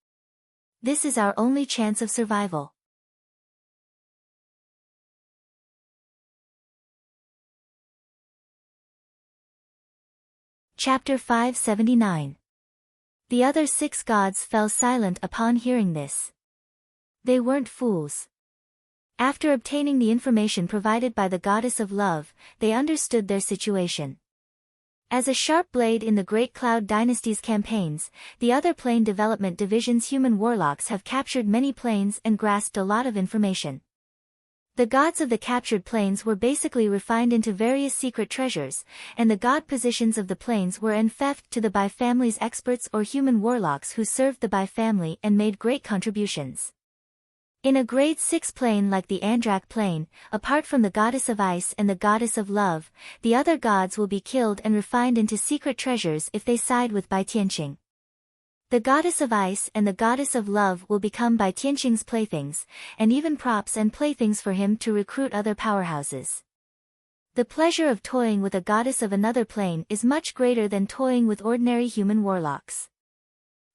This is our only chance of survival. Chapter 579. The other 6 gods fell silent upon hearing this. They weren't fools. After obtaining the information provided by the goddess of love, they understood their situation. As a sharp blade in the Great Cloud Dynasty's campaigns, the other plane development division's human warlocks have captured many planes and grasped a lot of information. The gods of the captured planes were basically refined into various secret treasures, and the god positions of the planes were enfeoffed to the Bai family's experts or human warlocks who served the Bai family and made great contributions. In a grade 6 plane like the Andrak plane, apart from the goddess of ice and the goddess of love, the other gods will be killed and refined into secret treasures if they side with Bai Tianqing. The goddess of ice and the goddess of love will become Bai Tianqing's playthings, and even props and playthings for him to recruit other powerhouses. The pleasure of toying with a goddess of another plane is much greater than toying with ordinary human warlocks.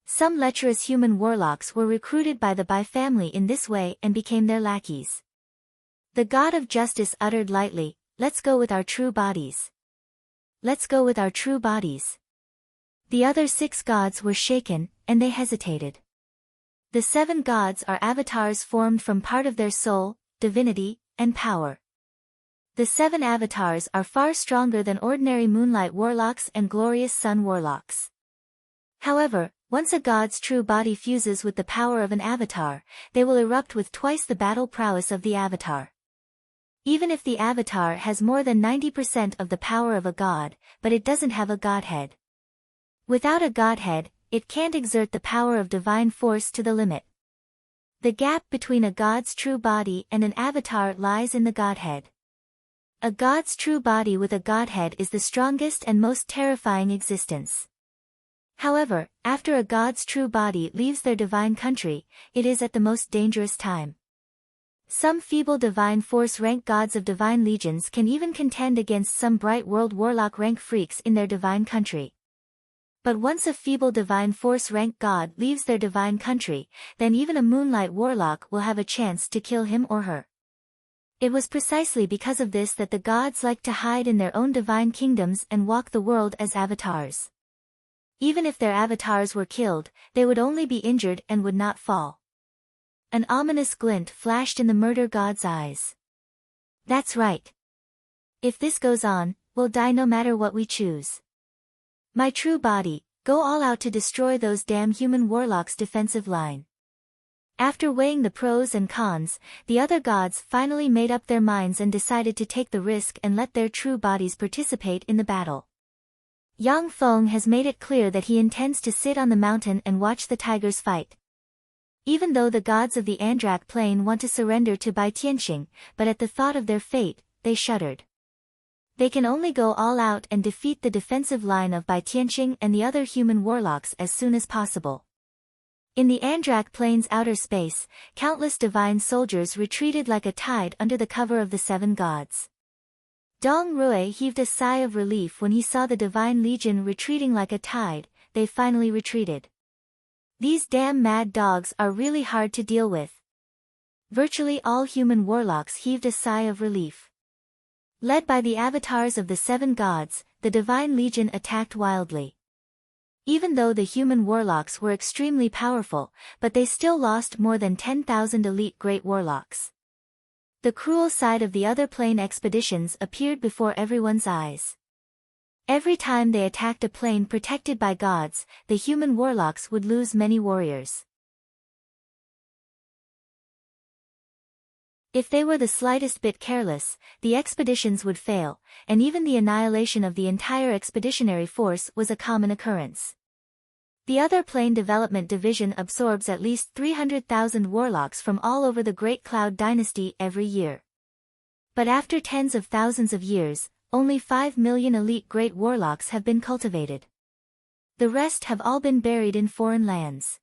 Some lecherous human warlocks were recruited by the Bai family in this way and became their lackeys. The god of justice uttered lightly, let's go with our true bodies. Let's go with our true bodies. The other 6 gods were shaken, and they hesitated. The 7 gods are avatars formed from part of their soul, divinity, and power. The 7 avatars are far stronger than ordinary moonlight warlocks and glorious sun warlocks. However, once a god's true body fuses with the power of an avatar, they will erupt with twice the battle prowess of the avatar. Even if the avatar has more than 90% of the power of a god, but it doesn't have a godhead. Without a godhead, it can't exert the power of divine force to the limit. The gap between a god's true body and an avatar lies in the godhead. A god's true body with a godhead is the strongest and most terrifying existence. However, after a god's true body leaves their divine country, it is at the most dangerous time. Some feeble divine force rank gods of divine legions can even contend against some bright world warlock rank freaks in their divine country. But once a feeble divine force rank god leaves their divine country, then even a moonlight warlock will have a chance to kill him or her. It was precisely because of this that the gods liked to hide in their own divine kingdoms and walk the world as avatars. Even if their avatars were killed, they would only be injured and would not fall. An ominous glint flashed in the murder god's eyes. That's right. If this goes on, we'll die no matter what we choose. My true body, go all out to destroy those damn human warlocks' defensive line. After weighing the pros and cons, the other gods finally made up their minds and decided to take the risk and let their true bodies participate in the battle. Yang Feng has made it clear that he intends to sit on the mountain and watch the tigers fight. Even though the gods of the Andrak plain want to surrender to Bai Tianxing, but at the thought of their fate, they shuddered. They can only go all out and defeat the defensive line of Bai Tianxing and the other human warlocks as soon as possible. In the Andrak plain's outer space, countless divine soldiers retreated like a tide under the cover of the seven gods. Dong Rui heaved a sigh of relief when he saw the divine legion retreating like a tide. They finally retreated. These damn mad dogs are really hard to deal with. Virtually all human warlocks heaved a sigh of relief. Led by the avatars of the seven gods, the divine legion attacked wildly. Even though the human warlocks were extremely powerful, but they still lost more than 10,000 elite great warlocks. The cruel side of the other plane expeditions appeared before everyone's eyes. Every time they attacked a plane protected by gods, the human warlocks would lose many warriors. If they were the slightest bit careless, the expeditions would fail, and even the annihilation of the entire expeditionary force was a common occurrence. The other plane development division absorbs at least 300,000 warlocks from all over the Great Cloud Dynasty every year. But after tens of thousands of years, only 5 million elite great warlocks have been cultivated. The rest have all been buried in foreign lands.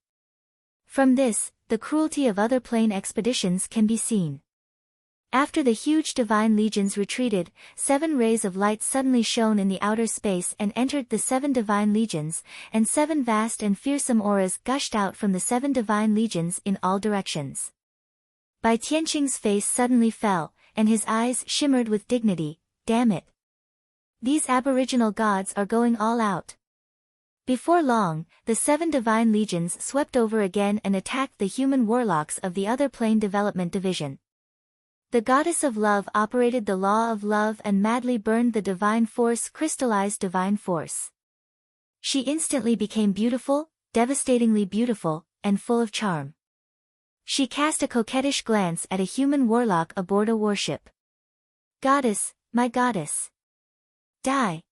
From this, the cruelty of other plane expeditions can be seen. After the huge divine legions retreated, 7 rays of light suddenly shone in the outer space and entered the 7 divine legions, and 7 vast and fearsome auras gushed out from the 7 divine legions in all directions. Bai Tianqing's face suddenly fell, and his eyes shimmered with dignity. Damn it. These aboriginal gods are going all out. Before long, the 7 divine legions swept over again and attacked the human warlocks of the other plane development division. The goddess of love operated the law of love and madly burned the divine force, crystallized divine force. She instantly became beautiful, devastatingly beautiful, and full of charm. She cast a coquettish glance at a human warlock aboard a warship. Goddess, my goddess. Die.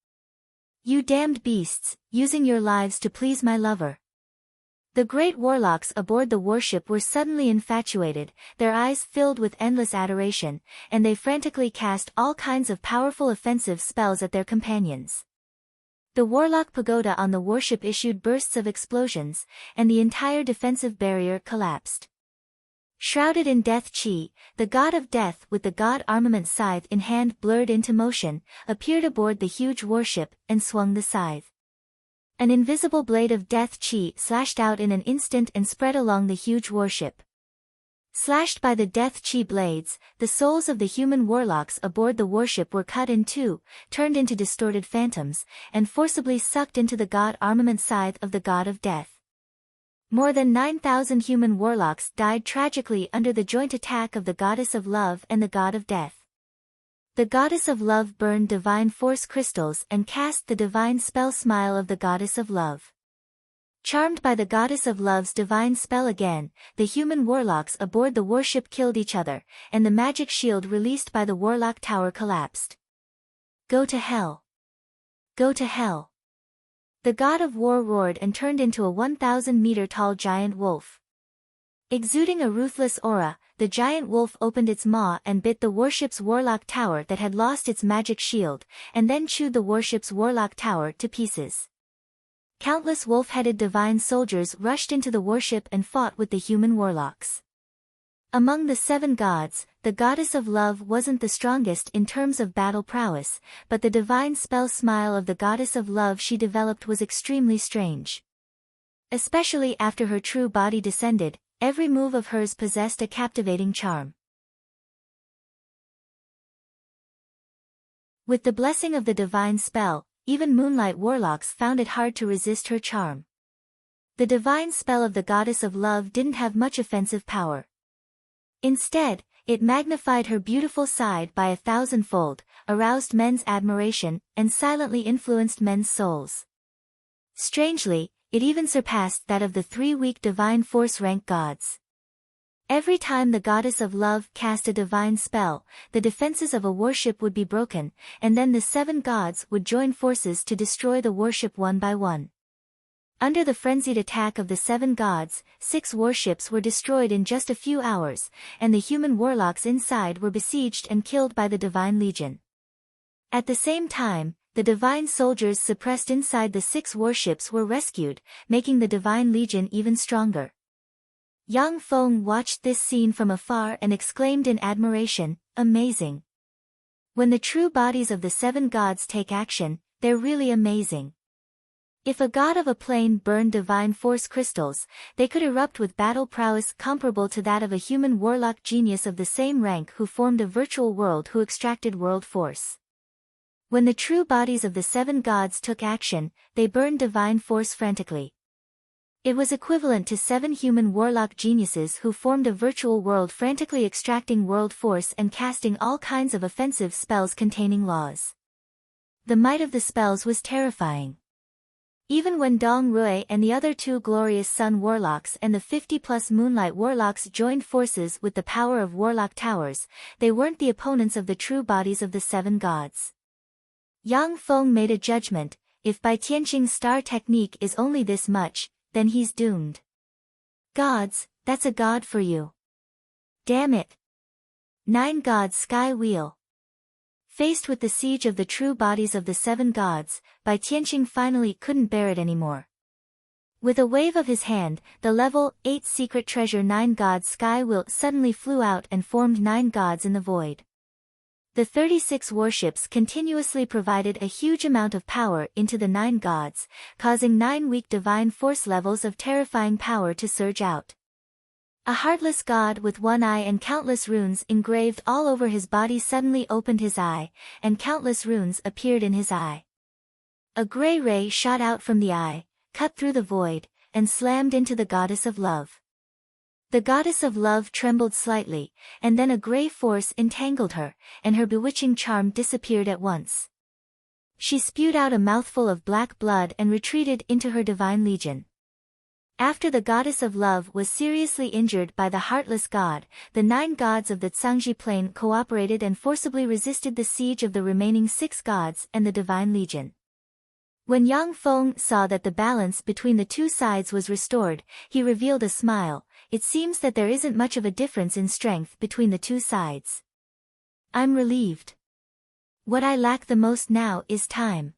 You damned beasts, using your lives to please my lover. The great warlocks aboard the warship were suddenly infatuated, their eyes filled with endless adoration, and they frantically cast all kinds of powerful offensive spells at their companions. The warlock pagoda on the warship issued bursts of explosions, and the entire defensive barrier collapsed. Shrouded in death chi, the god of death with the god armament scythe in hand blurred into motion, appeared aboard the huge warship, and swung the scythe. An invisible blade of death chi slashed out in an instant and spread along the huge warship. Slashed by the death chi blades, the souls of the human warlocks aboard the warship were cut in two, turned into distorted phantoms, and forcibly sucked into the god armament scythe of the god of death. More than 9,000 human warlocks died tragically under the joint attack of the goddess of love and the god of death. The goddess of love burned divine force crystals and cast the divine spell smile of the goddess of love. Charmed by the goddess of love's divine spell again, the human warlocks aboard the warship killed each other, and the magic shield released by the warlock tower collapsed. Go to hell. Go to hell. The god of war roared and turned into a 1,000-meter-tall giant wolf. Exuding a ruthless aura, the giant wolf opened its maw and bit the warship's warlock tower that had lost its magic shield, and then chewed the warship's warlock tower to pieces. Countless wolf-headed divine soldiers rushed into the warship and fought with the human warlocks. Among the 7 gods, the goddess of love wasn't the strongest in terms of battle prowess, but the divine spell smile of the goddess of love she developed was extremely strange. Especially after her true body descended, every move of hers possessed a captivating charm. With the blessing of the divine spell, even moonlight warlocks found it hard to resist her charm. The divine spell of the goddess of love didn't have much offensive power. Instead, it magnified her beautiful side by 1,000-fold, aroused men's admiration, and silently influenced men's souls. Strangely, it even surpassed that of the 3 weak divine force rank gods. Every time the goddess of love cast a divine spell, the defenses of a warship would be broken, and then the 7 gods would join forces to destroy the warship one by one. Under the frenzied attack of the 7 gods, 6 warships were destroyed in just a few hours, and the human warlocks inside were besieged and killed by the Divine Legion. At the same time, the divine soldiers suppressed inside the 6 warships were rescued, making the Divine Legion even stronger. Yang Feng watched this scene from afar and exclaimed in admiration, "Amazing! When the true bodies of the 7 gods take action, they're really amazing." If a god of a plane burned divine force crystals, they could erupt with battle prowess comparable to that of a human warlock genius of the same rank who formed a virtual world who extracted world force. When the true bodies of the 7 gods took action, they burned divine force frantically. It was equivalent to 7 human warlock geniuses who formed a virtual world frantically extracting world force and casting all kinds of offensive spells containing laws. The might of the spells was terrifying. Even when Dong Rui and the other 2 glorious sun warlocks and the 50+ moonlight warlocks joined forces with the power of warlock towers, they weren't the opponents of the true bodies of the 7 gods. Yang Feng made a judgment: if Bai Tianqing's star technique is only this much, then he's doomed. Gods, that's a god for you. Damn it. 9 gods sky wheel. Faced with the siege of the true bodies of the 7 gods, Bai Tianqing finally couldn't bear it anymore. With a wave of his hand, the level 8 secret treasure 9 gods sky wheel suddenly flew out and formed 9 gods in the void. The 36 warships continuously provided a huge amount of power into the 9 gods, causing 9 weak divine force levels of terrifying power to surge out. A heartless god with 1 eye and countless runes engraved all over his body suddenly opened his eye, and countless runes appeared in his eye. A gray ray shot out from the eye, cut through the void, and slammed into the goddess of love. The goddess of love trembled slightly, and then a gray force entangled her, and her bewitching charm disappeared at once. She spewed out a mouthful of black blood and retreated into her divine legion. After the goddess of love was seriously injured by the heartless god, the 9 gods of the Zhangji Plain cooperated and forcibly resisted the siege of the remaining 6 gods and the divine legion. When Yang Feng saw that the balance between the 2 sides was restored, he revealed a smile. It seems that there isn't much of a difference in strength between the 2 sides. I'm relieved. What I lack the most now is time.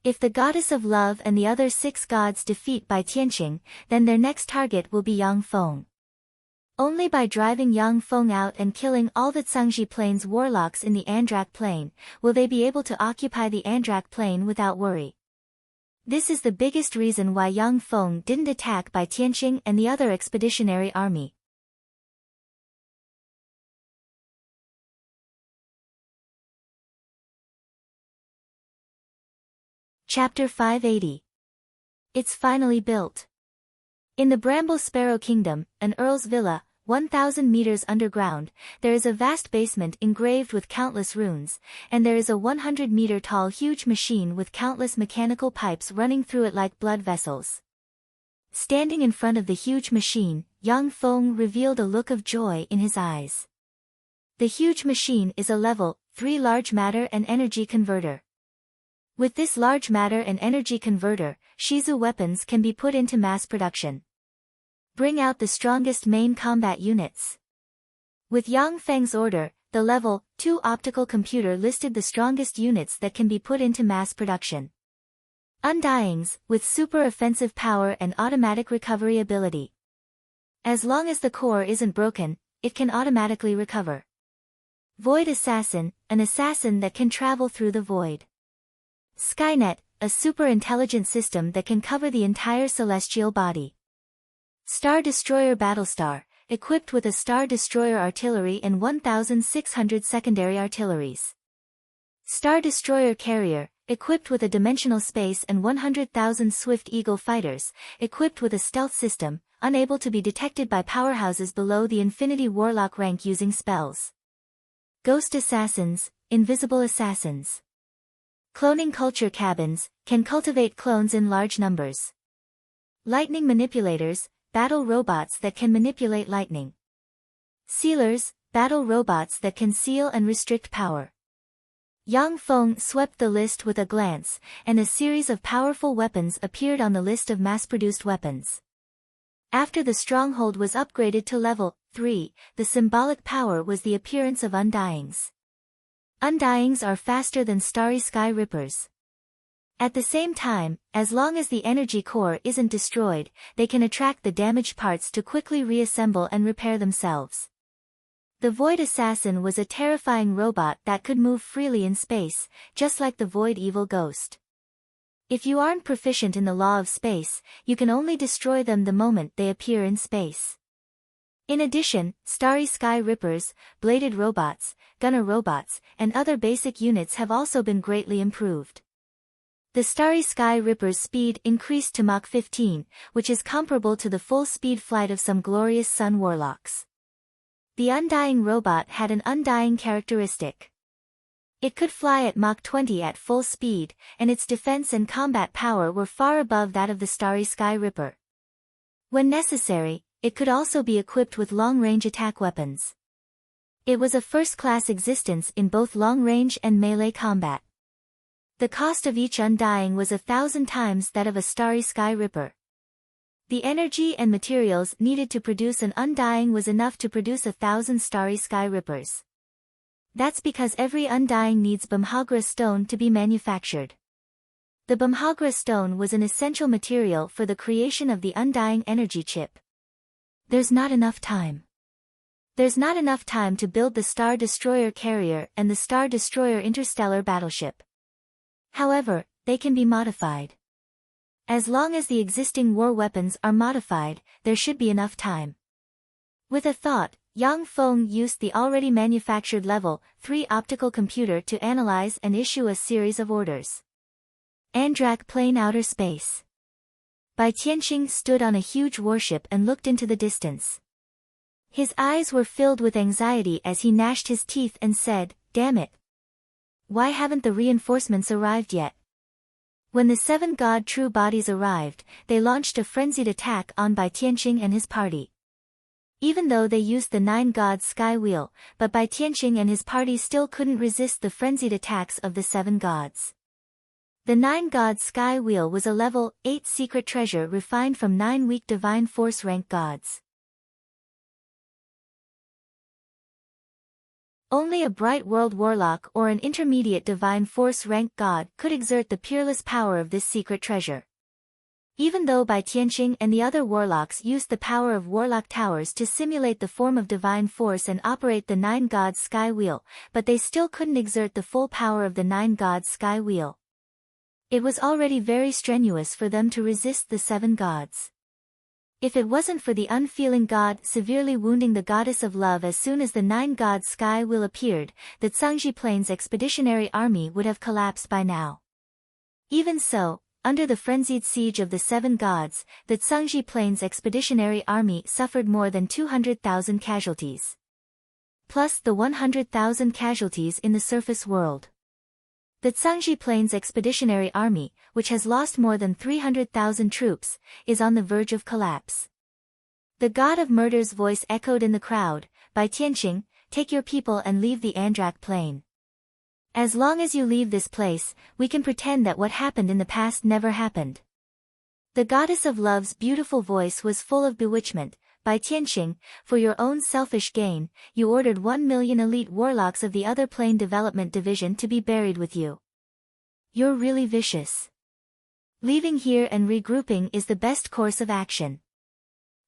If the goddess of love and the other 6 gods defeat Bai Tianqing, then their next target will be Yang Feng. Only by driving Yang Feng out and killing all the Zhangji Plain's warlocks in the Andrak Plain, will they be able to occupy the Andrak Plain without worry. This is the biggest reason why Yang Feng didn't attack Bai Tianqing and the other expeditionary army. Chapter 580. It's finally built. In the Bramble Sparrow Kingdom, an earl's villa, 1,000 meters underground, there is a vast basement engraved with countless runes, and there is a 100-meter-tall huge machine with countless mechanical pipes running through it like blood vessels. Standing in front of the huge machine, Yang Feng revealed a look of joy in his eyes. The huge machine is a level 3 large matter and energy converter. With this large matter and energy converter, Shizu weapons can be put into mass production. Bring out the strongest main combat units. With Yang Feng's order, the level 2 optical computer listed the strongest units that can be put into mass production. Undyings, with super offensive power and automatic recovery ability. As long as the core isn't broken, it can automatically recover. Void Assassin, an assassin that can travel through the void. Skynet, a super-intelligent system that can cover the entire celestial body. Star Destroyer Battlestar, equipped with a Star Destroyer artillery and 1,600 secondary artilleries. Star Destroyer Carrier, equipped with a dimensional space and 100,000 Swift Eagle fighters, equipped with a stealth system, unable to be detected by powerhouses below the Infinity Warlock rank using spells. Ghost Assassins, Invisible Assassins. Cloning Culture Cabins, can cultivate clones in large numbers. Lightning Manipulators, battle robots that can manipulate lightning. Sealers, battle robots that can seal and restrict power. Yang Feng swept the list with a glance, and a series of powerful weapons appeared on the list of mass-produced weapons. After the stronghold was upgraded to level 3, the symbolic power was the appearance of Undyings. Undyings are faster than Starry Sky Rippers. At the same time, as long as the energy core isn't destroyed, they can attract the damaged parts to quickly reassemble and repair themselves. The Void Assassin was a terrifying robot that could move freely in space, just like the Void Evil Ghost. If you aren't proficient in the law of space, you can only destroy them the moment they appear in space. In addition, Starry Sky Rippers, bladed robots, gunner robots, and other basic units have also been greatly improved. The Starry Sky Ripper's speed increased to Mach 15, which is comparable to the full speed flight of some glorious sun warlocks. The Undying robot had an undying characteristic. It could fly at Mach 20 at full speed, and its defense and combat power were far above that of the Starry Sky Ripper. When necessary, it could also be equipped with long-range attack weapons. It was a first-class existence in both long-range and melee combat. The cost of each Undying was 1,000 times that of a Starry Sky Ripper. The energy and materials needed to produce an Undying was enough to produce 1,000 Starry Sky Rippers. That's because every Undying needs Bumhagra stone to be manufactured. The Bumhagra stone was an essential material for the creation of the Undying energy chip. There's not enough time. There's not enough time to build the Star Destroyer Carrier and the Star Destroyer Interstellar Battleship. However, they can be modified. As long as the existing war weapons are modified, there should be enough time. With a thought, Yang Feng used the already manufactured level 3 optical computer to analyze and issue a series of orders. Andrak Plane Outer Space. Bai Tianqing stood on a huge warship and looked into the distance. His eyes were filled with anxiety as he gnashed his teeth and said, "Damn it! Why haven't the reinforcements arrived yet?" When the 7 god true bodies arrived, they launched a frenzied attack on Bai Tianqing and his party. Even though they used the 9 gods sky wheel, but Bai Tianqing and his party still couldn't resist the frenzied attacks of the 7 gods. The 9 gods sky wheel was a level 8 secret treasure refined from 9 weak divine force rank gods. Only a bright world warlock or an intermediate divine force rank god could exert the peerless power of this secret treasure. Even though Bai Tianqing and the other warlocks used the power of warlock towers to simulate the form of divine force and operate the 9 gods sky wheel, but they still couldn't exert the full power of the 9 gods sky wheel. It was already very strenuous for them to resist the 7 gods. If it wasn't for the unfeeling god severely wounding the goddess of love as soon as the 9 gods sky wheel appeared, the Zhangji Plains expeditionary army would have collapsed by now. Even so, under the frenzied siege of the 7 gods, the Zhangji Plains expeditionary army suffered more than 200,000 casualties. Plus the 100,000 casualties in the surface world. The Zhangji Plains Expeditionary Army, which has lost more than 300,000 troops, is on the verge of collapse. The god of murder's voice echoed in the crowd, "Bai Tianqing, take your people and leave the Andrak Plain. As long as you leave this place, we can pretend that what happened in the past never happened." The goddess of love's beautiful voice was full of bewitchment. "Bai Tianqing, for your own selfish gain, you ordered 1 million elite warlocks of the other plane development division to be buried with you. You're really vicious. Leaving here and regrouping is the best course of action.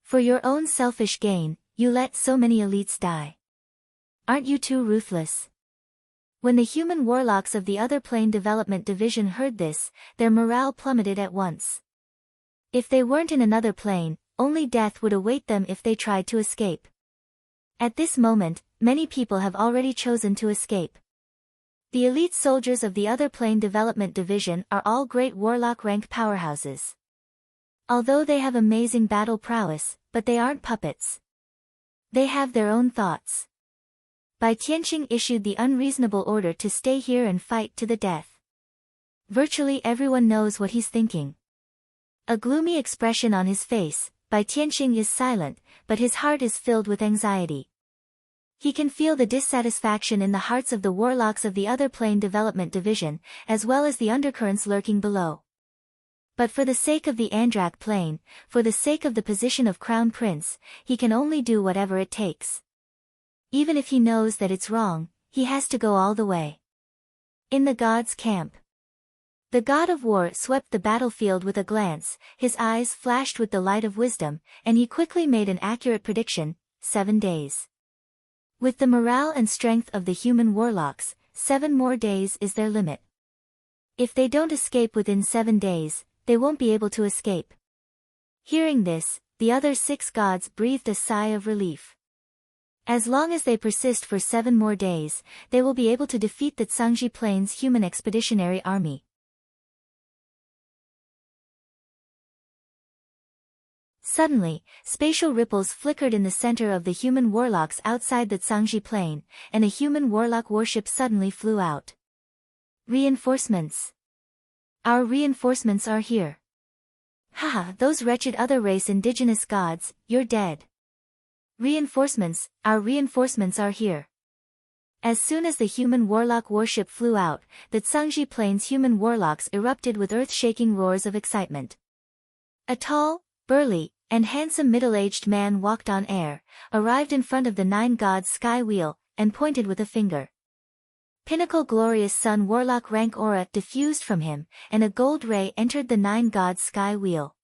For your own selfish gain, you let so many elites die. Aren't you too ruthless? When the human warlocks of the other plane development division heard this, their morale plummeted at once. If they weren't in another plane, only death would await them if they tried to escape. At this moment, many people have already chosen to escape. The elite soldiers of the other plane development division are all great warlock rank powerhouses. Although they have amazing battle prowess, but they aren't puppets. They have their own thoughts. Bai Tianqing issued the unreasonable order to stay here and fight to the death. Virtually everyone knows what he's thinking. A gloomy expression on his face, Bai Tianqing is silent, but his heart is filled with anxiety. He can feel the dissatisfaction in the hearts of the warlocks of the other plane development division, as well as the undercurrents lurking below. But for the sake of the Andrak plane, for the sake of the position of Crown Prince, he can only do whatever it takes. Even if he knows that it's wrong, he has to go all the way. In the gods' camp. The god of war swept the battlefield with a glance, his eyes flashed with the light of wisdom, and he quickly made an accurate prediction: 7 days. With the morale and strength of the human warlocks, 7 more days is their limit. If they don't escape within 7 days, they won't be able to escape. Hearing this, the other 6 gods breathed a sigh of relief. As long as they persist for 7 more days, they will be able to defeat the Tsangji Plains human expeditionary army. Suddenly, spatial ripples flickered in the center of the human warlocks outside the Tsangji Plain, and a human warlock warship suddenly flew out. Reinforcements. Our reinforcements are here. Haha, those wretched other race indigenous gods, you're dead. Reinforcements, our reinforcements are here. As soon as the human warlock warship flew out, the Tsangji Plains human warlocks erupted with earth-shaking roars of excitement. A tall, burly, and handsome middle-aged man walked on air, arrived in front of the 9 gods' sky wheel, and pointed with a finger. Pinnacle glorious sun warlock rank aura diffused from him, and a gold ray entered the 9 gods' sky wheel.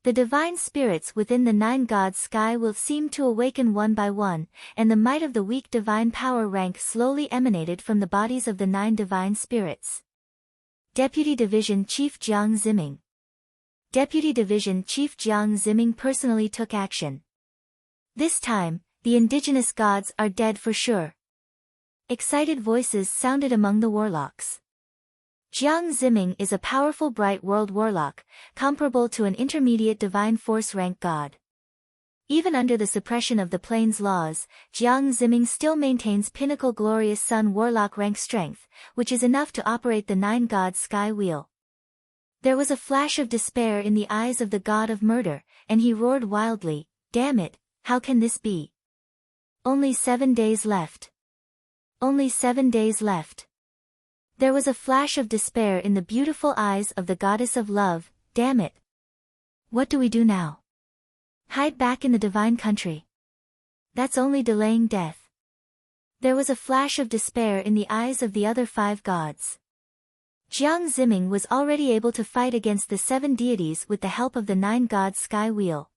The divine spirits within the 9 gods' sky will seem to awaken one by one, and the might of the weak divine power rank slowly emanated from the bodies of the 9 divine spirits. Deputy Division Chief Jiang Ziming. Deputy Division Chief Jiang Ziming personally took action. This time, the indigenous gods are dead for sure. Excited voices sounded among the warlocks. Jiang Ziming is a powerful bright world warlock, comparable to an intermediate divine force rank god. Even under the suppression of the plane's laws, Jiang Ziming still maintains pinnacle glorious sun warlock rank strength, which is enough to operate the 9 gods' sky wheel. There was a flash of despair in the eyes of the god of murder, and he roared wildly, "Damn it, how can this be? Only 7 days left. Only 7 days left." There was a flash of despair in the beautiful eyes of the goddess of love. "Damn it. What do we do now? Hide back in the divine country. That's only delaying death." There was a flash of despair in the eyes of the other 5 gods. Jiang Ziming was already able to fight against the 7 deities with the help of the 9 gods' sky wheel.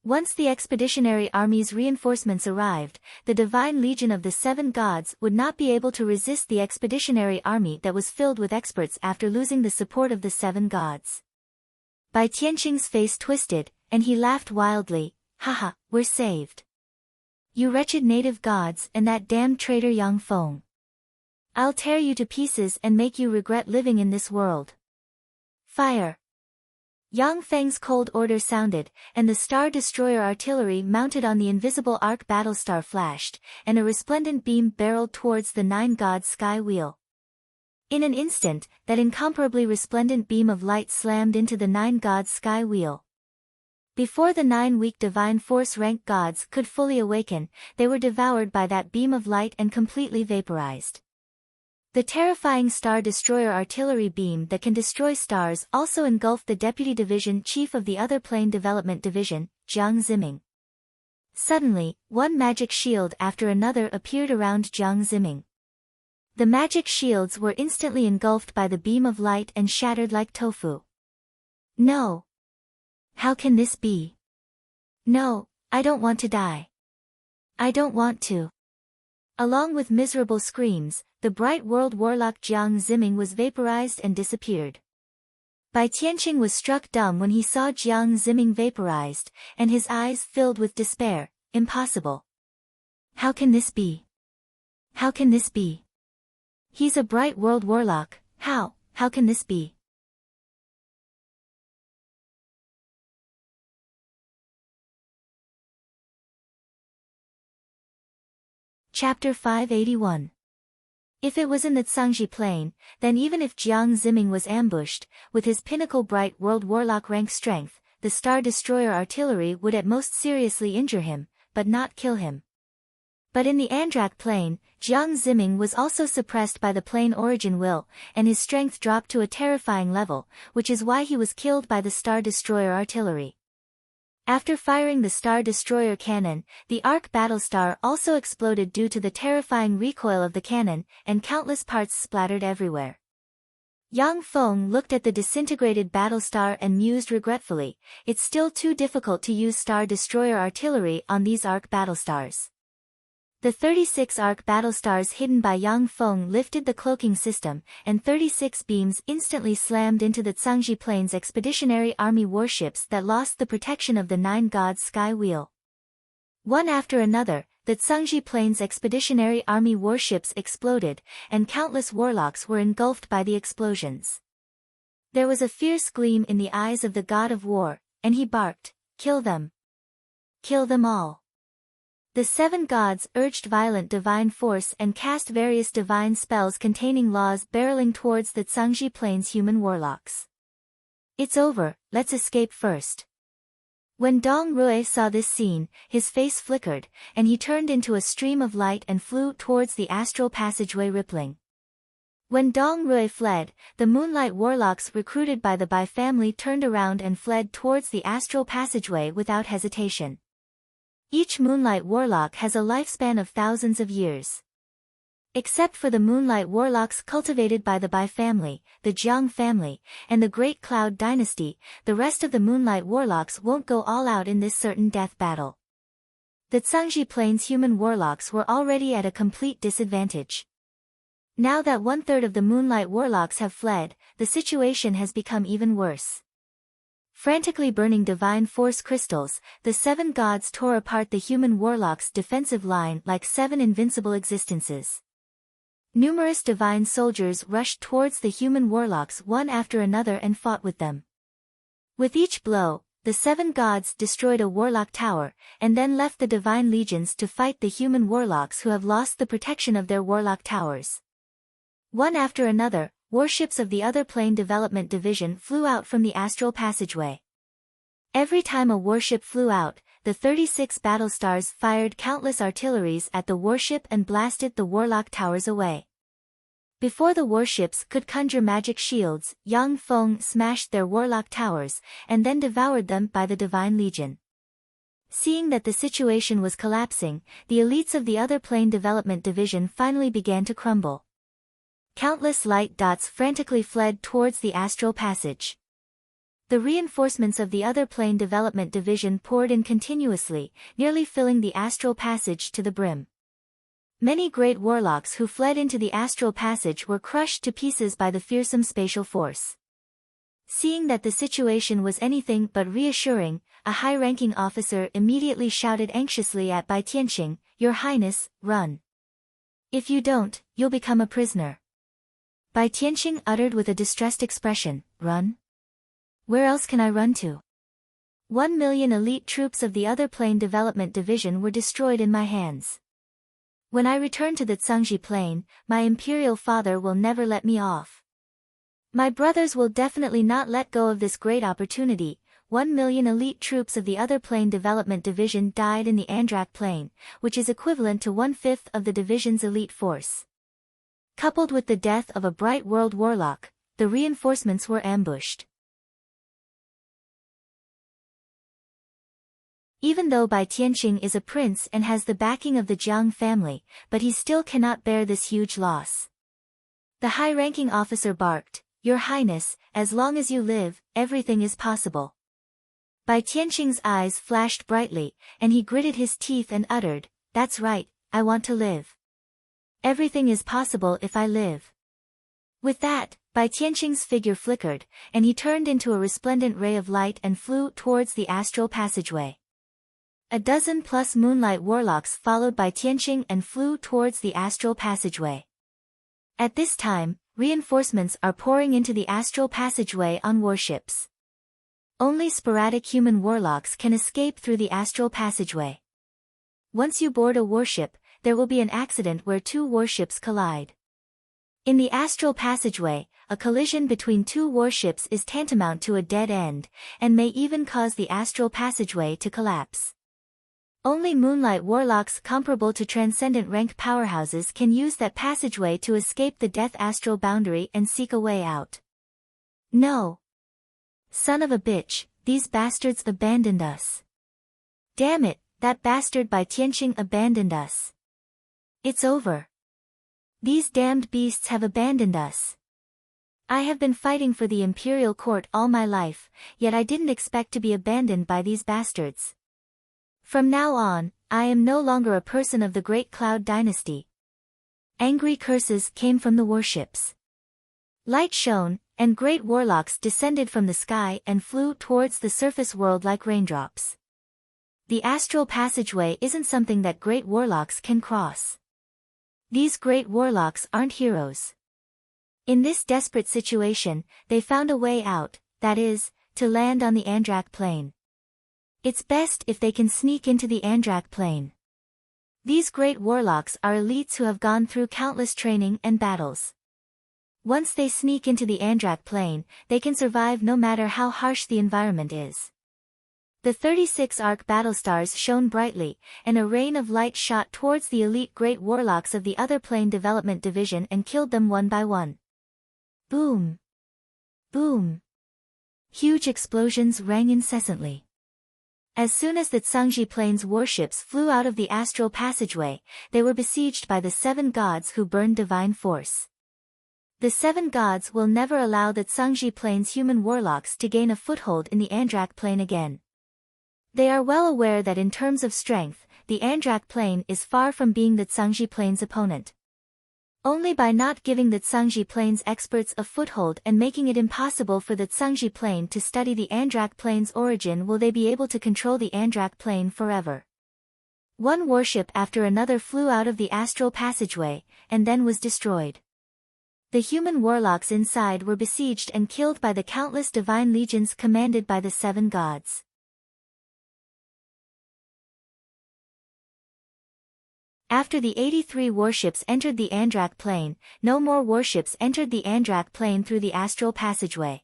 Once the expeditionary army's reinforcements arrived, the divine legion of the 7 gods would not be able to resist the expeditionary army that was filled with experts after losing the support of the 7 gods. Bai Tianqing's face twisted, and he laughed wildly, "Haha, we're saved. You wretched native gods and that damned traitor Yang Feng. I'll tear you to pieces and make you regret living in this world. Fire!" Yang Feng's cold order sounded, and the Star Destroyer artillery mounted on the invisible arc battlestar flashed, and a resplendent beam barreled towards the 9 gods' sky wheel. In an instant, that incomparably resplendent beam of light slammed into the 9 gods' sky wheel. Before the 9 weak divine force rank gods could fully awaken, they were devoured by that beam of light and completely vaporized. The terrifying Star Destroyer artillery beam that can destroy stars also engulfed the Deputy Division Chief of the other Plane Development Division, Jiang Ziming. Suddenly, one magic shield after another appeared around Jiang Ziming. The magic shields were instantly engulfed by the beam of light and shattered like tofu. "No! How can this be? No, I don't want to die. I don't want to." Along with miserable screams, the bright world warlock Jiang Ziming was vaporized and disappeared. Bai Tianqing was struck dumb when he saw Jiang Ziming vaporized, and his eyes filled with despair. Impossible. How can this be? How can this be? He's a bright world warlock, how can this be? Chapter 581. If it was in the Cangji Plain, then even if Jiang Ziming was ambushed, with his pinnacle bright world warlock rank strength, the Star Destroyer artillery would at most seriously injure him, but not kill him. But in the Andrak Plain, Jiang Ziming was also suppressed by the Plain Origin Will, and his strength dropped to a terrifying level, which is why he was killed by the Star Destroyer artillery. After firing the Star Destroyer cannon, the Arc Battlestar also exploded due to the terrifying recoil of the cannon, and countless parts splattered everywhere. Yang Feng looked at the disintegrated Battlestar and mused regretfully, it's still too difficult to use Star Destroyer artillery on these Arc Battlestars. The 36 Arc Battlestars hidden by Yang Feng lifted the cloaking system, and 36 beams instantly slammed into the Cangji Plains Expeditionary Army warships that lost the protection of the Nine Gods Sky Wheel. One after another, the Cangji Plains Expeditionary Army warships exploded, and countless warlocks were engulfed by the explosions. There was a fierce gleam in the eyes of the god of war, and he barked, "Kill them! Kill them all!" The seven gods urged violent divine force and cast various divine spells containing laws barreling towards the Cangji Plains human warlocks. It's over, let's escape first. When Dong Rui saw this scene, his face flickered, and he turned into a stream of light and flew towards the astral passageway rippling. When Dong Rui fled, the Moonlight Warlocks recruited by the Bai family turned around and fled towards the astral passageway without hesitation. Each Moonlight Warlock has a lifespan of thousands of years. Except for the Moonlight Warlocks cultivated by the Bai family, the Jiang family, and the Great Cloud Dynasty, the rest of the Moonlight Warlocks won't go all out in this certain death battle. The Cangji Plains human warlocks were already at a complete disadvantage. Now that 1/3 of the Moonlight Warlocks have fled, the situation has become even worse. Frantically burning divine force crystals, the seven gods tore apart the human warlocks' defensive line like seven invincible existences. Numerous divine soldiers rushed towards the human warlocks one after another and fought with them. With each blow, the seven gods destroyed a warlock tower, and then left the divine legions to fight the human warlocks who have lost the protection of their warlock towers. One after another, warships of the other plane development division flew out from the astral passageway. Every time a warship flew out, the 36 battlestars fired countless artilleries at the warship and blasted the warlock towers away. Before the warships could conjure magic shields, Yang Feng smashed their warlock towers, and then devoured them by the Divine Legion. Seeing that the situation was collapsing, the elites of the other plane development division finally began to crumble. Countless light dots frantically fled towards the astral passage. The reinforcements of the other plane development division poured in continuously, nearly filling the astral passage to the brim. Many great warlocks who fled into the astral passage were crushed to pieces by the fearsome spatial force. Seeing that the situation was anything but reassuring, a high-ranking officer immediately shouted anxiously at Bai Tianqing, "Your Highness, run. If you don't, you'll become a prisoner." Bai Tianqing uttered with a distressed expression, "Run? Where else can I run to? 1 million elite troops of the other plane development division were destroyed in my hands. When I return to the Cangji Plain, my imperial father will never let me off. My brothers will definitely not let go of this great opportunity." 1 million elite troops of the other plane development division died in the Andrak Plain, which is equivalent to 1/5 of the division's elite force. Coupled with the death of a bright world warlock, the reinforcements were ambushed. Even though Bai Tianqing is a prince and has the backing of the Jiang family, but he still cannot bear this huge loss. The high-ranking officer barked, "Your Highness, as long as you live, everything is possible." Bai Tianqing's eyes flashed brightly, and he gritted his teeth and uttered, "That's right, I want to live. Everything is possible if I live. With that, Bai Tianqing's figure flickered, and he turned into a resplendent ray of light and flew towards the astral passageway. A dozen plus moonlight warlocks followed Bai Tianqing and flew towards the astral passageway. At this time, reinforcements are pouring into the astral passageway on warships. Only sporadic human warlocks can escape through the astral passageway. Once you board a warship, there will be an accident where two warships collide. In the astral passageway, a collision between two warships is tantamount to a dead end, and may even cause the astral passageway to collapse. Only moonlight warlocks comparable to transcendent rank powerhouses can use that passageway to escape the death astral boundary and seek a way out. No. Son of a bitch, these bastards abandoned us. Damn it, that bastard Bai Tianqing abandoned us. It's over. These damned beasts have abandoned us. I have been fighting for the imperial court all my life, yet I didn't expect to be abandoned by these bastards. From now on, I am no longer a person of the Great Cloud Dynasty. Angry curses came from the warships. Light shone, and great warlocks descended from the sky and flew towards the surface world like raindrops. The astral passageway isn't something that great warlocks can cross. These great warlocks aren't heroes. In this desperate situation, they found a way out, that is, to land on the Andrak plane. It's best if they can sneak into the Andrak plane. These great warlocks are elites who have gone through countless training and battles. Once they sneak into the Andrak plane, they can survive no matter how harsh the environment is. The 36 arc battlestars shone brightly, and a rain of light shot towards the elite great warlocks of the other plane development division and killed them one by one. Boom! Boom! Huge explosions rang incessantly. As soon as the Tsangji plane's warships flew out of the astral passageway, they were besieged by the 7 gods who burned divine force. The 7 gods will never allow the Tsangji plane's human warlocks to gain a foothold in the Andrak plane again. They are well aware that in terms of strength, the Andrak plane is far from being the Tsangji plane's opponent. Only by not giving the Tsangji plane's experts a foothold and making it impossible for the Tsangji plane to study the Andrak plane's origin will they be able to control the Andrak plane forever. One warship after another flew out of the astral passageway, and then was destroyed. The human warlocks inside were besieged and killed by the countless divine legions commanded by the 7 gods. After the 83 warships entered the Andrak plane, no more warships entered the Andrak plane through the astral passageway.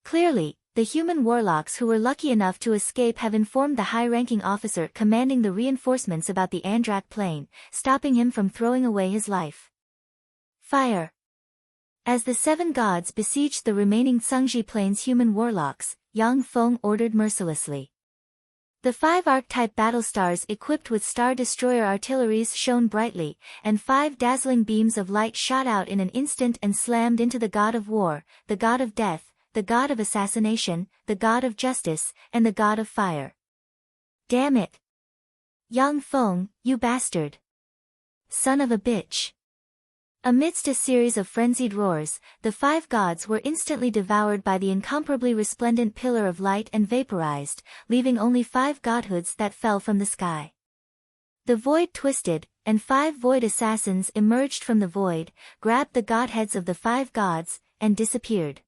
Clearly, the human warlocks who were lucky enough to escape have informed the high-ranking officer commanding the reinforcements about the Andrak plane, stopping him from throwing away his life. Fire! As the 7 gods besieged the remaining Tsangji plane's human warlocks, Yang Feng ordered mercilessly. The 5 archetype battlestars equipped with Star Destroyer artilleries shone brightly, and 5 dazzling beams of light shot out in an instant and slammed into the god of war, the god of death, the god of assassination, the god of justice, and the god of fire. Damn it! Yang Feng, you bastard! Son of a bitch! Amidst a series of frenzied roars, the 5 gods were instantly devoured by the incomparably resplendent pillar of light and vaporized, leaving only 5 godhoods that fell from the sky. The void twisted, and 5 void assassins emerged from the void, grabbed the godheads of the 5 gods, and disappeared.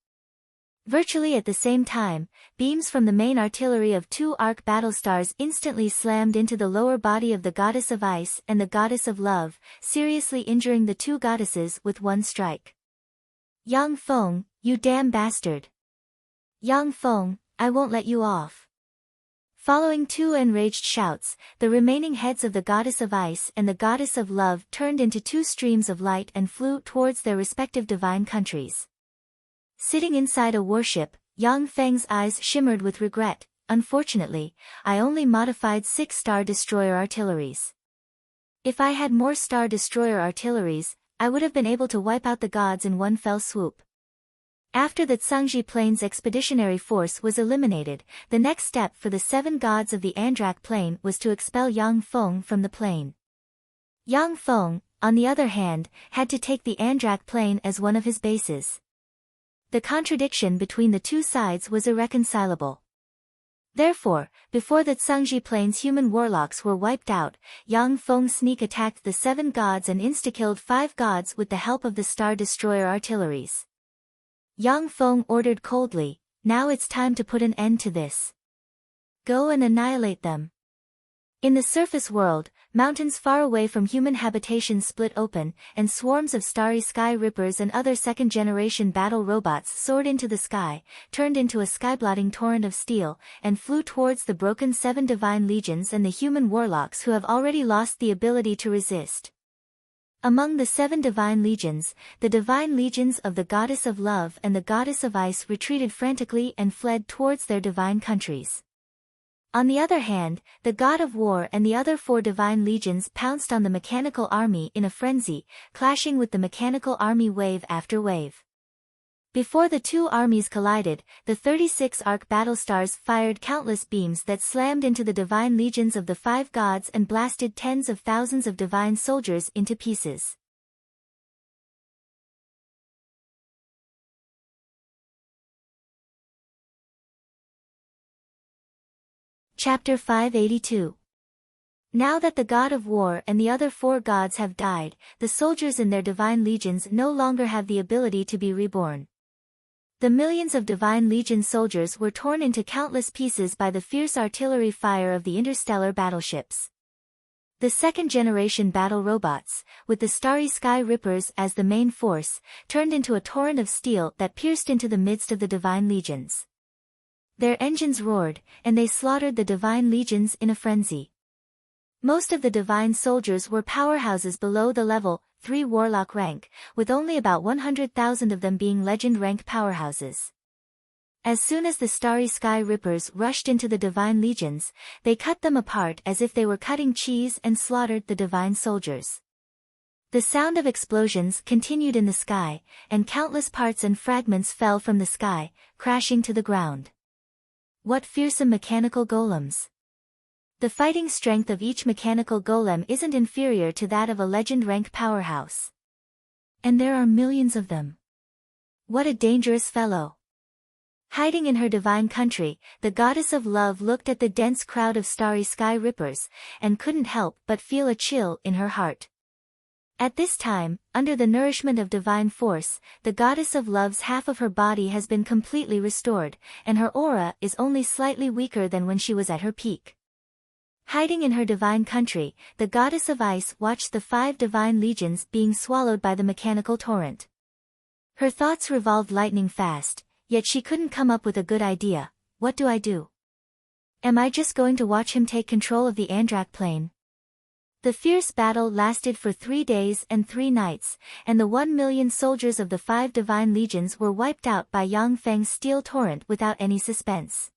Virtually at the same time, beams from the main artillery of 2 arc battlestars instantly slammed into the lower body of the goddess of ice and the goddess of love, seriously injuring the 2 goddesses with one strike. Yang Feng, you damn bastard! Yang Feng, I won't let you off. Following 2 enraged shouts, the remaining heads of the goddess of ice and the goddess of love turned into 2 streams of light and flew towards their respective divine countries. Sitting inside a warship, Yang Feng's eyes shimmered with regret. Unfortunately, I only modified 6 Star Destroyer artilleries. If I had more Star Destroyer artilleries, I would have been able to wipe out the gods in one fell swoop. After the Tsangji plane's expeditionary force was eliminated, the next step for the 7 gods of the Andrak plane was to expel Yang Feng from the plane. Yang Feng, on the other hand, had to take the Andrak plane as one of his bases. The contradiction between the two sides was irreconcilable. Therefore, before the Tsangji Plains human warlocks were wiped out, Yang Feng sneak attacked the 7 gods and insta-killed 5 gods with the help of the Star Destroyer artilleries. Yang Feng ordered coldly, "Now it's time to put an end to this. Go and annihilate them." In the surface world, mountains far away from human habitation split open, and swarms of starry sky rippers and other second-generation battle robots soared into the sky, turned into a skyblotting torrent of steel, and flew towards the broken 7 divine legions and the human warlocks who have already lost the ability to resist. Among the 7 divine legions, the divine legions of the Goddess of Love and the Goddess of Ice retreated frantically and fled towards their divine countries. On the other hand, the God of War and the other 4 divine legions pounced on the mechanical army in a frenzy, clashing with the mechanical army wave after wave. Before the two armies collided, the 36 arc battlestars fired countless beams that slammed into the divine legions of the 5 gods and blasted tens of thousands of divine soldiers into pieces. Chapter 582. Now that the God of War and the other 4 gods have died, the soldiers in their divine legions no longer have the ability to be reborn. The millions of divine legion soldiers were torn into countless pieces by the fierce artillery fire of the interstellar battleships. The second-generation battle robots, with the starry sky rippers as the main force, turned into a torrent of steel that pierced into the midst of the divine legions. Their engines roared, and they slaughtered the divine legions in a frenzy. Most of the divine soldiers were powerhouses below the level 3 warlock rank, with only about 100,000 of them being legend rank powerhouses. As soon as the starry sky rippers rushed into the divine legions, they cut them apart as if they were cutting cheese and slaughtered the divine soldiers. The sound of explosions continued in the sky, and countless parts and fragments fell from the sky, crashing to the ground. What fearsome mechanical golems! The fighting strength of each mechanical golem isn't inferior to that of a legend rank powerhouse. And there are millions of them. What a dangerous fellow! Hiding in her divine country, the Goddess of Love looked at the dense crowd of starry sky rippers, and couldn't help but feel a chill in her heart. At this time, under the nourishment of divine force, the Goddess of Love's half of her body has been completely restored, and her aura is only slightly weaker than when she was at her peak. Hiding in her divine country, the Goddess of Ice watched the 5 divine legions being swallowed by the mechanical torrent. Her thoughts revolved lightning fast, yet she couldn't come up with a good idea. What do I do? Am I just going to watch him take control of the Andrak plane? The fierce battle lasted for 3 days and 3 nights, and the 1 million soldiers of the 5 divine legions were wiped out by Yang Feng's steel torrent without any suspense.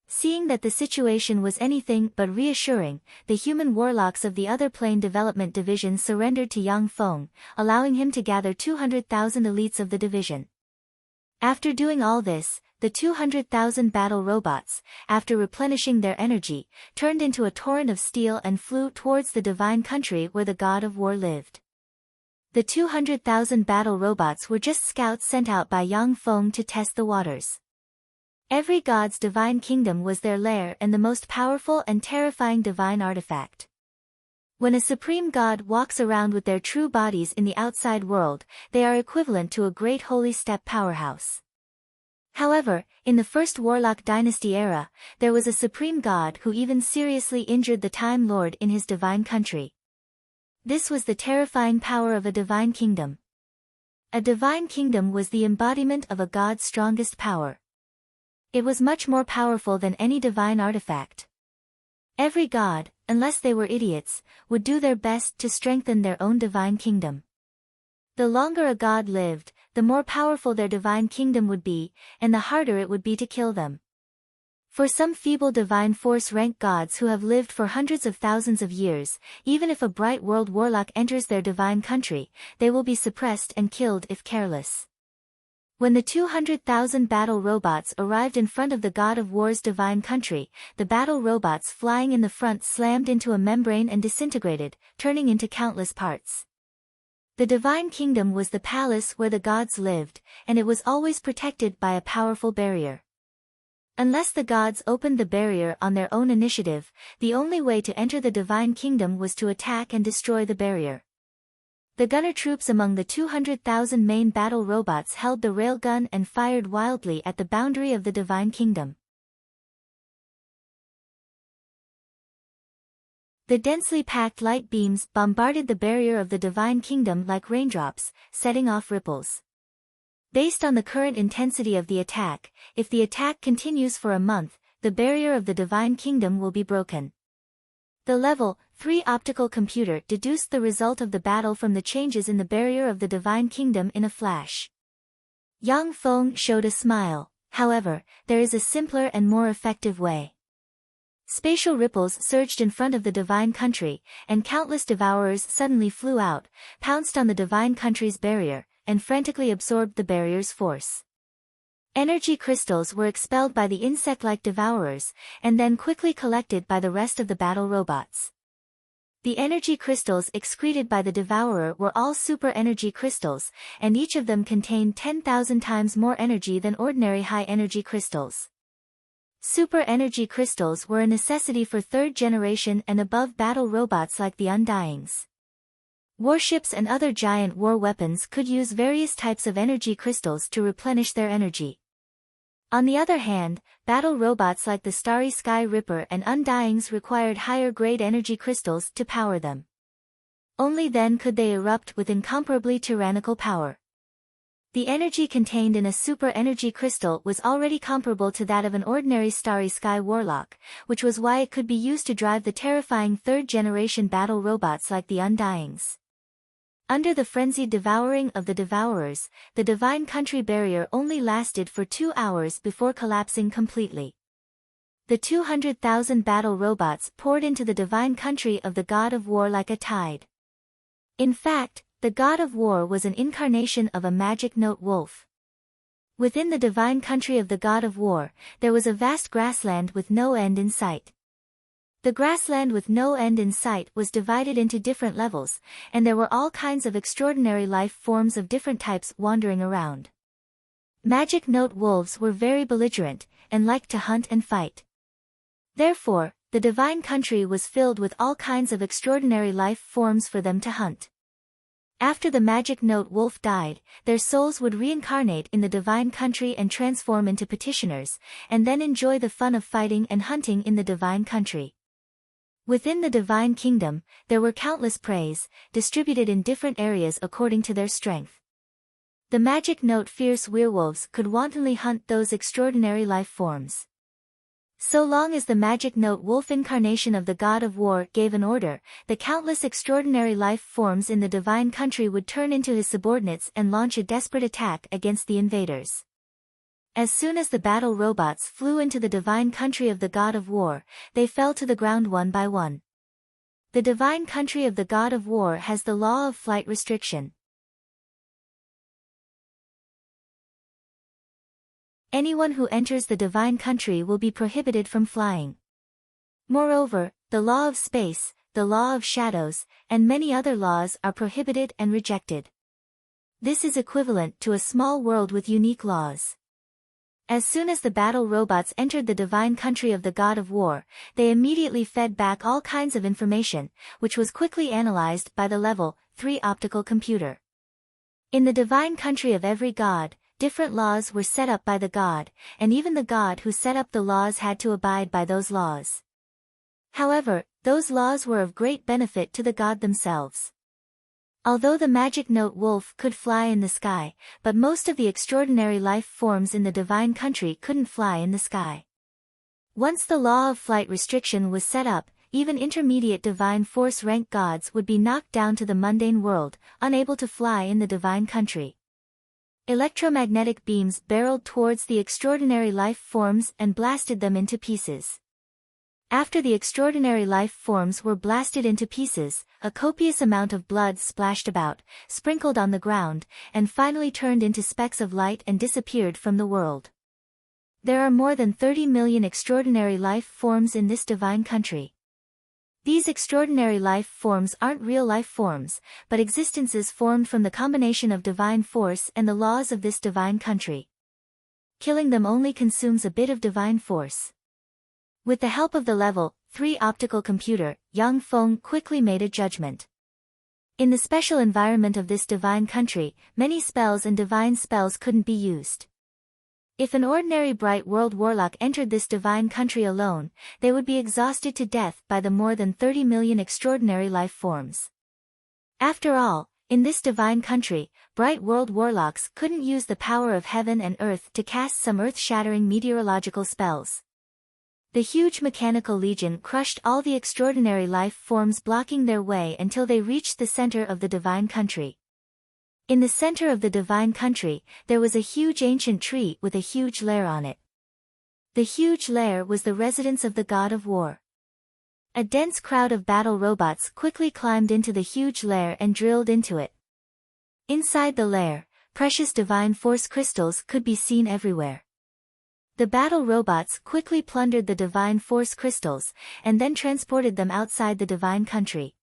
Seeing that the situation was anything but reassuring, the human warlocks of the other plane development division surrendered to Yang Feng, allowing him to gather 200,000 elites of the division. After doing all this, the 200,000 battle robots, after replenishing their energy, turned into a torrent of steel and flew towards the divine country where the God of War lived. The 200,000 battle robots were just scouts sent out by Yang Feng to test the waters. Every god's divine kingdom was their lair and the most powerful and terrifying divine artifact. When a supreme god walks around with their true bodies in the outside world, they are equivalent to a great holy step powerhouse. However, in the first Warlock Dynasty era, there was a supreme god who even seriously injured the Time Lord in his divine country. This was the terrifying power of a divine kingdom. A divine kingdom was the embodiment of a god's strongest power. It was much more powerful than any divine artifact. Every god, unless they were idiots, would do their best to strengthen their own divine kingdom. The longer a god lived, the more powerful their divine kingdom would be, and the harder it would be to kill them. For some feeble divine force rank gods who have lived for hundreds of thousands of years, even if a bright world warlock enters their divine country, they will be suppressed and killed if careless. When the 200,000 battle robots arrived in front of the God of War's divine country, the battle robots flying in the front slammed into a membrane and disintegrated, turning into countless parts. The divine kingdom was the palace where the gods lived, and it was always protected by a powerful barrier. Unless the gods opened the barrier on their own initiative, the only way to enter the divine kingdom was to attack and destroy the barrier. The gunner troops among the 200,000 main battle robots held the railgun and fired wildly at the boundary of the divine kingdom. The densely packed light beams bombarded the barrier of the divine kingdom like raindrops, setting off ripples. Based on the current intensity of the attack, if the attack continues for a month, the barrier of the divine kingdom will be broken. The Level 3 optical computer deduced the result of the battle from the changes in the barrier of the divine kingdom in a flash. Yang Feng showed a smile. However, there is a simpler and more effective way. Spatial ripples surged in front of the divine country, and countless devourers suddenly flew out, pounced on the divine country's barrier, and frantically absorbed the barrier's force. Energy crystals were expelled by the insect-like devourers, and then quickly collected by the rest of the battle robots. The energy crystals excreted by the devourer were all super energy crystals, and each of them contained 10,000 times more energy than ordinary high-energy crystals. Super energy crystals were a necessity for third-generation and above battle robots like the Undyings. Warships and other giant war weapons could use various types of energy crystals to replenish their energy. On the other hand, battle robots like the Starry Sky Ripper and Undyings required higher-grade energy crystals to power them. Only then could they erupt with incomparably tyrannical power. The energy contained in a super energy crystal was already comparable to that of an ordinary Starry Sky Warlock, which was why it could be used to drive the terrifying third-generation battle robots like the Undyings. Under the frenzied devouring of the devourers, the divine country barrier only lasted for 2 hours before collapsing completely. The 200,000 battle robots poured into the divine country of the god of war like a tide. In fact, the god of war was an incarnation of a magic note wolf. Within the divine country of the god of war, there was a vast grassland with no end in sight. The grassland with no end in sight was divided into different levels, and there were all kinds of extraordinary life forms of different types wandering around. Magic note wolves were very belligerent, and liked to hunt and fight. Therefore, the divine country was filled with all kinds of extraordinary life forms for them to hunt. After the magic note wolf died, their souls would reincarnate in the divine country and transform into petitioners, and then enjoy the fun of fighting and hunting in the divine country. Within the divine kingdom, there were countless preys, distributed in different areas according to their strength. The magic note fierce werewolves could wantonly hunt those extraordinary life forms. So long as the magic note wolf incarnation of the god of war gave an order, the countless extraordinary life forms in the divine country would turn into his subordinates and launch a desperate attack against the invaders. As soon as the battle robots flew into the divine country of the god of war, they fell to the ground one by one. The divine country of the god of war has the law of flight restriction. Anyone who enters the divine country will be prohibited from flying. Moreover, the law of space, the law of shadows, and many other laws are prohibited and rejected. This is equivalent to a small world with unique laws. As soon as the battle robots entered the divine country of the god of war, they immediately fed back all kinds of information, which was quickly analyzed by the Level 3 optical computer. In the divine country of every god, different laws were set up by the god, and even the god who set up the laws had to abide by those laws. However, those laws were of great benefit to the god themselves. Although the magic note wolf could fly in the sky, but most of the extraordinary life forms in the divine country couldn't fly in the sky. Once the law of flight restriction was set up, even intermediate divine force rank gods would be knocked down to the mundane world, unable to fly in the divine country. Electromagnetic beams barreled towards the extraordinary life forms and blasted them into pieces. After the extraordinary life forms were blasted into pieces, a copious amount of blood splashed about, sprinkled on the ground, and finally turned into specks of light and disappeared from the world. There are more than 30 million extraordinary life forms in this divine country. These extraordinary life forms aren't real life forms, but existences formed from the combination of divine force and the laws of this divine country. Killing them only consumes a bit of divine force. With the help of the level 3 optical computer, Yang Feng quickly made a judgment. In the special environment of this divine country, many spells and divine spells couldn't be used. If an ordinary Bright World Warlock entered this divine country alone, they would be exhausted to death by the more than 30 million extraordinary life forms. After all, in this divine country, Bright World Warlocks couldn't use the power of heaven and earth to cast some earth-shattering meteorological spells. The huge mechanical legion crushed all the extraordinary life forms blocking their way until they reached the center of the divine country. In the center of the divine country, there was a huge ancient tree with a huge lair on it. The huge lair was the residence of the god of war. A dense crowd of battle robots quickly climbed into the huge lair and drilled into it. Inside the lair, precious divine force crystals could be seen everywhere. The battle robots quickly plundered the divine force crystals, and then transported them outside the divine country.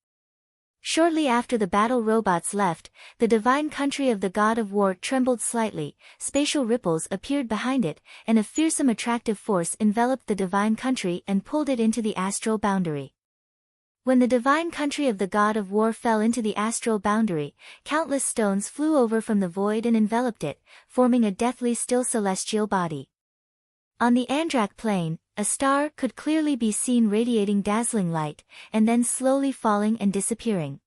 Shortly after the battle robots left, the divine country of the god of war trembled slightly, spatial ripples appeared behind it, and a fearsome attractive force enveloped the divine country and pulled it into the astral boundary. When the divine country of the god of war fell into the astral boundary, countless stones flew over from the void and enveloped it, forming a deathly still celestial body. On the Andrak plane, a star could clearly be seen radiating dazzling light, and then slowly falling and disappearing.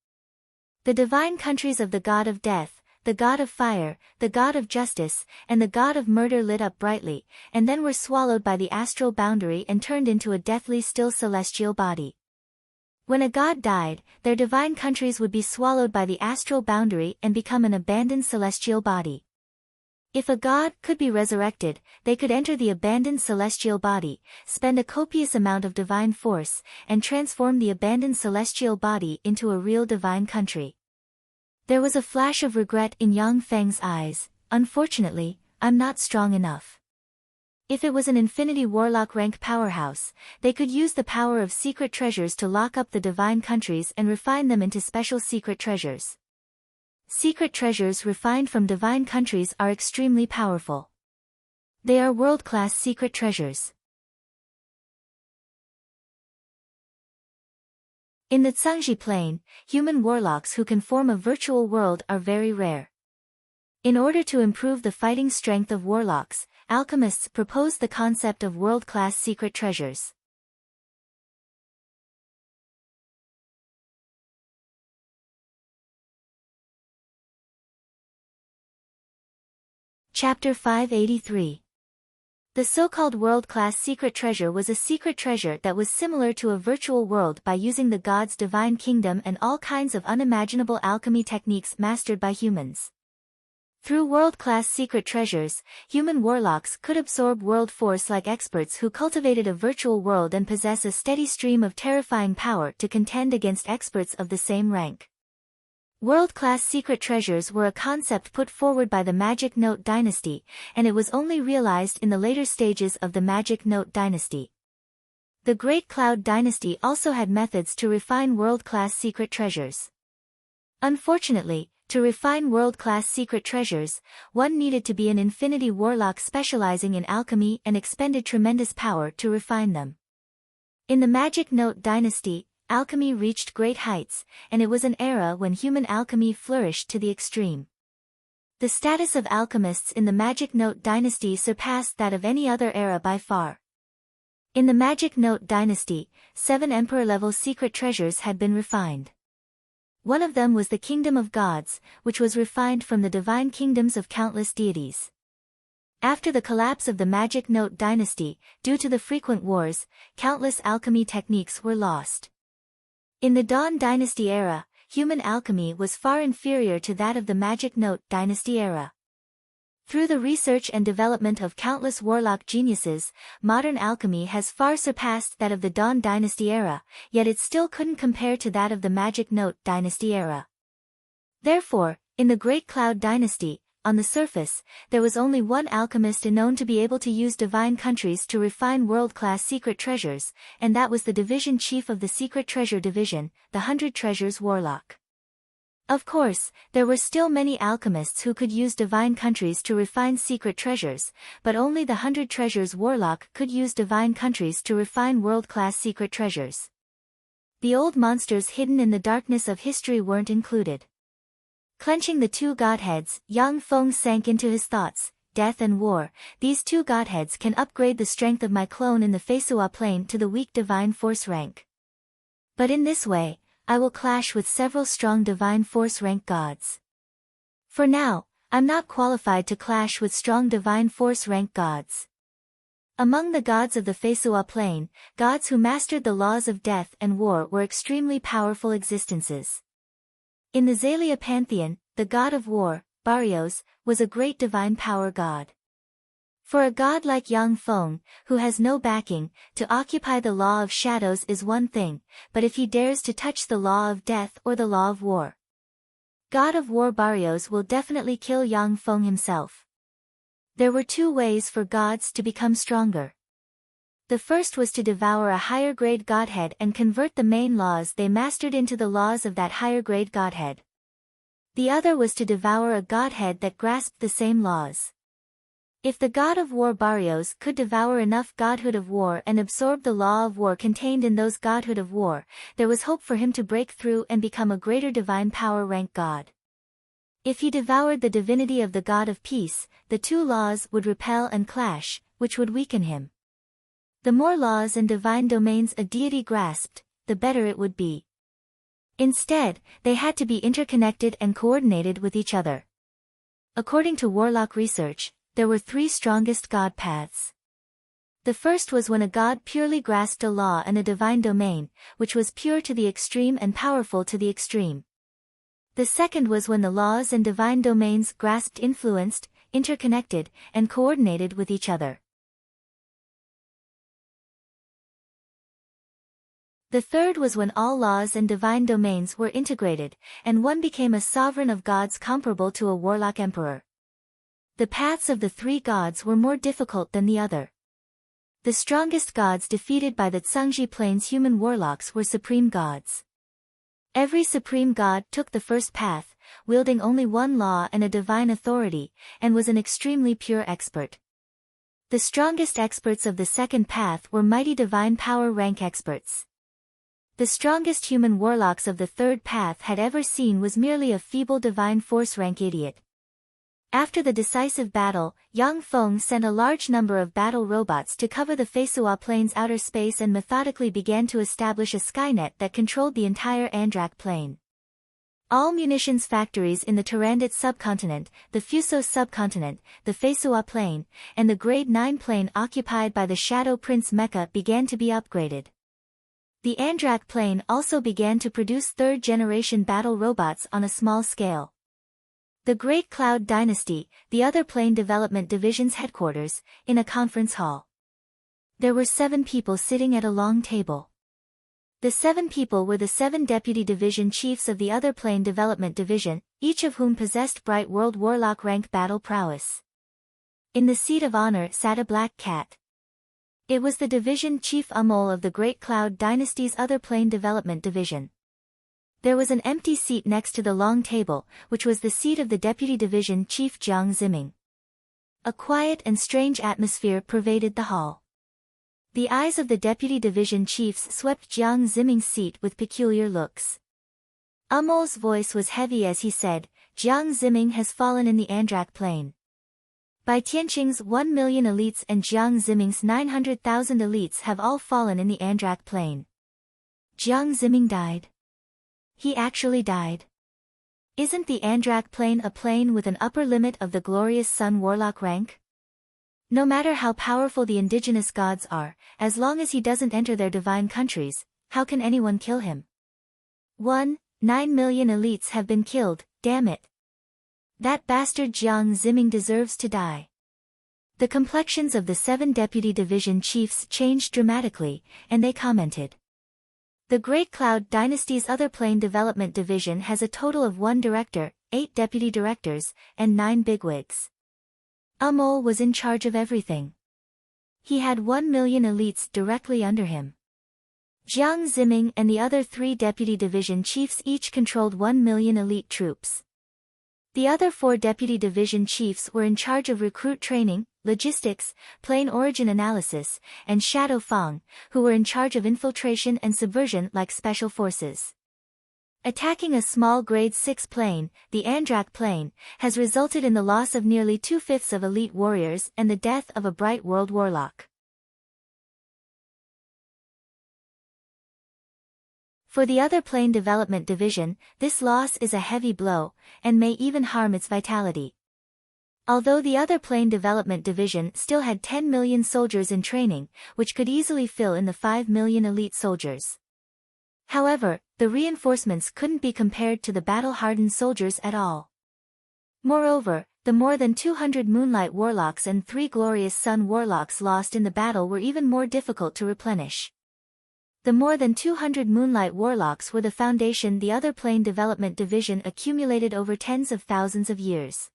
The divine countries of the god of death, the god of fire, the god of justice, and the god of murder lit up brightly, and then were swallowed by the astral boundary and turned into a deathly still celestial body. When a god died, their divine countries would be swallowed by the astral boundary and become an abandoned celestial body. If a god could be resurrected, they could enter the abandoned celestial body, spend a copious amount of divine force, and transform the abandoned celestial body into a real divine country. There was a flash of regret in Yang Feng's eyes. Unfortunately, I'm not strong enough. If it was an Infinity Warlock rank powerhouse, they could use the power of secret treasures to lock up the divine countries and refine them into special secret treasures. Secret treasures refined from divine countries are extremely powerful. They are world-class secret treasures. In the Zhangji plane, human warlocks who can form a virtual world are very rare. In order to improve the fighting strength of warlocks, alchemists proposed the concept of world-class secret treasures. Chapter 583. The so-called world-class secret treasure was a secret treasure that was similar to a virtual world by using the god's divine kingdom and all kinds of unimaginable alchemy techniques mastered by humans. Through world-class secret treasures, human warlocks could absorb world force like experts who cultivated a virtual world and possess a steady stream of terrifying power to contend against experts of the same rank. World-class secret treasures were a concept put forward by the Magic Note dynasty, and it was only realized in the later stages of the Magic Note dynasty. The Great Cloud dynasty also had methods to refine world-class secret treasures. Unfortunately, to refine world-class secret treasures, one needed to be an Infinity Warlock specializing in alchemy and expended tremendous power to refine them. In the Magic Note dynasty, alchemy reached great heights, and it was an era when human alchemy flourished to the extreme. The status of alchemists in the Magic Note dynasty surpassed that of any other era by far. In the Magic Note dynasty, 7 emperor-level secret treasures had been refined. One of them was the Kingdom of Gods, which was refined from the divine kingdoms of countless deities. After the collapse of the Magic Note dynasty, due to the frequent wars, countless alchemy techniques were lost. In the Dawn Dynasty era, human alchemy was far inferior to that of the Magic Note Dynasty era. Through the research and development of countless warlock geniuses, modern alchemy has far surpassed that of the Dawn Dynasty era, yet it still couldn't compare to that of the Magic Note Dynasty era. Therefore, in the Great Cloud Dynasty, on the surface, there was only one alchemist known to be able to use divine countries to refine world-class secret treasures, and that was the division chief of the Secret Treasure Division, the 100 Treasures Warlock. Of course, there were still many alchemists who could use divine countries to refine secret treasures, but only the 100 Treasures Warlock could use divine countries to refine world-class secret treasures. The old monsters hidden in the darkness of history weren't included. Clenching the two godheads, Yang Feng sank into his thoughts. Death and war, these two godheads can upgrade the strength of my clone in the Feisua plane to the weak divine force rank. But in this way, I will clash with several strong divine force rank gods. For now, I'm not qualified to clash with strong divine force rank gods. Among the gods of the Feisua plane, gods who mastered the laws of death and war were extremely powerful existences. In the Zalia pantheon, the god of war, Barrios, was a great divine power god. For a god like Yang Feng, who has no backing, to occupy the law of shadows is one thing, but if he dares to touch the law of death or the law of war, God of War Barrios will definitely kill Yang Feng himself. There were two ways for gods to become stronger. The first was to devour a higher grade godhead and convert the main laws they mastered into the laws of that higher grade godhead. The other was to devour a godhead that grasped the same laws. If the god of war Barrios could devour enough godhood of war and absorb the law of war contained in those godhood of war, there was hope for him to break through and become a greater divine power rank god. If he devoured the divinity of the god of peace, the two laws would repel and clash, which would weaken him. The more laws and divine domains a deity grasped, the better it would be. Instead, they had to be interconnected and coordinated with each other. According to Warlock research, there were three strongest god paths. The first was when a god purely grasped a law and a divine domain, which was pure to the extreme and powerful to the extreme. The second was when the laws and divine domains grasped influenced, interconnected, and coordinated with each other. The third was when all laws and divine domains were integrated, and one became a sovereign of gods comparable to a warlock emperor. The paths of the three gods were more difficult than the other. The strongest gods defeated by the Tsangji Plains human warlocks were supreme gods. Every supreme god took the first path, wielding only one law and a divine authority, and was an extremely pure expert. The strongest experts of the second path were mighty divine power rank experts. The strongest human warlocks of the third path had ever seen was merely a feeble divine force rank idiot. After the decisive battle, Yang Feng sent a large number of battle robots to cover the Feisua Plains outer space and methodically began to establish a Skynet that controlled the entire Andrak Plain. All munitions factories in the Tarandit subcontinent, the Fusos subcontinent, the Feisua Plain, and the Grade 9 Plain occupied by the Shadow Prince Mecha began to be upgraded. The Andrak Plain also began to produce third-generation battle robots on a small scale. The Great Cloud Dynasty, the other Plane Development Division's headquarters, in a conference hall. There were 7 people sitting at a long table. The 7 people were the 7 deputy division chiefs of the other Plane Development Division, each of whom possessed bright World Warlock rank battle prowess. In the seat of honor sat a black cat. It was the division chief Amol of the Great Cloud Dynasty's other Plane Development Division. There was an empty seat next to the long table, which was the seat of the Deputy Division Chief Jiang Ziming. A quiet and strange atmosphere pervaded the hall. The eyes of the Deputy Division Chiefs swept Jiang Ziming's seat with peculiar looks. Amol's voice was heavy as he said, "Jiang Ziming has fallen in the Andrak Plain. Bai Tianqing's 1 million elites and Jiang Ziming's 900,000 elites have all fallen in the Andrak Plain." Jiang Ziming died. He actually died. Isn't the Andrak Plain a plane with an upper limit of the glorious Sun Warlock rank? No matter how powerful the indigenous gods are, as long as he doesn't enter their divine countries, how can anyone kill him? 9 million elites have been killed, damn it. That bastard Jiang Ziming deserves to die. The complexions of the 7 deputy division chiefs changed dramatically, and they commented. The Great Cloud Dynasty's other Plane Development Division has a total of 1 director, 8 deputy directors, and 9 bigwigs. Amol was in charge of everything. He had 1 million elites directly under him. Jiang Ziming and the other 3 deputy division chiefs each controlled 1 million elite troops. The other 4 deputy division chiefs were in charge of recruit training, logistics, plane origin analysis, and Shadow Fang, who were in charge of infiltration and subversion like special forces. Attacking a small grade 6 plane, the Andrak plane, has resulted in the loss of nearly 2/5 of elite warriors and the death of a Bright World warlock. For the other plane development division, this loss is a heavy blow, and may even harm its vitality. Although the other plane development division still had 10 million soldiers in training, which could easily fill in the 5 million elite soldiers. However, the reinforcements couldn't be compared to the battle-hardened soldiers at all. Moreover, the more than 200 Moonlight Warlocks and 3 Glorious Sun Warlocks lost in the battle were even more difficult to replenish. The more than 200 Moonlight Warlocks were the foundation the other plane development division accumulated over tens of thousands of years.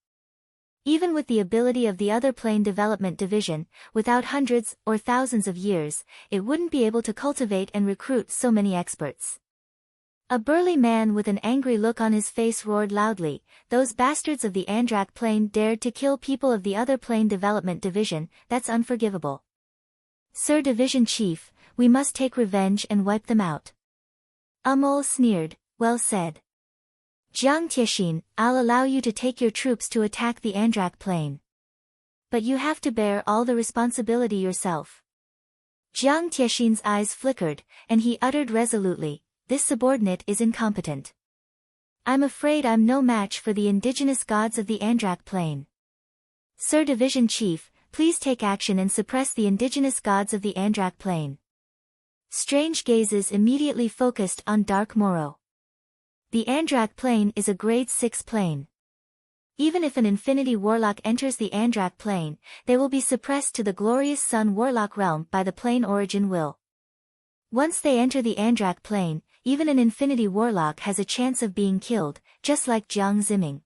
Even with the ability of the other plane development division, without hundreds or thousands of years, it wouldn't be able to cultivate and recruit so many experts. A burly man with an angry look on his face roared loudly, "Those bastards of the Andrak plane dared to kill people of the other plane development division, that's unforgivable. Sir Division Chief, we must take revenge and wipe them out." Amol sneered, "Well said. Jiang Tiexin, I'll allow you to take your troops to attack the Andrak plane. But you have to bear all the responsibility yourself." Jiang Tiexin's eyes flickered, and he uttered resolutely, "This subordinate is incompetent. I'm afraid I'm no match for the indigenous gods of the Andrak plane. Sir Division Chief, please take action and suppress the indigenous gods of the Andrak plane." Strange gazes immediately focused on Dark Moro. The Andrak plane is a grade 6 plane. Even if an Infinity Warlock enters the Andrak plane, they will be suppressed to the Glorious Sun Warlock realm by the plane origin will. Once they enter the Andrak plane, even an Infinity Warlock has a chance of being killed, just like Jiang Ziming.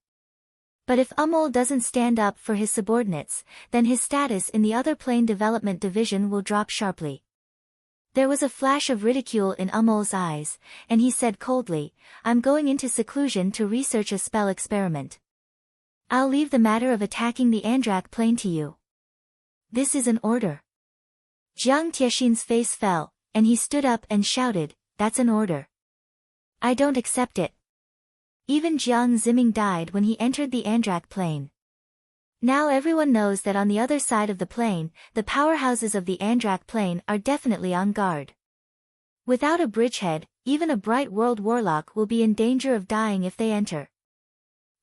But if Amol doesn't stand up for his subordinates, then his status in the other plane development division will drop sharply. There was a flash of ridicule in Amol's eyes, and he said coldly, "I'm going into seclusion to research a spell experiment. I'll leave the matter of attacking the Andrak plane to you." "This is an order." Jiang Tiexin's face fell, and he stood up and shouted, "That's an order. I don't accept it." Even Jiang Ziming died when he entered the Andrak plane. Now everyone knows that on the other side of the plane, the powerhouses of the Andrak plane are definitely on guard. Without a bridgehead, even a Bright World Warlock will be in danger of dying if they enter.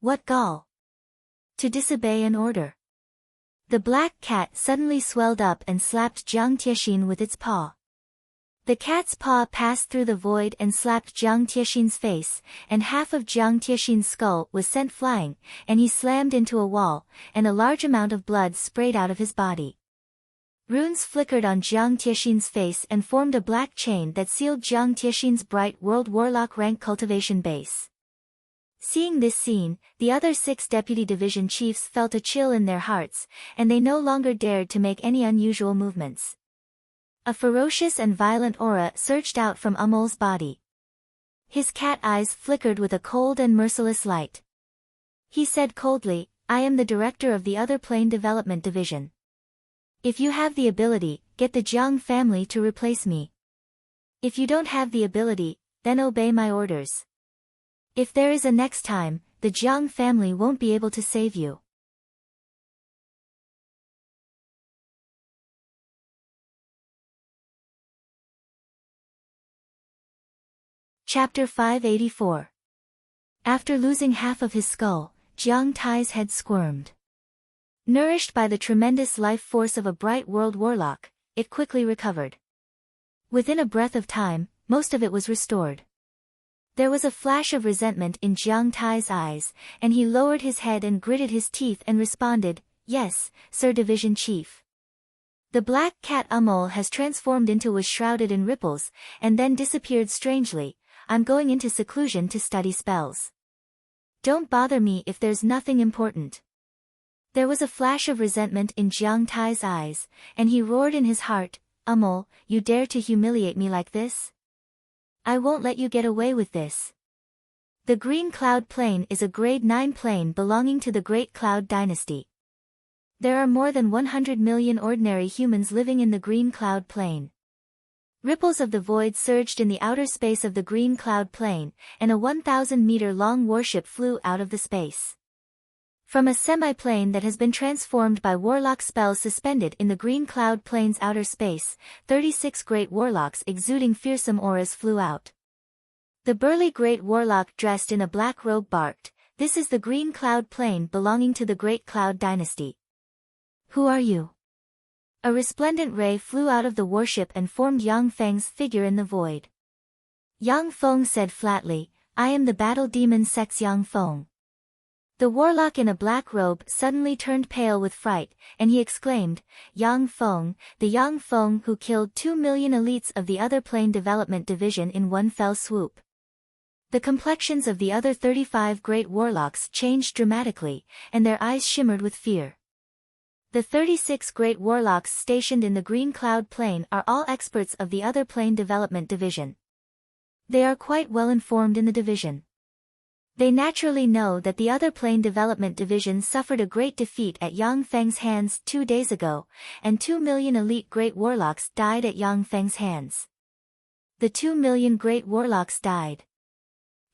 What gall! To disobey an order. The black cat suddenly swelled up and slapped Jiang Tiexin with its paw. The cat's paw passed through the void and slapped Jiang Tiexin's face, and half of Jiang Tiexin's skull was sent flying, and he slammed into a wall, and a large amount of blood sprayed out of his body. Runes flickered on Jiang Tiexin's face and formed a black chain that sealed Jiang Tiexin's Bright World Warlock rank cultivation base. Seeing this scene, the other 6 deputy division chiefs felt a chill in their hearts, and they no longer dared to make any unusual movements. A ferocious and violent aura surged out from Amol's body. His cat eyes flickered with a cold and merciless light. He said coldly, "I am the director of the other plane development division. If you have the ability, get the Jiang family to replace me. If you don't have the ability, then obey my orders. If there is a next time, the Jiang family won't be able to save you." Chapter 584. After losing half of his skull, Jiang Tai's head squirmed. Nourished by the tremendous life force of a Bright World Warlock, it quickly recovered. Within a breath of time, most of it was restored. There was a flash of resentment in Jiang Tai's eyes, and he lowered his head and gritted his teeth and responded, "Yes, Sir Division Chief." The black cat Amol has transformed into was shrouded in ripples, and then disappeared strangely. "I'm going into seclusion to study spells." Don't bother me if there's nothing important. There was a flash of resentment in Jiang Tai's eyes, and he roared in his heart, "Mole, you dare to humiliate me like this? I won't let you get away with this." The Green Cloud Plain is a grade 9 plain belonging to the Great Cloud Dynasty. There are more than 100 million ordinary humans living in the Green Cloud Plain. Ripples of the void surged in the outer space of the Green Cloud Plain, and a 1,000-meter-long warship flew out of the space. From a semi-plane that has been transformed by warlock spells suspended in the Green Cloud Plain's outer space, 36 great warlocks exuding fearsome auras flew out. The burly great warlock dressed in a black robe barked, "This is the Green Cloud Plain belonging to the Great Cloud Dynasty. Who are you?" A resplendent ray flew out of the warship and formed Yang Feng's figure in the void. Yang Feng said flatly, "I am the battle demon Sex Yang Feng." The warlock in a black robe suddenly turned pale with fright, and he exclaimed, "Yang Feng, the Yang Feng who killed 2 million elites of the other plane development division in one fell swoop." The complexions of the other 35 great warlocks changed dramatically, and their eyes shimmered with fear. The 36 great warlocks stationed in the Green Cloud Plain are all experts of the other plane development division. They are quite well informed in the division. They naturally know that the other plane development division suffered a great defeat at Yang Feng's hands 2 days ago, and 2 million elite great warlocks died at Yang Feng's hands. The 2 million great warlocks died.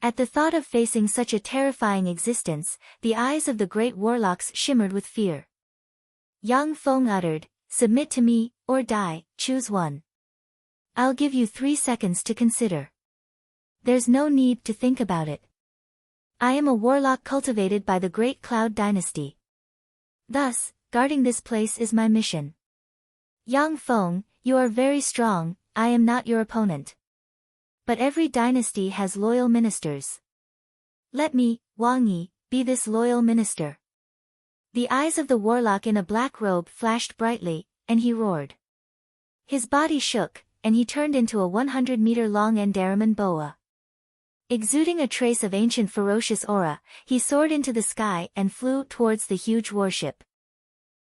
At the thought of facing such a terrifying existence, the eyes of the great warlocks shimmered with fear. Yang Feng uttered, "Submit to me, or die, choose one. I'll give you 3 seconds to consider. There's no need to think about it. I am a warlock cultivated by the Great Cloud Dynasty. Thus, guarding this place is my mission. Yang Feng, you are very strong, I am not your opponent. But every dynasty has loyal ministers. Let me, Wang Yi, be this loyal minister." The eyes of the warlock in a black robe flashed brightly, and he roared. His body shook, and he turned into a 100-meter-long Andaraman boa. Exuding a trace of ancient ferocious aura, he soared into the sky and flew towards the huge warship.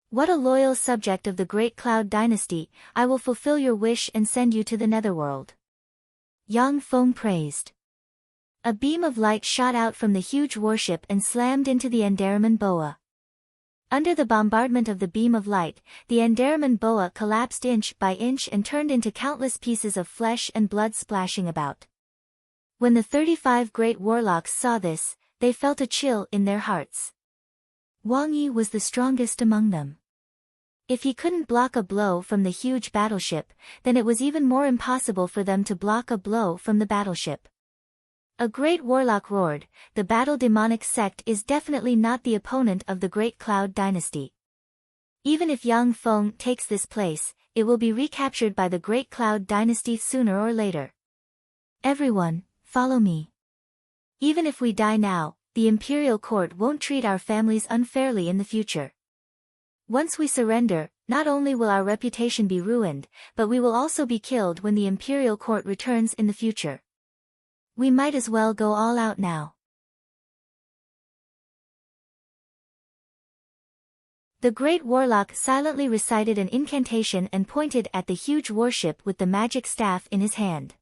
"What a loyal subject of the Great Cloud Dynasty, I will fulfill your wish and send you to the netherworld." Yang Feng praised. A beam of light shot out from the huge warship and slammed into the Andaraman boa. Under the bombardment of the beam of light, the Andaraman boa collapsed inch by inch and turned into countless pieces of flesh and blood splashing about. When the 35 great warlocks saw this, they felt a chill in their hearts. Wang Yi was the strongest among them. If he couldn't block a blow from the huge battleship, then it was even more impossible for them to block a blow from the battleship. A great warlock roared, "The battle demonic sect is definitely not the opponent of the Great Cloud Dynasty. Even if Yang Feng takes this place, it will be recaptured by the Great Cloud Dynasty sooner or later. Everyone, follow me. Even if we die now, the Imperial Court won't treat our families unfairly in the future. Once we surrender, not only will our reputation be ruined, but we will also be killed when the Imperial Court returns in the future. We might as well go all out now." The great warlock silently recited an incantation and pointed at the huge warship with the magic staff in his hand.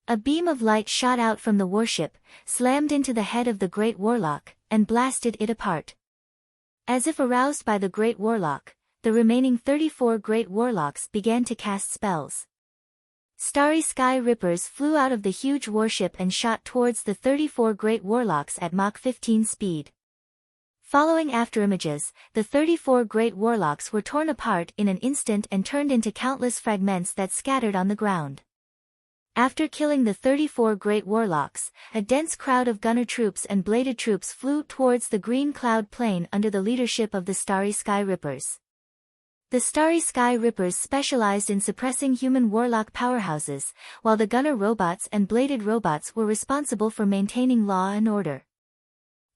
A beam of light shot out from the warship, slammed into the head of the great warlock, and blasted it apart. As if aroused by the great warlock, the remaining 34 great warlocks began to cast spells. Starry sky rippers flew out of the huge warship and shot towards the 34 great warlocks at Mach 15 speed. Following afterimages, the 34 great warlocks were torn apart in an instant and turned into countless fragments that scattered on the ground. After killing the 34 great warlocks, a dense crowd of gunner troops and bladed troops flew towards the Green Cloud Plain under the leadership of the Starry Sky Rippers. The Starry Sky Rippers specialized in suppressing human warlock powerhouses, while the gunner robots and bladed robots were responsible for maintaining law and order.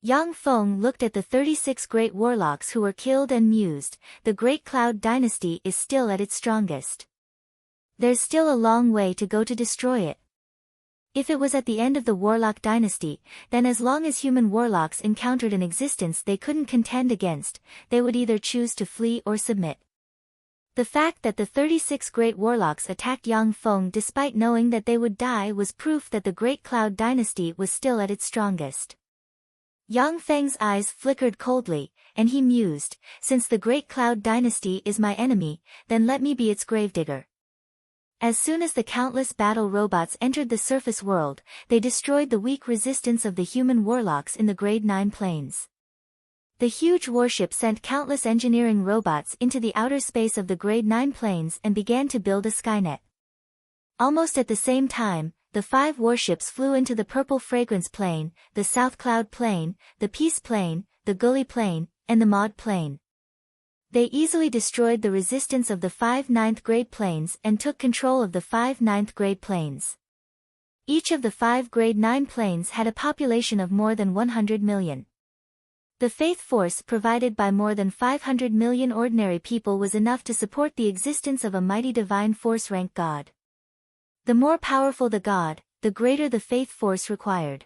Yang Feng looked at the 36 great warlocks who were killed and mused, "The Great Cloud Dynasty is still at its strongest. There's still a long way to go to destroy it." If it was at the end of the Warlock dynasty, then as long as human warlocks encountered an existence they couldn't contend against, they would either choose to flee or submit. The fact that the 36 great warlocks attacked Yang Feng despite knowing that they would die was proof that the Great Cloud dynasty was still at its strongest. Yang Feng's eyes flickered coldly, and he mused, since the Great Cloud dynasty is my enemy, then let me be its gravedigger. As soon as the countless battle robots entered the surface world, they destroyed the weak resistance of the human warlocks in the Grade 9 planes. The huge warship sent countless engineering robots into the outer space of the Grade 9 planes and began to build a Skynet. Almost at the same time, the 5 warships flew into the Purple Fragrance plane, the South Cloud plane, the Peace plane, the Gully plane, and the Maud plane. They easily destroyed the resistance of the 5 ninth grade planes and took control of the 5 ninth grade planes. Each of the 5 Grade 9 planes had a population of more than 100 million. The faith force provided by more than 500 million ordinary people was enough to support the existence of a mighty divine force rank god. The more powerful the god, the greater the faith force required.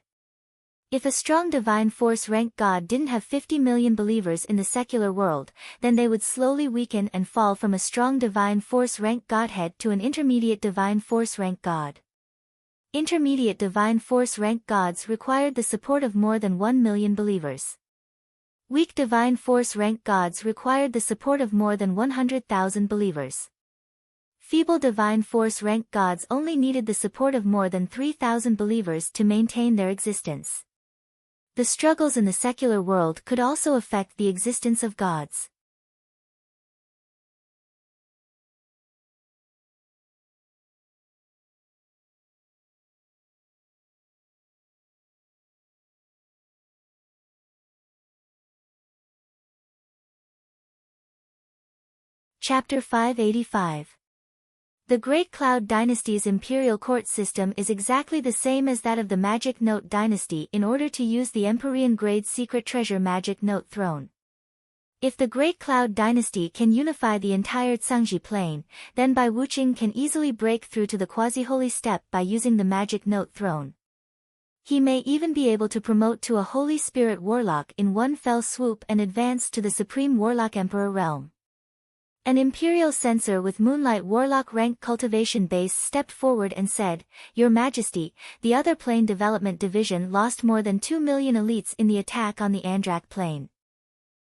If a strong divine force rank god didn't have 50 million believers in the secular world, then they would slowly weaken and fall from a strong divine force rank godhead to an intermediate divine force rank god. Intermediate divine force rank gods required the support of more than 1 million believers. Weak divine force rank gods required the support of more than 100,000 believers. Feeble divine force rank gods only needed the support of more than 3,000 believers to maintain their existence. The struggles in the secular world could also affect the existence of gods. Chapter 585. The Great Cloud Dynasty's imperial court system is exactly the same as that of the Magic Note Dynasty in order to use the Empyrean Grade Secret Treasure Magic Note Throne. If the Great Cloud Dynasty can unify the entire Cangji Plain, then Bai Wuqing can easily break through to the Quasi-Holy Step by using the Magic Note Throne. He may even be able to promote to a Holy Spirit Warlock in one fell swoop and advance to the Supreme Warlock Emperor realm. An Imperial Censor with Moonlight Warlock rank cultivation base stepped forward and said, "Your Majesty, the other plane development division lost more than 2 million elites in the attack on the Andrak plane.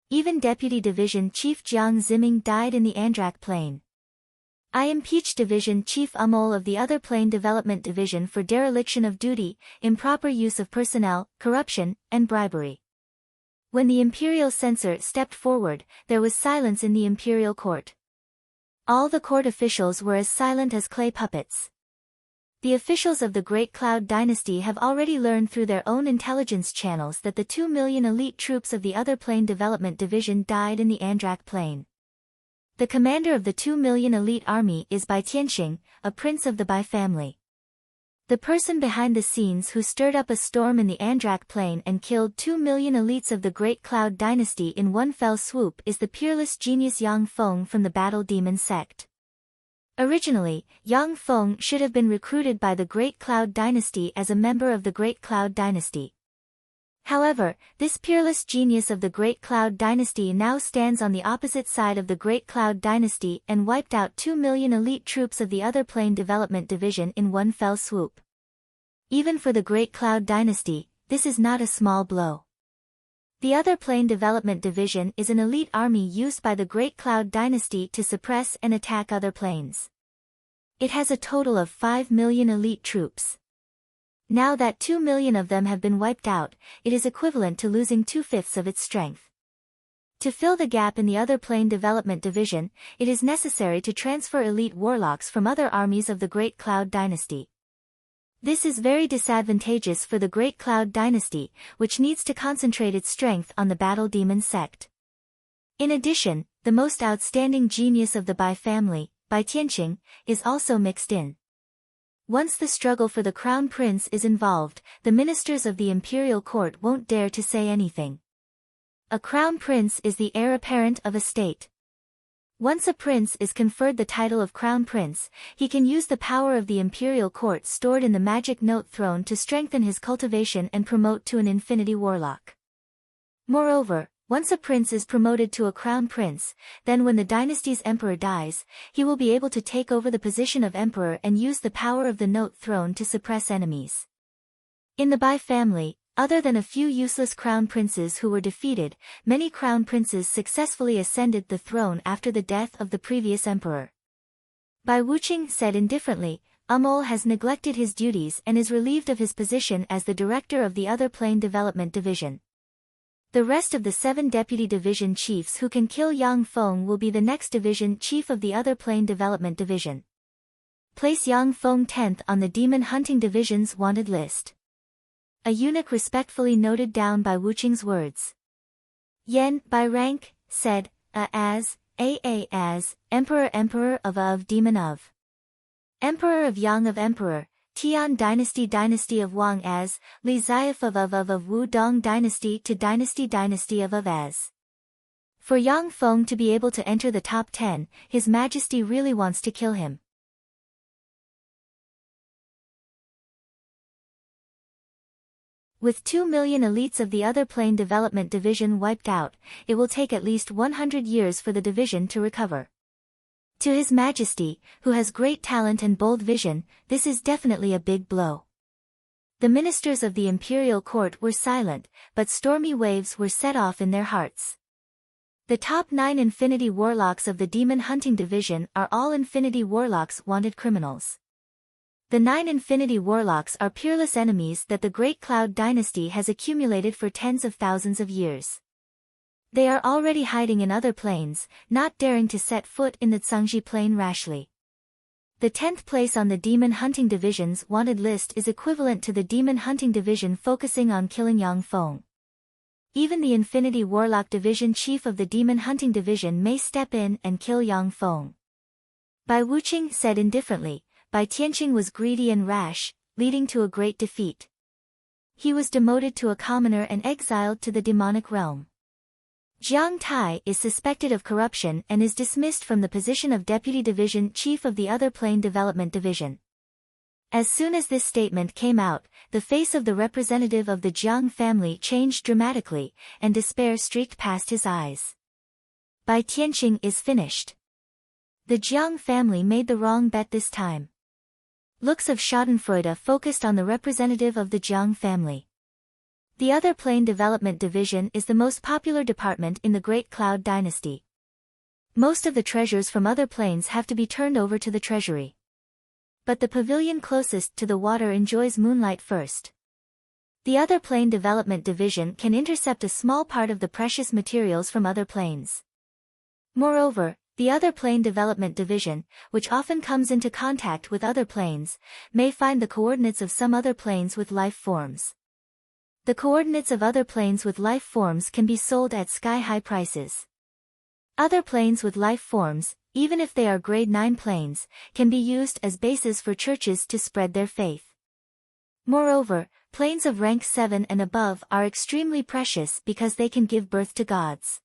Even Deputy Division Chief Jiang Ziming died in the Andrak plane. I impeached Division Chief Amol of the other plane development division for dereliction of duty, improper use of personnel, corruption, and bribery." When the Imperial Censor stepped forward, there was silence in the Imperial Court. All the court officials were as silent as clay puppets. The officials of the Great Cloud Dynasty have already learned through their own intelligence channels that the 2 million elite troops of the other plane development division died in the Andrak plane. The commander of the 2 million elite army is Bai Tianxing, a prince of the Bai family. The person behind the scenes who stirred up a storm in the Andrak plane and killed 2 million elites of the Great Cloud Dynasty in one fell swoop is the peerless genius Yang Feng from the Battle Demon sect. Originally, Yang Feng should have been recruited by the Great Cloud Dynasty as a member of the Great Cloud Dynasty. However, this peerless genius of the Great Cloud Dynasty now stands on the opposite side of the Great Cloud Dynasty and wiped out 2 million elite troops of the other plane development division in one fell swoop. Even for the Great Cloud Dynasty, this is not a small blow. The other plane development division is an elite army used by the Great Cloud Dynasty to suppress and attack other planes. It has a total of 5 million elite troops. Now that 2 million of them have been wiped out, it is equivalent to losing 2/5 of its strength. To fill the gap in the other plane development division, it is necessary to transfer elite warlocks from other armies of the Great Cloud Dynasty. This is very disadvantageous for the Great Cloud Dynasty, which needs to concentrate its strength on the Battle Demon sect. In addition, the most outstanding genius of the Bai family, Bai Tianxing, is also mixed in. Once the struggle for the crown prince is involved, the ministers of the imperial court won't dare to say anything. A crown prince is the heir apparent of a state. Once a prince is conferred the title of crown prince, he can use the power of the imperial court stored in the magic note throne to strengthen his cultivation and promote to an infinity warlock. Moreover, once a prince is promoted to a crown prince, then when the dynasty's emperor dies, he will be able to take over the position of emperor and use the power of the note throne to suppress enemies. In the Bai family, other than a few useless crown princes who were defeated, many crown princes successfully ascended the throne after the death of the previous emperor. Bai Wuqing said indifferently, Amol has neglected his duties and is relieved of his position as the director of the Other Plane Development Division. The rest of the 7 deputy division chiefs who can kill Yang Feng will be the next division chief of the Other Plane Development Division. Place Yang Feng 10th on the Demon Hunting Division's wanted list. A eunuch respectfully noted down Bai Wuqing's words. Yen, by rank, said, as Emperor of Demon of. Emperor of Yang of Emperor, Tian Dynasty of Wang as, Li Ziaf of Wu Dong Dynasty to Dynasty of as. For Yang Feng to be able to enter the top 10, His Majesty really wants to kill him. With 2 million elites of the Other Plane Development Division wiped out, it will take at least 100 years for the division to recover. To His Majesty, who has great talent and bold vision, this is definitely a big blow. The ministers of the imperial court were silent, but stormy waves were set off in their hearts. The top 9 Infinity Warlocks of the Demon Hunting Division are all Infinity Warlocks wanted criminals. The 9 Infinity Warlocks are peerless enemies that the Great Cloud Dynasty has accumulated for tens of thousands of years. They are already hiding in other planes, not daring to set foot in the Zhangji plane rashly. The 10th place on the Demon Hunting Division's wanted list is equivalent to the Demon Hunting Division focusing on killing Yang Feng. Even the Infinity Warlock Division chief of the Demon Hunting Division may step in and kill Yang Feng. Bai Wuqing said indifferently, Bai Tianqing was greedy and rash, leading to a great defeat. He was demoted to a commoner and exiled to the demonic realm. Jiang Tai is suspected of corruption and is dismissed from the position of Deputy Division Chief of the Other Plane Development Division. As soon as this statement came out, the face of the representative of the Jiang family changed dramatically, and despair streaked past his eyes. Bai Tianqing is finished. The Jiang family made the wrong bet this time. Looks of schadenfreude focused on the representative of the Jiang family. The Other Plane Development Division is the most popular department in the Great Cloud Dynasty. Most of the treasures from other planes have to be turned over to the treasury. But the pavilion closest to the water enjoys moonlight first. The Other Plane Development Division can intercept a small part of the precious materials from other planes. Moreover, the Other Plane Development Division, which often comes into contact with other planes, may find the coordinates of some other planes with life forms. The coordinates of other planes with life forms can be sold at sky-high prices. Other planes with life forms, even if they are grade 9 planes, can be used as bases for churches to spread their faith. Moreover, planes of rank 7 and above are extremely precious because they can give birth to gods.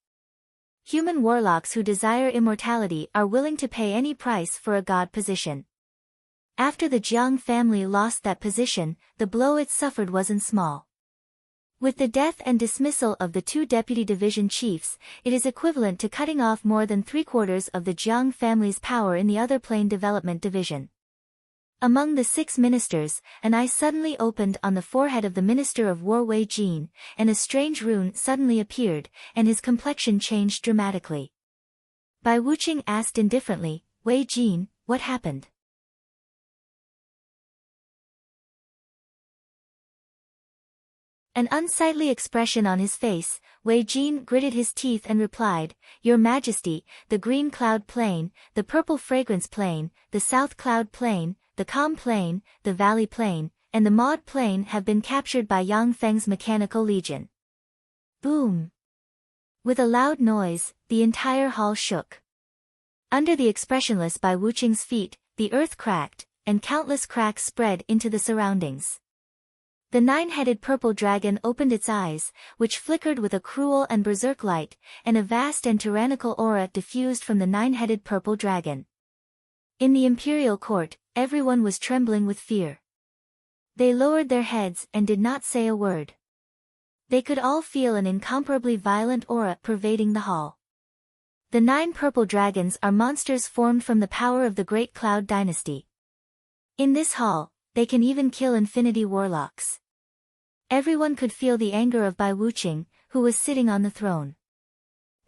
Human warlocks who desire immortality are willing to pay any price for a god position. After the Jiang family lost that position, the blow it suffered wasn't small. With the death and dismissal of the 2 deputy division chiefs, it is equivalent to cutting off more than 3/4 of the Jiang family's power in the Other Plane Development Division. Among the 6 ministers, an eye suddenly opened on the forehead of the Minister of War Wei Jin, and a strange rune suddenly appeared, and his complexion changed dramatically. Bai Wuqing asked indifferently, Wei Jin, what happened? An unsightly expression on his face, Wei Jin gritted his teeth and replied, Your Majesty, the green cloud plane, the purple fragrance plane, the south cloud plane, the calm plane, the valley plane, and the Maud plane have been captured by Yang Feng's mechanical legion. Boom! With a loud noise, the entire hall shook. Under the expressionless Bai Wuqing's feet, the earth cracked, and countless cracks spread into the surroundings. The nine-headed purple dragon opened its eyes, which flickered with a cruel and berserk light, and a vast and tyrannical aura diffused from the nine-headed purple dragon. In the imperial court, everyone was trembling with fear. They lowered their heads and did not say a word. They could all feel an incomparably violent aura pervading the hall. The 9 purple dragons are monsters formed from the power of the Great Cloud Dynasty. In this hall, they can even kill infinity warlocks. Everyone could feel the anger of Bai Wuqing, who was sitting on the throne.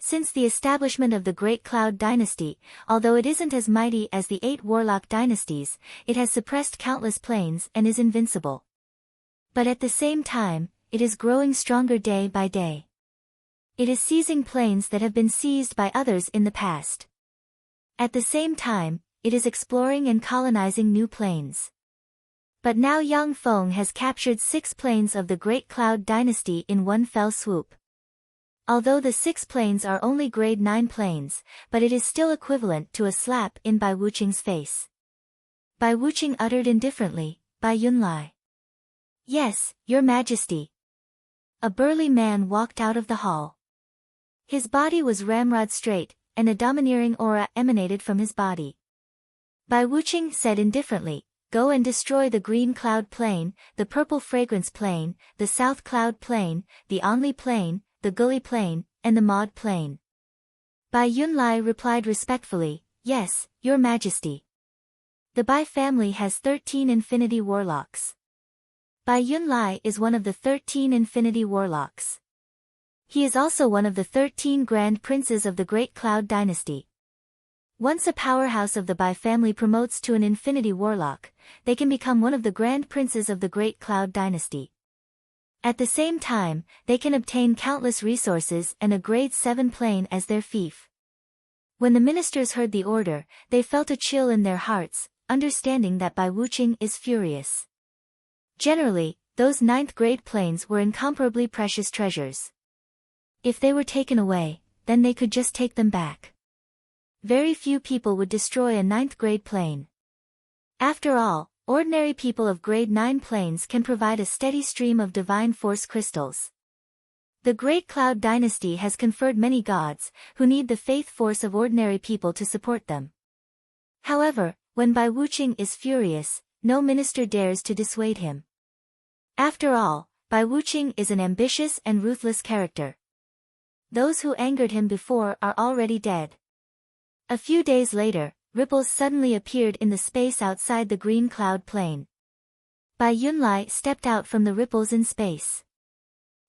Since the establishment of the Great Cloud Dynasty, although it isn't as mighty as the 8 warlock dynasties, it has suppressed countless planes and is invincible. But at the same time, it is growing stronger day by day. It is seizing planes that have been seized by others in the past. At the same time, it is exploring and colonizing new planes. But now Yang Feng has captured 6 planes of the Great Cloud Dynasty in one fell swoop. Although the 6 planes are only grade 9 planes, but it is still equivalent to a slap in Bai Wuqing's face. Bai Wuqing uttered indifferently, "Bai Yunlai." "Yes, Your Majesty." A burly man walked out of the hall. His body was ramrod straight, and a domineering aura emanated from his body. Bai Wuqing said indifferently, "Go and destroy the green cloud plane, the purple fragrance plane, the south cloud plane, the Only plane, the Gully plane, and the Maud plane." Bai Yunlai replied respectfully, "Yes, Your Majesty." The Bai family has 13 infinity warlocks. Bai Yunlai is one of the 13 infinity warlocks. He is also one of the 13 grand princes of the Great Cloud Dynasty. Once a powerhouse of the Bai family promotes to an infinity warlock, they can become one of the grand princes of the Great Cloud Dynasty. At the same time, they can obtain countless resources and a grade 7 plane as their fief. When the ministers heard the order, they felt a chill in their hearts, understanding that Bai Wuqing is furious. Generally, those 9th grade planes were incomparably precious treasures. If they were taken away, then they could just take them back. Very few people would destroy a 9th grade plane. After all, ordinary people of grade 9 planes can provide a steady stream of divine force crystals. The Great Cloud Dynasty has conferred many gods, who need the faith force of ordinary people to support them. However, when Bai Wuqing is furious, no minister dares to dissuade him. After all, Bai Wuqing is an ambitious and ruthless character. Those who angered him before are already dead. A few days later, ripples suddenly appeared in the space outside the green cloud plane. Bai Yunlai stepped out from the ripples in space.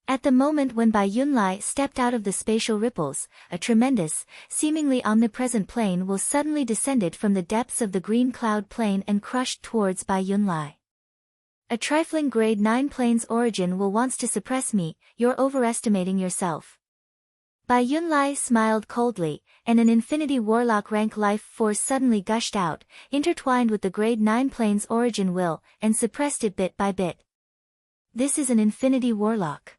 At the moment when Bai Yunlai stepped out of the spatial ripples, a tremendous, seemingly omnipresent plane will suddenly descended from the depths of the green cloud plane and crushed towards Bai Yunlai. "A trifling grade 9 plane's origin will wants to suppress me, you're overestimating yourself." Bai Yunlai smiled coldly, and an infinity warlock rank life force suddenly gushed out, intertwined with the grade 9 plane's origin will, and suppressed it bit by bit. "This is an infinity warlock."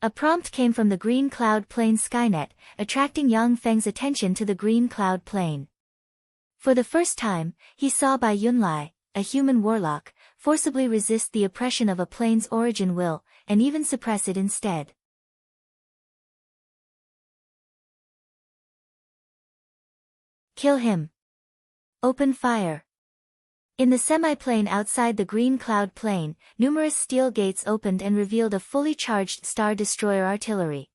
A prompt came from the green cloud plane Skynet, attracting Yang Feng's attention to the green cloud plane. For the first time, he saw Bai Yunlai, a human warlock, forcibly resist the oppression of a plane's origin will, and even suppress it instead. "Kill him. Open fire." In the semi-plane outside the green cloud plane, numerous steel gates opened and revealed a fully charged Star Destroyer artillery.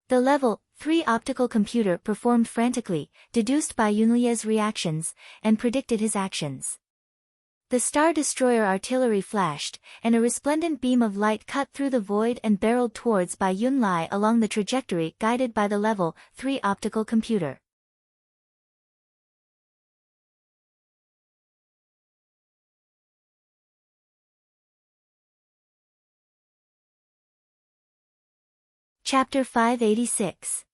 The Level 3 optical computer performed frantically, deduced Bai Yunlai's reactions, and predicted his actions. The Star Destroyer artillery flashed, and a resplendent beam of light cut through the void and barreled towards Bai Yunlai along the trajectory guided by the Level 3 optical computer. Chapter 586.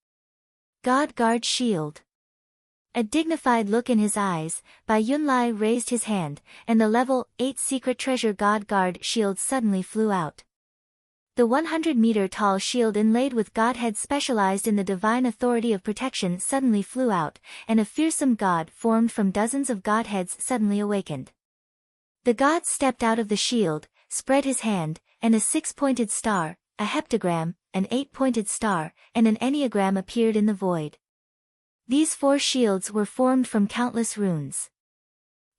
God Guard Shield. A dignified look in his eyes, Bai Yunlai raised his hand, and the Level 8 secret treasure God Guard Shield suddenly flew out. The 100-meter-tall shield inlaid with Godheads specialized in the divine authority of protection suddenly flew out, and a fearsome god formed from dozens of Godheads suddenly awakened. The gods stepped out of the shield, spread his hand, and a 6-pointed star, a heptagram, an 8-pointed star, and an enneagram appeared in the void. These 4 shields were formed from countless runes.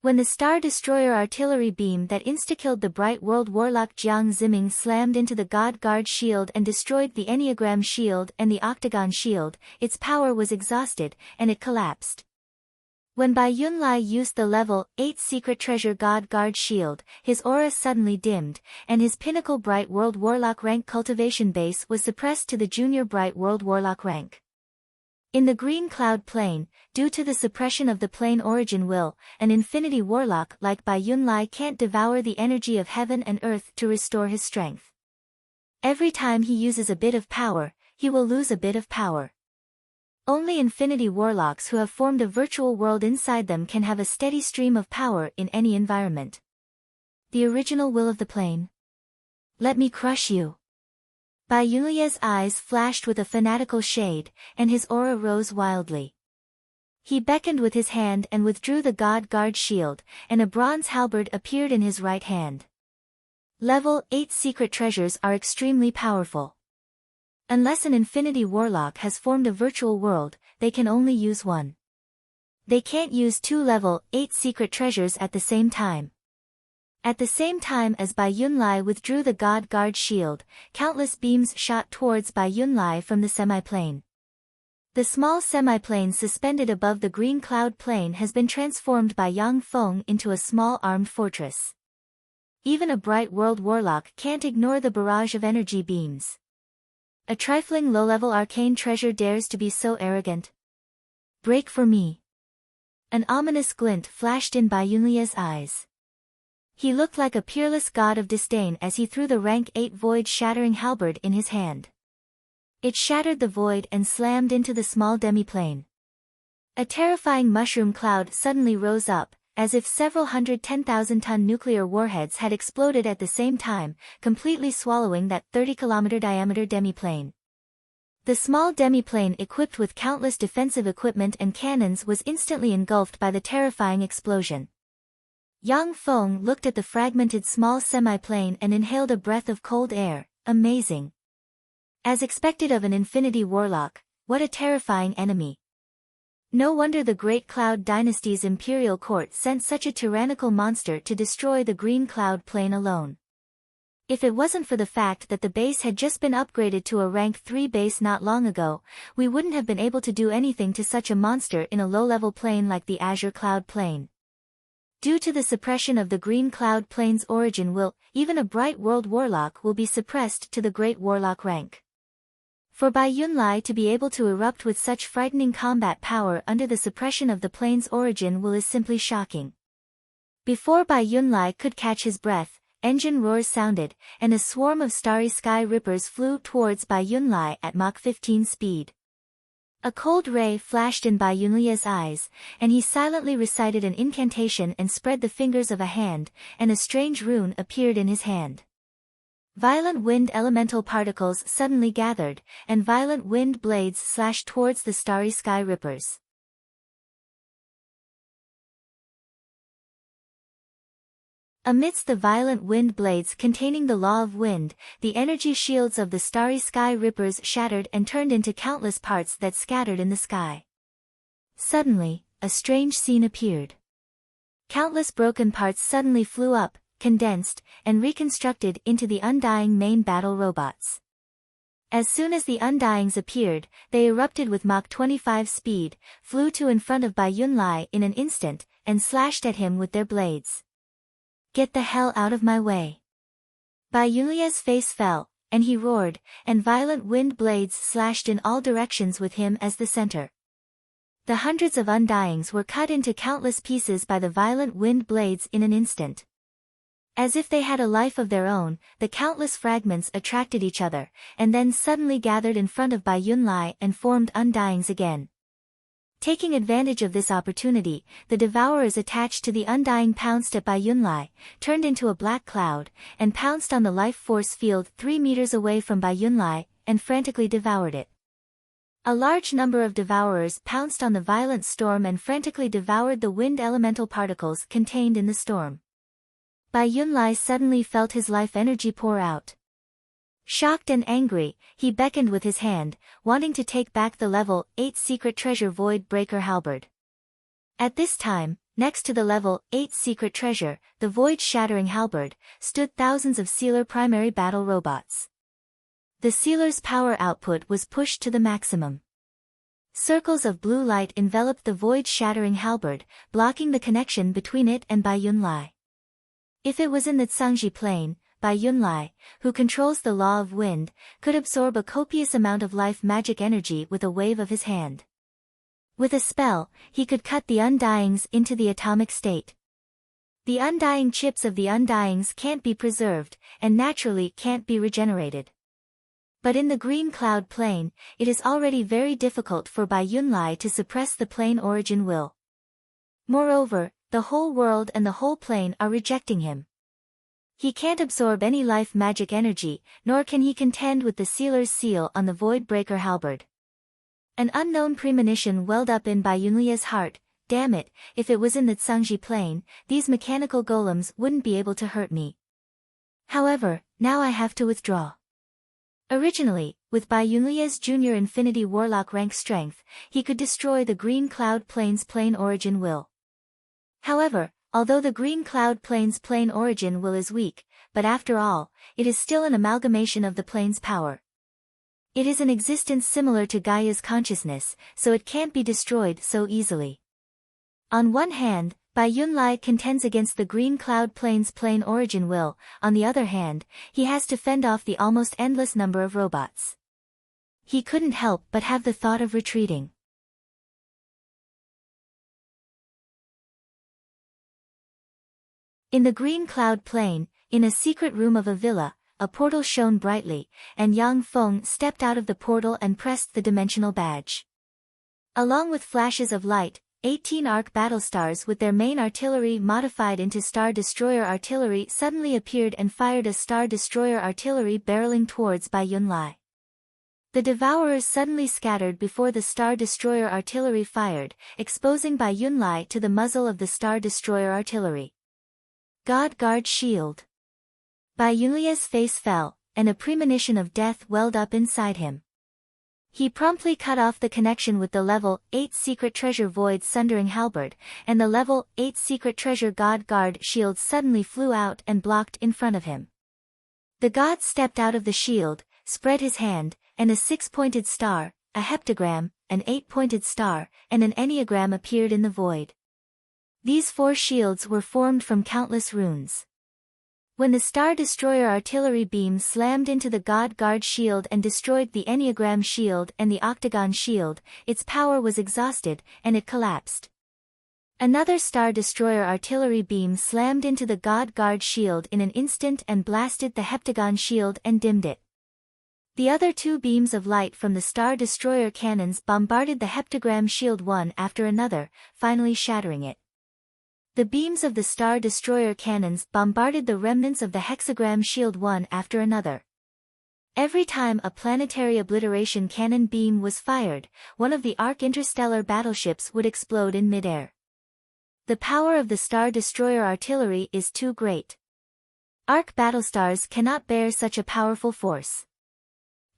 When the Star Destroyer artillery beam that insta-killed the Bright World Warlock Jiang Ziming slammed into the God Guard shield and destroyed the Enneagram shield and the Octagon shield, its power was exhausted, and it collapsed. When Bai Yunlai used the level 8 Secret Treasure God Guard shield, his aura suddenly dimmed, and his pinnacle Bright World Warlock rank cultivation base was suppressed to the Junior Bright World Warlock rank. In the Green Cloud Plane, due to the suppression of the plane origin will, an Infinity Warlock like Bai Yunlai can't devour the energy of heaven and earth to restore his strength. Every time he uses a bit of power, he will lose a bit of power. Only Infinity Warlocks who have formed a virtual world inside them can have a steady stream of power in any environment. The original will of the plane. Let me crush you. Bai Yunlai's eyes flashed with a fanatical shade, and his aura rose wildly. He beckoned with his hand and withdrew the God Guard shield, and a bronze halberd appeared in his right hand. Level 8 secret treasures are extremely powerful. Unless an Infinity Warlock has formed a virtual world, they can only use one. They can't use 2 level 8 secret treasures at the same time. At the same time as Bai Yunlai withdrew the God Guard shield, countless beams shot towards Bai Yunlai from the semi-plane. The small semi-plane suspended above the Green Cloud Plane has been transformed by Yang Feng into a small armed fortress. Even a Bright World Warlock can't ignore the barrage of energy beams. A trifling low-level arcane treasure dares to be so arrogant. Break for me. An ominous glint flashed in Bai Yunlai's eyes. He looked like a peerless god of disdain as he threw the rank 8 void-shattering halberd in his hand. It shattered the void and slammed into the small demi-plane. A terrifying mushroom cloud suddenly rose up, as if several 110,000-ton nuclear warheads had exploded at the same time, completely swallowing that 30-kilometer diameter demi-plane. The small demi-plane equipped with countless defensive equipment and cannons was instantly engulfed by the terrifying explosion. Yang Feng looked at the fragmented small semi-plane and inhaled a breath of cold air. Amazing. As expected of an Infinity Warlock, what a terrifying enemy. No wonder the Great Cloud Dynasty's Imperial Court sent such a tyrannical monster to destroy the Green Cloud Plane alone. If it wasn't for the fact that the base had just been upgraded to a rank 3 base not long ago, we wouldn't have been able to do anything to such a monster in a low-level plane like the Azure Cloud Plane. Due to the suppression of the Green Cloud Plane's origin will, even a Bright World Warlock will be suppressed to the Great Warlock rank. For Bai Yunlai to be able to erupt with such frightening combat power under the suppression of the plane's origin will is simply shocking. Before Bai Yunlai could catch his breath, engine roars sounded, and a swarm of starry sky rippers flew towards Bai Yunlai at Mach 15 speed. A cold ray flashed in Bai Yunlai's eyes, and he silently recited an incantation and spread the fingers of a hand, and a strange rune appeared in his hand. Violent wind elemental particles suddenly gathered, and violent wind blades slashed towards the starry sky rippers. Amidst the violent wind blades containing the law of wind, the energy shields of the starry sky rippers shattered and turned into countless parts that scattered in the sky. Suddenly, a strange scene appeared. Countless broken parts suddenly flew up, condensed, and reconstructed into the Undying main battle robots. As soon as the Undyings appeared, they erupted with Mach 25 speed, flew to in front of Bai Yunlai in an instant, and slashed at him with their blades. Get the hell out of my way. Bai Yunlai's face fell, and he roared, and violent wind blades slashed in all directions with him as the center. The hundreds of Undyings were cut into countless pieces by the violent wind blades in an instant. As if they had a life of their own, the countless fragments attracted each other, and then suddenly gathered in front of Bai Yunlai and formed Undyings again. Taking advantage of this opportunity, the devourers attached to the Undying pounced at Bai Yunlai, turned into a black cloud, and pounced on the life force field 3 meters away from Bai Yunlai, and frantically devoured it. A large number of devourers pounced on the violent storm and frantically devoured the wind elemental particles contained in the storm. Bai Yunlai suddenly felt his life energy pour out. Shocked and angry, he beckoned with his hand, wanting to take back the level 8 secret treasure Void Breaker halberd. At this time, next to the level 8 secret treasure, the Void Shattering halberd, stood thousands of sealer primary battle robots. The sealer's power output was pushed to the maximum. Circles of blue light enveloped the Void Shattering halberd, blocking the connection between it and Bai Yunlai. If it was in the Tsangji plane, Bai Yunlai, who controls the law of wind, could absorb a copious amount of life magic energy with a wave of his hand. With a spell, he could cut the Undyings into the atomic state. The undying chips of the Undyings can't be preserved, and naturally can't be regenerated. But in the green cloud plane, it is already very difficult for Bai Yunlai to suppress the plane origin will. Moreover, the whole world and the whole plane are rejecting him. He can't absorb any life magic energy, nor can he contend with the sealer's seal on the Void Breaker halberd. An unknown premonition welled up in Bai Yunlia's heart. Damn it, if it was in the Tsangji plane, these mechanical golems wouldn't be able to hurt me. However, now I have to withdraw. Originally, with Bai Yunlia's junior Infinity Warlock rank strength, he could destroy the Green Cloud Plane's plane origin will. However, although the Green Cloud Plane's plane origin will is weak, but after all, it is still an amalgamation of the plane's power. It is an existence similar to Gaia's consciousness, so it can't be destroyed so easily. On one hand, Bai Yunlai contends against the Green Cloud Plane's plane origin will, on the other hand, he has to fend off the almost endless number of robots. He couldn't help but have the thought of retreating. In the Green Cloud Plane, in a secret room of a villa, a portal shone brightly, and Yang Feng stepped out of the portal and pressed the dimensional badge. Along with flashes of light, 18 arc battlestars with their main artillery modified into Star Destroyer artillery suddenly appeared and fired a Star Destroyer artillery barreling towards Bai Yunlai. The Devourers suddenly scattered before the Star Destroyer artillery fired, exposing Bai Yunlai to the muzzle of the Star Destroyer artillery. God Guard Shield. Bai Yunlia's face fell, and a premonition of death welled up inside him. He promptly cut off the connection with the level 8 secret treasure Void Sundering halberd, and the level 8 secret treasure God Guard shield suddenly flew out and blocked in front of him. The god stepped out of the shield, spread his hand, and a 6-pointed star, a heptagram, an 8-pointed star, and an enneagram appeared in the void. These 4 shields were formed from countless runes. When the Star Destroyer artillery beam slammed into the God Guard shield and destroyed the Enneagram shield and the Octagon shield, its power was exhausted, and it collapsed. Another Star Destroyer artillery beam slammed into the God Guard shield in an instant and blasted the Heptagon shield and dimmed it. The other 2 beams of light from the Star Destroyer cannons bombarded the Heptagram shield one after another, finally shattering it. The beams of the Star Destroyer cannons bombarded the remnants of the Hexagram shield one after another. Every time a planetary obliteration cannon beam was fired, one of the Arc interstellar battleships would explode in midair. The power of the Star Destroyer artillery is too great. Arc battlestars cannot bear such a powerful force.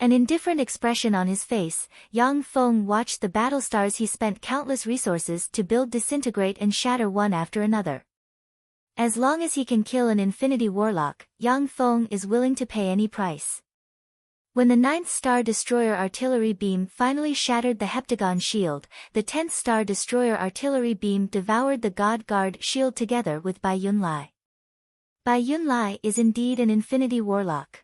An indifferent expression on his face, Yang Feng watched the battlestars he spent countless resources to build disintegrate and shatter one after another. As long as he can kill an Infinity Warlock, Yang Feng is willing to pay any price. When the 9th Star Destroyer artillery beam finally shattered the Heptagon shield, the 10th Star Destroyer artillery beam devoured the God Guard shield together with Bai Yunlai. Bai Yunlai is indeed an Infinity Warlock.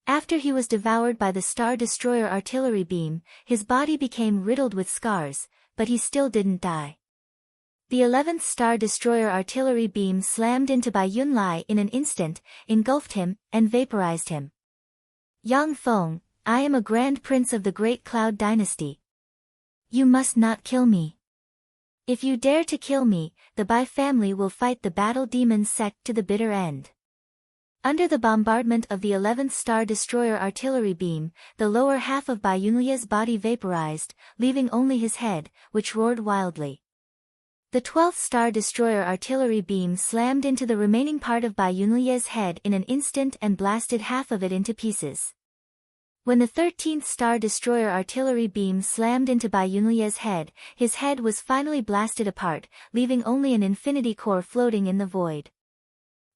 After he was devoured by the Star Destroyer artillery beam, his body became riddled with scars, but he still didn't die. The 11th Star Destroyer artillery beam slammed into Bai Yunlai in an instant, engulfed him, and vaporized him. Yang Feng, I am a Grand Prince of the Great Cloud Dynasty. You must not kill me. If you dare to kill me, the Bai family will fight the Battle Demon sect to the bitter end. Under the bombardment of the 11th Star Destroyer artillery beam, the lower half of Bai Yunlia's body vaporized, leaving only his head, which roared wildly. The 12th Star Destroyer artillery beam slammed into the remaining part of Bai Yunlie's head in an instant and blasted half of it into pieces. When the 13th Star Destroyer artillery beam slammed into Bai Yunlie's head, his head was finally blasted apart, leaving only an infinity core floating in the void.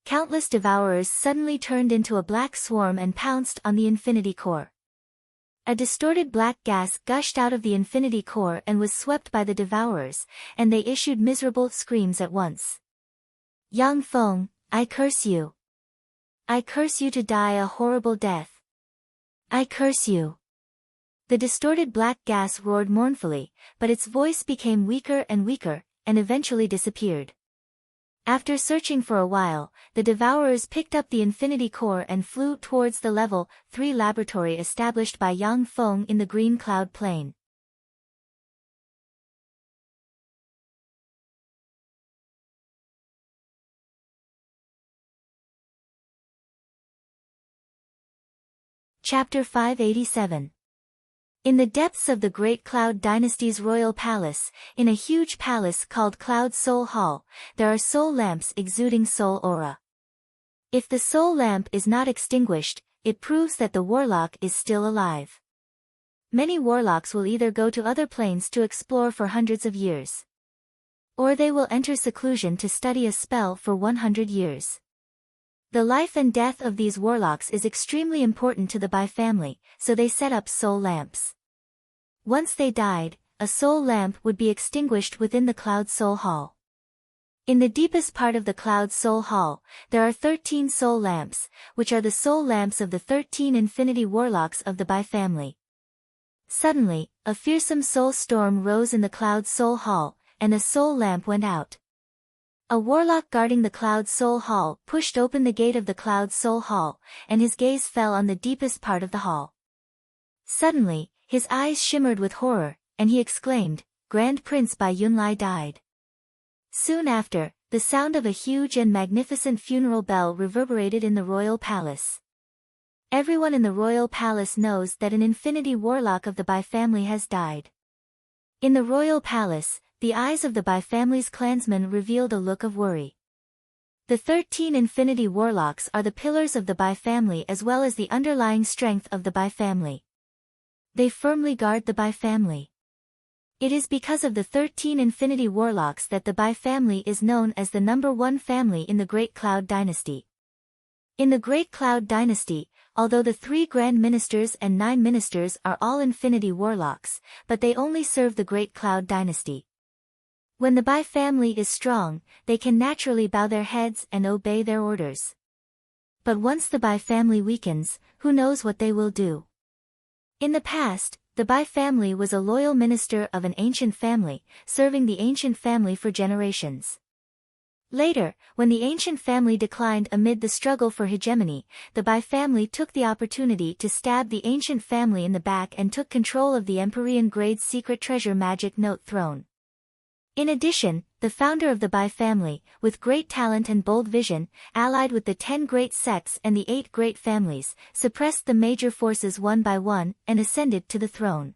Countless devourers suddenly turned into a black swarm and pounced on the infinity core. A distorted black gas gushed out of the infinity core and was swept by the devourers, and they issued miserable screams at once. Yang Feng, I curse you. I curse you to die a horrible death. I curse you. The distorted black gas roared mournfully, but its voice became weaker and weaker, and eventually disappeared. After searching for a while, the devourers picked up the infinity core and flew towards the level 3 laboratory established by Yang Feng in the green cloud plain. Chapter 587. In the depths of the Great Cloud Dynasty's royal palace, in a huge palace called Cloud Soul Hall, there are soul lamps exuding soul aura. If the soul lamp is not extinguished, it proves that the warlock is still alive. Many warlocks will either go to other planes to explore for hundreds of years, or they will enter seclusion to study a spell for 100 years. The life and death of these warlocks is extremely important to the Bai family, so they set up soul lamps. Once they died, a soul lamp would be extinguished within the Cloud Soul Hall. In the deepest part of the Cloud Soul Hall, there are 13 soul lamps, which are the soul lamps of the 13 infinity warlocks of the Bai family. Suddenly, a fearsome soul storm rose in the Cloud Soul Hall, and a soul lamp went out. A warlock guarding the Cloud Soul Hall pushed open the gate of the Cloud Soul Hall, and his gaze fell on the deepest part of the hall. Suddenly, his eyes shimmered with horror, and he exclaimed, Grand Prince Bai Yunlai died. Soon after, the sound of a huge and magnificent funeral bell reverberated in the royal palace. Everyone in the royal palace knows that an infinity warlock of the Bai family has died. In the royal palace, the eyes of the Bai family's clansmen revealed a look of worry. The 13 infinity warlocks are the pillars of the Bai family as well as the underlying strength of the Bai family. They firmly guard the Bai family. It is because of the 13 infinity warlocks that the Bai family is known as the #1 family in the Great Cloud Dynasty. In the Great Cloud Dynasty, although the 3 Grand Ministers and 9 Ministers are all infinity warlocks, but they only serve the Great Cloud Dynasty. When the Bai family is strong, they can naturally bow their heads and obey their orders. But once the Bai family weakens, who knows what they will do? In the past, the Bai family was a loyal minister of an ancient family, serving the ancient family for generations. Later, when the ancient family declined amid the struggle for hegemony, the Bai family took the opportunity to stab the ancient family in the back and took control of the Empyrean Grade's secret treasure magic note throne. In addition, the founder of the Bai family, with great talent and bold vision, allied with the 10 great sects and the 8 great families, suppressed the major forces one by one, and ascended to the throne.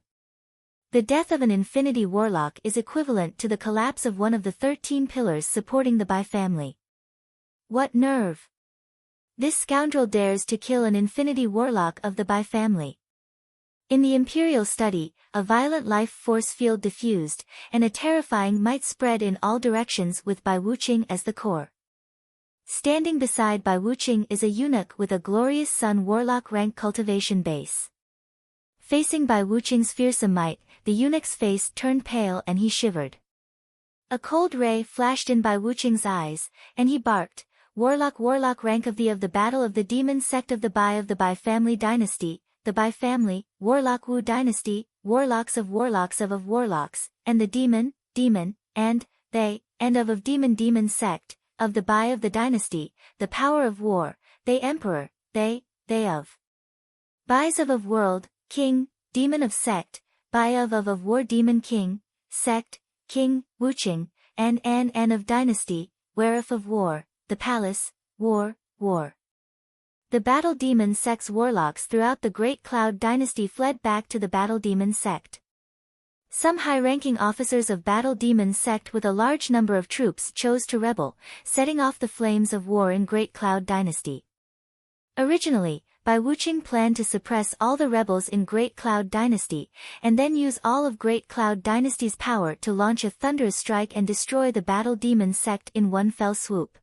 The death of an infinity warlock is equivalent to the collapse of one of the 13 pillars supporting the Bai family. What nerve! This scoundrel dares to kill an infinity warlock of the Bai family. In the Imperial study, a violent life force field diffused, and a terrifying might spread in all directions with Bai Wuqing as the core. Standing beside Bai Wuqing is a eunuch with a glorious sun warlock rank cultivation base. Facing Bai Wuqing's fearsome might, the eunuch's face turned pale and he shivered. A cold ray flashed in Bai Wuqing's eyes, and he barked, warlock rank of the battle of the demon sect of the Bai family dynasty, the Bai family, Warlock Wu dynasty, warlocks of warlocks, and the demon, and they, and of demon sect, of the Bai of the dynasty, the power of war, they emperor, they of. Bais of world, king, demon of sect, Bai of war demon king, sect, king, Wuqing, and of dynasty, whereof of war, the palace, war. The battle demon sect's warlocks throughout the Great Cloud Dynasty fled back to the battle demon sect. Some high-ranking officers of Battle Demon sect with a large number of troops chose to rebel, setting off the flames of war in Great Cloud Dynasty. Originally, Bai Wuqing planned to suppress all the rebels in Great Cloud Dynasty, and then use all of Great Cloud Dynasty's power to launch a thunderous strike and destroy the Battle Demon sect in one fell swoop.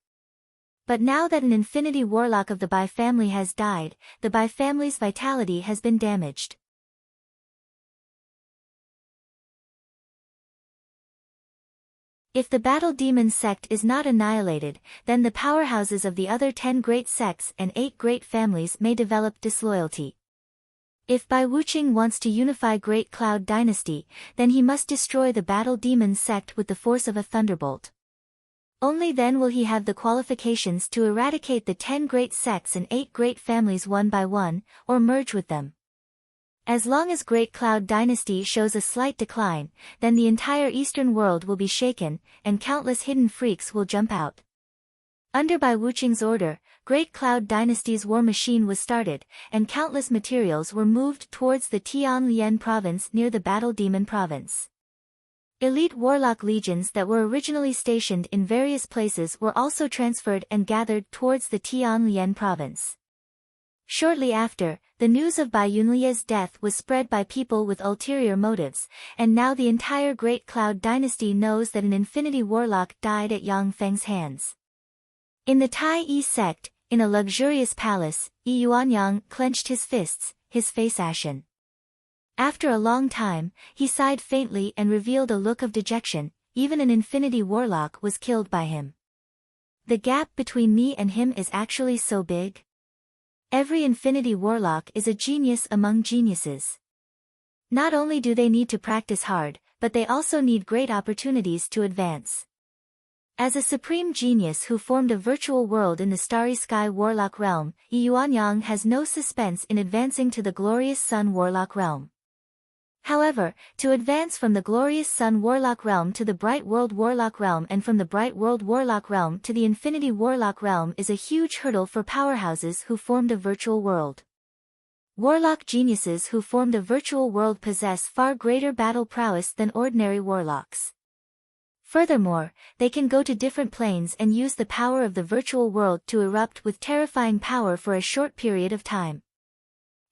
But now that an Infinity Warlock of the Bai family has died, the Bai family's vitality has been damaged. If the Battle Demon sect is not annihilated, then the powerhouses of the other 10 great sects and 8 great families may develop disloyalty. If Bai Wuqing wants to unify Great Cloud Dynasty, then he must destroy the Battle Demon sect with the force of a thunderbolt. Only then will he have the qualifications to eradicate the 10 great sects and 8 great families one by one, or merge with them. As long as Great Cloud Dynasty shows a slight decline, then the entire Eastern world will be shaken, and countless hidden freaks will jump out. Under Bai Wuqing's order, Great Cloud Dynasty's war machine was started, and countless materials were moved towards the Tianlian province near the Battle Demon province. Elite warlock legions that were originally stationed in various places were also transferred and gathered towards the Tianlian province. Shortly after, the news of Bai Yunlia's death was spread by people with ulterior motives, and now the entire Great Cloud Dynasty knows that an Infinity Warlock died at Yang Feng's hands. In the Tai Yi sect, in a luxurious palace, Yi Yuanyang clenched his fists, his face ashen. After a long time, he sighed faintly and revealed a look of dejection. Even an Infinity Warlock was killed by him. The gap between me and him is actually so big. Every Infinity Warlock is a genius among geniuses. Not only do they need to practice hard, but they also need great opportunities to advance. As a supreme genius who formed a virtual world in the Starry Sky Warlock realm, Yi Yuanyang has no suspense in advancing to the Glorious Sun Warlock realm. However, to advance from the Glorious Sun Warlock realm to the Bright World Warlock realm and from the Bright World Warlock realm to the Infinity Warlock realm is a huge hurdle for powerhouses who formed a virtual world. Warlock geniuses who formed a virtual world possess far greater battle prowess than ordinary warlocks. Furthermore, they can go to different planes and use the power of the virtual world to erupt with terrifying power for a short period of time.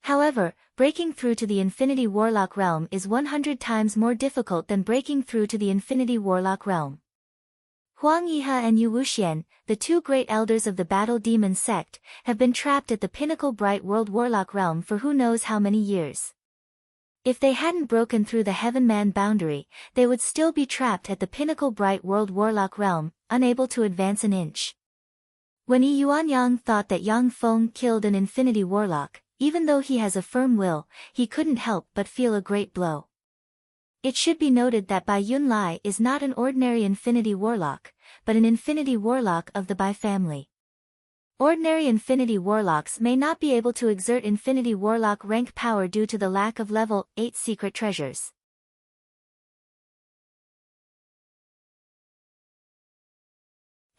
However, breaking through to the Infinity Warlock realm is 100 times more difficult than breaking through to the Infinity Warlock realm. Huang Yihe and Yu Wuxian, the 2 great elders of the Battle Demon sect, have been trapped at the pinnacle Bright World Warlock realm for who knows how many years. If they hadn't broken through the Heaven-Man boundary, they would still be trapped at the pinnacle Bright World Warlock realm, unable to advance an inch. When Yi Yuanyang thought that Yang Feng killed an Infinity Warlock, even though he has a firm will, he couldn't help but feel a great blow. It should be noted that Bai Yunlai is not an ordinary Infinity Warlock, but an Infinity Warlock of the Bai family. Ordinary Infinity Warlocks may not be able to exert Infinity Warlock rank power due to the lack of level 8 secret treasures.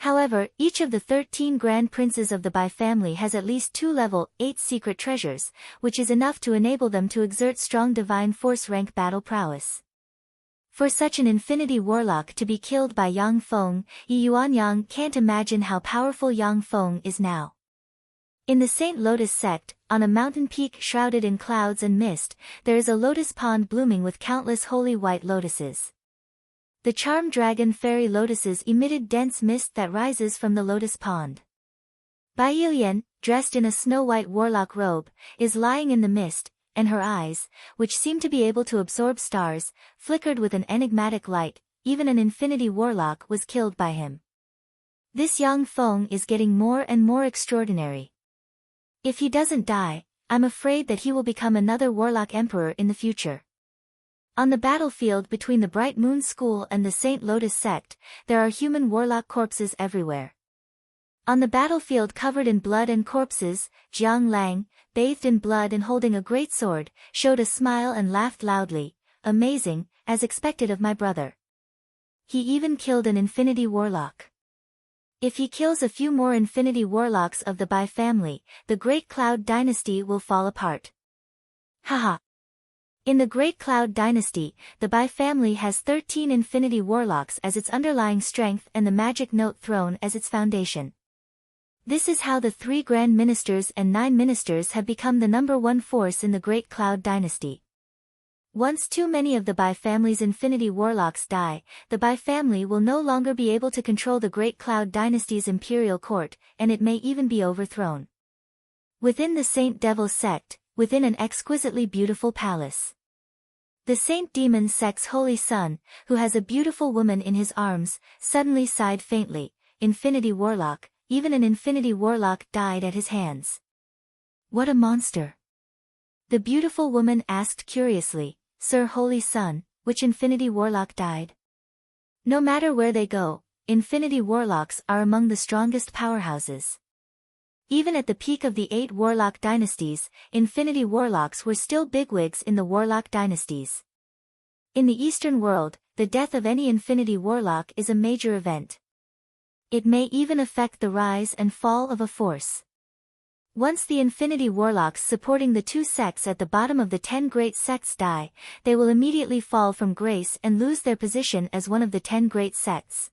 However, each of the 13 Grand Princes of the Bai family has at least 2 level 8 secret treasures, which is enough to enable them to exert strong divine force rank battle prowess. For such an Infinity Warlock to be killed by Yang Feng, Yi Yuanyang can't imagine how powerful Yang Feng is now. In the Saint Lotus sect, on a mountain peak shrouded in clouds and mist, there is a lotus pond blooming with countless holy white lotuses. The charmed dragon fairy lotuses emitted dense mist that rises from the lotus pond. Bai Yilian, dressed in a snow-white warlock robe, is lying in the mist, and her eyes, which seem to be able to absorb stars, flickered with an enigmatic light. Even an Infinity Warlock was killed by him. This Yang Feng is getting more and more extraordinary. If he doesn't die, I'm afraid that he will become another Warlock Emperor in the future. On the battlefield between the Bright Moon School and the Saint Lotus sect, there are human warlock corpses everywhere. On the battlefield covered in blood and corpses, Jiang Lang, bathed in blood and holding a great sword, showed a smile and laughed loudly. Amazing, as expected of my brother. He even killed an Infinity Warlock. If he kills a few more Infinity Warlocks of the Bai family, the Great Cloud Dynasty will fall apart. Haha. In the Great Cloud Dynasty, the Bai family has 13 infinity warlocks as its underlying strength and the magic note throne as its foundation. This is how the 3 Grand Ministers and 9 Ministers have become the #1 force in the Great Cloud Dynasty. Once too many of the Bai family's infinity warlocks die, the Bai family will no longer be able to control the Great Cloud Dynasty's imperial court, and it may even be overthrown. Within the Saint Devil sect, within an exquisitely beautiful palace, the Saint Demon sect's holy son, who has a beautiful woman in his arms, suddenly sighed faintly. Infinity warlock, even an infinity warlock died at his hands. What a monster! The beautiful woman asked curiously, Sir Holy Son, which infinity warlock died? No matter where they go, infinity warlocks are among the strongest powerhouses. Even at the peak of the 8 warlock dynasties, infinity warlocks were still bigwigs in the warlock dynasties. In the Eastern world, the death of any infinity warlock is a major event. It may even affect the rise and fall of a force. Once the infinity warlocks supporting the 2 sects at the bottom of the 10 great sects die, they will immediately fall from grace and lose their position as one of the 10 great sects.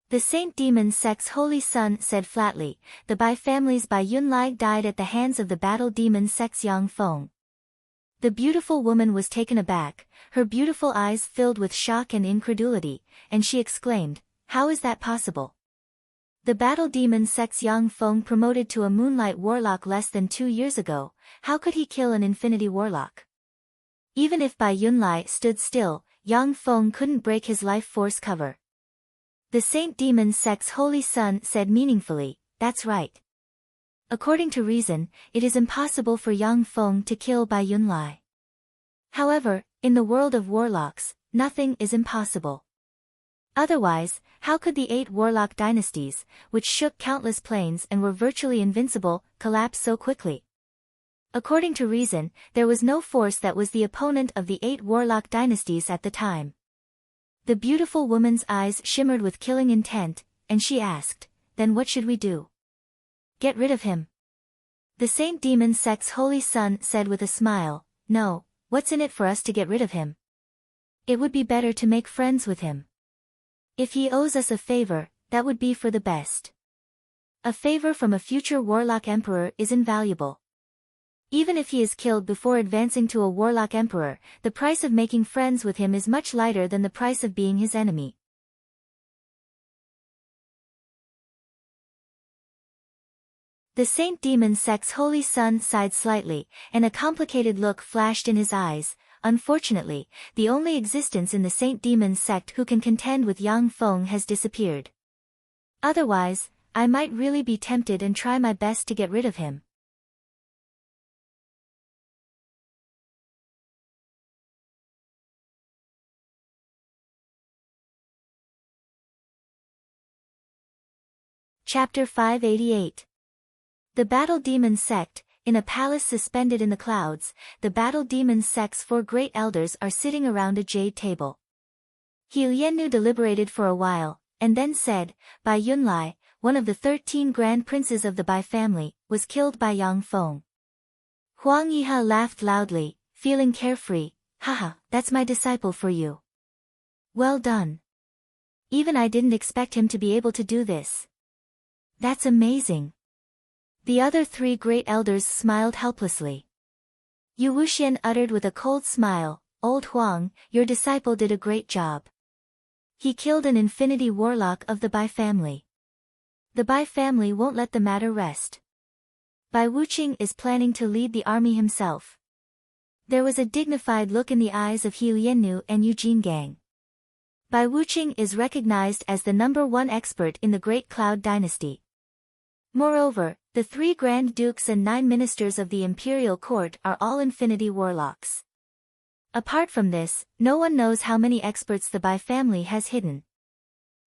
The Saint Demon sect's holy son said flatly, the Bai family's Bai Yunlai died at the hands of the Battle Demon sect's Yang Feng. The beautiful woman was taken aback, her beautiful eyes filled with shock and incredulity, and she exclaimed, how is that possible? The Battle Demon sect's Yang Feng promoted to a Moonlight Warlock less than 2 years ago, how could he kill an Infinity Warlock? Even if Bai Yunlai stood still, Yang Feng couldn't break his life force cover. The Saint Demon sect's holy son said meaningfully, that's right. According to reason, it is impossible for Yang Feng to kill Bai Yunlai. However, in the world of warlocks, nothing is impossible. Otherwise, how could the 8 warlock dynasties, which shook countless planes and were virtually invincible, collapse so quickly? According to reason, there was no force that was the opponent of the 8 warlock dynasties at the time. The beautiful woman's eyes shimmered with killing intent, and she asked, then what should we do? Get rid of him. The Saint Demon sect's holy son said with a smile, no, what's in it for us to get rid of him? It would be better to make friends with him. If he owes us a favor, that would be for the best. A favor from a future warlock emperor is invaluable. Even if he is killed before advancing to a warlock emperor, the price of making friends with him is much lighter than the price of being his enemy. The Saint Demon sect's holy son sighed slightly, and a complicated look flashed in his eyes. Unfortunately, the only existence in the Saint Demon sect who can contend with Yang Feng has disappeared. Otherwise, I might really be tempted and try my best to get rid of him. Chapter 588. The Battle Demon Sect. In a palace suspended in the clouds, the Battle Demon sect's 4 great elders are sitting around a jade table. He Liannu deliberated for a while, and then said, Bai Yunlai, one of the 13 grand princes of the Bai family, was killed by Yang Feng. Huang Yihe laughed loudly, feeling carefree, haha, that's my disciple for you. Well done. Even I didn't expect him to be able to do this. That's amazing. The other 3 great elders smiled helplessly. Yu Wuxian uttered with a cold smile, Old Huang, your disciple did a great job. He killed an infinity warlock of the Bai family. The Bai family won't let the matter rest. Bai Wuqing is planning to lead the army himself. There was a dignified look in the eyes of He Liannu and Yu Jinggang. Bai Wuqing is recognized as the #1 expert in the Great Cloud Dynasty. Moreover, the 3 Grand Dukes and 9 Ministers of the Imperial Court are all infinity warlocks. Apart from this, no one knows how many experts the Bai family has hidden.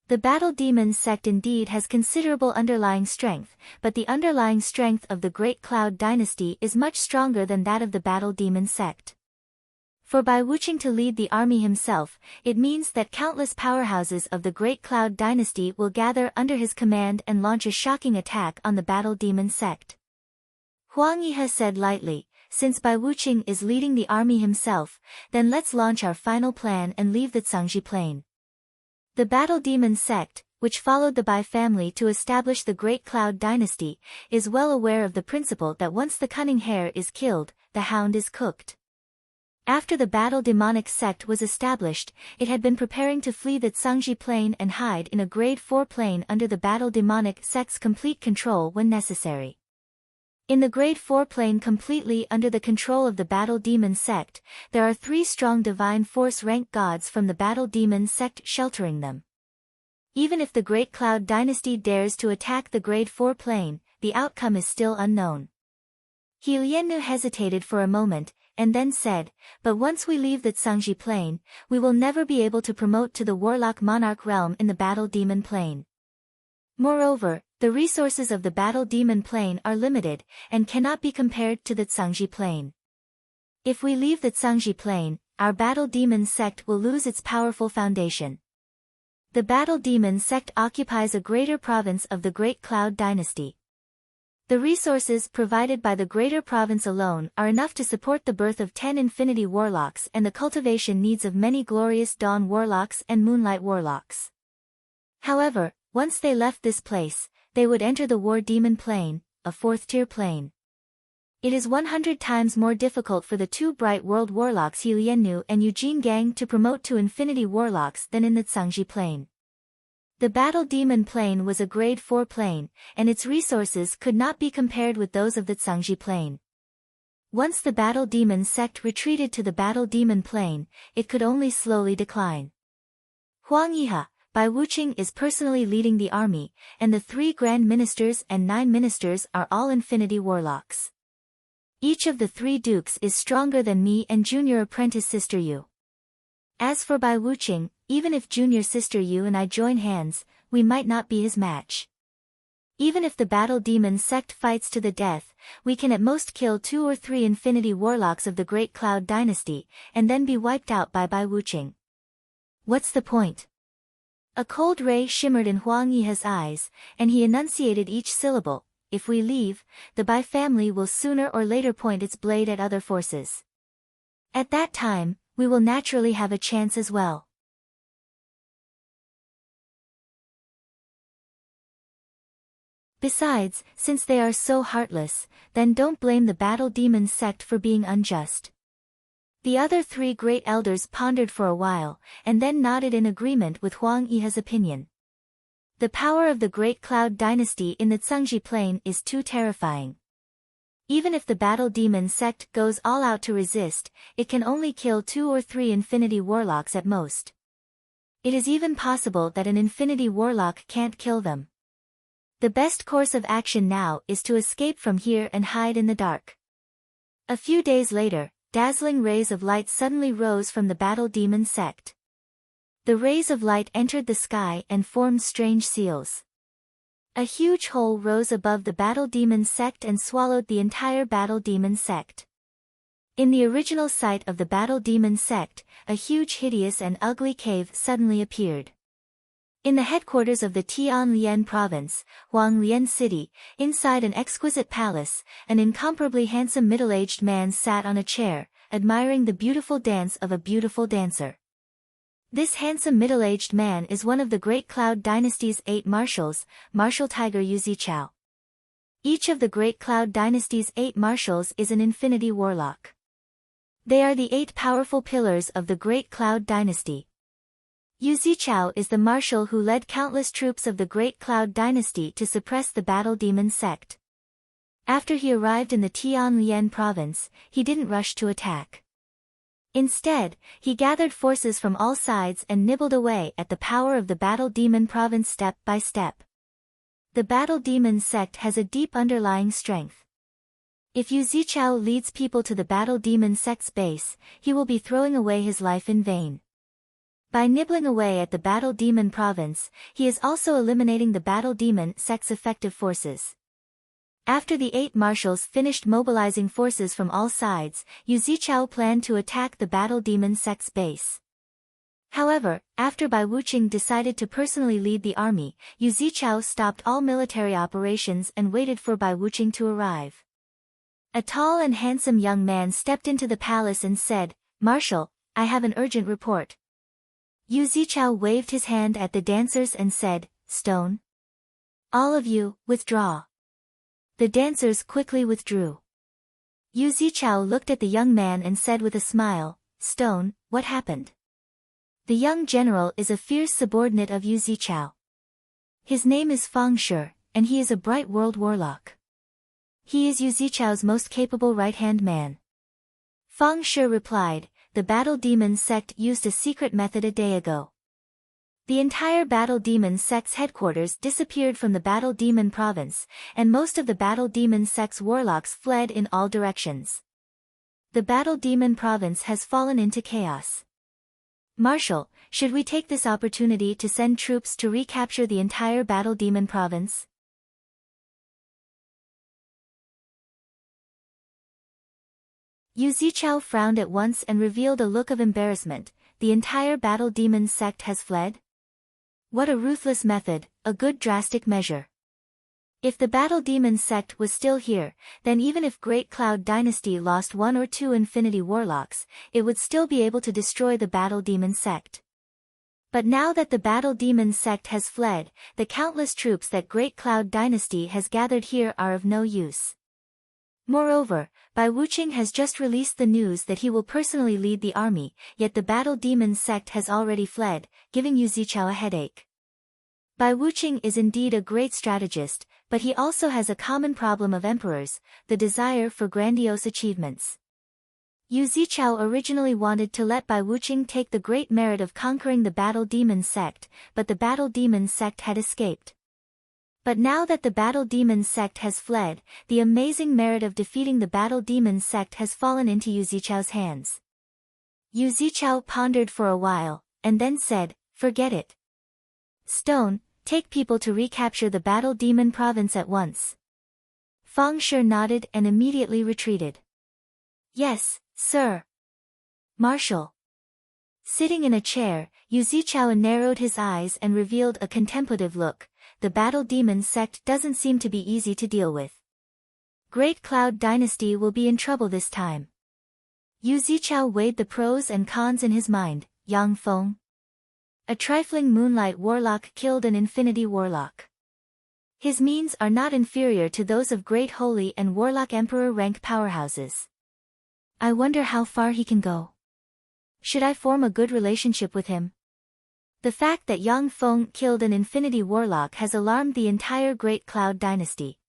The Battle Demon sect indeed has considerable underlying strength, but the underlying strength of the Great Cloud Dynasty is much stronger than that of the Battle Demon sect. For Bai Wuqing to lead the army himself, it means that countless powerhouses of the Great Cloud Dynasty will gather under his command and launch a shocking attack on the Battle Demon sect. Huang Yihe said lightly, since Bai Wuqing is leading the army himself, then let's launch our final plan and leave the Cangji plain. The Battle Demon sect, which followed the Bai family to establish the Great Cloud dynasty, is well aware of the principle that once the cunning hare is killed, the hound is cooked. After the Battle Demonic sect was established, it had been preparing to flee the Cangji plain and hide in a Grade 4 plain under the Battle Demonic sect's complete control when necessary. In the Grade 4 plain completely under the control of the Battle Demon sect, there are 3 strong divine force rank gods from the Battle Demon sect sheltering them. Even if the Great Cloud dynasty dares to attack the Grade 4 plain, the outcome is still unknown. He Liannu hesitated for a moment, and then said, but once we leave the Cangji plain, we will never be able to promote to the Warlock Monarch realm in the Battle Demon plain. Moreover, the resources of the Battle Demon plain are limited, and cannot be compared to the Cangji plain. If we leave the Cangji plain, our Battle Demon sect will lose its powerful foundation. The Battle Demon sect occupies a greater province of the Great Cloud dynasty. The resources provided by the greater province alone are enough to support the birth of 10 Infinity Warlocks and the cultivation needs of many Glorious Dawn Warlocks and Moonlight Warlocks. However, once they left this place, they would enter the War Demon Plain, a 4th-tier plane. It is 100 times more difficult for the 2 Bright World Warlocks He Liannu and Eugene Gang to promote to Infinity Warlocks than in the Cangji Plain. The Battle Demon Plain was a Grade 4 plane, and its resources could not be compared with those of the Cangji Plain. Once the Battle Demon sect retreated to the Battle Demon Plain, it could only slowly decline. Huang Yihe, Bai Wuqing is personally leading the army, and the 3 Grand Ministers and 9 Ministers are all Infinity Warlocks. Each of the 3 dukes is stronger than me and junior apprentice Sister Yu. As for Bai Wuqing, even if junior Sister Yu and I join hands, we might not be his match. Even if the Battle Demon sect fights to the death, we can at most kill 2 or 3 Infinity Warlocks of the Great Cloud dynasty, and then be wiped out by Bai Wuqing. What's the point? A cold ray shimmered in Huang Yihe's eyes, and he enunciated each syllable. If we leave, the Bai family will sooner or later point its blade at other forces. At that time, we will naturally have a chance as well. Besides, since they are so heartless, then don't blame the Battle Demon sect for being unjust. The other 3 great elders pondered for a while, and then nodded in agreement with Huang Yihe's opinion. The power of the Great Cloud dynasty in the Cangji Plain is too terrifying. Even if the Battle Demon sect goes all out to resist, it can only kill 2 or 3 Infinity Warlocks at most. It is even possible that an Infinity Warlock can't kill them. The best course of action now is to escape from here and hide in the dark. A few days later, dazzling rays of light suddenly rose from the Battle Demon sect. The rays of light entered the sky and formed strange seals. A huge hole rose above the Battle Demon sect and swallowed the entire Battle Demon sect. In the original site of the Battle Demon sect, a huge hideous and ugly cave suddenly appeared. In the headquarters of the Tianlian province, Huanglian city, inside an exquisite palace, an incomparably handsome middle-aged man sat on a chair, admiring the beautiful dance of a beautiful dancer. This handsome middle-aged man is one of the Great Cloud dynasty's 8 marshals, Marshal Tiger Yu Zichao. Each of the Great Cloud dynasty's 8 marshals is an Infinity Warlock. They are the 8 powerful pillars of the Great Cloud dynasty. Yu Zichao is the marshal who led countless troops of the Great Cloud dynasty to suppress the Battle Demon sect. After he arrived in the Tianlian province, he didn't rush to attack. Instead, he gathered forces from all sides and nibbled away at the power of the Battle Demon province step by step. The Battle Demon sect has a deep underlying strength. If Yu Zichao leads people to the Battle Demon sect's base, he will be throwing away his life in vain. By nibbling away at the Battle Demon province, he is also eliminating the Battle Demon sect's effective forces. After the 8 marshals finished mobilizing forces from all sides, Yu Zichao planned to attack the Battle Demon sect's base. However, after Bai Wuqing decided to personally lead the army, Yu Zichao stopped all military operations and waited for Bai Wuqing to arrive. A tall and handsome young man stepped into the palace and said, "Marshal, I have an urgent report." Yu Zichao waved his hand at the dancers and said, "Stone. All of you, withdraw." The dancers quickly withdrew. Yu Zichao looked at the young man and said with a smile, "Stone, what happened?" The young general is a fierce subordinate of Yu Zichao. His name is Fang Shi, and he is a bright world warlock. He is Yu Zichao's most capable right-hand man. Fang Shi replied, "The Battle Demon sect used a secret method a day ago. The entire Battle Demon sect's headquarters disappeared from the Battle Demon province, and most of the Battle Demon sect's warlocks fled in all directions. The Battle Demon province has fallen into chaos. Marshal, should we take this opportunity to send troops to recapture the entire Battle Demon province?" Yu Zichao frowned at once and revealed a look of embarrassment. The entire Battle Demon sect has fled? What a ruthless method, a good drastic measure. If the Battle Demon sect was still here, then even if Great Cloud Dynasty lost 1 or 2 Infinity Warlocks, it would still be able to destroy the Battle Demon sect. But now that the Battle Demon sect has fled, the countless troops that Great Cloud Dynasty has gathered here are of no use. Moreover, Bai Wuqing has just released the news that he will personally lead the army, yet the Battle Demon sect has already fled, giving Yu Zichao a headache. Bai Wuqing is indeed a great strategist, but he also has a common problem of emperors, the desire for grandiose achievements. Yu Zichao originally wanted to let Bai Wuqing take the great merit of conquering the Battle Demon sect, but the Battle Demon sect had escaped. But now that the Battle Demon sect has fled, the amazing merit of defeating the Battle Demon sect has fallen into Yu Zichao's hands. Yu Zichao pondered for a while, and then said, "Forget it. Stone, take people to recapture the Battle Demon province at once." Fang Shi nodded and immediately retreated. "Yes, sir." Marshal. Sitting in a chair, Yu Zichao narrowed his eyes and revealed a contemplative look. The Battle Demon sect doesn't seem to be easy to deal with. Great Cloud Dynasty will be in trouble this time. Yu Zichao weighed the pros and cons in his mind. Yang Feng. A trifling Moonlight Warlock killed an Infinity Warlock. His means are not inferior to those of Great Holy and Warlock Emperor rank powerhouses. I wonder how far he can go. Should I form a good relationship with him? The fact that Yang Feng killed an Infinity Warlock has alarmed the entire Great Cloud Dynasty.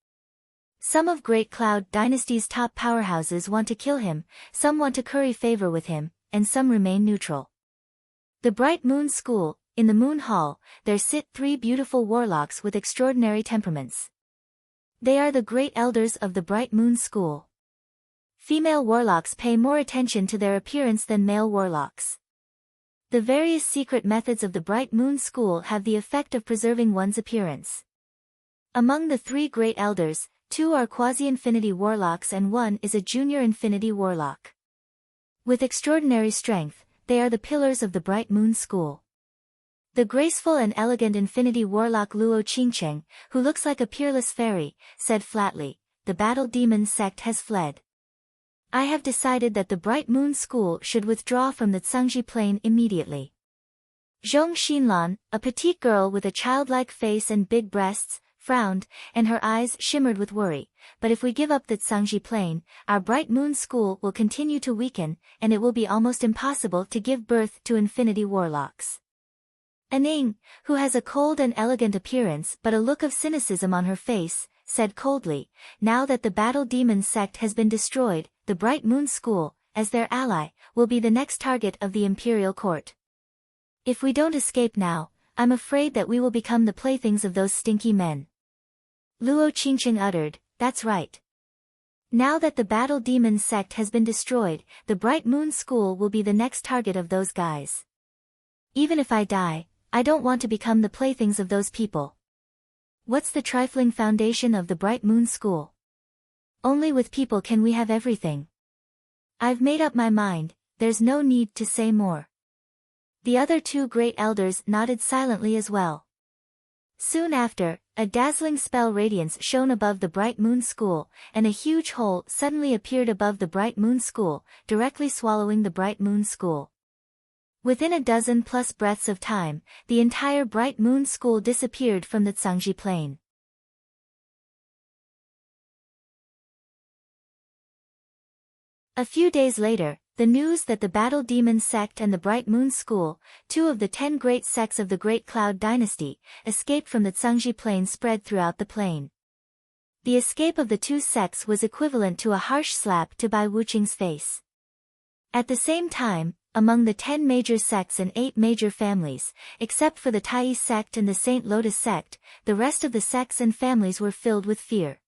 Some of Great Cloud Dynasty's top powerhouses want to kill him, some want to curry favor with him, and some remain neutral. The Bright Moon School, in the Moon Hall, there sit 3 beautiful warlocks with extraordinary temperaments. They are the great elders of the Bright Moon School. Female warlocks pay more attention to their appearance than male warlocks. The various secret methods of the Bright Moon School have the effect of preserving one's appearance. Among the 3 great elders, 2 are quasi-infinity warlocks and 1 is a junior infinity warlock. With extraordinary strength, they are the pillars of the Bright Moon School. The graceful and elegant infinity warlock Luo Qingcheng, who looks like a peerless fairy, said flatly, "The Battle Demon sect has fled. I have decided that the Bright Moon School should withdraw from the Tsangji Plain immediately." Zhong Xinlan, a petite girl with a childlike face and big breasts, frowned, and her eyes shimmered with worry. "But if we give up the Tsangji Plain, our Bright Moon School will continue to weaken, and it will be almost impossible to give birth to infinity warlocks." Aning, who has a cold and elegant appearance but a look of cynicism on her face, said coldly, "Now that the Battle Demon sect has been destroyed, the Bright Moon School, as their ally, will be the next target of the imperial court. If we don't escape now, I'm afraid that we will become the playthings of those stinky men." Luo Qingcheng uttered, "That's right. Now that the Battle Demon sect has been destroyed, the Bright Moon School will be the next target of those guys. Even if I die, I don't want to become the playthings of those people. What's the trifling foundation of the Bright Moon School? Only with people can we have everything. I've made up my mind, there's no need to say more." The other 2 great elders nodded silently as well. Soon after, a dazzling spell radiance shone above the bright moon school, and a huge hole suddenly appeared above the bright moon school, directly swallowing the bright moon school. Within a dozen plus breaths of time, the entire bright moon school disappeared from the Tsangji plain. A few days later, the news that the Battle Demon sect and the Bright Moon School, two of the 10 great sects of the Great Cloud Dynasty, escaped from the Tsangji plain spread throughout the plain. The escape of the two sects was equivalent to a harsh slap to Bai Wuqing's face. At the same time, among the 10 major sects and 8 major families, except for the Tai sect and the Saint Lotus sect, the rest of the sects and families were filled with fear.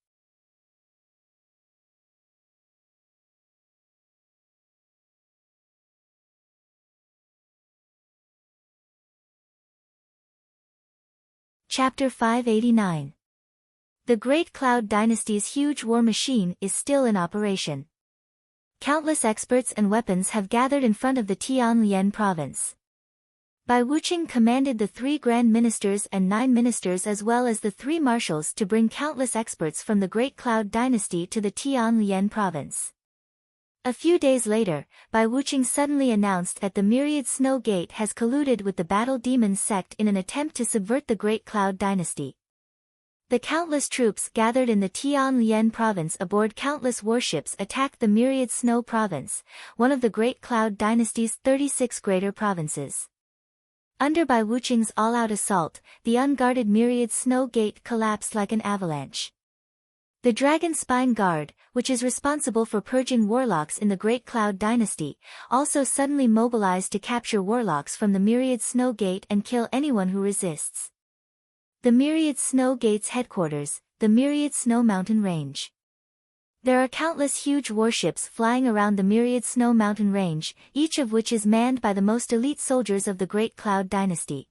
Chapter 589. The Great Cloud Dynasty's huge war machine is still in operation. Countless experts and weapons have gathered in front of the Tianlian province. Bai Wuqing commanded the 3 grand ministers and 9 ministers as well as the 3 marshals to bring countless experts from the Great Cloud Dynasty to the Tianlian province. A few days later, Bai Wuqing suddenly announced that the Myriad Snow Gate has colluded with the Battle Demon sect in an attempt to subvert the Great Cloud Dynasty. The countless troops gathered in the Tianlian province aboard countless warships attacked the Myriad Snow province, one of the Great Cloud Dynasty's 36 greater provinces. Under Bai Wuqing's all-out assault, the unguarded Myriad Snow Gate collapsed like an avalanche. The Dragon Spine Guard, which is responsible for purging warlocks in the Great Cloud Dynasty, also suddenly mobilized to capture warlocks from the Myriad Snow Gate and kill anyone who resists. The Myriad Snow Gate's headquarters, the Myriad Snow Mountain Range. There are countless huge warships flying around the Myriad Snow Mountain Range, each of which is manned by the most elite soldiers of the Great Cloud Dynasty.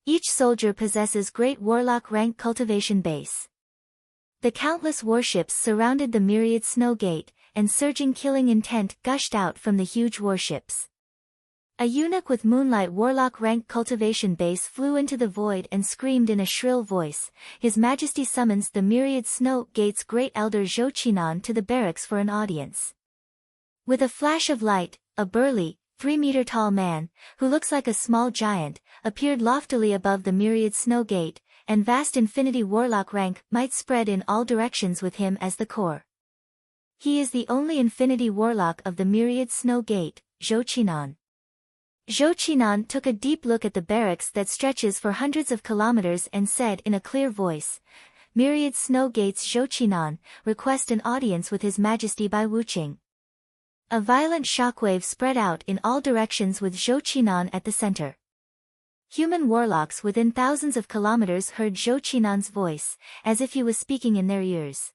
Each soldier possesses great warlock rank cultivation base. The countless warships surrounded the Myriad Snow Gate, and surging killing intent gushed out from the huge warships. A eunuch with Moonlight Warlock rank cultivation base flew into the void and screamed in a shrill voice, "His Majesty summons the Myriad Snow Gate's great elder Zhou Qinan to the barracks for an audience." With a flash of light, a burly, 3-meter-tall man, who looks like a small giant, appeared loftily above the Myriad Snow Gate, and vast Infinity Warlock rank might spread in all directions with him as the core. He is the only Infinity Warlock of the Myriad Snow Gate, Zhou Qinan. Zhou Qinan took a deep look at the barracks that stretches for hundreds of kilometers and said in a clear voice, "Myriad Snow Gate's Zhou Qinan, request an audience with His Majesty Bai Wuqing." A violent shockwave spread out in all directions with Zhou Qinan at the center. Human warlocks within thousands of kilometers heard Zhou Qinan's voice, as if he was speaking in their ears.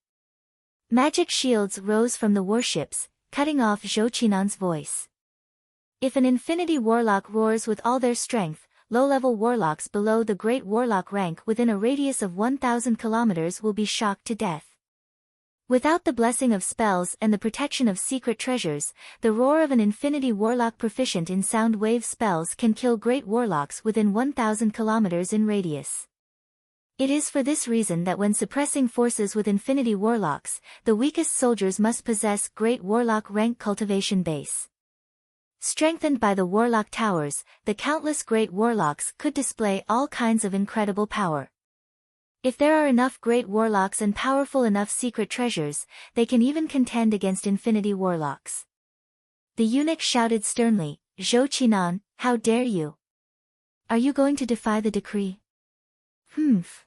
Magic shields rose from the warships, cutting off Zhou Qinan's voice. If an Infinity Warlock roars with all their strength, low-level warlocks below the Great Warlock rank within a radius of 1,000 kilometers will be shocked to death. Without the blessing of spells and the protection of secret treasures, the roar of an Infinity Warlock proficient in sound wave spells can kill great warlocks within 1,000 kilometers in radius. It is for this reason that when suppressing forces with Infinity Warlocks, the weakest soldiers must possess Great Warlock rank cultivation base. Strengthened by the Warlock Towers, the countless Great Warlocks could display all kinds of incredible power. If there are enough great warlocks and powerful enough secret treasures, they can even contend against Infinity Warlocks. The eunuch shouted sternly, "Zhou Qinan, how dare you? Are you going to defy the decree?" "Humph."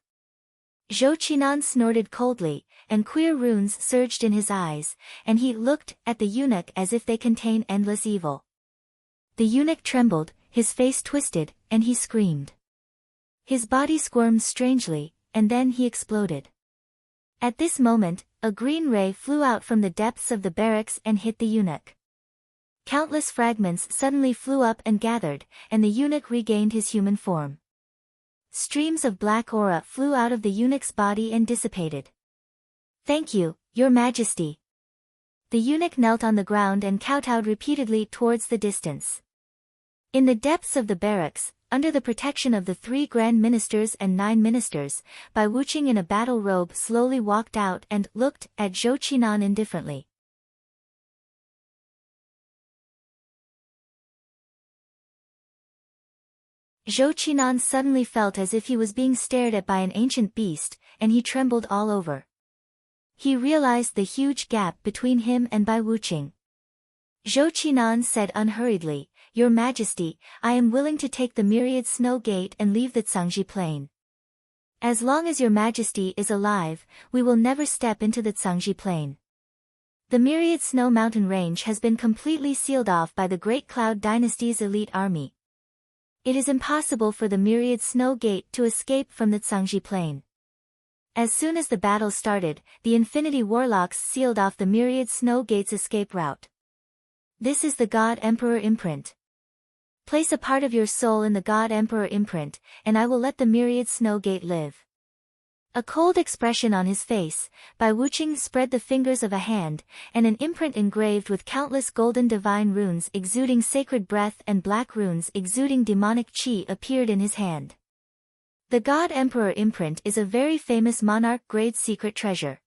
Zhou Qinan snorted coldly, and queer runes surged in his eyes, and he looked at the eunuch as if they contained endless evil. The eunuch trembled, his face twisted, and he screamed. His body squirmed strangely, and then he exploded. At this moment, a green ray flew out from the depths of the barracks and hit the eunuch. Countless fragments suddenly flew up and gathered, and the eunuch regained his human form. Streams of black aura flew out of the eunuch's body and dissipated. "Thank you, Your Majesty." The eunuch knelt on the ground and kowtowed repeatedly towards the distance. In the depths of the barracks, under the protection of the 3 grand ministers and 9 ministers, Bai Wuqing in a battle robe slowly walked out and looked at Zhou Qinan indifferently. Zhou Qinan suddenly felt as if he was being stared at by an ancient beast, and he trembled all over. He realized the huge gap between him and Bai Wuqing. Zhou Qinan said unhurriedly, "Your Majesty, I am willing to take the Myriad Snow Gate and leave the Cangji Plain. As long as your Majesty is alive, we will never step into the Cangji Plain. The Myriad Snow Mountain Range has been completely sealed off by the Great Cloud Dynasty's elite army. It is impossible for the Myriad Snow Gate to escape from the Cangji Plain." As soon as the battle started, the Infinity Warlocks sealed off the Myriad Snow Gate's escape route. This is the God Emperor imprint. Place a part of your soul in the God Emperor imprint, and I will let the Myriad Snow Gate live. A cold expression on his face, Bai Wuqing spread the fingers of a hand, and an imprint engraved with countless golden divine runes exuding sacred breath and black runes exuding demonic chi appeared in his hand. The God Emperor imprint is a very famous monarch-grade secret treasure.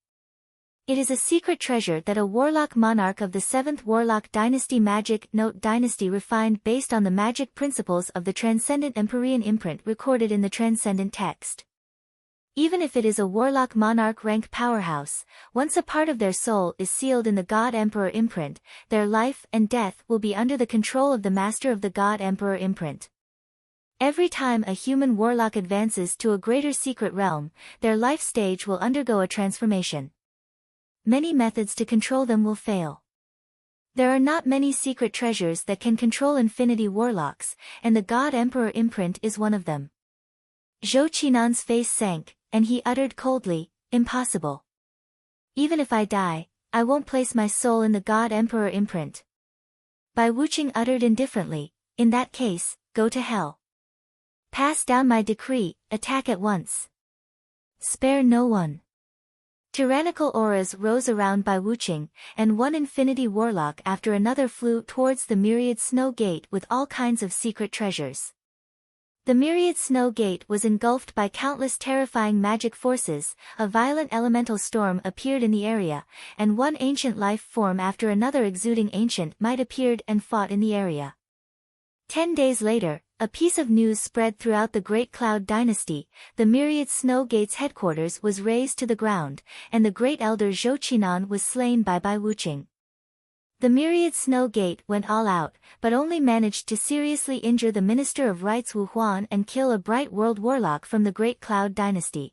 It is a secret treasure that a warlock monarch of the 7th Warlock Dynasty Magic Note Dynasty refined based on the magic principles of the Transcendent Empyrean imprint recorded in the Transcendent text. Even if it is a warlock monarch rank powerhouse, once a part of their soul is sealed in the God Emperor imprint, their life and death will be under the control of the master of the God Emperor imprint. Every time a human warlock advances to a greater secret realm, their life stage will undergo a transformation. Many methods to control them will fail. There are not many secret treasures that can control infinity warlocks, and the God Emperor imprint is one of them. Zhou Qinan's face sank, and he uttered coldly, "Impossible. Even if I die, I won't place my soul in the God Emperor imprint." Bai Wuqing uttered indifferently, "In that case, go to hell. Pass down my decree, attack at once. Spare no one." Tyrannical auras rose around Bai Wuqing, and one infinity warlock after another flew towards the Myriad Snow Gate with all kinds of secret treasures. The Myriad Snow Gate was engulfed by countless terrifying magic forces, a violent elemental storm appeared in the area, and one ancient life form after another exuding ancient might appeared and fought in the area. 10 days later, a piece of news spread throughout the Great Cloud Dynasty. The Myriad Snow Gate's headquarters was razed to the ground, and the great elder Zhou Qinan was slain by Bai Wuqing. The Myriad Snow Gate went all out, but only managed to seriously injure the Minister of Rights Wu Huan and kill a Bright World Warlock from the Great Cloud Dynasty.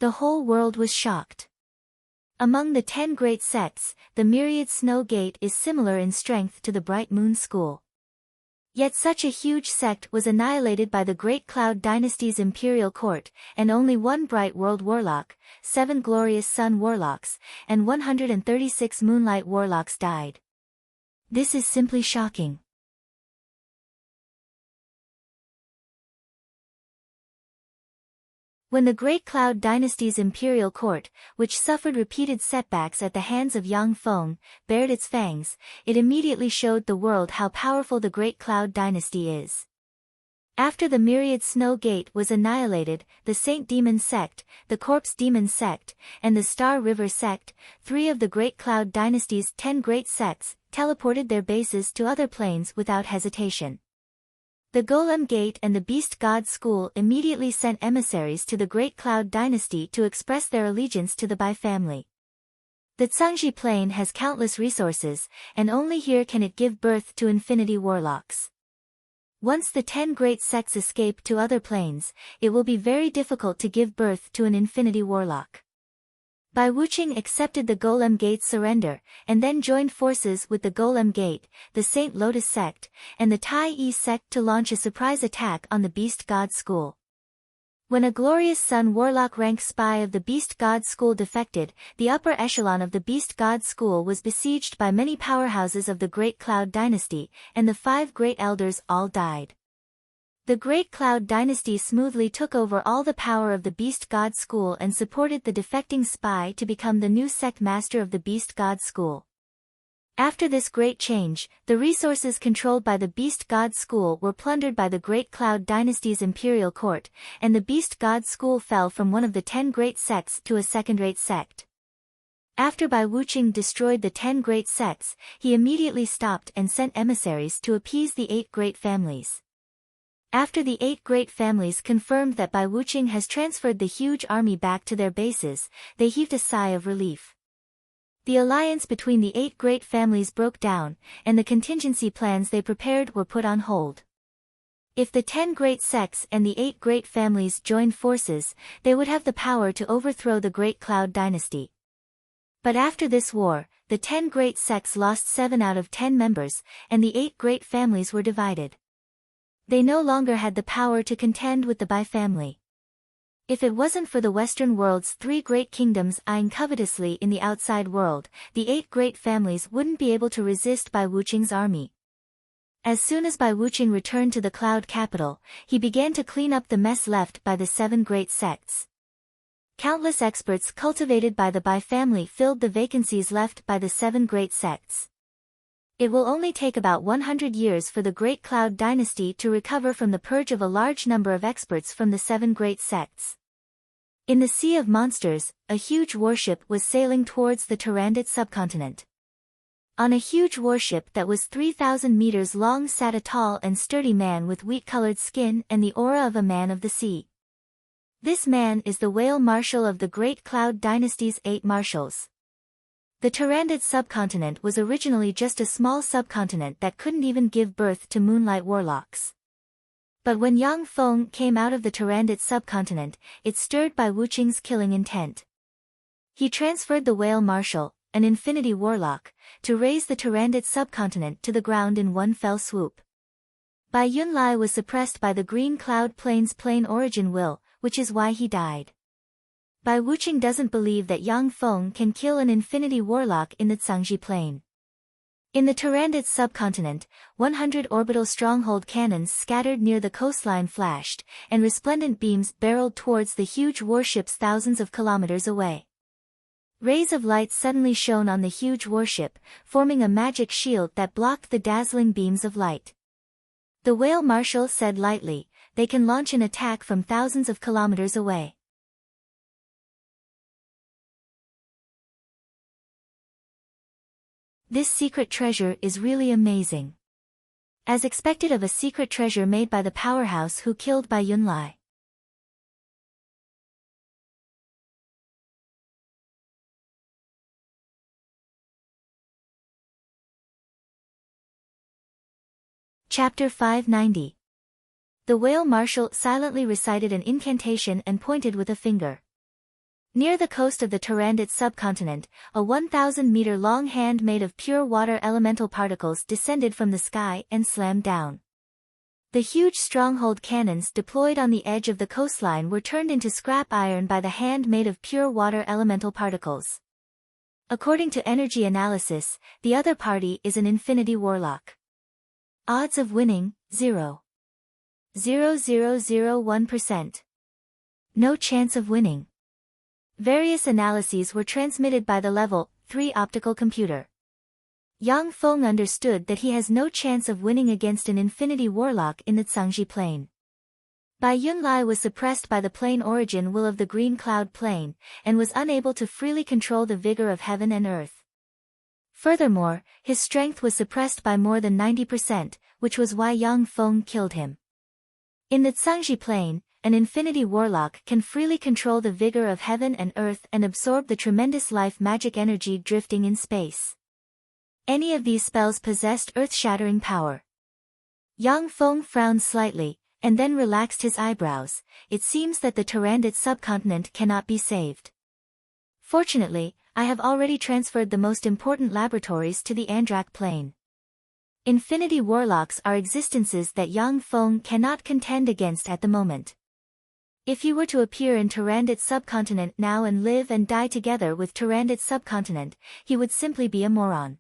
The whole world was shocked. Among the 10 great sects, the Myriad Snow Gate is similar in strength to the Bright Moon School. Yet such a huge sect was annihilated by the Great Cloud Dynasty's imperial court, and only one Bright World Warlock, 7 Glorious Sun Warlocks, and 136 Moonlight Warlocks died. This is simply shocking. When the Great Cloud Dynasty's imperial court, which suffered repeated setbacks at the hands of Yang Feng, bared its fangs, it immediately showed the world how powerful the Great Cloud Dynasty is. After the Myriad Snow Gate was annihilated, the Saint Demon Sect, the Corpse Demon Sect, and the Star River Sect, 3 of the Great Cloud Dynasty's 10 great sects, teleported their bases to other planes without hesitation. The Golem Gate and the Beast God School immediately sent emissaries to the Great Cloud Dynasty to express their allegiance to the Bai family. The Cangji Plain has countless resources, and only here can it give birth to infinity warlocks. Once the 10 great sects escape to other planes, it will be very difficult to give birth to an infinity warlock. Bai Wuqing accepted the Golem Gate's surrender, and then joined forces with the Golem Gate, the Saint Lotus Sect, and the Tai Yi Sect to launch a surprise attack on the Beast God School. When a Glorious Sun Warlock rank spy of the Beast God School defected, the upper echelon of the Beast God School was besieged by many powerhouses of the Great Cloud Dynasty, and the 5 great elders all died. The Great Cloud Dynasty smoothly took over all the power of the Beast God School and supported the defecting spy to become the new sect master of the Beast God School. After this great change, the resources controlled by the Beast God School were plundered by the Great Cloud Dynasty's imperial court, and the Beast God School fell from one of the 10 great sects to a second-rate sect. After Bai Wuqing destroyed the 10 great sects, he immediately stopped and sent emissaries to appease the 8 great families. After the 8 great families confirmed that Bai Wuqing has transferred the huge army back to their bases, they heaved a sigh of relief. The alliance between the 8 great families broke down, and the contingency plans they prepared were put on hold. If the 10 great sects and the 8 great families joined forces, they would have the power to overthrow the Great Cloud Dynasty. But after this war, the 10 great sects lost 7 out of 10 members, and the 8 great families were divided. They no longer had the power to contend with the Bai family. If it wasn't for the Western world's 3 great kingdoms eyeing covetously in the outside world, the 8 great families wouldn't be able to resist Bai Wuqing's army. As soon as Bai Wuqing returned to the cloud capital, he began to clean up the mess left by the 7 great sects. Countless experts cultivated by the Bai family filled the vacancies left by the 7 great sects. It will only take about 100 years for the Great Cloud Dynasty to recover from the purge of a large number of experts from the 7 great sects. In the Sea of Monsters, a huge warship was sailing towards the Tyrannid subcontinent. On a huge warship that was 3,000 meters long sat a tall and sturdy man with wheat-colored skin and the aura of a man of the sea. This man is the Whale Marshal of the Great Cloud Dynasty's 8 marshals. The Tyrannid subcontinent was originally just a small subcontinent that couldn't even give birth to moonlight warlocks. But when Yang Feng came out of the Tyrannid subcontinent, it stirred Bai Wuqing's killing intent. He transferred the Whale Marshal, an infinity warlock, to raise the Tyrannid subcontinent to the ground in one fell swoop. Bai Yunlai was suppressed by the Green Cloud Plain's plain origin will, which is why he died. Bai Wuqing doesn't believe that Yang Feng can kill an infinity warlock in the Zhangji Plain. In the Tyrannid subcontinent, 100 orbital stronghold cannons scattered near the coastline flashed, and resplendent beams barreled towards the huge warships thousands of kilometers away. Rays of light suddenly shone on the huge warship, forming a magic shield that blocked the dazzling beams of light. The Whale Marshal said lightly, "They can launch an attack from thousands of kilometers away." This secret treasure is really amazing. As expected of a secret treasure made by the powerhouse who killed Bai Yunlai. Chapter 590. The Whale Marshal silently recited an incantation and pointed with a finger. Near the coast of the Tyrannid subcontinent, a 1,000-meter-long hand made of pure water elemental particles descended from the sky and slammed down. The huge stronghold cannons deployed on the edge of the coastline were turned into scrap iron by the hand made of pure water elemental particles. According to energy analysis, the other party is an infinity warlock. Odds of winning, 0.0001%. No chance of winning. Various analyses were transmitted by the Level 3 optical computer. Yang Feng understood that he has no chance of winning against an infinity warlock in the Zhangji Plain. Bai Yunlai was suppressed by the plain origin will of the Green Cloud Plain, and was unable to freely control the vigor of heaven and earth. Furthermore, his strength was suppressed by more than 90%, which was why Yang Feng killed him. In the Zhangji Plain, an infinity warlock can freely control the vigor of heaven and earth and absorb the tremendous life magic energy drifting in space. Any of these spells possessed earth-shattering power. Yang Feng frowned slightly, and then relaxed his eyebrows. It seems that the Tyrannid subcontinent cannot be saved. Fortunately, I have already transferred the most important laboratories to the Andrak Plain. Infinity warlocks are existences that Yang Feng cannot contend against at the moment. If he were to appear in Tyrannid subcontinent now and live and die together with Tyrannid subcontinent, he would simply be a moron.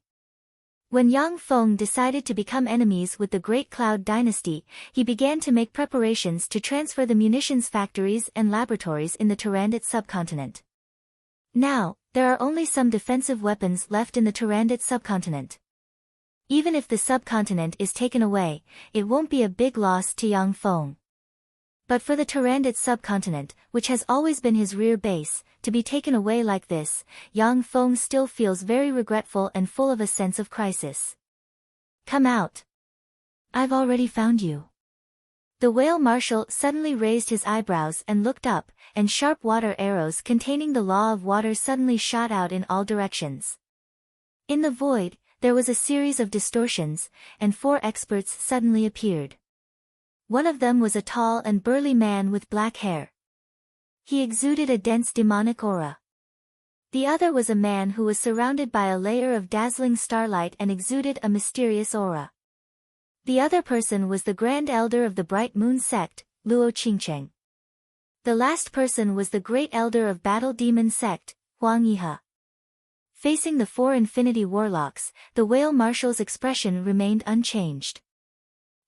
When Yang Feng decided to become enemies with the Great Cloud Dynasty, he began to make preparations to transfer the munitions factories and laboratories in the Tyrannid subcontinent. Now, there are only some defensive weapons left in the Tyrannid subcontinent. Even if the subcontinent is taken away, it won't be a big loss to Yang Feng. But for the Tarandit subcontinent, which has always been his rear base, to be taken away like this, Yang Feng still feels very regretful and full of a sense of crisis. Come out. I've already found you. The whale marshal suddenly raised his eyebrows and looked up, and sharp water arrows containing the law of water suddenly shot out in all directions. In the void, there was a series of distortions, and 4 experts suddenly appeared. One of them was a tall and burly man with black hair. He exuded a dense demonic aura. The other was a man who was surrounded by a layer of dazzling starlight and exuded a mysterious aura. The other person was the Grand Elder of the Bright Moon sect, Luo Qingcheng. The last person was the Great Elder of Battle Demon sect, Huang Yihe. Facing the 4 Infinity Warlocks, the whale marshal's expression remained unchanged.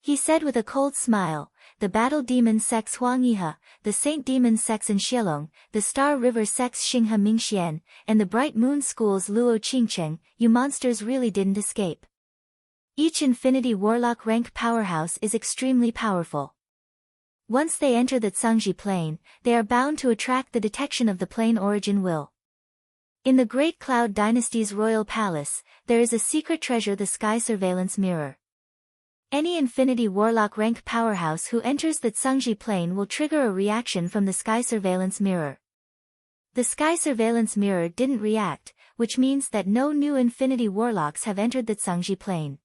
He said with a cold smile, the Battle Demon sects Huang Yihe, the Saint Demon sects Xielong, the Star River sects Xinghe Mingxian, and the Bright Moon school's Luo Qingcheng, you monsters really didn't escape. Each Infinity Warlock rank powerhouse is extremely powerful. Once they enter the Zhangji plane, they are bound to attract the detection of the plane origin will. In the Great Cloud Dynasty's royal palace, there is a secret treasure, the Sky Surveillance Mirror. Any Infinity Warlock rank powerhouse who enters the Zhangji plane will trigger a reaction from the Sky Surveillance Mirror. The Sky Surveillance Mirror didn't react, which means that no new Infinity Warlocks have entered the Zhangji plane.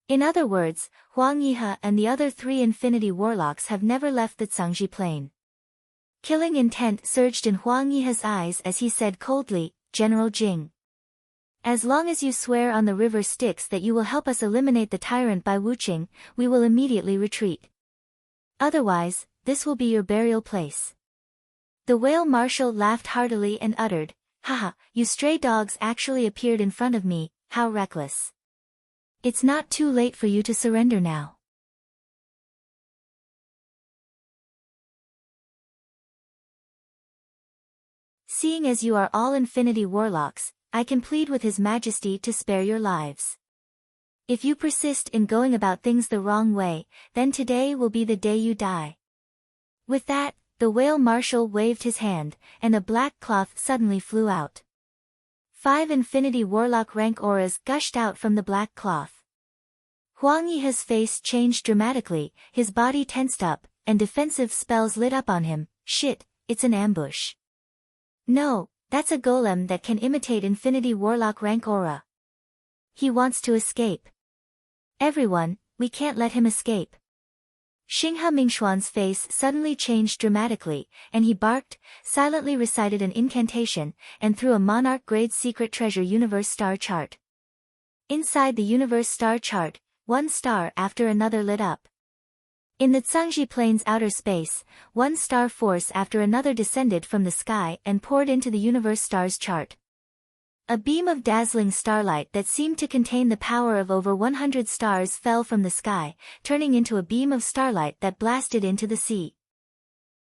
In other words, Huang Yihe and the other 3 Infinity Warlocks have never left the Zhangji plane. Killing intent surged in Huang Yihe's eyes as he said coldly, General Jing. As long as you swear on the river Styx that you will help us eliminate the tyrant by Wuqing, we will immediately retreat. Otherwise, this will be your burial place. The whale marshal laughed heartily and uttered, Haha, you stray dogs actually appeared in front of me, how reckless. It's not too late for you to surrender now. Seeing as you are all Infinity Warlocks, I can plead with His Majesty to spare your lives. If you persist in going about things the wrong way, then today will be the day you die. With that, the whale marshal waved his hand, and a black cloth suddenly flew out. 5 Infinity Warlock rank auras gushed out from the black cloth. Huang Yihe's face changed dramatically, his body tensed up, and defensive spells lit up on him. Shit, it's an ambush. No, that's a golem that can imitate Infinity Warlock rank aura. He wants to escape. Everyone, we can't let him escape. Xinghe Mingxuan's face suddenly changed dramatically, and he barked, silently recited an incantation, and threw a monarch-grade secret treasure universe star chart. Inside the universe star chart, 1 star after another lit up. In the Zhangji plane's outer space, 1 star force after another descended from the sky and poured into the universe star's chart. A beam of dazzling starlight that seemed to contain the power of over 100 stars fell from the sky, turning into a beam of starlight that blasted into the sea.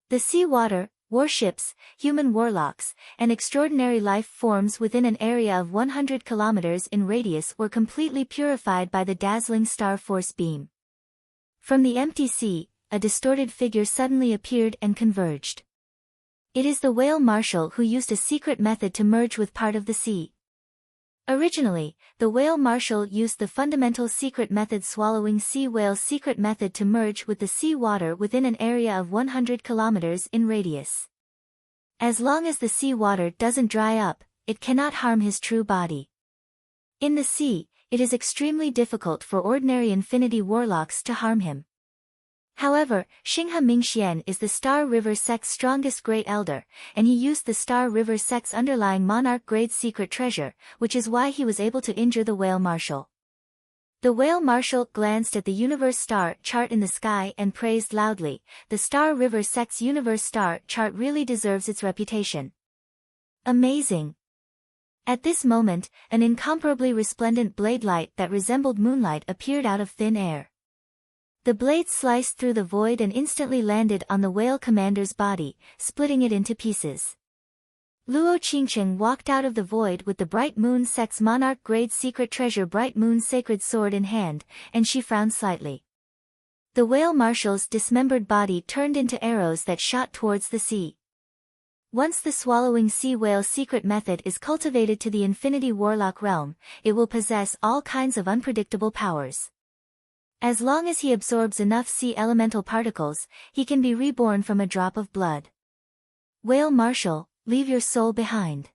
The sea water, warships, human warlocks, and extraordinary life forms within an area of 100 kilometers in radius were completely purified by the dazzling star force beam. From the empty sea, a distorted figure suddenly appeared and converged. It is the whale marshal who used a secret method to merge with part of the sea. Originally, the whale marshal used the fundamental secret method swallowing sea whale secret method to merge with the sea water within an area of 100 kilometers in radius. As long as the sea water doesn't dry up, it cannot harm his true body. In the sea, it is extremely difficult for ordinary Infinity Warlocks to harm him. However, Xinghe Mingxian is the Star River sect's strongest Great Elder, and he used the Star River sect's underlying monarch-grade secret treasure, which is why he was able to injure the whale marshal. The whale marshal glanced at the universe star chart in the sky and praised loudly, the Star River sect's universe star chart really deserves its reputation. Amazing! At this moment, an incomparably resplendent blade light that resembled moonlight appeared out of thin air. The blade sliced through the void and instantly landed on the whale commander's body, splitting it into pieces. Luo Qingcheng walked out of the void with the Bright Moon Sect's monarch-grade secret treasure Bright Moon Sacred Sword in hand, and she frowned slightly. The whale marshal's dismembered body turned into arrows that shot towards the sea. Once the swallowing sea whale secret method is cultivated to the Infinity Warlock realm, it will possess all kinds of unpredictable powers. As long as he absorbs enough sea elemental particles, he can be reborn from a drop of blood. Whale Marshal, leave your soul behind.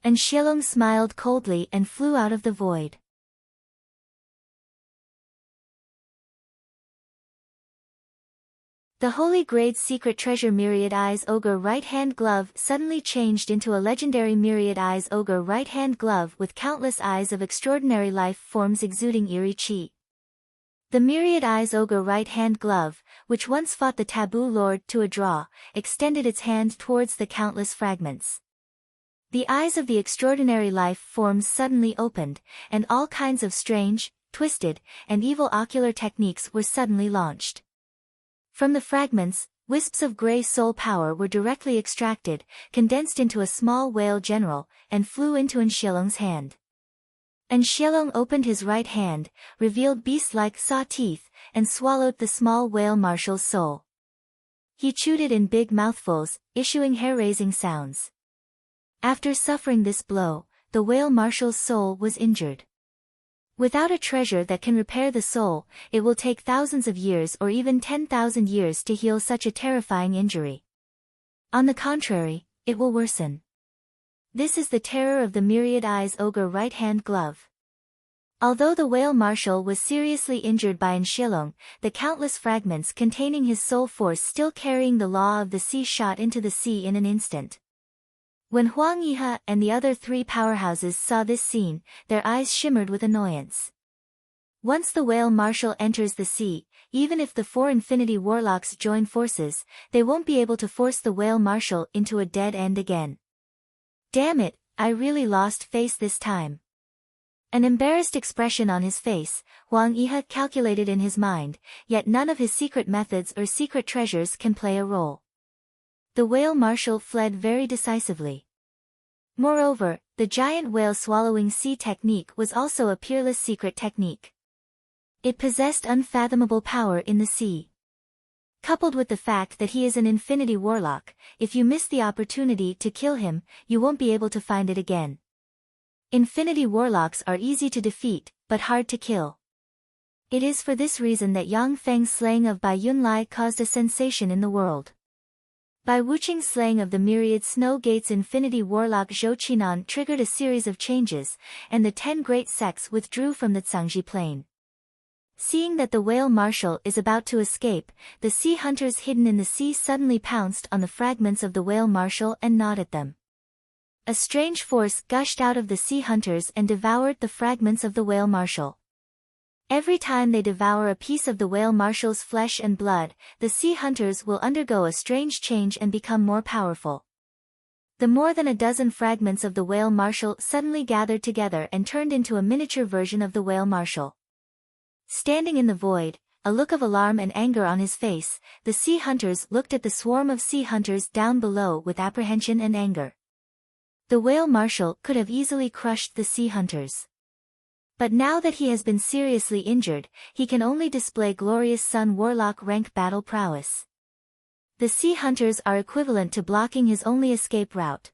And Xielong smiled coldly and flew out of the void. The Holy Grade's secret treasure Myriad Eyes Ogre right-hand glove suddenly changed into a legendary Myriad Eyes Ogre right-hand glove with countless eyes of extraordinary life forms exuding eerie chi. The Myriad Eyes Ogre right-hand glove, which once fought the Taboo Lord to a draw, extended its hand towards the countless fragments. The eyes of the extraordinary life forms suddenly opened, and all kinds of strange, twisted, and evil ocular techniques were suddenly launched. From the fragments, wisps of grey soul power were directly extracted, condensed into a small whale general, and flew into Xielong's hand. Xielong opened his right hand, revealed beast-like saw teeth, and swallowed the small whale marshal's soul. He chewed it in big mouthfuls, issuing hair-raising sounds. After suffering this blow, the whale marshal's soul was injured. Without a treasure that can repair the soul, it will take thousands of years or even 10,000 years to heal such a terrifying injury. On the contrary, it will worsen. This is the terror of the Myriad Eyes Ogre right-hand glove. Although the whale marshal was seriously injured by Xielong, the countless fragments containing his soul force still carrying the law of the sea shot into the sea in an instant. When Huang Yihe and the other three powerhouses saw this scene, their eyes shimmered with annoyance. Once the whale marshal enters the sea, even if the four Infinity Warlocks join forces, they won't be able to force the whale marshal into a dead end again. Damn it, I really lost face this time. An embarrassed expression on his face, Huang Yihe calculated in his mind, yet none of his secret methods or secret treasures can play a role. The whale marshal fled very decisively. Moreover, the giant whale swallowing sea technique was also a peerless secret technique. It possessed unfathomable power in the sea. Coupled with the fact that he is an Infinity Warlock, if you miss the opportunity to kill him, you won't be able to find it again. Infinity Warlocks are easy to defeat, but hard to kill. It is for this reason that Yang Feng's slaying of Bai Yunlai caused a sensation in the world. Bai Wuqing's slaying of the myriad Snow Gates Infinity Warlock Zhou Qinan triggered a series of changes, and the 10 great sects withdrew from the Zhangji plain. Seeing that the whale marshal is about to escape, the sea hunters hidden in the sea suddenly pounced on the fragments of the whale marshal and gnawed at them. A strange force gushed out of the sea hunters and devoured the fragments of the whale marshal. Every time they devour a piece of the whale marshal's flesh and blood, the sea hunters will undergo a strange change and become more powerful. The more than a dozen fragments of the whale marshal suddenly gathered together and turned into a miniature version of the whale marshal. Standing in the void, a look of alarm and anger on his face, the sea hunters looked at the swarm of sea hunters down below with apprehension and anger. The whale marshal could have easily crushed the sea hunters. But now that he has been seriously injured, he can only display glorious Sun Warlock rank battle prowess. The sea hunters are equivalent to blocking his only escape route.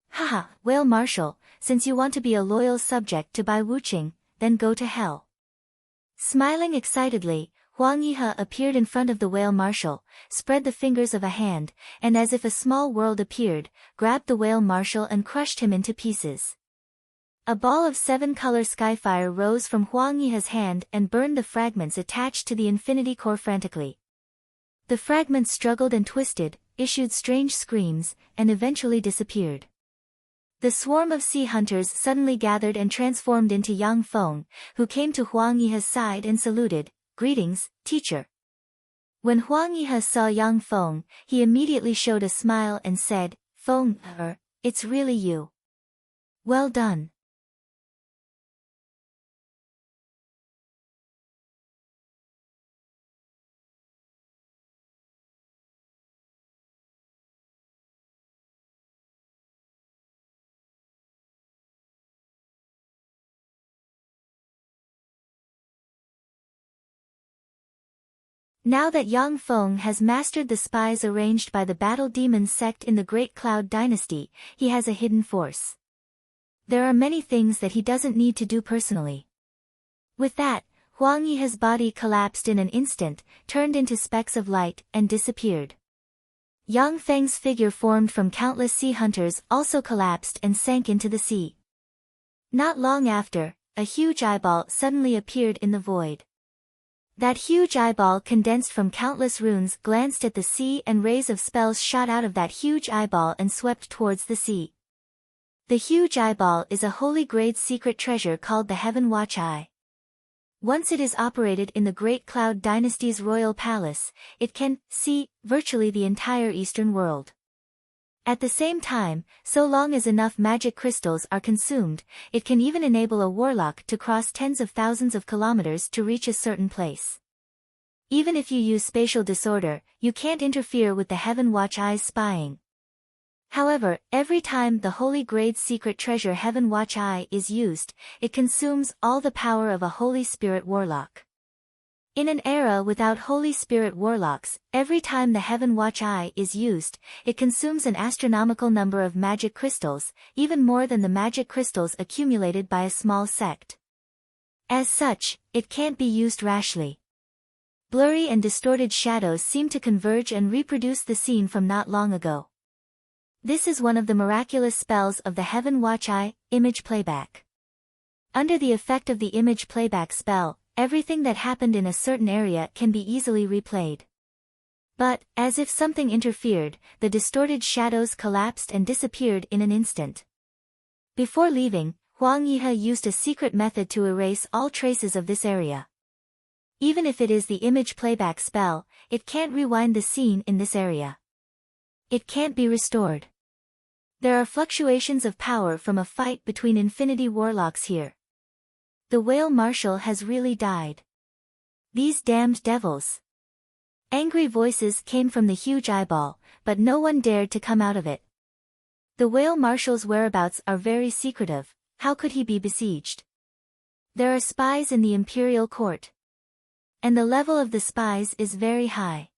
Haha, whale marshal, since you want to be a loyal subject to Bai Wuqing, then go to hell. Smiling excitedly, Huang Yihe appeared in front of the whale marshal, spread the fingers of a hand, and as if a small world appeared, grabbed the whale marshal and crushed him into pieces. A ball of 7-color skyfire rose from Huang Yihe's hand and burned the fragments attached to the infinity core frantically. The fragments struggled and twisted, issued strange screams, and eventually disappeared. The swarm of sea hunters suddenly gathered and transformed into Yang Feng, who came to Huang Yihe's side and saluted, "Greetings, teacher." When Huang Yihe saw Yang Feng, he immediately showed a smile and said, "Feng, it's really you. Well done." Now that Yang Feng has mastered the spies arranged by the Battle Demon sect in the Great Cloud Dynasty, he has a hidden force. There are many things that he doesn't need to do personally. With that, Huang Yihe's body collapsed in an instant, turned into specks of light, and disappeared. Yang Feng's figure formed from countless sea hunters also collapsed and sank into the sea. Not long after, a huge eyeball suddenly appeared in the void. That huge eyeball condensed from countless runes glanced at the sea, and rays of spells shot out of that huge eyeball and swept towards the sea. The huge eyeball is a holy grade secret treasure called the Heaven Watch Eye. Once it is operated in the Great Cloud Dynasty's royal palace, it can see virtually the entire eastern world. At the same time, so long as enough magic crystals are consumed, it can even enable a warlock to cross tens of thousands of kilometers to reach a certain place. Even if you use spatial disorder, you can't interfere with the Heaven Watch Eye's spying. However, every time the holy grade secret treasure Heaven Watch Eye is used, it consumes all the power of a Holy Spirit warlock. In an era without Holy Spirit warlocks, every time the Heaven Watch Eye is used, it consumes an astronomical number of magic crystals, even more than the magic crystals accumulated by a small sect. As such, it can't be used rashly. Blurry and distorted shadows seem to converge and reproduce the scene from not long ago. This is one of the miraculous spells of the Heaven Watch Eye, image playback. Under the effect of the image playback spell, everything that happened in a certain area can be easily replayed. But, as if something interfered, the distorted shadows collapsed and disappeared in an instant. Before leaving, Huang Yihe used a secret method to erase all traces of this area. Even if it is the image playback spell, it can't rewind the scene in this area. It can't be restored. There are fluctuations of power from a fight between infinity warlocks here. The whale marshal has really died. These damned devils. Angry voices came from the huge eyeball, but no one dared to come out of it. The whale marshal's whereabouts are very secretive. How could he be besieged? There are spies in the imperial court. And the level of the spies is very high.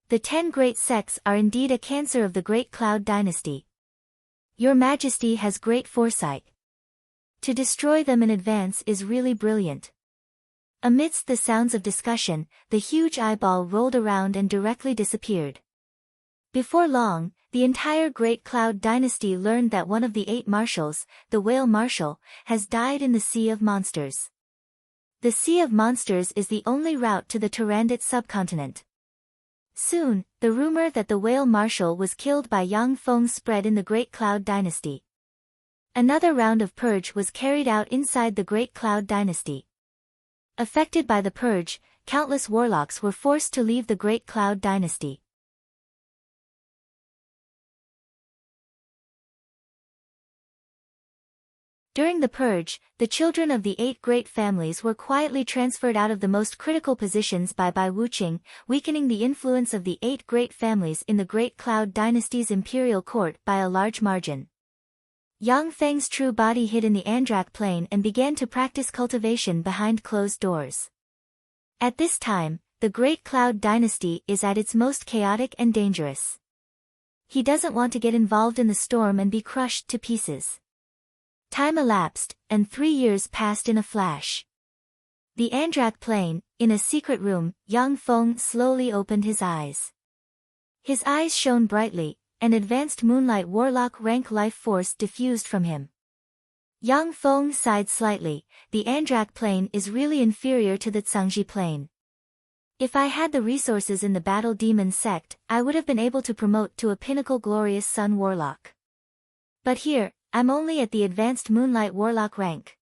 The 10 great sects are indeed a cancer of the Great Cloud Dynasty. Your Majesty has great foresight. To destroy them in advance is really brilliant. Amidst the sounds of discussion, the huge eyeball rolled around and directly disappeared. Before long, the entire Great Cloud Dynasty learned that one of the 8 marshals, the Whale Marshal, has died in the Sea of Monsters. The Sea of Monsters is the only route to the Tyrannid subcontinent. Soon, the rumor that the Whale Marshal was killed by Yang Feng spread in the Great Cloud Dynasty. Another round of purge was carried out inside the Great Cloud Dynasty. Affected by the purge, countless warlocks were forced to leave the Great Cloud Dynasty. During the purge, the children of the 8 great families were quietly transferred out of the most critical positions by Bai Wuqing, weakening the influence of the 8 great families in the Great Cloud Dynasty's imperial court by a large margin. Yang Feng's true body hid in the Andrak plane and began to practice cultivation behind closed doors. At this time, the Great Cloud Dynasty is at its most chaotic and dangerous. He doesn't want to get involved in the storm and be crushed to pieces. Time elapsed, and 3 years passed in a flash. The Andrak plane, in a secret room, Yang Feng slowly opened his eyes. His eyes shone brightly, an advanced moonlight warlock rank life force diffused from him. Yang Feng sighed slightly. The Andrak plane is really inferior to the Tsangji plane. If I had the resources in the Battle Demon sect, I would have been able to promote to a pinnacle glorious sun warlock. But here, I'm only at the advanced moonlight warlock rank.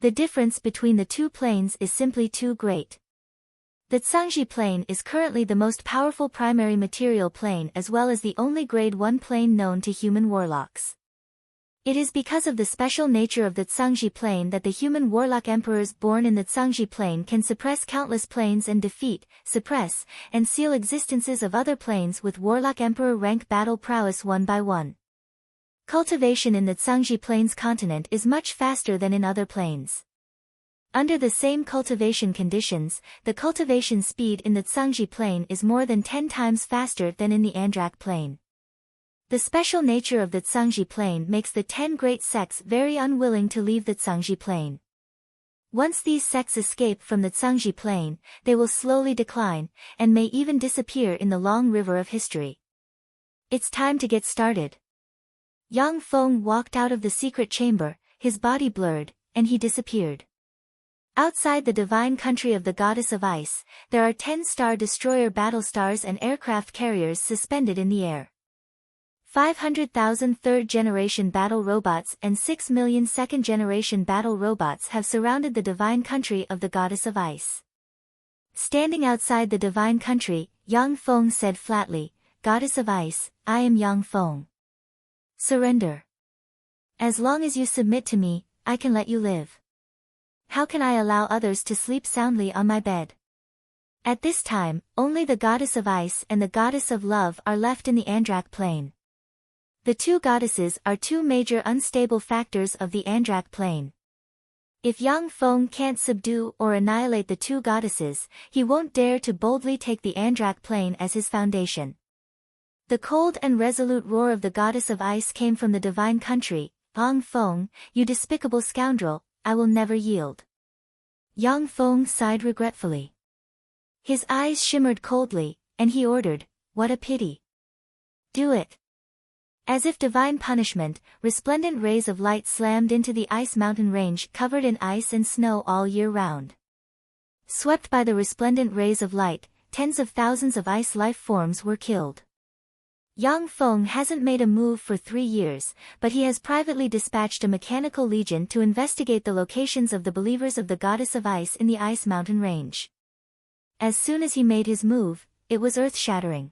The difference between the 2 planes is simply too great. The Tsangji plane is currently the most powerful primary material plane as well as the only grade 1 plane known to human warlocks. It is because of the special nature of the Tsangji plane that the human warlock emperors born in the Tsangji plane can suppress countless planes and defeat, suppress, and seal existences of other planes with warlock emperor rank battle prowess one by one. Cultivation in the Tsangji plane's continent is much faster than in other planes. Under the same cultivation conditions, the cultivation speed in the Tsangji plain is more than 10 times faster than in the Andrak plain. The special nature of the Tsangji plain makes the 10 great sects very unwilling to leave the Tsangji plain. Once these sects escape from the Tsangji plain, they will slowly decline, and may even disappear in the long river of history. It's time to get started. Yang Feng walked out of the secret chamber, his body blurred, and he disappeared. Outside the divine country of the goddess of ice, there are 10 star destroyer battlestars and aircraft carriers suspended in the air. 500,000 third-generation battle robots and 6 million second-generation battle robots have surrounded the divine country of the goddess of ice. Standing outside the divine country, Yang Feng said flatly, "Goddess of ice, I am Yang Feng. Surrender. As long as you submit to me, I can let you live. How can I allow others to sleep soundly on my bed?" At this time, only the goddess of ice and the goddess of love are left in the Andrak plain. The two goddesses are two major unstable factors of the Andrak plain. If Yang Feng can't subdue or annihilate the two goddesses, he won't dare to boldly take the Andrak plain as his foundation. The cold and resolute roar of the goddess of ice came from the divine country. "Yang Feng, you despicable scoundrel, I will never yield." Yang Feng sighed regretfully. His eyes shimmered coldly, and he ordered, "What a pity. Do it." As if divine punishment, resplendent rays of light slammed into the ice mountain range covered in ice and snow all year round. Swept by the resplendent rays of light, tens of thousands of ice life forms were killed. Yang Feng hasn't made a move for 3 years, but he has privately dispatched a mechanical legion to investigate the locations of the believers of the goddess of ice in the ice mountain range. As soon as he made his move, it was earth-shattering.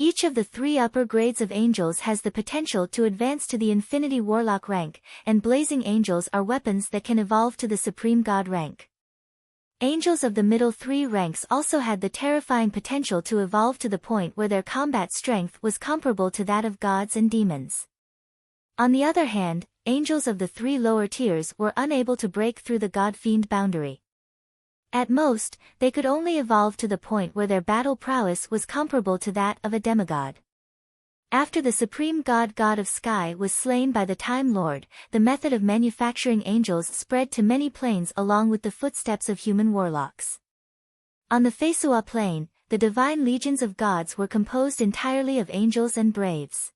Each of the 3 upper grades of angels has the potential to advance to the Infinity Warlock rank, and blazing angels are weapons that can evolve to the Supreme God rank. Angels of the middle 3 ranks also had the terrifying potential to evolve to the point where their combat strength was comparable to that of gods and demons. On the other hand, angels of the 3 lower tiers were unable to break through the God-fiend boundary. At most, they could only evolve to the point where their battle prowess was comparable to that of a demigod. After the supreme god of sky was slain by the Time Lord, the method of manufacturing angels spread to many planes along with the footsteps of human warlocks. On the Feisua plane, the divine legions of gods were composed entirely of angels and braves.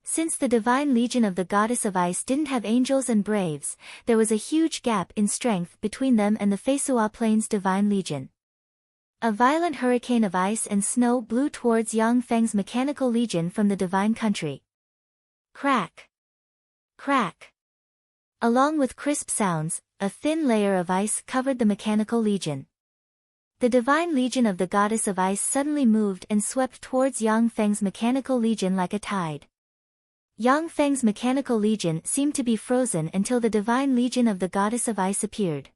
Since the divine legion of the goddess of ice didn't have angels and braves, there was a huge gap in strength between them and the Feisua plane's divine legion. A violent hurricane of ice and snow blew towards Yang Feng's mechanical legion from the divine country. Crack! Crack! Along with crisp sounds, a thin layer of ice covered the mechanical legion. The divine legion of the goddess of ice suddenly moved and swept towards Yang Feng's mechanical legion like a tide. Yang Feng's mechanical legion seemed to be frozen until the divine legion of the goddess of ice appeared.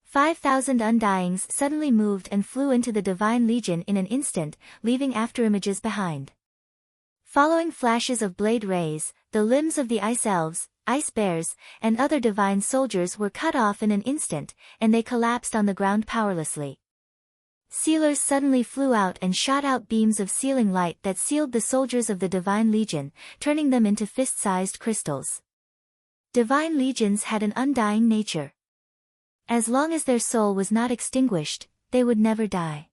5,000 undyings suddenly moved and flew into the divine legion in an instant, leaving afterimages behind. Following flashes of blade rays, the limbs of the ice elves, ice bears, and other divine soldiers were cut off in an instant, and they collapsed on the ground powerlessly. Sealers suddenly flew out and shot out beams of sealing light that sealed the soldiers of the Divine Legion, turning them into fist-sized crystals. Divine legions had an undying nature. As long as their soul was not extinguished, they would never die.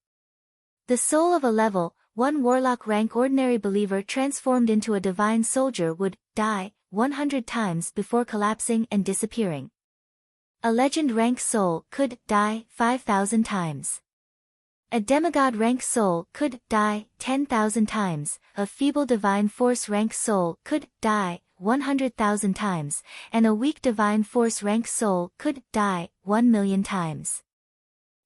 The soul of a level 1 warlock rank ordinary believer transformed into a divine soldier would die 100 times before collapsing and disappearing. A legend rank soul could die 5,000 times. A demigod rank soul could die 10,000 times, a feeble divine force rank soul could die 100,000 times, and a weak divine force rank soul could die 1,000,000 times.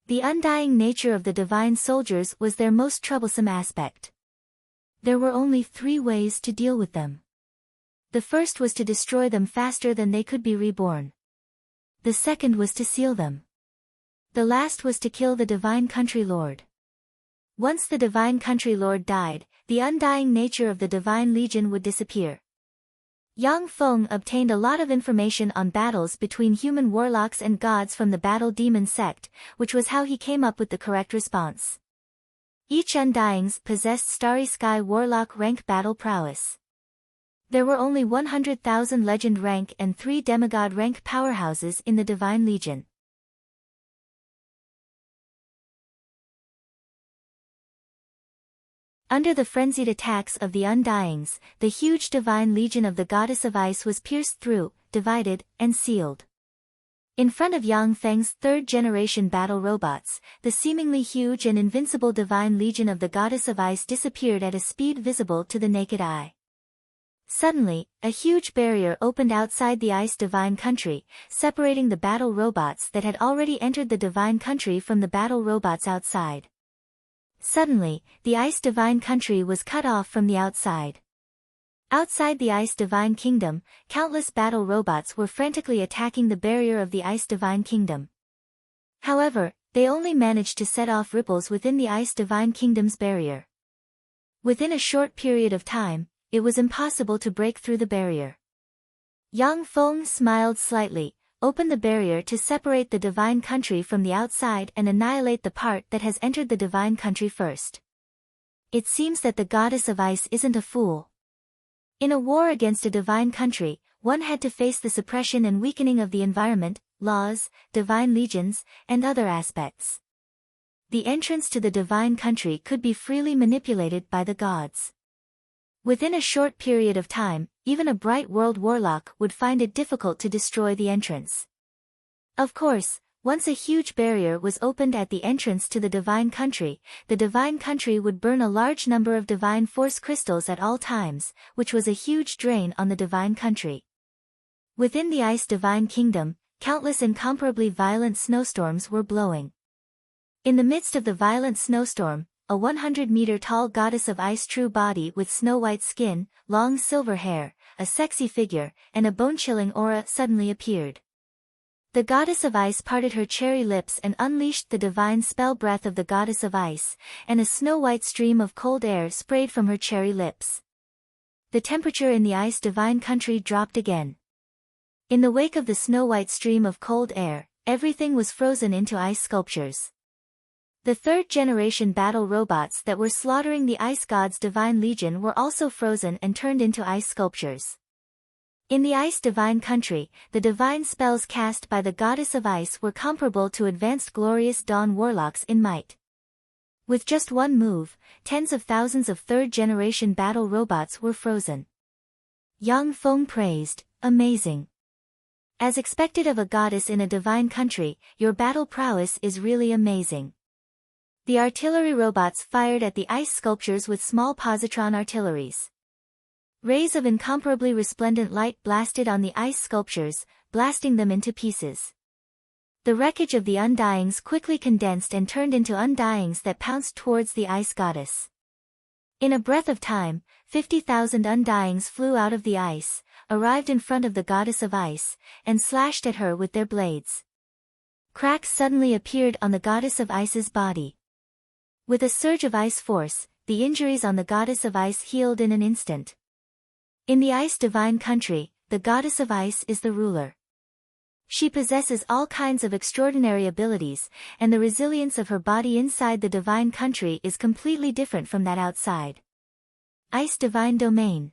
The undying nature of the divine soldiers was their most troublesome aspect. There were only 3 ways to deal with them. The first was to destroy them faster than they could be reborn. The second was to seal them. The last was to kill the Divine Country Lord. Once the Divine Country Lord died, the undying nature of the Divine Legion would disappear. Yang Feng obtained a lot of information on battles between human warlocks and gods from the Battle Demon sect, which was how he came up with the correct response. Each Undyings possessed Starry Sky Warlock rank battle prowess. There were only 100,000 Legend rank and 3 Demigod rank powerhouses in the Divine Legion. Under the frenzied attacks of the Undyings, the huge Divine Legion of the Goddess of Ice was pierced through, divided, and sealed. In front of Yang Feng's third-generation battle robots, the seemingly huge and invincible Divine Legion of the Goddess of Ice disappeared at a speed visible to the naked eye. Suddenly, a huge barrier opened outside the Ice Divine Country, separating the battle robots that had already entered the Divine Country from the battle robots outside. Suddenly, the Ice Divine Country was cut off from the outside. Outside the Ice Divine Kingdom, countless battle robots were frantically attacking the barrier of the Ice Divine Kingdom. However, they only managed to set off ripples within the Ice Divine Kingdom's barrier. Within a short period of time, it was impossible to break through the barrier. Yang Feng smiled slightly, opened the barrier to separate the Divine Country from the outside and annihilate the part that has entered the Divine Country first. It seems that the Goddess of Ice isn't a fool. In a war against a Divine Country, one had to face the suppression and weakening of the environment, laws, Divine Legions, and other aspects. The entrance to the Divine Country could be freely manipulated by the gods. Within a short period of time, even a Bright World Warlock would find it difficult to destroy the entrance. Of course, once a huge barrier was opened at the entrance to the Divine Country, the Divine Country would burn a large number of Divine Force crystals at all times, which was a huge drain on the Divine Country. Within the Ice Divine Kingdom, countless incomparably violent snowstorms were blowing. In the midst of the violent snowstorm, a 100-meter-tall goddess of ice true body with snow-white skin, long silver hair, a sexy figure, and a bone-chilling aura suddenly appeared. The goddess of ice parted her cherry lips and unleashed the divine spell breath of the goddess of ice, and a snow-white stream of cold air sprayed from her cherry lips. The temperature in the Ice Divine Country dropped again. In the wake of the snow-white stream of cold air, everything was frozen into ice sculptures. The third-generation battle robots that were slaughtering the Ice God's Divine Legion were also frozen and turned into ice sculptures. In the Ice Divine Country, the divine spells cast by the Goddess of Ice were comparable to advanced Glorious Dawn warlocks in might. With just one move, tens of thousands of third-generation battle robots were frozen. Yang Feng praised, "Amazing. As expected of a goddess in a divine country, your battle prowess is really amazing." The artillery robots fired at the ice sculptures with small positron artilleries. Rays of incomparably resplendent light blasted on the ice sculptures, blasting them into pieces. The wreckage of the Undyings quickly condensed and turned into Undyings that pounced towards the ice goddess. In a breath of time, 50,000 Undyings flew out of the ice, arrived in front of the goddess of ice, and slashed at her with their blades. Cracks suddenly appeared on the goddess of ice's body. With a surge of ice force, the injuries on the goddess of ice healed in an instant. In the Ice Divine Country, the goddess of ice is the ruler. She possesses all kinds of extraordinary abilities, and the resilience of her body inside the Divine Country is completely different from that outside. Ice Divine Domain.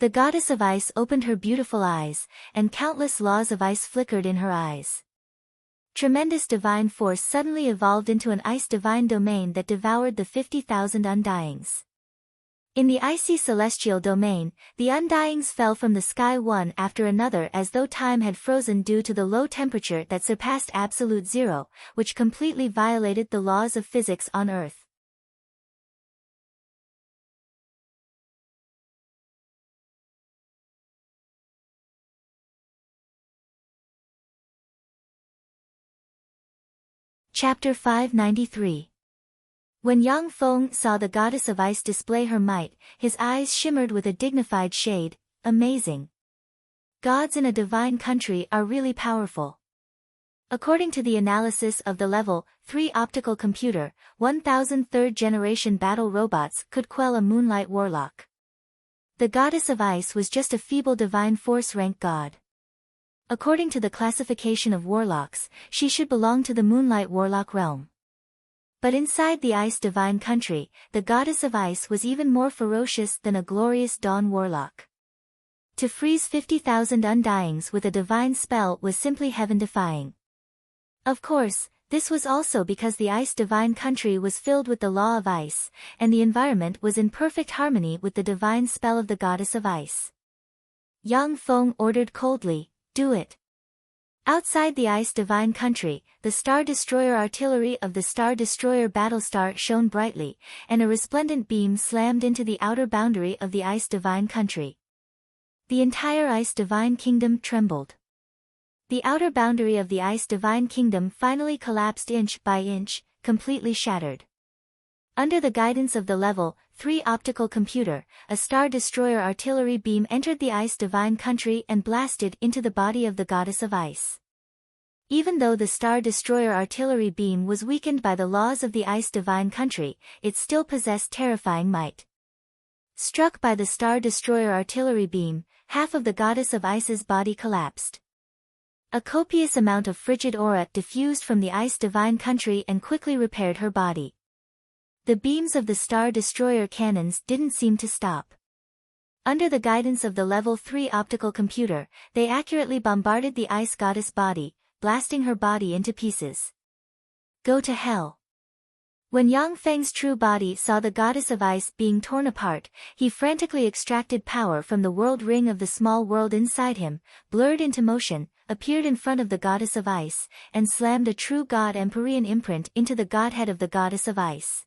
The goddess of ice opened her beautiful eyes, and countless laws of ice flickered in her eyes. Tremendous divine force suddenly evolved into an ice divine domain that devoured the 50,000 Undyings. In the icy celestial domain, the Undyings fell from the sky one after another as though time had frozen due to the low temperature that surpassed absolute zero, which completely violated the laws of physics on Earth. Chapter 593. When Yang Feng saw the goddess of ice display her might, his eyes shimmered with a dignified shade, amazing. Gods in a divine country are really powerful. According to the analysis of the Level 3 optical computer, 1000 third-generation battle robots could quell a Moonlight Warlock. The goddess of ice was just a feeble divine force rank god. According to the classification of warlocks, she should belong to the Moonlight Warlock realm. But inside the ice divine country, the goddess of ice was even more ferocious than a glorious dawn warlock. To freeze 50,000 undyings with a divine spell was simply heaven-defying. Of course, this was also because the ice divine country was filled with the law of ice, and the environment was in perfect harmony with the divine spell of the goddess of ice. Yang Feng ordered coldly, "Do it." Outside the ice divine country, the Star Destroyer artillery of the Star Destroyer Battlestar shone brightly, and a resplendent beam slammed into the outer boundary of the ice divine country. The entire ice divine kingdom trembled. The outer boundary of the ice divine kingdom finally collapsed inch by inch, completely shattered. Under the guidance of the Level 3 optical computer, a Star Destroyer artillery beam entered the ice divine country and blasted into the body of the goddess of ice. Even though the Star Destroyer artillery beam was weakened by the laws of the ice divine country, it still possessed terrifying might. Struck by the Star Destroyer artillery beam, half of the goddess of ice's body collapsed. A copious amount of frigid aura diffused from the ice divine country and quickly repaired her body. The beams of the Star Destroyer cannons didn't seem to stop. Under the guidance of the Level 3 optical computer, they accurately bombarded the ice goddess body, blasting her body into pieces. Go to hell. When Yang Feng's true body saw the goddess of ice being torn apart, he frantically extracted power from the world ring of the small world inside him, blurred into motion, appeared in front of the goddess of ice, and slammed a true god Empyrean imprint into the godhead of the goddess of ice.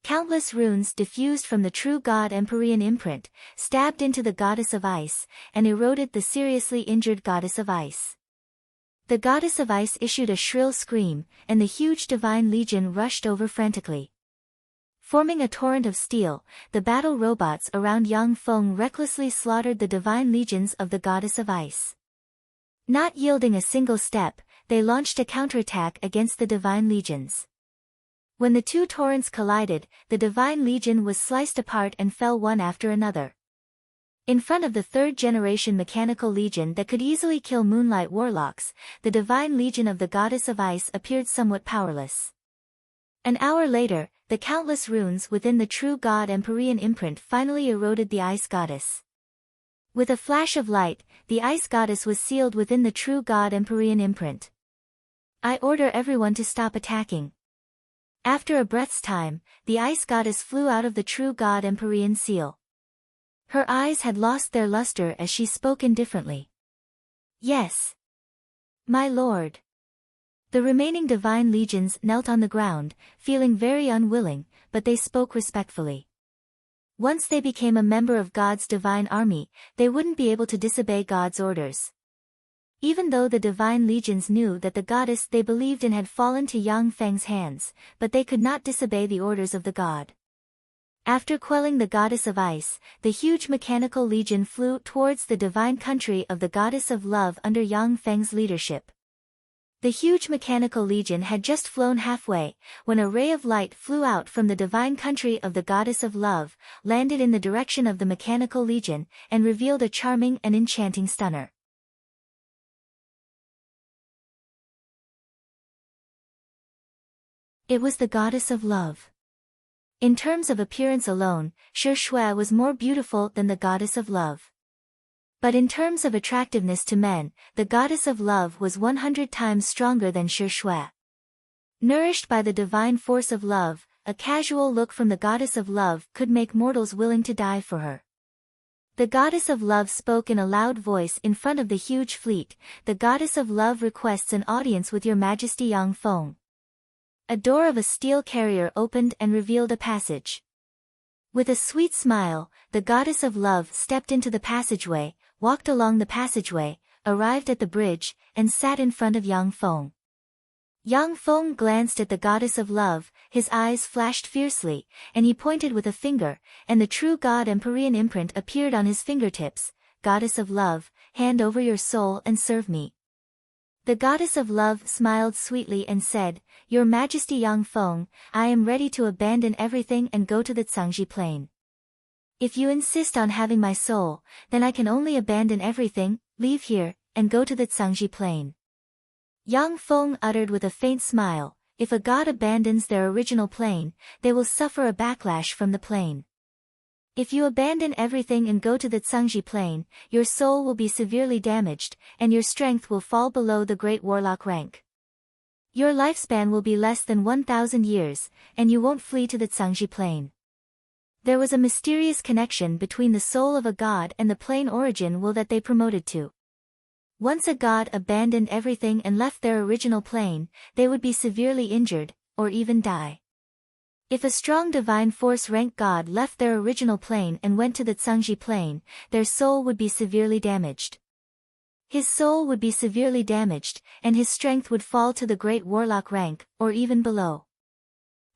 Countless runes diffused from the true god Empyrean imprint, stabbed into the goddess of ice, and eroded the seriously injured goddess of ice. The goddess of ice issued a shrill scream, and the huge divine legion rushed over frantically. Forming a torrent of steel, the battle robots around Yang Feng recklessly slaughtered the divine legions of the goddess of ice. Not yielding a single step, they launched a counterattack against the divine legions. When the two torrents collided, the divine legion was sliced apart and fell one after another. In front of the third-generation mechanical legion that could easily kill Moonlight Warlocks, the divine legion of the goddess of ice appeared somewhat powerless. An hour later, the countless runes within the true god Empyrean imprint finally eroded the ice goddess. With a flash of light, the ice goddess was sealed within the true god Empyrean imprint. I order everyone to stop attacking. After a breath's time, the ice goddess flew out of the true god Empyrean seal. Her eyes had lost their luster as she spoke indifferently. Yes. My lord. The remaining divine legions knelt on the ground, feeling very unwilling, but they spoke respectfully. Once they became a member of God's divine army, they wouldn't be able to disobey God's orders. Even though the divine legions knew that the goddess they believed in had fallen to Yang Feng's hands, but they could not disobey the orders of the god. After quelling the goddess of ice, the huge mechanical legion flew towards the divine country of the goddess of love under Yang Feng's leadership. The huge mechanical legion had just flown halfway, when a ray of light flew out from the divine country of the goddess of love, landed in the direction of the mechanical legion, and revealed a charming and enchanting stunner. It was the goddess of love. In terms of appearance alone, Shi Shui was more beautiful than the goddess of love. But in terms of attractiveness to men, the goddess of love was 100 times stronger than Shi Shui. Nourished by the divine force of love, a casual look from the goddess of love could make mortals willing to die for her. The goddess of love spoke in a loud voice in front of the huge fleet. The goddess of love requests an audience with your majesty Yang Feng. A door of a steel carrier opened and revealed a passage. With a sweet smile, the goddess of love stepped into the passageway, walked along the passageway, arrived at the bridge, and sat in front of Yang Feng. Yang Feng glanced at the goddess of love, his eyes flashed fiercely, and he pointed with a finger, and the true god Empyrean imprint appeared on his fingertips, goddess of love, hand over your soul and serve me." The goddess of love smiled sweetly and said, "Your Majesty Yang Feng, I am ready to abandon everything and go to the Cangji plain. If you insist on having my soul, then I can only abandon everything, leave here, and go to the Cangji plain." Yang Feng uttered with a faint smile, "If a god abandons their original plane, they will suffer a backlash from the plane. If you abandon everything and go to the Cangji plain, your soul will be severely damaged, and your strength will fall below the great warlock rank. Your lifespan will be less than 1,000 years, and you won't flee to the Cangji plain." There was a mysterious connection between the soul of a god and the plane origin will that they promoted to. Once a god abandoned everything and left their original plane, they would be severely injured, or even die. If a strong divine force rank god left their original plane and went to the Cangji plane, their soul would be severely damaged. His soul would be severely damaged, and his strength would fall to the great warlock rank, or even below.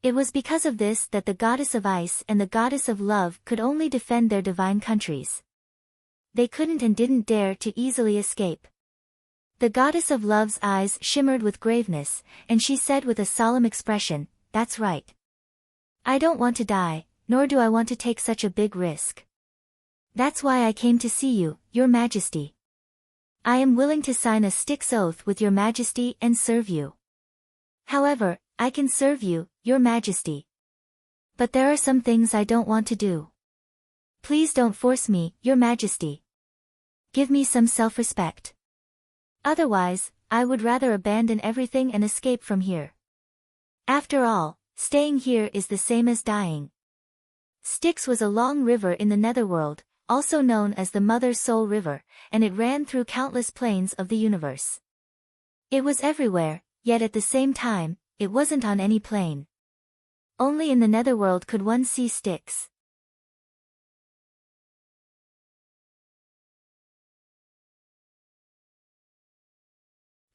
It was because of this that the goddess of ice and the goddess of love could only defend their divine countries. They couldn't and didn't dare to easily escape. The goddess of love's eyes shimmered with graveness, and she said with a solemn expression, "That's right. I don't want to die, nor do I want to take such a big risk. That's why I came to see you, Your Majesty. I am willing to sign a Styx oath with Your Majesty and serve you. However, I can serve you, Your Majesty. But there are some things I don't want to do. Please don't force me, Your Majesty. Give me some self-respect. Otherwise, I would rather abandon everything and escape from here. After all, staying here is the same as dying." Styx was a long river in the Netherworld, also known as the Mother Soul River, and it ran through countless planes of the universe. It was everywhere, yet at the same time, it wasn't on any plane. Only in the Netherworld could one see Styx.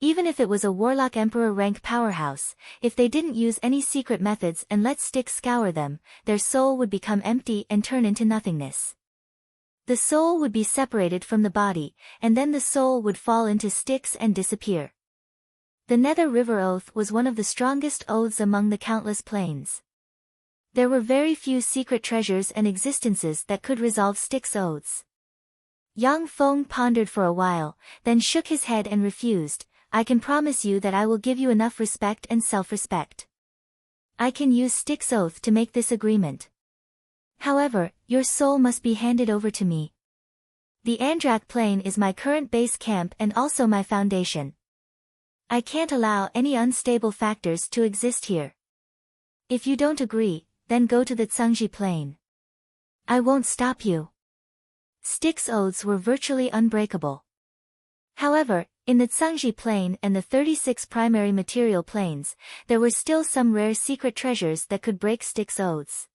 Even if it was a warlock emperor rank powerhouse, if they didn't use any secret methods and let Styx scour them, their soul would become empty and turn into nothingness. The soul would be separated from the body, and then the soul would fall into Styx and disappear. The Nether River Oath was one of the strongest oaths among the countless planes. There were very few secret treasures and existences that could resolve Styx oaths. Yang Feng pondered for a while, then shook his head and refused. "I can promise you that I will give you enough respect and self-respect. I can use Styx oath to make this agreement. However, your soul must be handed over to me. The Andrak plane is my current base camp and also my foundation. I can't allow any unstable factors to exist here. If you don't agree, then go to the Cangji plane. I won't stop you." Styx oaths were virtually unbreakable. However, in the Cangji plane and the 36 primary material planes, there were still some rare secret treasures that could break Styx oaths.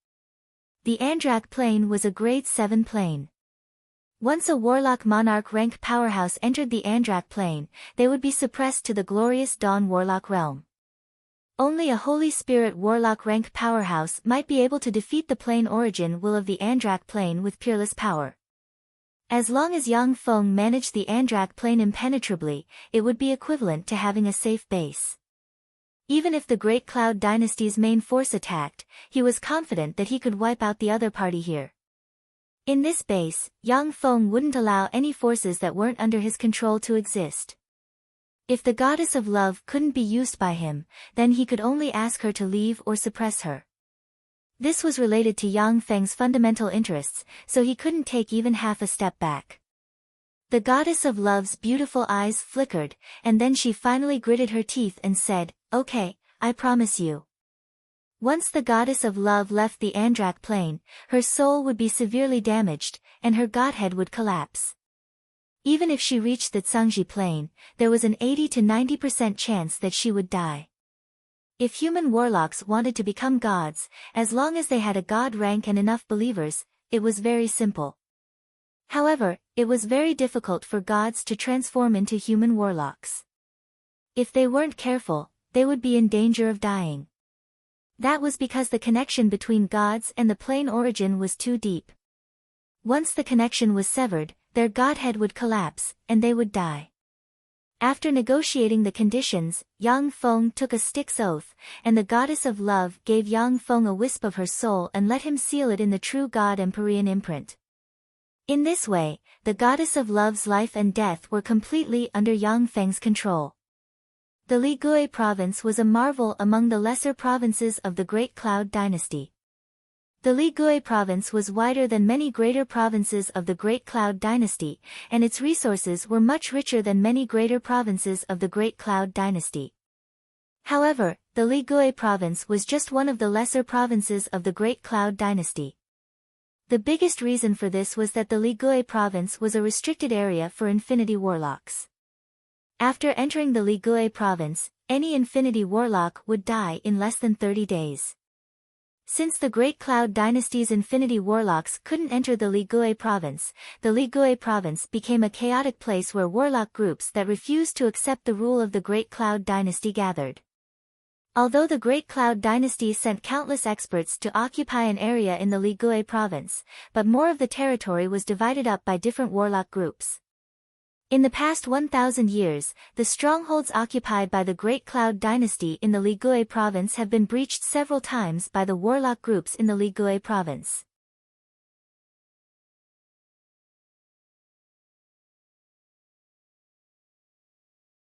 The Andrak plane was a grade 7 plane. Once a warlock monarch rank powerhouse entered the Andrak plane, they would be suppressed to the glorious Dawn warlock realm. Only a Holy Spirit warlock rank powerhouse might be able to defeat the plane origin will of the Andrak plane with peerless power. As long as Yang Feng managed the Andrak plane impenetrably, it would be equivalent to having a safe base. Even if the Great Cloud Dynasty's main force attacked, he was confident that he could wipe out the other party here. In this base, Yang Feng wouldn't allow any forces that weren't under his control to exist. If the goddess of love couldn't be used by him, then he could only ask her to leave or suppress her. This was related to Yang Feng's fundamental interests, so he couldn't take even half a step back. The goddess of love's beautiful eyes flickered, and then she finally gritted her teeth and said, "Okay, I promise you." Once the goddess of love left the Andrak plane, her soul would be severely damaged, and her godhead would collapse. Even if she reached the Cangji plane, there was an 80 to 90% chance that she would die. If human warlocks wanted to become gods, as long as they had a god rank and enough believers, it was very simple. However, it was very difficult for gods to transform into human warlocks. If they weren't careful, they would be in danger of dying. That was because the connection between gods and the plane origin was too deep. Once the connection was severed, their godhead would collapse, and they would die. After negotiating the conditions, Yang Feng took a stick's oath, and the goddess of love gave Yang Feng a wisp of her soul and let him seal it in the true God Empyrean imprint. In this way, the goddess of love's life and death were completely under Yang Feng's control. The Ligui province was a marvel among the lesser provinces of the Great Cloud dynasty. The Ligui province was wider than many greater provinces of the Great Cloud dynasty, and its resources were much richer than many greater provinces of the Great Cloud dynasty. However, the Ligui province was just one of the lesser provinces of the Great Cloud dynasty. The biggest reason for this was that the Ligui province was a restricted area for infinity warlocks. After entering the Ligui province, any infinity warlock would die in less than 30 days. Since the Great Cloud dynasty's infinity warlocks couldn't enter the Ligui province became a chaotic place where warlock groups that refused to accept the rule of the Great Cloud dynasty gathered. Although the Great Cloud dynasty sent countless experts to occupy an area in the Ligui province, but more of the territory was divided up by different warlock groups. In the past 1,000 years, the strongholds occupied by the Great Cloud dynasty in the Ligui province have been breached several times by the warlock groups in the Ligui province.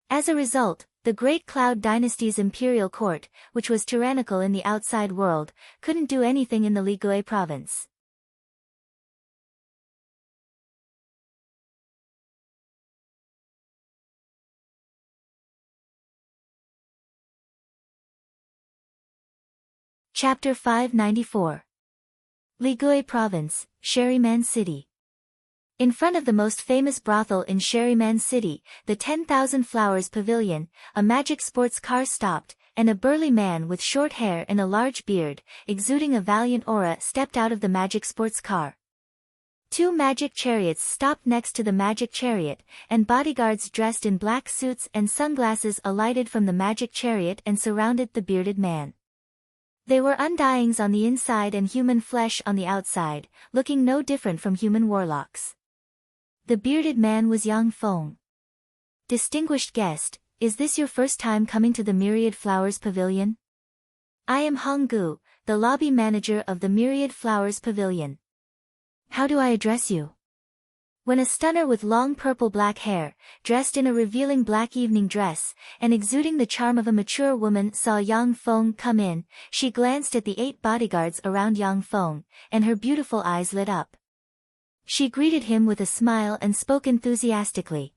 As a result, the Great Cloud dynasty's imperial court, which was tyrannical in the outside world, couldn't do anything in the Ligui province. Chapter 594. Ligui Province, Sherryman City. In front of the most famous brothel in Sherryman City, the 10,000 Flowers Pavilion, a magic sports car stopped, and a burly man with short hair and a large beard, exuding a valiant aura, stepped out of the magic sports car. Two magic chariots stopped next to the magic chariot, and bodyguards dressed in black suits and sunglasses alighted from the magic chariot and surrounded the bearded man. They were undyings on the inside and human flesh on the outside, looking no different from human warlocks. The bearded man was Yang Feng. Distinguished guest, is this your first time coming to the Myriad Flowers Pavilion? I am Hong Gu, the lobby manager of the Myriad Flowers Pavilion. How do I address you? When a stunner with long purple-black hair, dressed in a revealing black evening dress, and exuding the charm of a mature woman saw Yang Feng come in, she glanced at the 8 bodyguards around Yang Feng, and her beautiful eyes lit up. She greeted him with a smile and spoke enthusiastically.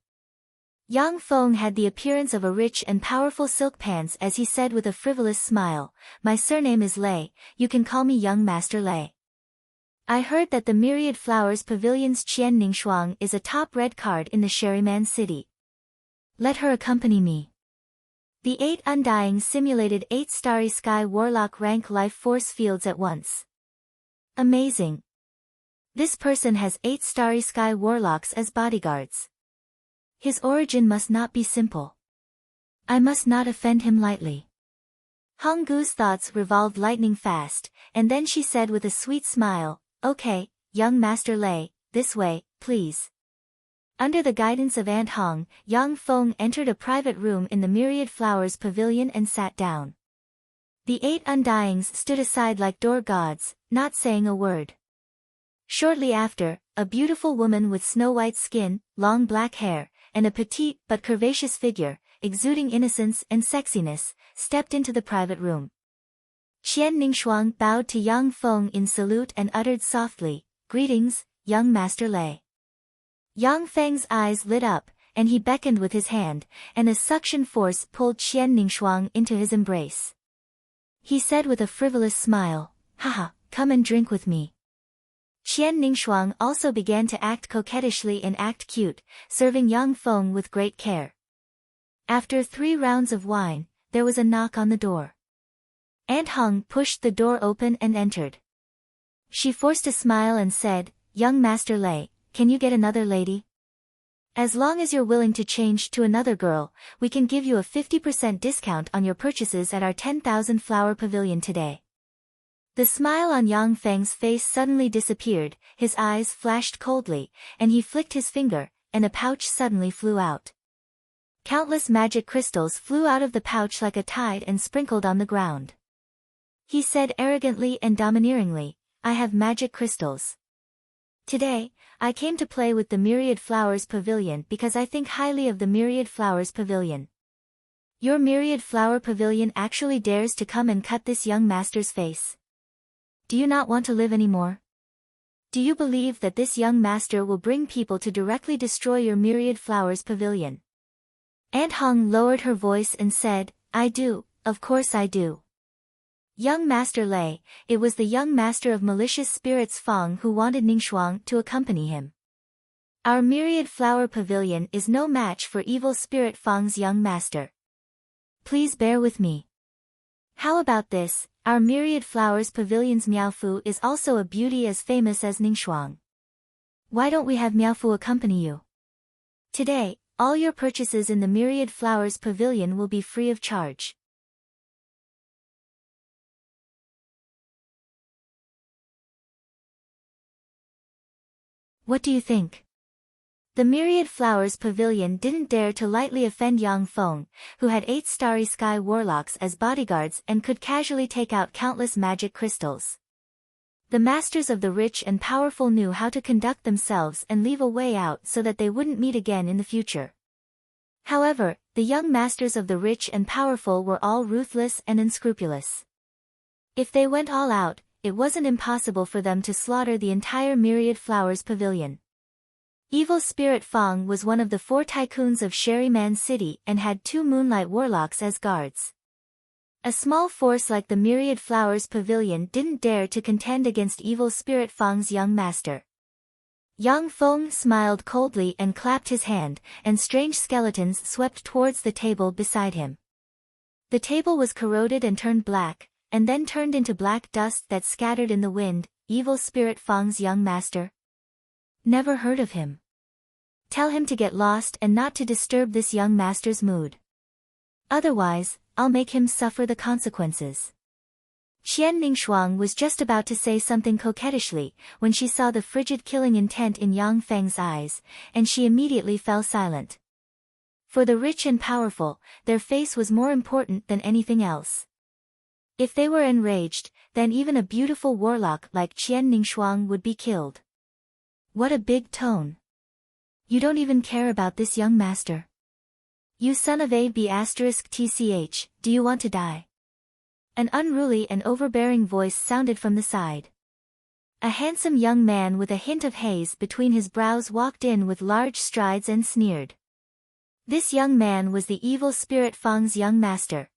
Yang Feng had the appearance of a rich and powerful silk pants as he said with a frivolous smile, "My surname is Lei, you can call me Young Master Lei. I heard that the Myriad Flowers Pavilion's Qian Ningxuang is a top red card in the Sherryman City. Let her accompany me." The 8 Undying simulated 8 Starry Sky Warlock rank life force fields at once. Amazing. This person has 8 Starry Sky Warlocks as bodyguards. His origin must not be simple. I must not offend him lightly. Hong Gu's thoughts revolved lightning fast, and then she said with a sweet smile, "Okay, Young Master Lei, this way, please." Under the guidance of Aunt Hong, Yang Feng entered a private room in the Myriad Flowers Pavilion and sat down. The 8 Undyings stood aside like door gods, not saying a word. Shortly after, a beautiful woman with snow-white skin, long black hair, and a petite but curvaceous figure, exuding innocence and sexiness, stepped into the private room. Qian Ningxuang bowed to Yang Feng in salute and uttered softly, "Greetings, Young Master Lei." Yang Feng's eyes lit up, and he beckoned with his hand, and a suction force pulled Qian Ningxuang into his embrace. He said with a frivolous smile, "Haha, come and drink with me." Qian Ningxuang also began to act coquettishly and act cute, serving Yang Feng with great care. After 3 rounds of wine, there was a knock on the door. Aunt Hong pushed the door open and entered. She forced a smile and said, "Young Master Lei, can you get another lady? As long as you're willing to change to another girl, we can give you a 50% discount on your purchases at our 10,000 Flower Pavilion today." The smile on Yang Feng's face suddenly disappeared, his eyes flashed coldly, and he flicked his finger, and a pouch suddenly flew out. Countless magic crystals flew out of the pouch like a tide and sprinkled on the ground. He said arrogantly and domineeringly, "I have magic crystals. Today, I came to play with the Myriad Flowers Pavilion because I think highly of the Myriad Flowers Pavilion. Your Myriad Flower Pavilion actually dares to come and cut this young master's face. Do you not want to live anymore? Do you believe that this young master will bring people to directly destroy your Myriad Flowers Pavilion?" Aunt Hong lowered her voice and said, "I do, of course I do." Young Master Lei, it was the young master of malicious spirits Feng who wanted Ningxuang to accompany him. Our Myriad Flower Pavilion is no match for evil spirit Feng's young master. Please bear with me. How about this, our Myriad Flowers Pavilion's Miaofu is also a beauty as famous as Ningxuang. Why don't we have Miaofu accompany you? Today, all your purchases in the Myriad Flowers Pavilion will be free of charge. What do you think? The Myriad Flowers Pavilion didn't dare to lightly offend Yang Feng, who had 8 starry sky warlocks as bodyguards and could casually take out countless magic crystals. The masters of the rich and powerful knew how to conduct themselves and leave a way out so that they wouldn't meet again in the future. However, the young masters of the rich and powerful were all ruthless and unscrupulous. If they went all out, it wasn't impossible for them to slaughter the entire Myriad Flowers Pavilion. Evil Spirit Feng was one of the 4 tycoons of Sherryman City and had 2 Moonlight Warlocks as guards. A small force like the Myriad Flowers Pavilion didn't dare to contend against Evil Spirit Feng's young master. Yang Feng smiled coldly and clapped his hand, and strange skeletons swept towards the table beside him. The table was corroded and turned black, and then turned into black dust that scattered in the wind. Evil Spirit Feng's young master? Never heard of him. Tell him to get lost and not to disturb this young master's mood. Otherwise, I'll make him suffer the consequences. Qian Ningxuang was just about to say something coquettishly, when she saw the frigid killing intent in Yang Feng's eyes, and she immediately fell silent. For the rich and powerful, their face was more important than anything else. If they were enraged, then even a beautiful warlock like Qian Ningxuang would be killed. What a big tone. You don't even care about this young master. You son of a b*tch, do you want to die? An unruly and overbearing voice sounded from the side. A handsome young man with a hint of haze between his brows walked in with large strides and sneered. This young man was the Evil Spirit Feng's young master.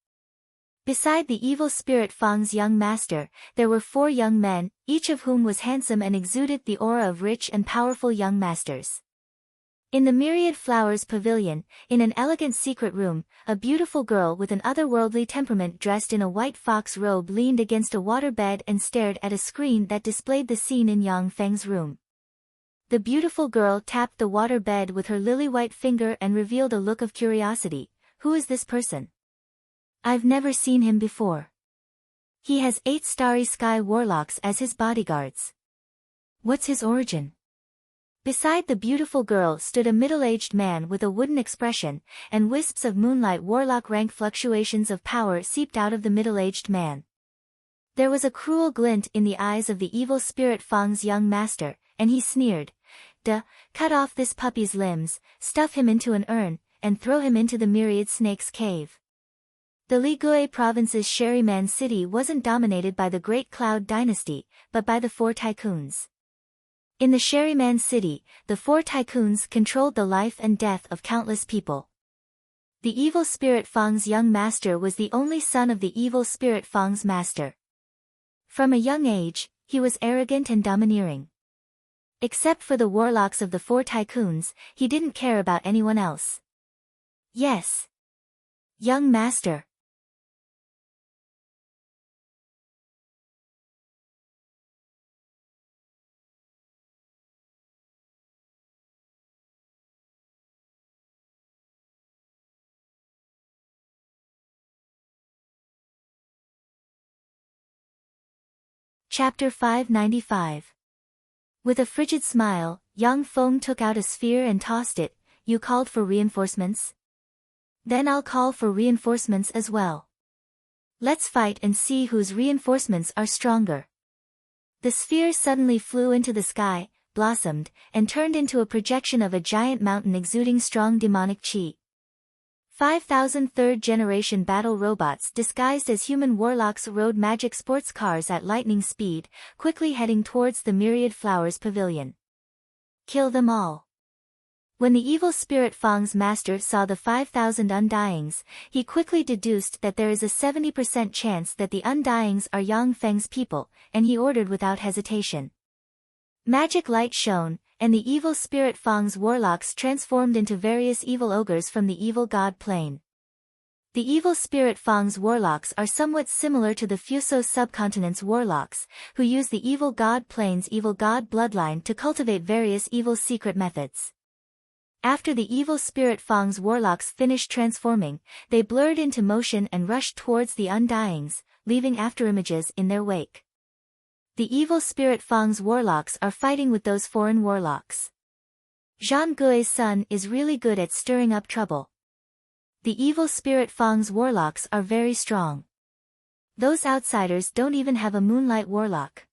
Beside the Evil Spirit Feng's young master, there were 4 young men, each of whom was handsome and exuded the aura of rich and powerful young masters. In the Myriad Flowers Pavilion, in an elegant secret room, a beautiful girl with an otherworldly temperament dressed in a white fox robe leaned against a water bed and stared at a screen that displayed the scene in Yang Feng's room. The beautiful girl tapped the water bed with her lily-white finger and revealed a look of curiosity. Who is this person? I've never seen him before. He has 8 starry sky warlocks as his bodyguards. What's his origin? Beside the beautiful girl stood a middle-aged man with a wooden expression, and wisps of moonlight warlock rank fluctuations of power seeped out of the middle-aged man. There was a cruel glint in the eyes of the Evil Spirit Feng's young master, and he sneered, cut off this puppy's limbs, stuff him into an urn, and throw him into the Myriad Snake's cave. The Ligui province's Sherryman City wasn't dominated by the Great Cloud Dynasty, but by the 4 tycoons. In the Sherryman City, the 4 tycoons controlled the life and death of countless people. The Evil Spirit Feng's young master was the only son of the Evil Spirit Feng's master. From a young age, he was arrogant and domineering. Except for the warlocks of the 4 tycoons, he didn't care about anyone else. Yes. Young master. Chapter 595. With a frigid smile, Yang Feng took out a sphere and tossed it. You called for reinforcements? Then I'll call for reinforcements as well. Let's fight and see whose reinforcements are stronger. The sphere suddenly flew into the sky, blossomed, and turned into a projection of a giant mountain exuding strong demonic chi. 5,000 third-generation battle robots disguised as human warlocks rode magic sports cars at lightning speed, quickly heading towards the myriad flowers pavilion. Kill them all. When the evil spirit Fang's master saw the 5,000 Undyings, he quickly deduced that there is a 70% chance that the Undyings are Yang Feng's people, and he ordered without hesitation. Magic light shone, and the evil spirit Fang's warlocks transformed into various evil ogres from the evil god plane. The evil spirit Fang's warlocks are somewhat similar to the Fuso subcontinent's warlocks, who use the evil god plane's evil god bloodline to cultivate various evil secret methods. After the evil spirit Fang's warlocks finished transforming, they blurred into motion and rushed towards the Undyings, leaving afterimages in their wake. The evil spirit Fang's warlocks are fighting with those foreign warlocks. Zhang Gui's son is really good at stirring up trouble. The evil spirit Fang's warlocks are very strong. Those outsiders don't even have a moonlight warlock.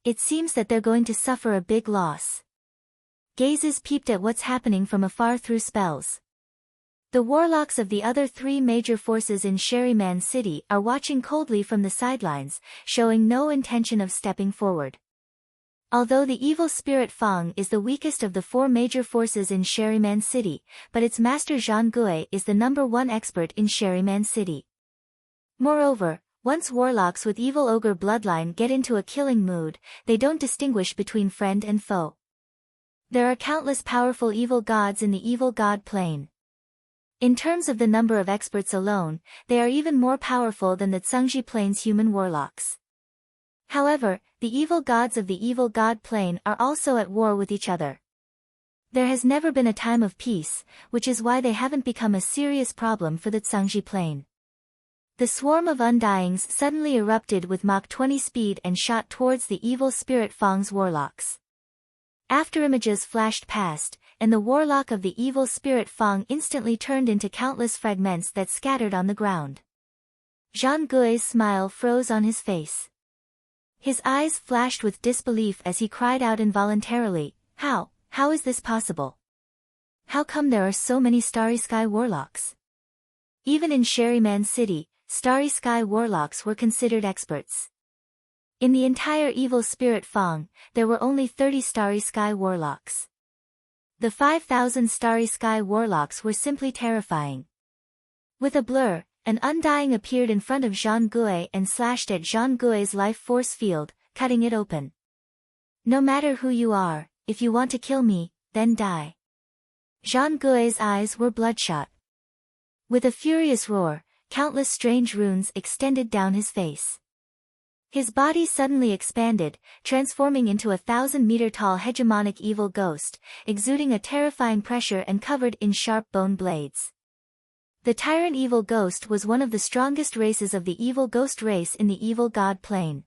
It seems that they're going to suffer a big loss. Gazes peeped at what's happening from afar through spells. The warlocks of the other three major forces in Sherryman City are watching coldly from the sidelines, showing no intention of stepping forward. Although the evil spirit Fang is the weakest of the four major forces in Sherryman City, but its master Zhang Gui is the #1 expert in Sherryman City. Moreover, once warlocks with evil ogre bloodline get into a killing mood, they don't distinguish between friend and foe. There are countless powerful evil gods in the evil god plane. In terms of the number of experts alone, they are even more powerful than the Tsungji plane's human warlocks. However, the evil gods of the evil god plane are also at war with each other. There has never been a time of peace, which is why they haven't become a serious problem for the Tsungji plane. The swarm of Undyings suddenly erupted with Mach 20 speed and shot towards the evil spirit Fang's warlocks. Afterimages flashed past, and the warlock of the evil spirit Fang instantly turned into countless fragments that scattered on the ground. Zhang Gui's smile froze on his face. His eyes flashed with disbelief as he cried out involuntarily, How is this possible? How come there are so many Starry Sky warlocks? Even in Sherryman City, Starry Sky warlocks were considered experts. In the entire evil spirit Fang, there were only 30 Starry Sky warlocks. The 5,000 Starry Sky warlocks were simply terrifying. With a blur, an Undying appeared in front of Zhang Gui and slashed at Zhang Gui's life force field, cutting it open. No matter who you are, if you want to kill me, then die. Zhang Gui's eyes were bloodshot. With a furious roar, countless strange runes extended down his face. His body suddenly expanded, transforming into a 1,000-meter-tall hegemonic evil ghost, exuding a terrifying pressure and covered in sharp bone blades. The tyrant evil ghost was one of the strongest races of the evil ghost race in the evil god plane.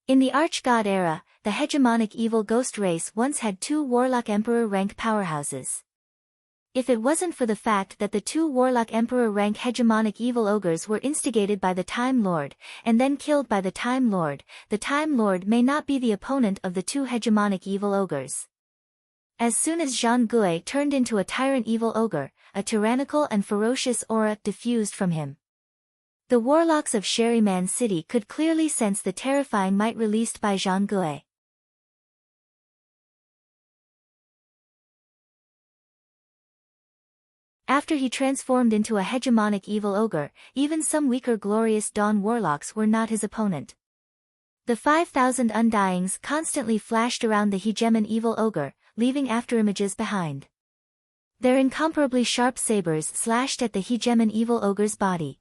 In the arch-god era, the hegemonic evil ghost race once had 2 warlock emperor rank powerhouses. If it wasn't for the fact that the 2 warlock emperor rank hegemonic evil ogres were instigated by the Time Lord, and then killed by the Time Lord may not be the opponent of the 2 hegemonic evil ogres. As soon as Zhang Gui turned into a tyrant evil ogre, a tyrannical and ferocious aura diffused from him. The warlocks of Sherryman City could clearly sense the terrifying might released by Zhang Gui. After he transformed into a hegemonic evil ogre, even some weaker glorious dawn warlocks were not his opponent. The 5,000 Undyings constantly flashed around the hegemon evil ogre, leaving afterimages behind. Their incomparably sharp sabers slashed at the hegemon evil ogre's body.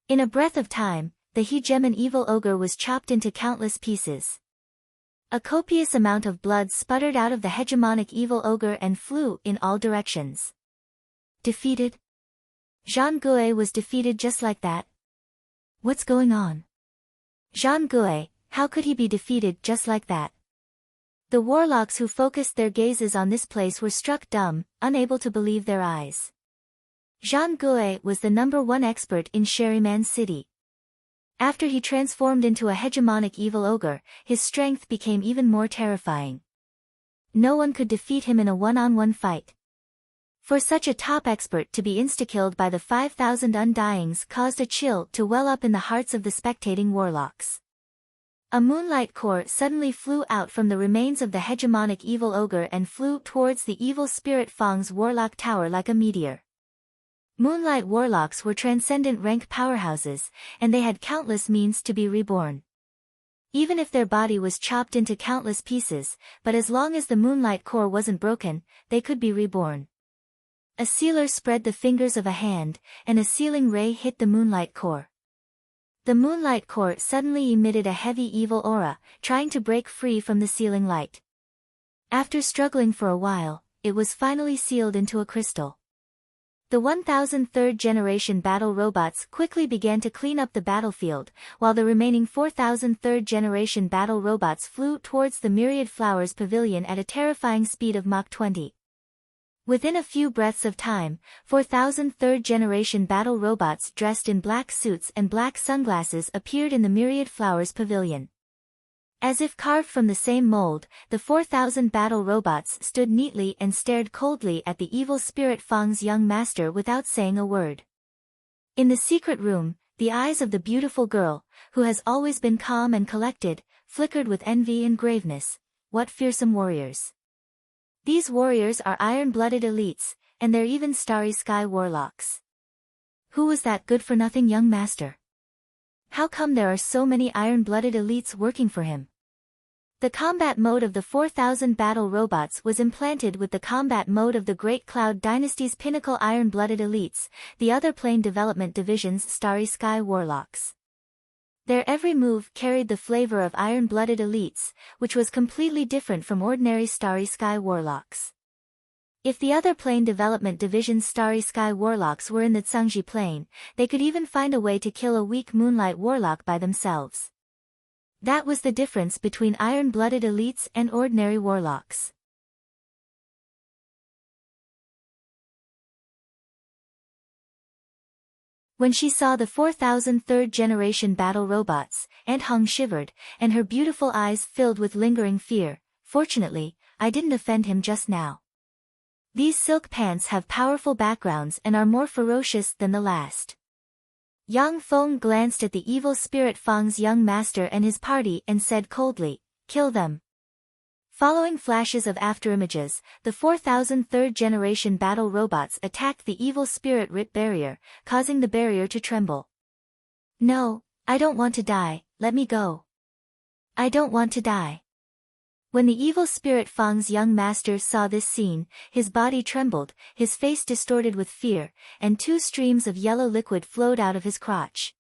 In a breath of time, the hegemon evil ogre was chopped into countless pieces. A copious amount of blood sputtered out of the hegemonic evil ogre and flew in all directions. Defeated? Zhang Gui was defeated just like that? What's going on? Zhang Gui, How could he be defeated just like that? The warlocks who focused their gazes on this place were struck dumb, unable to believe their eyes. Zhang Gui was the #1 expert in Sherryman City. After he transformed into a hegemonic evil ogre, his strength became even more terrifying. No one could defeat him in a one-on-one fight. For such a top expert to be insta-killed by the 5,000 Undyings caused a chill to well up in the hearts of the spectating warlocks. A moonlight core suddenly flew out from the remains of the hegemonic evil ogre and flew towards the evil spirit Fang's warlock tower like a meteor. Moonlight warlocks were transcendent rank powerhouses, and they had countless means to be reborn. Even if their body was chopped into countless pieces, but as long as the moonlight core wasn't broken, they could be reborn. A sealer spread the fingers of a hand, and a sealing ray hit the moonlight core. The moonlight core suddenly emitted a heavy evil aura, trying to break free from the sealing light. After struggling for a while, it was finally sealed into a crystal. The 1,000 third-generation battle robots quickly began to clean up the battlefield, while the remaining 4,000 third-generation battle robots flew towards the Myriad Flowers Pavilion at a terrifying speed of Mach 20. Within a few breaths of time, 4,000 third-generation battle robots dressed in black suits and black sunglasses appeared in the Myriad Flowers Pavilion. As if carved from the same mold, the 4,000 battle robots stood neatly and stared coldly at the evil spirit Fang's young master without saying a word. In the secret room, the eyes of the beautiful girl, who has always been calm and collected, flickered with envy and graveness. What fearsome warriors! These warriors are iron-blooded elites, and they're even starry sky warlocks. Who was that good-for-nothing young master? How come there are so many iron-blooded elites working for him? The combat mode of the 4,000 battle robots was implanted with the combat mode of the Great Cloud Dynasty's pinnacle iron-blooded elites, the other plane development division's starry sky warlocks. Their every move carried the flavor of iron-blooded elites, which was completely different from ordinary starry sky warlocks. If the other plane development division's starry sky warlocks were in the Zhangji plane, they could even find a way to kill a weak moonlight warlock by themselves. That was the difference between iron-blooded elites and ordinary warlocks. When she saw the 4,000 third-generation battle robots, Aunt Hong shivered, and her beautiful eyes filled with lingering fear. Fortunately, I didn't offend him just now. These silk pants have powerful backgrounds and are more ferocious than the last. Yang Feng glanced at the evil spirit Fang's young master and his party and said coldly, "Kill them." Following flashes of afterimages, the 4,000 third-generation battle robots attacked the evil spirit Rit barrier, causing the barrier to tremble. "No, I don't want to die, let me go. I don't want to die." When the evil spirit Fang's young master saw this scene, his body trembled, his face distorted with fear, and 2 streams of yellow liquid flowed out of his crotch.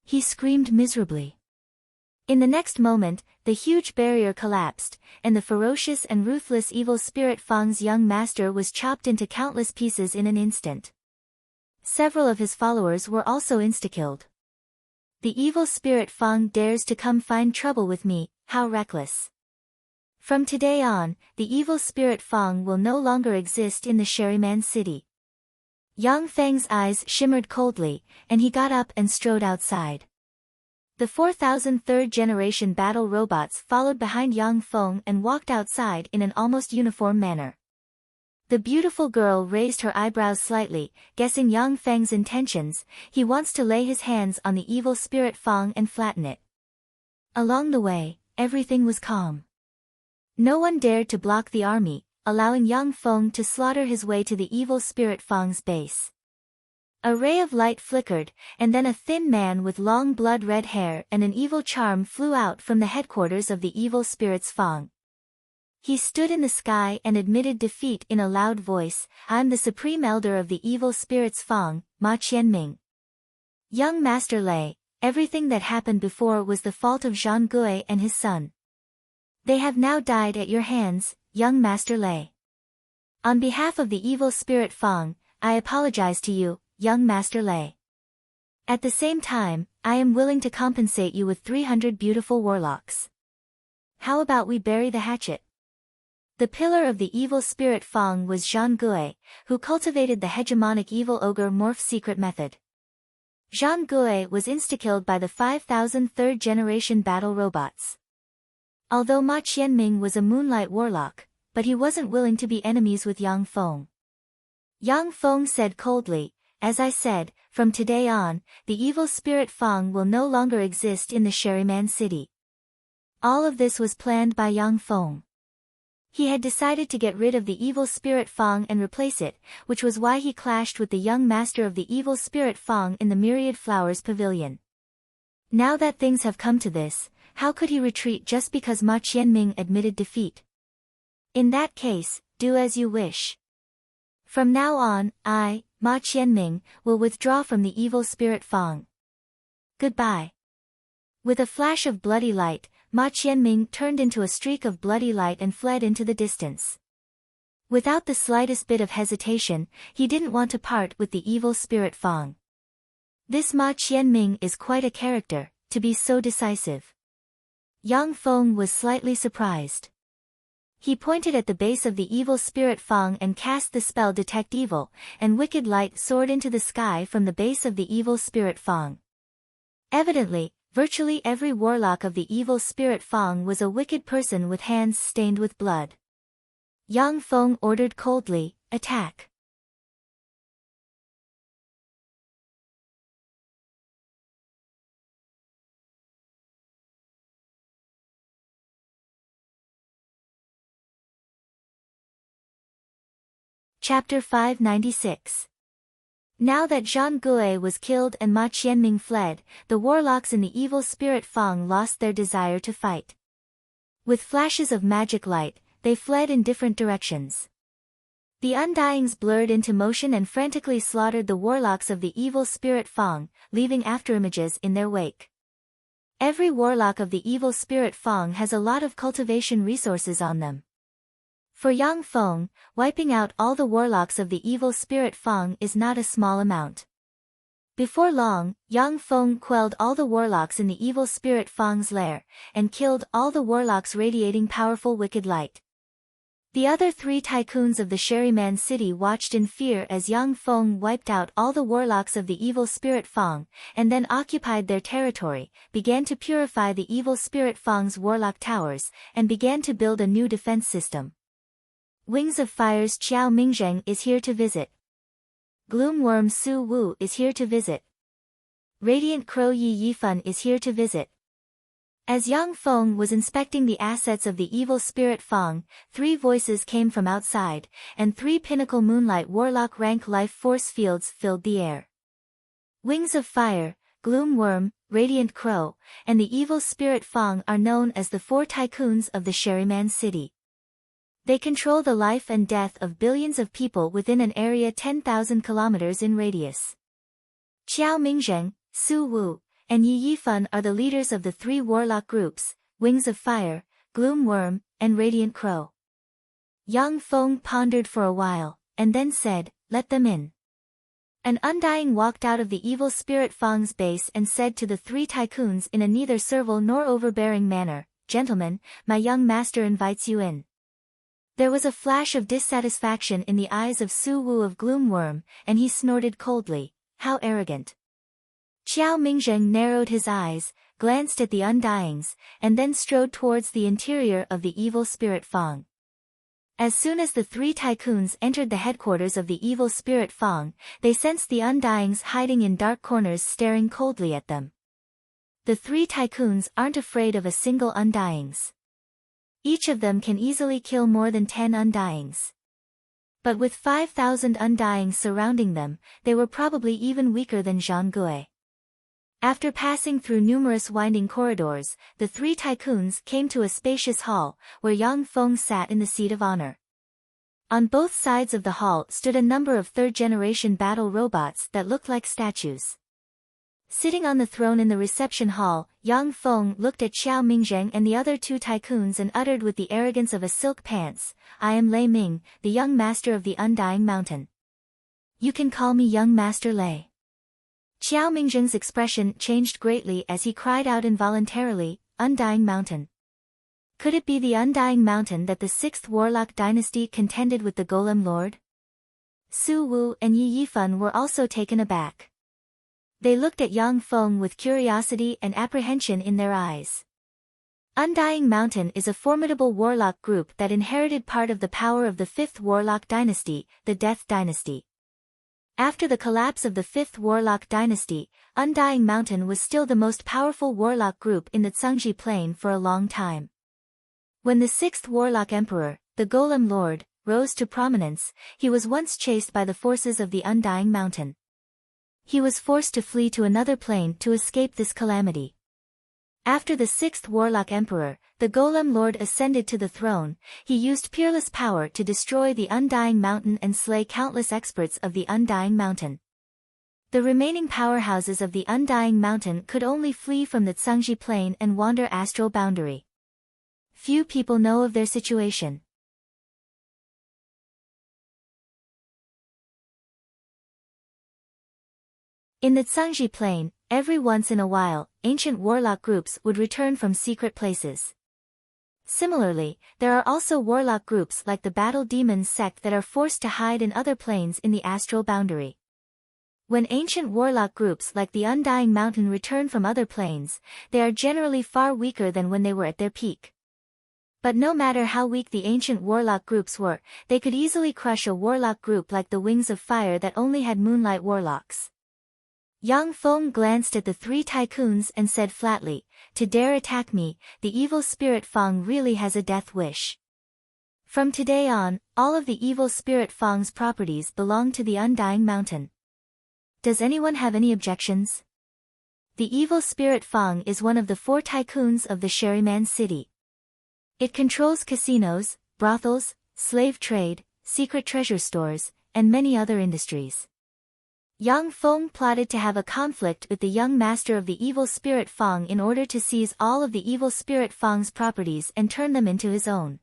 He screamed miserably. In the next moment, the huge barrier collapsed, and the ferocious and ruthless evil spirit Fang's young master was chopped into countless pieces in an instant. Several of his followers were also insta-killed. The evil spirit Fang dares to come find trouble with me, how reckless. From today on, the evil spirit Fang will no longer exist in the Sherryman City. Yang Feng's eyes shimmered coldly, and he got up and strode outside. The 4,000 third-generation battle robots followed behind Yang Feng and walked outside in an almost uniform manner. The beautiful girl raised her eyebrows slightly, guessing Yang Feng's intentions. He wants to lay his hands on the evil spirit Fang and flatten it. Along the way, everything was calm. No one dared to block the army, allowing Yang Feng to slaughter his way to the evil spirit Fang's base. A ray of light flickered, and then a thin man with long blood-red hair and an evil charm flew out from the headquarters of the evil spirits Fang. He stood in the sky and admitted defeat in a loud voice, "I'm the supreme elder of the evil spirits Fang, Ma Qianming." Young Master Lei, everything that happened before was the fault of Zhang Gui and his son. They have now died at your hands, young Master Lei. On behalf of the evil spirit Fang, I apologize to you, young Master Lei. At the same time, I am willing to compensate you with 300 beautiful warlocks. How about we bury the hatchet? The pillar of the evil spirit Fang was Zhang Gui, who cultivated the hegemonic evil ogre morph secret method. Zhang Gui was insta-killed by the 5,000 third-generation battle robots. Although Ma Qianming was a moonlight warlock, but he wasn't willing to be enemies with Yang Feng. Yang Feng said coldly, "As I said, from today on, the evil spirit Fang will no longer exist in the Sherryman city." All of this was planned by Yang Feng. He had decided to get rid of the evil spirit Fang and replace it, which was why he clashed with the young master of the evil spirit Fang in the Myriad Flowers Pavilion. Now that things have come to this, how could he retreat just because Ma Qianming admitted defeat? In that case, do as you wish. From now on, I, Ma Qianming, will withdraw from the evil spirit Fang. Goodbye. With a flash of bloody light, Ma Qianming turned into a streak of bloody light and fled into the distance. Without the slightest bit of hesitation, he didn't want to part with the evil spirit Fang. This Ma Qianming is quite a character, to be so decisive. Yang Feng was slightly surprised. He pointed at the base of the evil spirit Fang and cast the spell Detect Evil, and wicked light soared into the sky from the base of the evil spirit Fang. Evidently, virtually every warlock of the evil spirit Fang was a wicked person with hands stained with blood. Yang Feng ordered coldly, "Attack." Chapter 596. Now that Zhang Gui was killed and Ma Qianming fled, the warlocks in the evil spirit Fang lost their desire to fight. With flashes of magic light, they fled in different directions. The Undyings blurred into motion and frantically slaughtered the warlocks of the evil spirit Fang, leaving afterimages in their wake. Every warlock of the evil spirit Fang has a lot of cultivation resources on them. For Yang Feng, wiping out all the warlocks of the evil spirit Fang is not a small amount. Before long, Yang Feng quelled all the warlocks in the evil spirit Fang's lair, and killed all the warlocks radiating powerful wicked light. The other three tycoons of the Sherryman city watched in fear as Yang Feng wiped out all the warlocks of the evil spirit Fang, and then occupied their territory, began to purify the evil spirit Fang's warlock towers, and began to build a new defense system. Wings of Fire's Qiao Mingzheng is here to visit. Gloomworm Su Wu is here to visit. Radiant Crow Yi Yifan is here to visit. As Yang Feng was inspecting the assets of the evil spirit Fang, 3 voices came from outside, and 3 pinnacle moonlight warlock rank life force fields filled the air. Wings of Fire, Gloomworm, Radiant Crow, and the evil spirit Fang are known as the 4 tycoons of the Sherryman city. They control the life and death of billions of people within an area 10,000 kilometers in radius. Qiao Mingzheng, Su Wu, and Yi Yifan are the leaders of the 3 warlock groups, Wings of Fire, Gloomworm, and Radiant Crow. Yang Feng pondered for a while, and then said, "Let them in." An Undying walked out of the evil spirit Fang's base and said to the 3 tycoons in a neither servile nor overbearing manner, "Gentlemen, my young master invites you in." There was a flash of dissatisfaction in the eyes of Su Wu of Gloomworm, and he snorted coldly, "How arrogant." Qiao Mingzheng narrowed his eyes, glanced at the Undyings, and then strode towards the interior of the evil spirit Fang. As soon as the 3 tycoons entered the headquarters of the evil spirit Fang, they sensed the Undyings hiding in dark corners staring coldly at them. The 3 tycoons aren't afraid of a single Undyings. Each of them can easily kill more than 10 Undyings. But with 5,000 Undyings surrounding them, they were probably even weaker than Zhang Gui. After passing through numerous winding corridors, the 3 tycoons came to a spacious hall, where Yang Feng sat in the seat of honor. On both sides of the hall stood a number of third-generation battle robots that looked like statues. Sitting on the throne in the reception hall, Yang Feng looked at Qiao Mingzheng and the other 2 tycoons and uttered with the arrogance of a silk pants, "I am Lei Ming, the young master of the Undying Mountain. You can call me young master Lei." Qiao Mingzheng's expression changed greatly as he cried out involuntarily, "Undying Mountain." Could it be the Undying Mountain that the 6th Warlock dynasty contended with the Golem Lord? Su Wu and Yi Yifan were also taken aback. They looked at Yang Feng with curiosity and apprehension in their eyes. Undying Mountain is a formidable warlock group that inherited part of the power of the 5th Warlock dynasty, the Death Dynasty. After the collapse of the 5th Warlock dynasty, Undying Mountain was still the most powerful warlock group in the Zhangji Plain for a long time. When the 6th Warlock Emperor, the Golem Lord, rose to prominence, he was once chased by the forces of the Undying Mountain. He was forced to flee to another plane to escape this calamity. After the 6th Warlock Emperor, the Golem Lord ascended to the throne, he used peerless power to destroy the Undying Mountain and slay countless experts of the Undying Mountain. The remaining powerhouses of the Undying Mountain could only flee from the Zhangji Plain and wander astral boundary. Few people know of their situation. In the Zhangji Plain, every once in a while, ancient warlock groups would return from secret places. Similarly, there are also warlock groups like the Battle Demons sect that are forced to hide in other planes in the astral boundary. When ancient warlock groups like the Undying Mountain return from other planes, they are generally far weaker than when they were at their peak. But no matter how weak the ancient warlock groups were, they could easily crush a warlock group like the Wings of Fire that only had moonlight warlocks. Yang Feng glanced at the 3 tycoons and said flatly, "To dare attack me, the evil spirit Fang really has a death wish. From today on, all of the evil spirit Fang's properties belong to the Undying Mountain. Does anyone have any objections?" The evil spirit Fang is one of the 4 tycoons of the Sherryman City. It controls casinos, brothels, slave trade, secret treasure stores, and many other industries. Yang Feng plotted to have a conflict with the young master of the evil spirit Fang in order to seize all of the evil spirit Fang's properties and turn them into his own.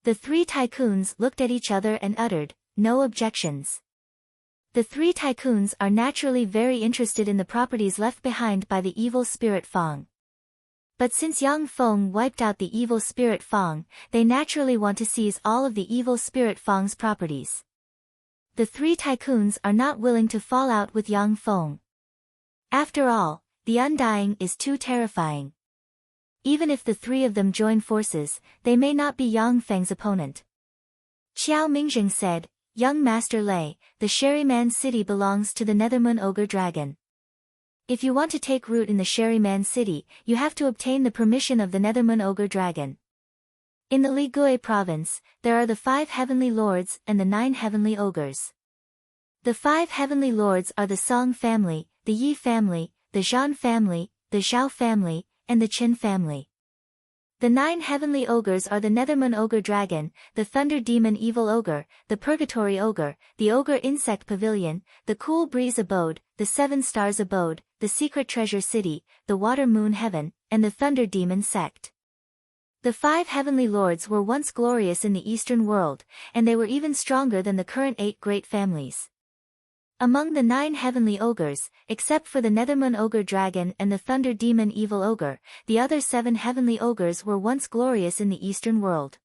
The 3 tycoons looked at each other and uttered, "No objections." The 3 tycoons are naturally very interested in the properties left behind by the evil spirit Fang. But since Yang Feng wiped out the evil spirit Fang, they naturally want to seize all of the evil spirit Fang's properties. The 3 tycoons are not willing to fall out with Yang Feng. After all, the Undying is too terrifying. Even if the 3 of them join forces, they may not be Yang Feng's opponent. Qiao Mingzheng said, "Young Master Lei, the Sherryman City belongs to the Nethermoon Ogre Dragon. If you want to take root in the Sherryman City, you have to obtain the permission of the Nethermoon Ogre Dragon. In the Ligui province, there are the 5 heavenly lords and the 9 heavenly ogres. The 5 heavenly lords are the Song family, the Yi family, the Zhan family, the Zhao family, and the Qin family. The 9 heavenly ogres are the Nethermoon Ogre Dragon, the Thunder Demon Evil Ogre, the Purgatory Ogre, the Ogre Insect Pavilion, the Cool Breeze Abode, the 7 Stars Abode, the Secret Treasure City, the Water Moon Heaven, and the Thunder Demon Sect. The 5 heavenly lords were once glorious in the Eastern world, and they were even stronger than the current 8 great families. Among the 9 heavenly ogres, except for the Nethermoon Ogre Dragon and the Thunder Demon Evil Ogre, the other 7 heavenly ogres were once glorious in the Eastern world.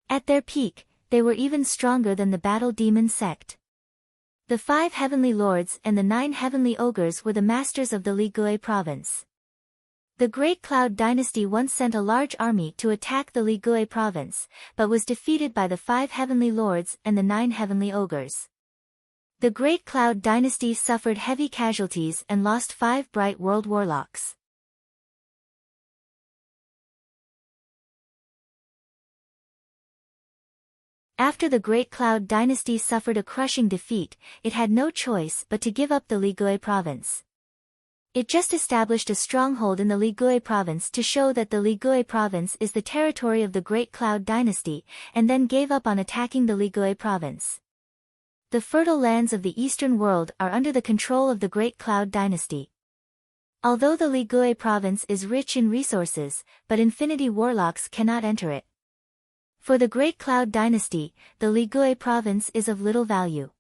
At their peak, they were even stronger than the Battle Demon sect. The 5 heavenly lords and the 9 heavenly ogres were the masters of the Ligui province. The Great Cloud Dynasty once sent a large army to attack the Ligui province, but was defeated by the 5 heavenly lords and the 9 heavenly ogres. The Great Cloud Dynasty suffered heavy casualties and lost 5 bright world warlocks. After the Great Cloud Dynasty suffered a crushing defeat, it had no choice but to give up the Ligui province. It just established a stronghold in the Ligui province to show that the Ligui province is the territory of the Great Cloud Dynasty, and then gave up on attacking the Ligui province. The fertile lands of the eastern world are under the control of the Great Cloud Dynasty. Although the Ligui province is rich in resources, but infinity warlocks cannot enter it. For the Great Cloud Dynasty, the Ligui province is of little value.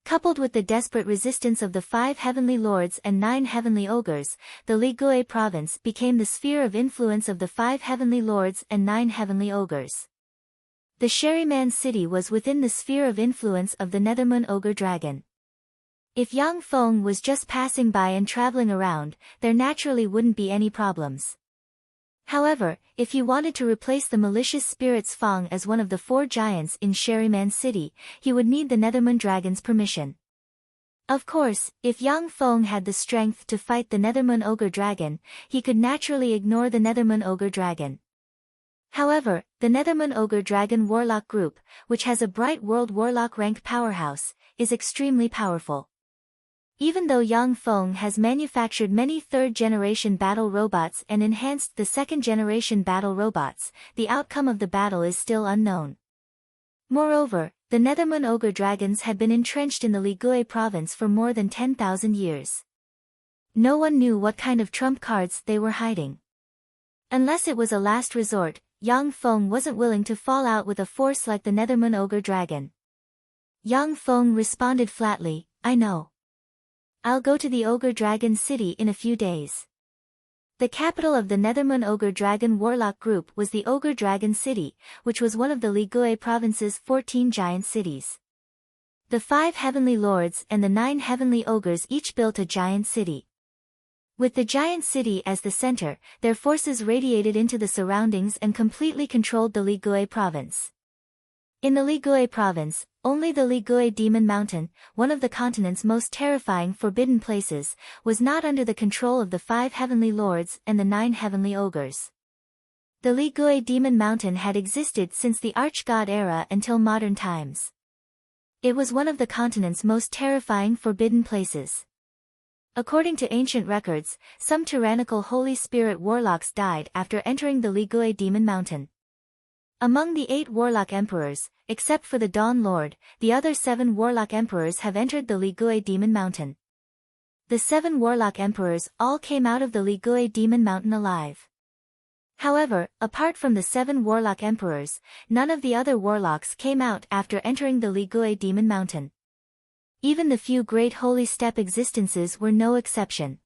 Coupled with the desperate resistance of the 5 heavenly lords and 9 heavenly ogres, the Ligue province became the sphere of influence of the 5 heavenly lords and 9 heavenly ogres. The Sherryman city was within the sphere of influence of the Nethermoon ogre dragon. If Yang Feng was just passing by and traveling around, there naturally wouldn't be any problems. However, if he wanted to replace the malicious spirits Feng as one of the 4 giants in Sherryman city, he would need the Nethermoon dragon's permission. Of course, if Yang Feng had the strength to fight the Nethermoon ogre dragon, he could naturally ignore the Nethermoon ogre dragon. However, the Nethermoon ogre dragon warlock group, which has a bright world warlock rank powerhouse, is extremely powerful. Even though Yang Feng has manufactured many 3rd-generation battle robots and enhanced the 2nd-generation battle robots, the outcome of the battle is still unknown. Moreover, the Nethermoon ogre dragons had been entrenched in the Ligue province for more than 10,000 years. No one knew what kind of trump cards they were hiding. Unless it was a last resort, Yang Feng wasn't willing to fall out with a force like the Nethermoon ogre dragon. Yang Feng responded flatly, "I know. I'll go to the Ogre Dragon City in a few days." The capital of the Nethermoon Ogre Dragon Warlock Group was the Ogre Dragon City, which was one of the Ligue province's 14 giant cities. The 5 heavenly lords and the 9 heavenly ogres each built a giant city. With the giant city as the center, their forces radiated into the surroundings and completely controlled the Ligue province. In the Ligue province, only the Ligue Demon Mountain, one of the continent's most terrifying forbidden places, was not under the control of the 5 heavenly lords and the 9 heavenly ogres. The Ligue Demon Mountain had existed since the Archgod era until modern times. It was one of the continent's most terrifying forbidden places. According to ancient records, some tyrannical Holy Spirit warlocks died after entering the Ligue Demon Mountain. Among the 8 warlock emperors, except for the Dawn Lord, the other 7 warlock emperors have entered the Ligue Demon Mountain. The 7 warlock emperors all came out of the Ligue Demon Mountain alive. However, apart from the 7 warlock emperors, none of the other warlocks came out after entering the Ligue Demon Mountain. Even the few great holy step existences were no exception.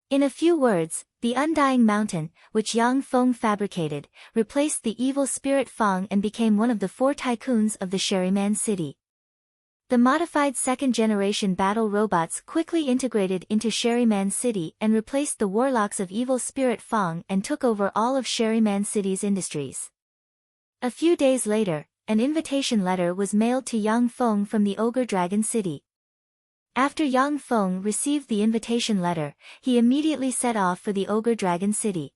In a few words, the Undying Mountain, which Yang Feng fabricated, replaced the evil spirit Feng and became one of the 4 tycoons of the Sherryman city. The modified 2nd-generation battle robots quickly integrated into Sherryman city and replaced the warlocks of evil spirit Feng and took over all of Sherryman city's industries. A few days later, an invitation letter was mailed to Yang Feng from the Ogre Dragon City. After Yang Feng received the invitation letter, he immediately set off for the Ogre Dragon City.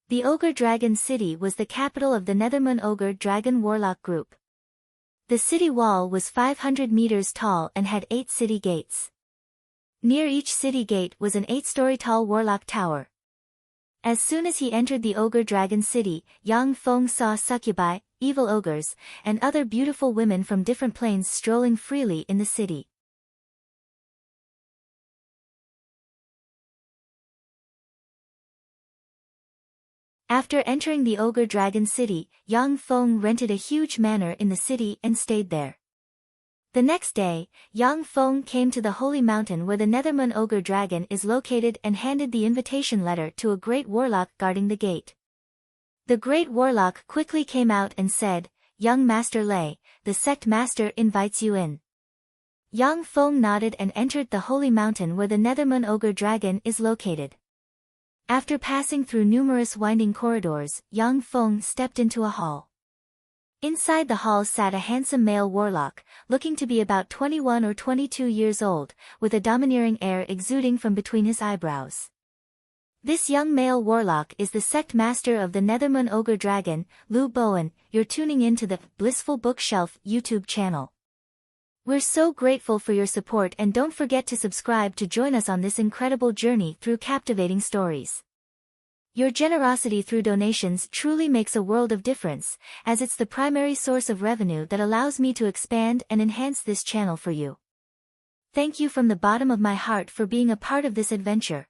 The Ogre Dragon City was the capital of the Nethermoon Ogre Dragon Warlock Group. The city wall was 500 meters tall and had 8 city gates. Near each city gate was an 8-story tall warlock tower. As soon as he entered the Ogre Dragon City, Yang Feng saw succubi, evil ogres, and other beautiful women from different planes strolling freely in the city. After entering the Ogre Dragon City, Yang Feng rented a huge manor in the city and stayed there. The next day, Yang Feng came to the Holy Mountain where the Nethermoon Ogre Dragon is located and handed the invitation letter to a great warlock guarding the gate. The great warlock quickly came out and said, "Young Master Lei, the sect master invites you in." Yang Feng nodded and entered the Holy Mountain where the Nethermoon Ogre Dragon is located. After passing through numerous winding corridors, Yang Feng stepped into a hall. Inside the hall sat a handsome male warlock, looking to be about 21 or 22 years old, with a domineering air exuding from between his eyebrows. This young male warlock is the sect master of the Nethermoon Ogre Dragon, Lu Bowen. You're tuning in to the Blissful Bookshelf YouTube channel. We're so grateful for your support, and don't forget to subscribe to join us on this incredible journey through captivating stories. Your generosity through donations truly makes a world of difference, as it's the primary source of revenue that allows me to expand and enhance this channel for you. Thank you from the bottom of my heart for being a part of this adventure.